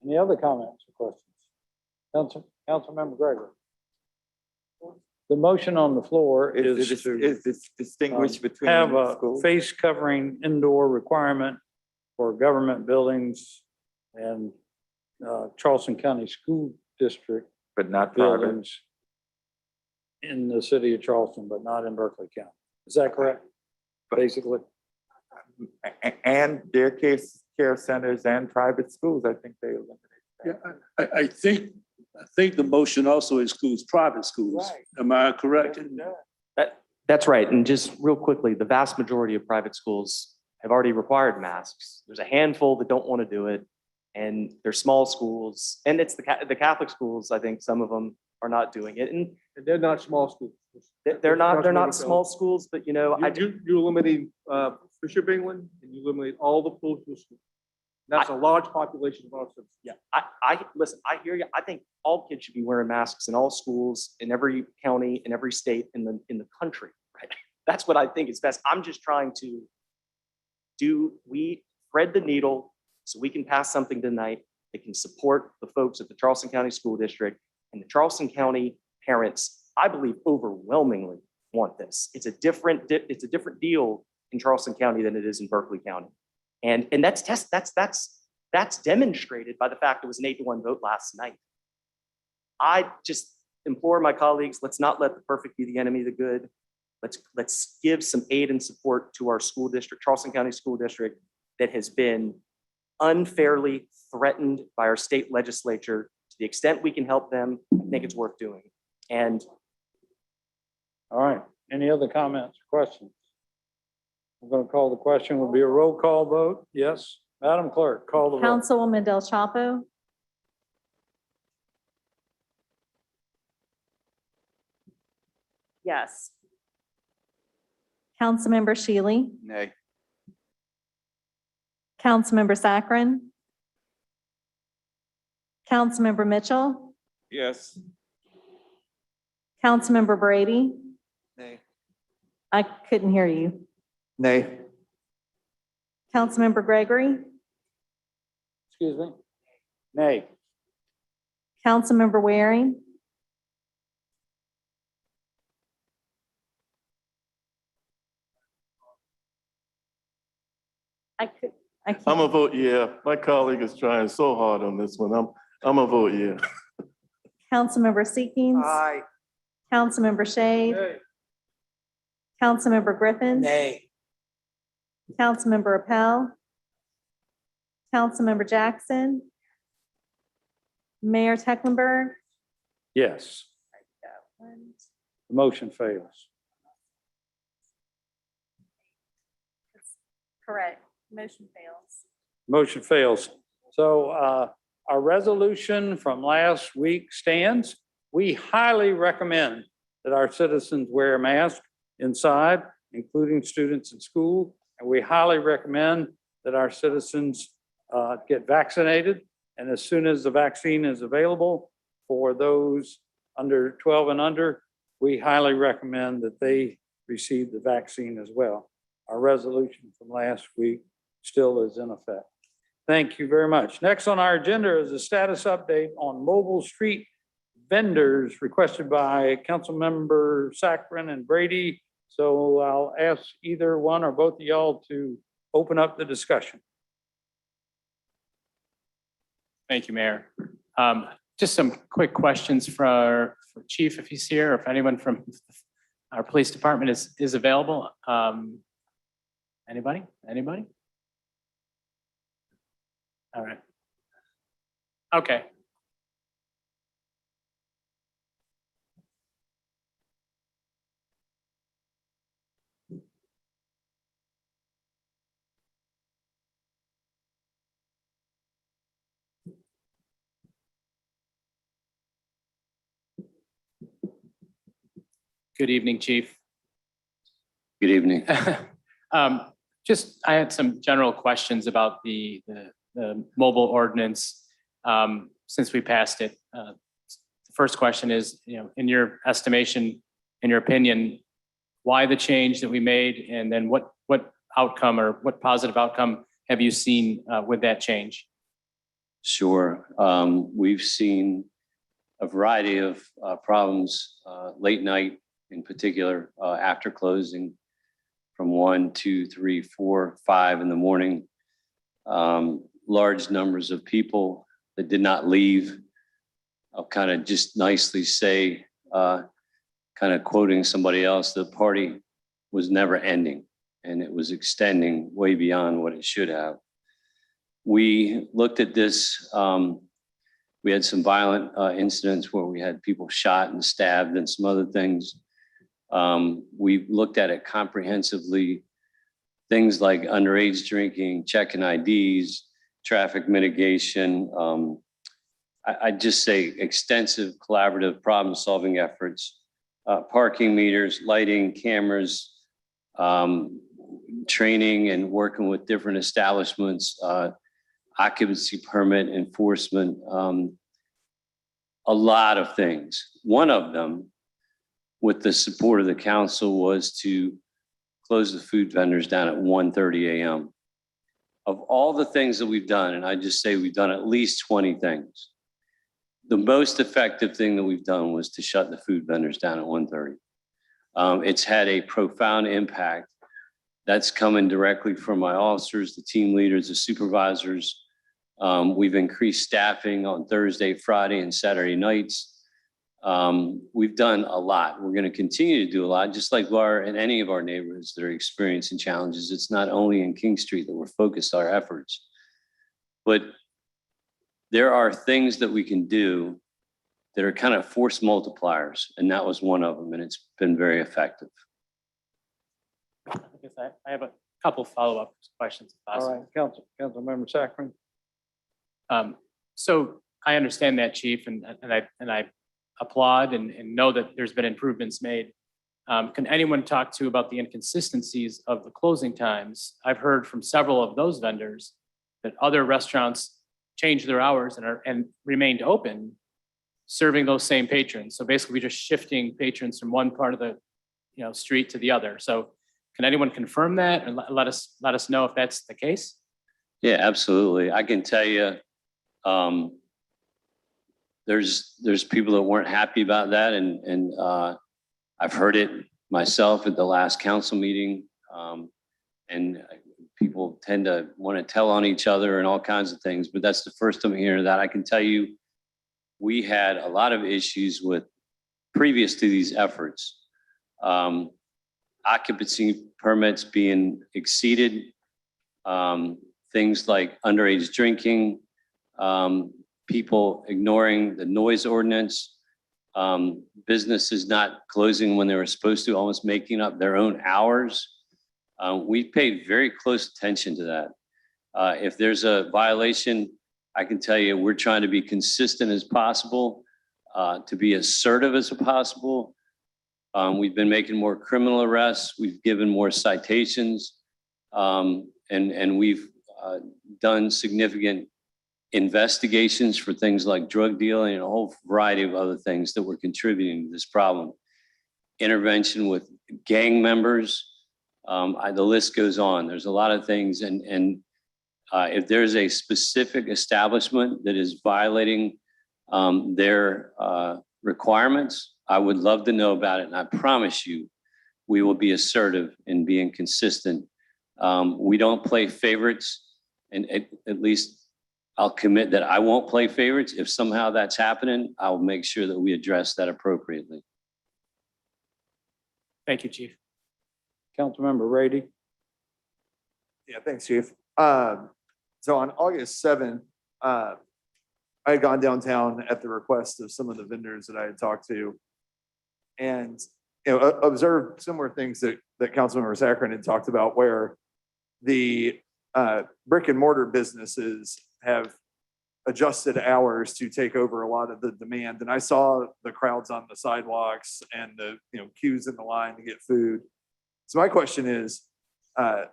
Any other comments or questions? Councilmember Gregory. The motion on the floor is to distinguish between have a schools. face covering indoor requirement for government buildings and Charleston County School District But not private. buildings in the city of Charleston, but not in Berkeley County. Is that correct? Basically. And daycare care centers and private schools, I think they eliminate that. Yeah, I think the motion also excludes private schools. Right. Am I correct? That's right. And just real quickly, the vast majority of private schools have already required masks. There's a handful that don't want to do it. And they're small schools. And it's the Catholic schools, I think some of them are not doing it. And And they're not small schools. they're not small schools, but You eliminate Bishop England and you eliminate all the postal schools. That's a large population of our citizens. yeah, listen, I hear you. I think all kids should be wearing masks in all schools, in every county, in every state in the country, right? That's what I think is best. I'm just trying to we thread the needle so we can pass something tonight that can support the folks at the Charleston County School District and the Charleston County parents. I believe overwhelmingly want this. It's a different deal in Charleston County than it is in Berkeley County. And that's demonstrated by the fact it was an 8-1 vote last night. I just implore my colleagues, let's not let the perfect be the enemy of the good. Let's give some aid and support to our school district, Charleston County School District, that has been unfairly threatened by our state legislature. To the extent we can help them, I think it's worth doing. And All right. Any other comments or questions? I'm going to call the question. Will be a roll call vote. Yes. Madam Clerk, call the vote. Councilwoman Del Chapo, Yes. Councilmember Shealy, Nay. Councilmember Saccharin, Councilmember Mitchell, Yes. Councilmember Brady. Nay. I couldn't hear you. Nay. Councilmember Gregory, Excuse me? Nay. Councilmember Waring, I I'm can't. gonna vote yeah. My colleague is trying so hard on this one. I'm gonna vote yeah. Councilmember Seekins, Aye. Councilmember Shade, Councilmember Griffin, Nay. Councilmember Appel, Councilmember Jackson, Mayor Tecklenburg. Yes, the motion fails. Correct. Motion fails. Motion fails. So our resolution from last week stands. We highly recommend that our citizens wear a mask inside, including students in school. And we highly recommend that our citizens get vaccinated. And as soon as the vaccine is available for those under 12 and under, we highly recommend that they receive the vaccine as well. Our resolution from last week still is in effect. Thank you very much. Next on our agenda is a status update on mobile street vendors requested by Councilmember Saccharin and Brady. So I'll ask either one or both of y'all to open up the discussion. Thank you, Mayor. Just some quick questions for Chief, if he's here, or if anyone from our police department is available. Anybody? All right. Okay. Good evening, Chief. Good evening. Just, I had some general questions about the mobile ordinance since we passed it. The first question is, in your estimation, in your opinion, why the change that we made, and then what outcome or what positive outcome have you seen with that change? Sure. We've seen a variety of problems late night, in particular, after closing from 1, 2, 3, 4, 5 in the morning. Large numbers of people that did not leave. I'll kind of just nicely say, kind of quoting somebody else, the party was never ending and it was extending way beyond what it should have. We looked at this. We had some violent incidents where we had people shot and stabbed and some other things. We looked at it comprehensively, things like underage drinking, checking IDs, traffic mitigation. I'd just say extensive collaborative problem-solving efforts, parking meters, lighting, cameras, training and working with different establishments, occupancy permit enforcement, a lot of things. One of them, with the support of the council, was to close the food vendors down at 1:30 a.m. Of all the things that we've done, and I just say we've done at least 20 things, the most effective thing that we've done was to shut the food vendors down at 1:30. It's had a profound impact. That's coming directly from my officers, the team leaders, the supervisors. We've increased staffing on Thursday, Friday, and Saturday nights. We've done a lot. We're going to continue to do a lot, just like we are in any of our neighborhoods that are experiencing challenges. It's not only in King Street that we're focused our efforts, but there are things that we can do that are kind of force multipliers, and that was one of them, and it's been very effective. I guess I have a couple follow-up questions. If All right, Councilmember Saccharin. So I understand that, Chief, and I applaud and know that there's been improvements made. Can anyone talk to about the inconsistencies of the closing times? I've heard from several of those vendors that other restaurants changed their hours and remained open, serving those same patrons. So basically, we're just shifting patrons from one part of the street to the other. So can anyone confirm that and let us know if that's the case? Yeah, absolutely. I can tell you, there's people that weren't happy about that, and I've heard it myself at the last council meeting, and people tend to want to tell on each other and all kinds of things, but that's the first time hearing that. I can tell you, we had a lot of issues with previous to these efforts. Occupancy permits being exceeded, things like underage drinking, people ignoring the noise ordinance, businesses not closing when they were supposed to, almost making up their own hours. We paid very close attention to that. If there's a violation, I can tell you, we're trying to be consistent as possible, to be assertive as possible. We've been making more criminal arrests. We've given more citations, and we've done significant investigations for things like drug dealing and a whole variety of other things that were contributing to this problem. Intervention with gang members, the list goes on. There's a lot of things, and if there's a specific establishment that is violating their requirements, I would love to know about it. And I promise you, we will be assertive in being consistent. We don't play favorites, and at least I'll commit that I won't play favorites. If somehow that's happening, I'll make sure that we address that appropriately. Thank you, Chief. Councilmember Brady. Yeah, thanks, Chief. So on August 7th, I had gone downtown at the request of some of the vendors that I had talked to, and observed similar things that Councilmember Saccharin had talked about, where the brick and mortar businesses have adjusted hours to take over a lot of the demand. And I saw the crowds on the sidewalks and the queues in the line to get food. So my question is, I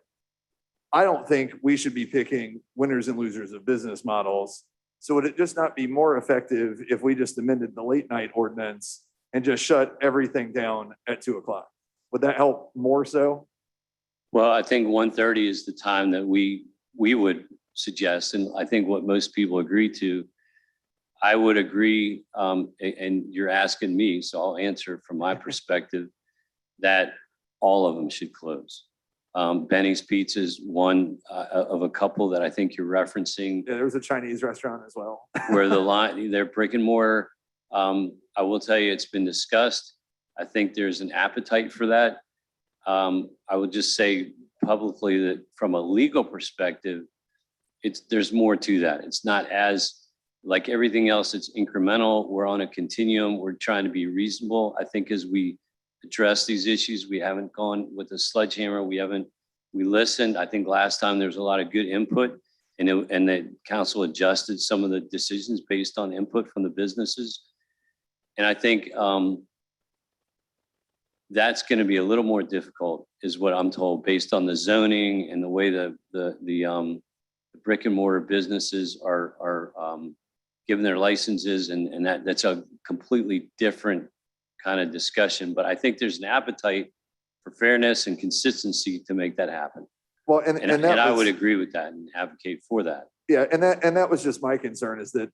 don't think we should be picking winners and losers of business models. So would it just not be more effective if we just amended the late night ordinance and just shut everything down at 2 o'clock? Would that help more so? Well, I think 1:30 is the time that we would suggest, and I think what most people agree to. I would agree, and you're asking me, so I'll answer from my perspective, that all of them should close. Benny's Pizza is one of a couple that I think you're referencing. Yeah, there was a Chinese restaurant as well. Where the line, they're brick and mortar. I will tell you, it's been discussed. I think there's an appetite for that. I would just say publicly that from a legal perspective, there's more to that. It's not as, like everything else, it's incremental. We're on a continuum. We're trying to be reasonable. I think as we address these issues, we haven't gone with a sledgehammer. We listened. I think last time there was a lot of good input, and the council adjusted some of the decisions based on input from the businesses. And I think that's going to be a little more difficult, is what I'm told, based on the zoning and the way the brick and mortar businesses are given their licenses, and that's a completely different kind of discussion. But I think there's an appetite for fairness and consistency to make that happen. Well, and I would agree with that and advocate for that. Yeah, and that was just my concern, is that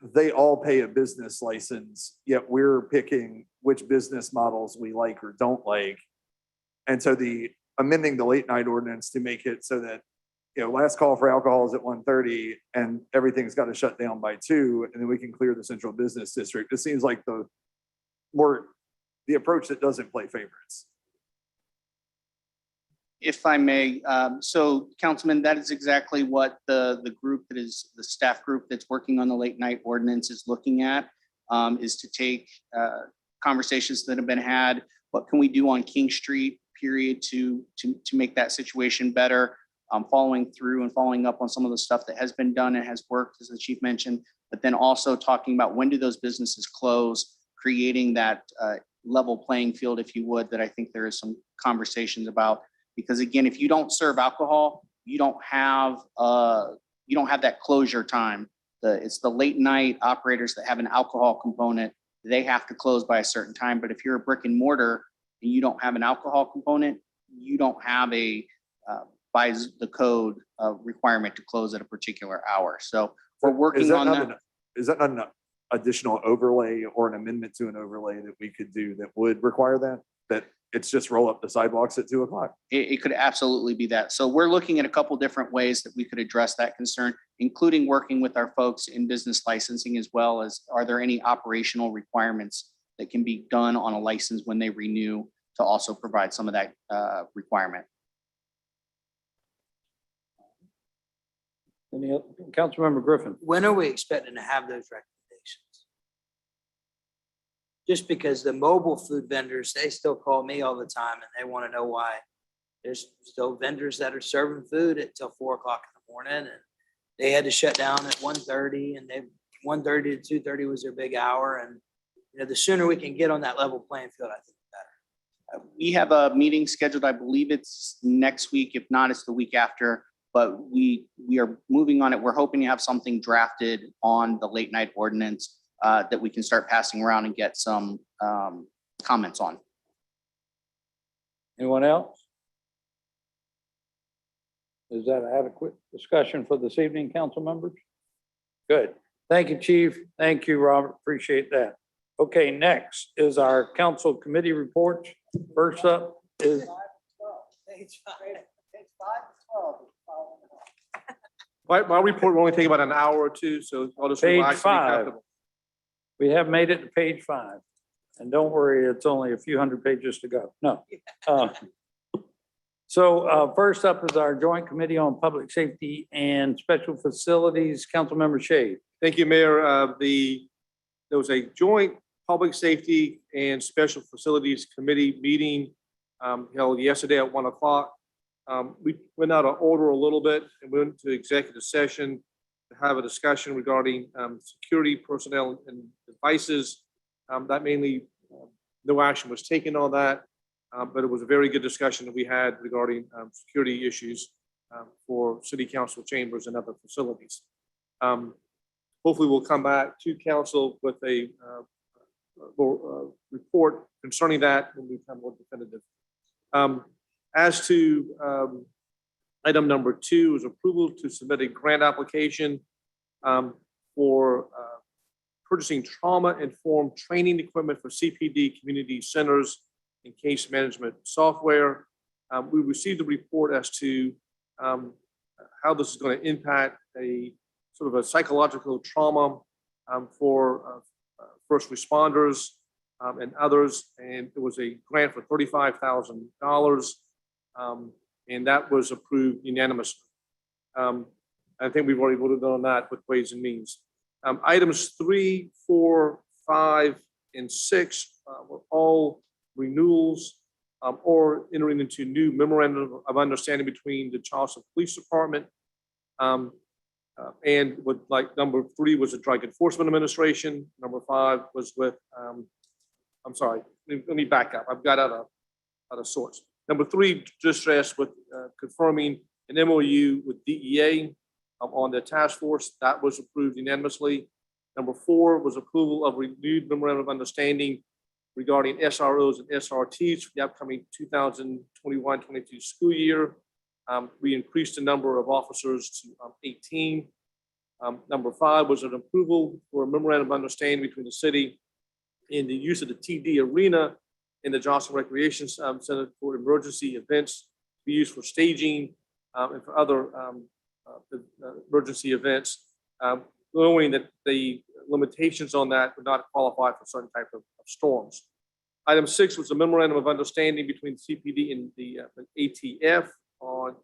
they all pay a business license, yet we're picking which business models we like or don't like. And so amending the late night ordinance to make it so that, last call for alcohol is at 1:30 and everything's got to shut down by 2, and then we can clear the central business district. It seems like the approach that doesn't play favorites. If I may, so Councilman, that is exactly what the group that is the staff group that's working on the late night ordinance is looking at, is to take conversations that have been had. What can we do on King Street, period, to make that situation better? Following through and following up on some of the stuff that has been done and has worked, as the chief mentioned, but then also talking about when do those businesses close, creating that level playing field, if you would, that I think there is some conversations about. Because again, if you don't serve alcohol, you don't have that closure time. It's the late night operators that have an alcohol component. They have to close by a certain time. But if you're a brick and mortar and you don't have an alcohol component, you don't have a by the code requirement to close at a particular hour. So we're working on that. Is that not an additional overlay or an amendment to an overlay that we could do that would require that it's just roll up the sidewalks at 2 o'clock? It could absolutely be that. So we're looking at a couple different ways that we could address that concern, including working with our folks in business licensing, as well as, are there any operational requirements that can be done on a license when they renew, to also provide some of that requirement. Councilmember Griffin. When are we expecting to have those recommendations? Just because the mobile food vendors, they still call me all the time and they want to know why there's still vendors that are serving food until 4 o'clock in the morning, and they had to shut down at 1:30, and 1:30 to 2:30 was their big hour. And, you know, the sooner we can get on that level playing field, I think the better. We have a meeting scheduled, I believe it's next week. If not, it's the week after. But we are moving on it. We're hoping to have something drafted on the late night ordinance that we can start passing around and get some comments on. Anyone else? Is that an adequate discussion for this evening, council members? Good. Thank you, Chief. Thank you, Robert. Appreciate that. Okay, next is our council committee reports. First up is Page 5 to 12. My report will only take about an hour or two, so I'll just. Page relax and be 5. comfortable. We have made it to page 5. And don't worry, it's only a few hundred pages to go. No. So first up is our Joint Committee on Public Safety and Special Facilities, Councilmember Shade. Thank you, Mayor. There was a joint Public Safety and Special Facilities Committee meeting held yesterday at 1 o'clock. We went out of order a little bit and went to executive session to have a discussion regarding security personnel and devices. That mainly, no action was taken on that, but it was a very good discussion that we had regarding security issues for city council chambers and other facilities. Hopefully we'll come back to council with a report concerning that when we become more definitive. As to item number 2 is approval to submit a grant application for purchasing trauma-informed training equipment for CPD community centers and case management software. We received a report as to how this is going to impact a sort of a psychological trauma for first responders and others. And it was a grant for $35,000. And that was approved unanimously. I think we've already voted on that with Ways and Means. Items 3, 4, 5, and 6 were all renewals or entering into new memorandum of understanding between the Charleston Police Department and with like number 3 was the Drug Enforcement Administration. Number 5 was with, I'm sorry, let me back up. I've got out of sorts. Number 3, distress with confirming an MOU with DEA on the task force. That was approved unanimously. Number 4 was approval of renewed memorandum of understanding regarding SROs and SRTs for the upcoming 2021-22 school year. We increased the number of officers to 18. Number 5 was an approval for a memorandum of understanding between the city and the use of the TD Arena in the Johnson Recreation Center for emergency events to be used for staging and for other emergency events, knowing that the limitations on that would not qualify for certain type of storms. Item 6 was a memorandum of understanding between CPD and the ATF on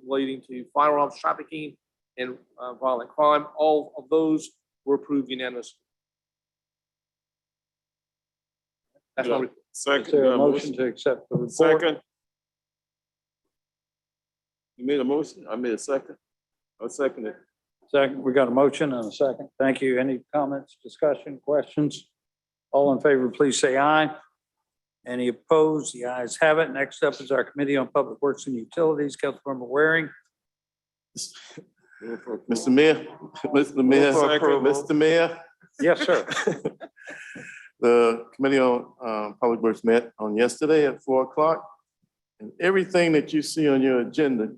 relating to firearms trafficking and violent crime. All of those were approved unanimously. That's my report. Is there a motion to accept the report? Second. You made a motion? I made a second. I'll second it. Second, we got a motion and a second. Thank you. Any comments, discussion, questions? All in favor, please say aye. Any opposed? The ayes have it. Next up is our Committee on Public Works and Utilities, Councilmember Waring. Mr. Mayor, Mr. Mayor. Yes, sir. The Committee on Public Works met on yesterday at 4 o'clock. And everything that you see on your agenda,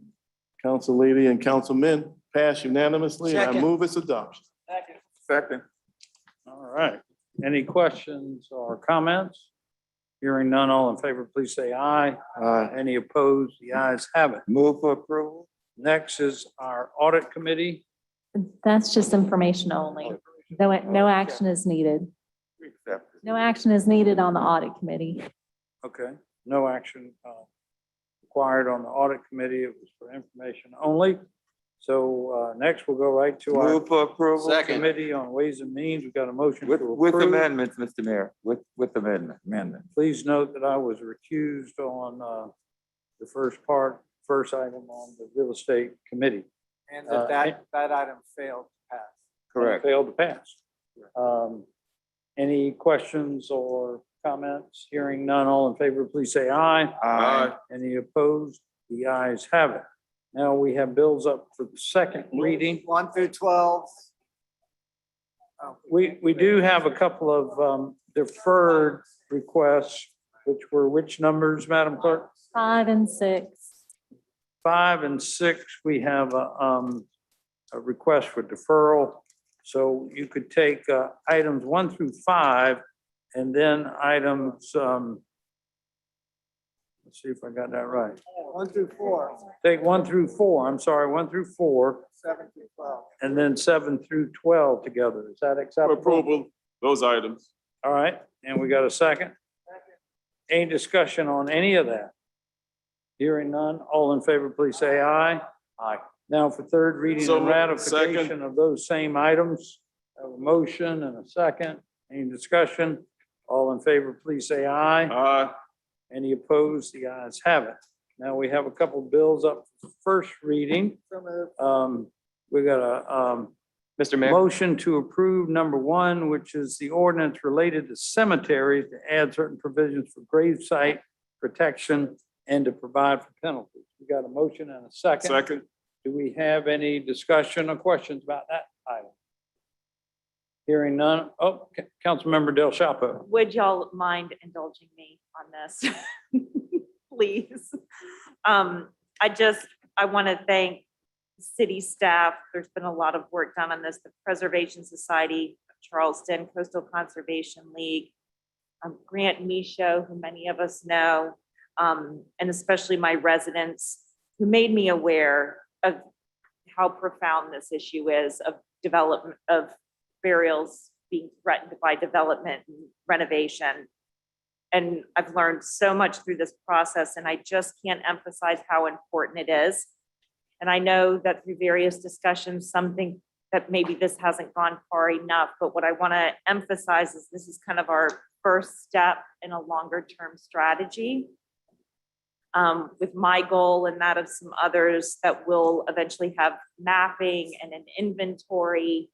Council Lady and Councilmen, passed unanimously, and I Second. move its adoption. Second. All right. Any questions or comments? Hearing none, all in favor, please say aye. Aye. Any opposed? The ayes have it. Move for approval. Next is our Audit Committee. That's just information only. No action is needed. No action is needed on the Audit Committee. Okay, no action required on the Audit Committee. It was for information only. So next we'll go right to our Move for approval Committee on Ways and Means. We've got a motion to with approve. amendments, Mr. Mayor, with amendment. Please note that I was recused on the first item on the Real Estate Committee. And that item failed to pass. Correct. Failed to pass. Any questions or comments? Hearing none, all in favor, please say aye. Aye. Any opposed? The ayes have it. Now we have bills up for the second reading. 1 through 12. We do have a couple of deferred requests, which were which numbers, Madam Clerk? 5 and 6. 5 and 6, we have a request for deferral. So you could take items 1 through 5 and then items, let's see if I got that right. 1 through 4. Take 1 through 4, I'm sorry, 1 through 4, 7 through 12. and then 7 through 12 together. Is that For acceptable? approval, those items. All right, and we got a second? Any discussion on any of that? Hearing none, all in favor, please say aye. Aye. Now for third reading So and moved. ratification Second. of those same items. Have a motion and a second. Any discussion? All in favor, please say aye. Aye. Any opposed? The ayes have it. Now we have a couple bills up for first reading. We got a Mr. Mayor, motion to approve number 1, which is the ordinance related to cemeteries to add certain provisions for gravesite protection and to provide for penalties. We got a motion and a second. Second. Do we have any discussion or questions about that item? Hearing none. Oh, Councilmember Del Chapo. Would y'all mind indulging me on this? Please. I want to thank city staff. There's been a lot of work done on this, the Preservation Society of Charleston, Coastal Conservation League, Grant Michaud, who many of us know, and especially my residents who made me aware of how profound this issue is of development of burials being threatened by development and renovation. And I've learned so much through this process, and I just can't emphasize how important it is. And I know that through various discussions, something that maybe this hasn't gone far enough, but what I want to emphasize is this is kind of our first step in a longer term strategy. With my goal and that of some others that will eventually have mapping and an inventory,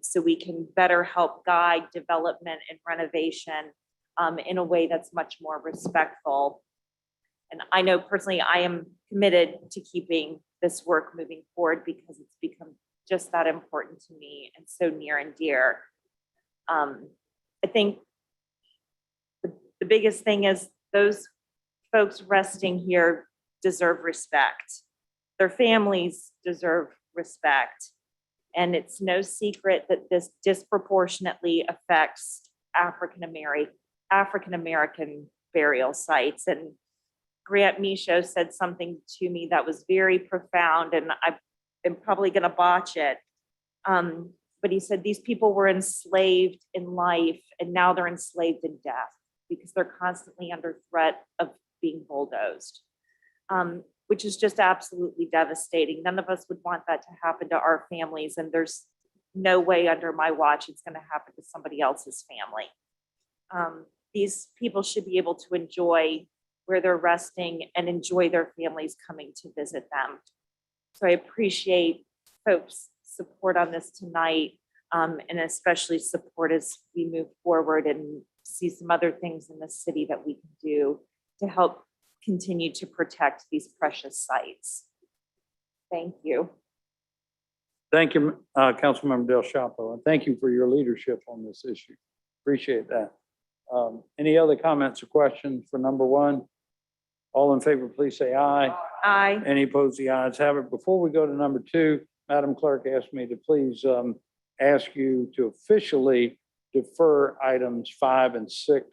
so we can better help guide development and renovation in a way that's much more respectful. And I know personally, I am committed to keeping this work moving forward because it's become just that important to me and so near and dear. I think the biggest thing is those folks resting here deserve respect. Their families deserve respect. And it's no secret that this disproportionately affects African-American burial sites. And Grant Michaud said something to me that was very profound, and I'm probably going to botch it. But he said these people were enslaved in life, and now they're enslaved in death because they're constantly under threat of being bulldozed, which is just absolutely devastating. None of us would want that to happen to our families, and there's no way under my watch it's going to happen to somebody else's family. These people should be able to enjoy where they're resting and enjoy their families coming to visit them. So I appreciate folks' support on this tonight, and especially support as we move forward and see some other things in the city that we can do to help continue to protect these precious sites. Thank you. Thank you, Councilmember Del Chapo, and thank you for your leadership on this issue. Appreciate that. Any other comments or questions for number 1? All in favor, please say aye. Aye. Any opposed? The ayes have it. Before we go to number 2, Madam Clerk asked me to please ask you to officially defer items 5 and 6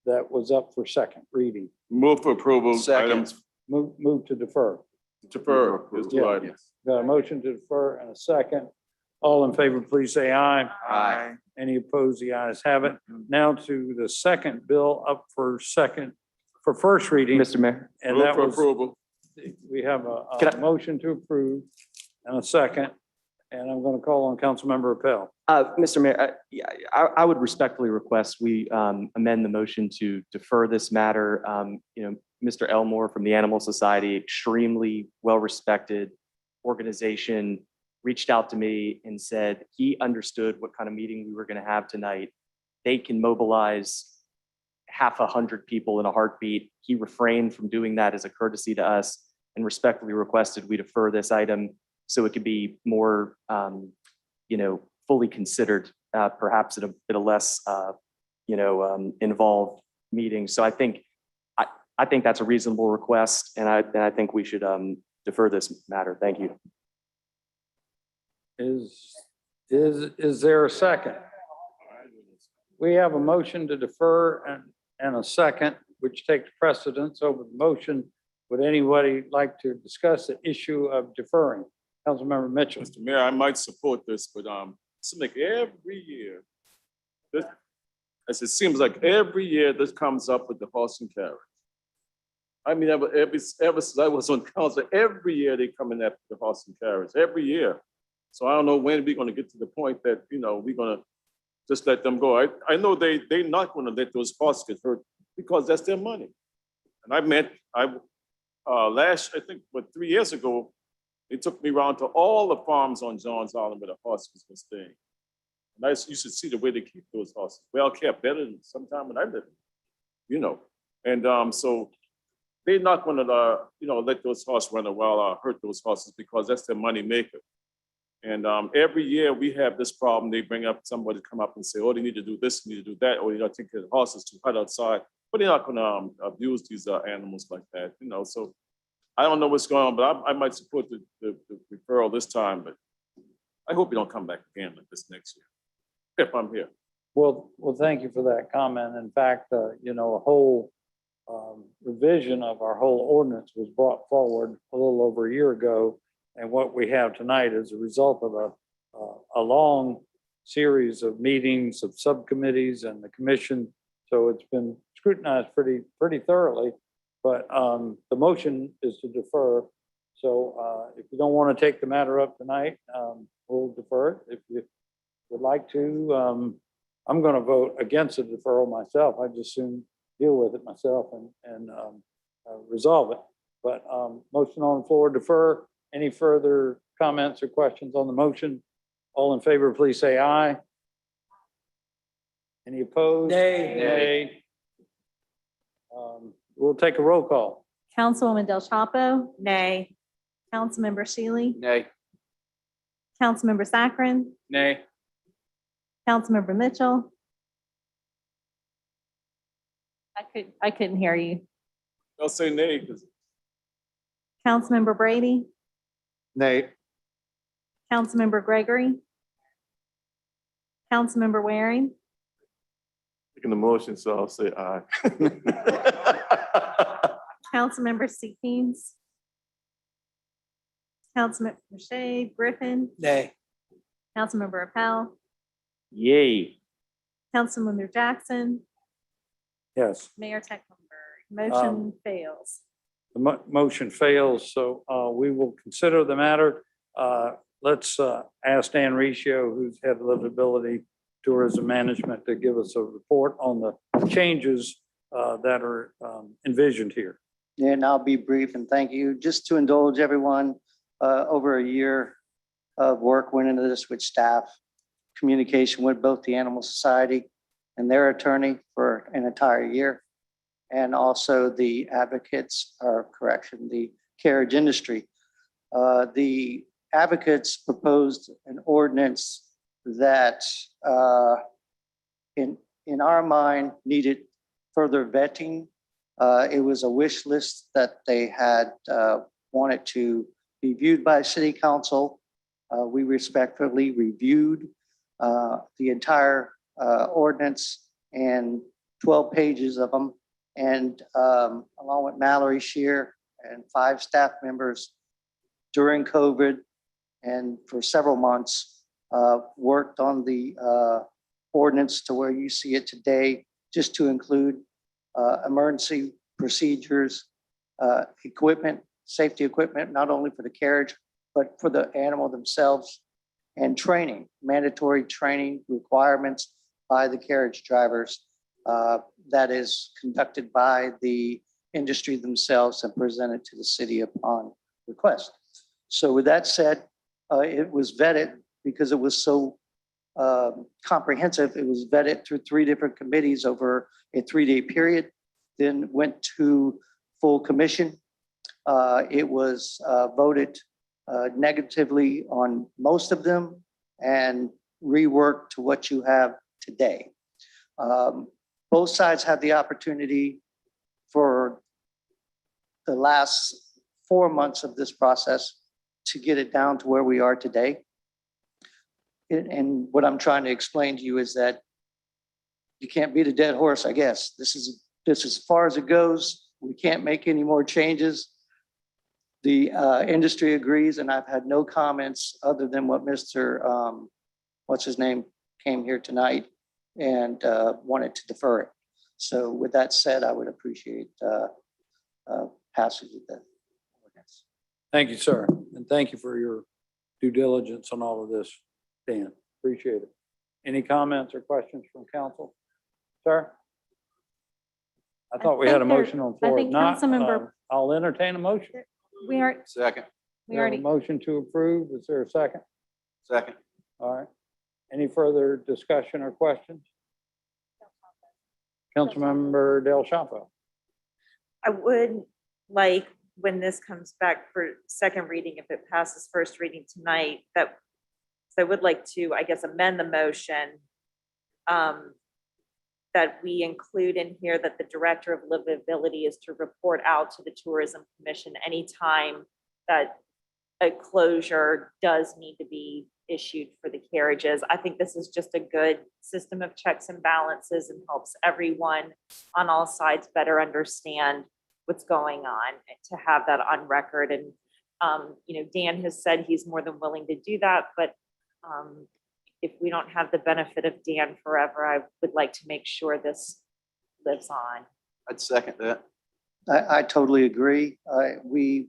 that was up for second reading. Move for approval. Second. Items. Move to defer. Defer. There's 2 Yeah. items. Got a motion to defer and a second. All in favor, please say aye. Aye. Any opposed? The ayes have it. Now to the second bill up for first reading. Mr. Mayor, And Move that for was, approval. we have Can a motion to approve and a second. And I'm going to call on Councilmember Appel. Mr. Mayor, yeah, I would respectfully request we amend the motion to defer this matter. Mr. Elmore from the Animal Society, extremely well-respected organization, reached out to me and said he understood what kind of meeting we were going to have tonight. They can mobilize 50 people in a heartbeat. He refrained from doing that as a courtesy to us and respectfully requested we defer this item so it could be more, fully considered, perhaps at a less, involved meeting. So I think that's a reasonable request, and I think we should defer this matter. Thank you. Is there a second? We have a motion to defer and a second, which takes precedence over the motion. Would anybody like to discuss the issue of deferring? Councilmember Mitchell. Mr. Mayor, I might support this, but it's like every year, as it seems like every year this comes up with the horse and carriage. I mean, ever since I was on council, every year they come in after the horse and carriage, every year. So I don't know when we're going to get to the point that, we're going to just let them go. I know they're not going to let those horses get hurt because that's their money. And I think, 3 years ago, they took me around to all the farms on Johns Island where the horses were staying. And you should see the way they keep those horses. Well kept, better than sometime when I lived, And so they're not going to, let those horses run or hurt those horses because that's their money maker. And every year we have this problem. They bring up somebody come up and say, oh, they need to do this, need to do that, or they got to take care of the horses too hot outside. But they're not going to abuse these animals like that, So I don't know what's going on, but I might support the referral this time. But I hope you don't come back again like this next year, if I'm here. Well, thank you for that comment. In fact, a whole revision of our whole ordinance was brought forward a little over a year ago. And what we have tonight is a result of a long series of meetings of subcommittees and the commission. So it's been scrutinized pretty thoroughly. But the motion is to defer. So if you don't want to take the matter up tonight, we'll defer it. If you would like to, I'm going to vote against the deferral myself. I just soon deal with it myself and resolve it. But motion on the floor, defer. Any further comments or questions on the motion? All in favor, please say aye. Any opposed? Nay. We'll take a roll call. Councilwoman Del Chapo, Nay. Councilmember Shealy, Nay. Councilmember Saccharin, Nay. Councilmember Mitchell. I couldn't hear you. I'll say nay because Councilmember Brady, Nay. Councilmember Gregory, Councilmember Waring, Making the motion, so I'll say aye. Councilmember Seekins, Councilmember Shea, Griffin, Nay. Councilmember Appel, Yay. Councilmember Jackson, Yes, Mayor Techlenburg. Motion fails. the motion fails, so we will consider the matter. Let's ask Dan Riccio, who's head of livability tourism management, to give us a report on the changes that are envisioned here. And I'll be brief and thank you. Just to indulge everyone, over a year of work went into this with staff, communication with both the Animal Society and their attorney for an entire year, and also the advocates, or correction, the carriage industry. The advocates proposed an ordinance that in our mind needed further vetting. It was a wish list that they had wanted to be viewed by City Council. We respectfully reviewed the entire ordinance and 12 pages of them. And along with Mallory Shear and 5 staff members during COVID and for several months, worked on the ordinance to where you see it today, just to include emergency procedures, equipment, safety equipment, not only for the carriage, but for the animal themselves, and training, mandatory training requirements by the carriage drivers that is conducted by the industry themselves and presented to the city upon request. So with that said, it was vetted because it was so comprehensive. It was vetted through 3 different committees over a 3-day period, then went to full commission. It was voted negatively on most of them and reworked to what you have today. Both sides had the opportunity for the last 4 months of this process to get it down to where we are today. And what I'm trying to explain to you is that you can't beat a dead horse, I guess. This is as far as it goes. We can't make any more changes. The industry agrees, and I've had no comments other than what Mr. What's his name came here tonight and wanted to defer it. So with that said, I would appreciate passage of the ordinance. Thank you, sir. And thank you for your due diligence on all of this, Dan. Appreciate it. Any comments or questions from council? Sir? I thought we had a think there- motion on the I floor. If think not, Councilmember- I'll entertain a motion. We are, Second, we We have a already, motion to approve. Is there a second? second. All right. Any further discussion or questions? Councilmember Del Chapo. I would like, when this comes back for second reading, if it passes first reading tonight, that, so I would like to, I guess, amend the motion that we include in here that the Director of Livability is to report out to the Tourism Commission anytime that a closure does need to be issued for the carriages. I think this is just a good system of checks and balances and helps everyone on all sides better understand what's going on, to have that on record. And, Dan has said he's more than willing to do that, but if we don't have the benefit of Dan forever, I would like to make sure this lives on. I'd second that. I totally agree. We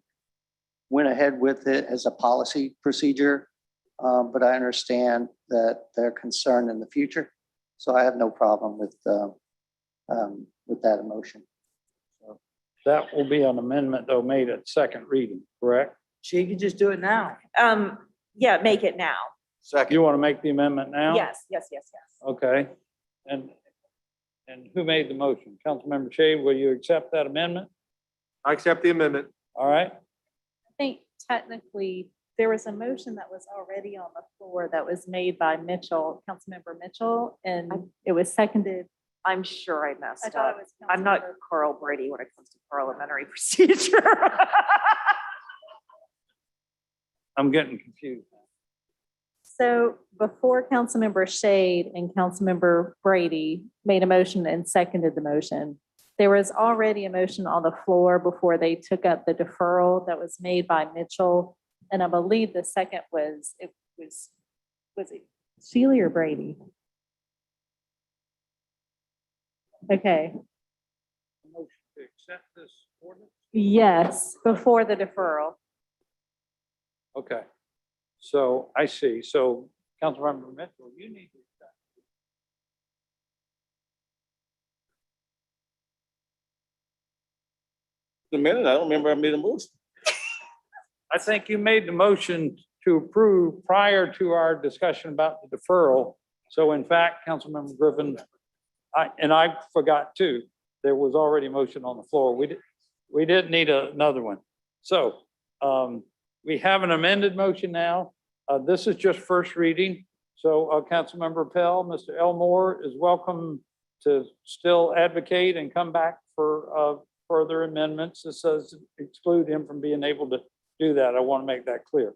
went ahead with it as a policy procedure, but I understand that they're concerned in the future. So I have no problem with that emotion. That will be an amendment though made at second reading, correct? She could just do it now. Yeah, make it now. Second. You want to make the amendment now? Yes. Okay. And who made the motion? Councilmember Shade, will you accept that amendment? I accept the amendment. All right. I think technically, there was a motion that was already on the floor that was made by Mitchell, Councilmember Mitchell, and it was seconded. I'm sure I messed I thought up. it was I'm not Councilmember- Carl Brady when it comes to parliamentary procedure. I'm getting confused. So before Councilmember Shade and Councilmember Brady made a motion and seconded the motion, there was already a motion on the floor before they took up the deferral that was made by Mitchell. And I believe the second was it Shealy or Brady? Okay, Motion to accept this ordinance? yes, before the deferral. Okay. So I see. So Councilmember Mitchell, you need to accept. The minute, I don't remember I made a motion. I think you made the motion to approve prior to our discussion about the deferral. So in fact, Councilmember Griffin, I forgot too, there was already a motion on the floor. We didn't need another one. So we have an amended motion now. This is just first reading. So Councilmember Pell, Mr. Elmore is welcome to still advocate and come back for further amendments. This says exclude him from being able to do that. I want to make that clear.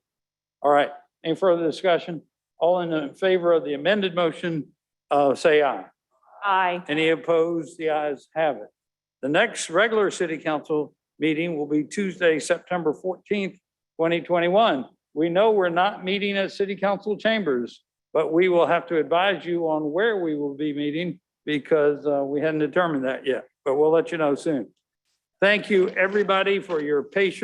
All right. Any further discussion? All in favor of the amended motion, say aye. Aye. Any opposed? The ayes have it. The next regular city council meeting will be Tuesday, September 14th, 2021. We know we're not meeting at city council chambers, but we will have to advise you on where we will be meeting because we hadn't determined that yet, but we'll let you know soon. Thank you, everybody, for your patience.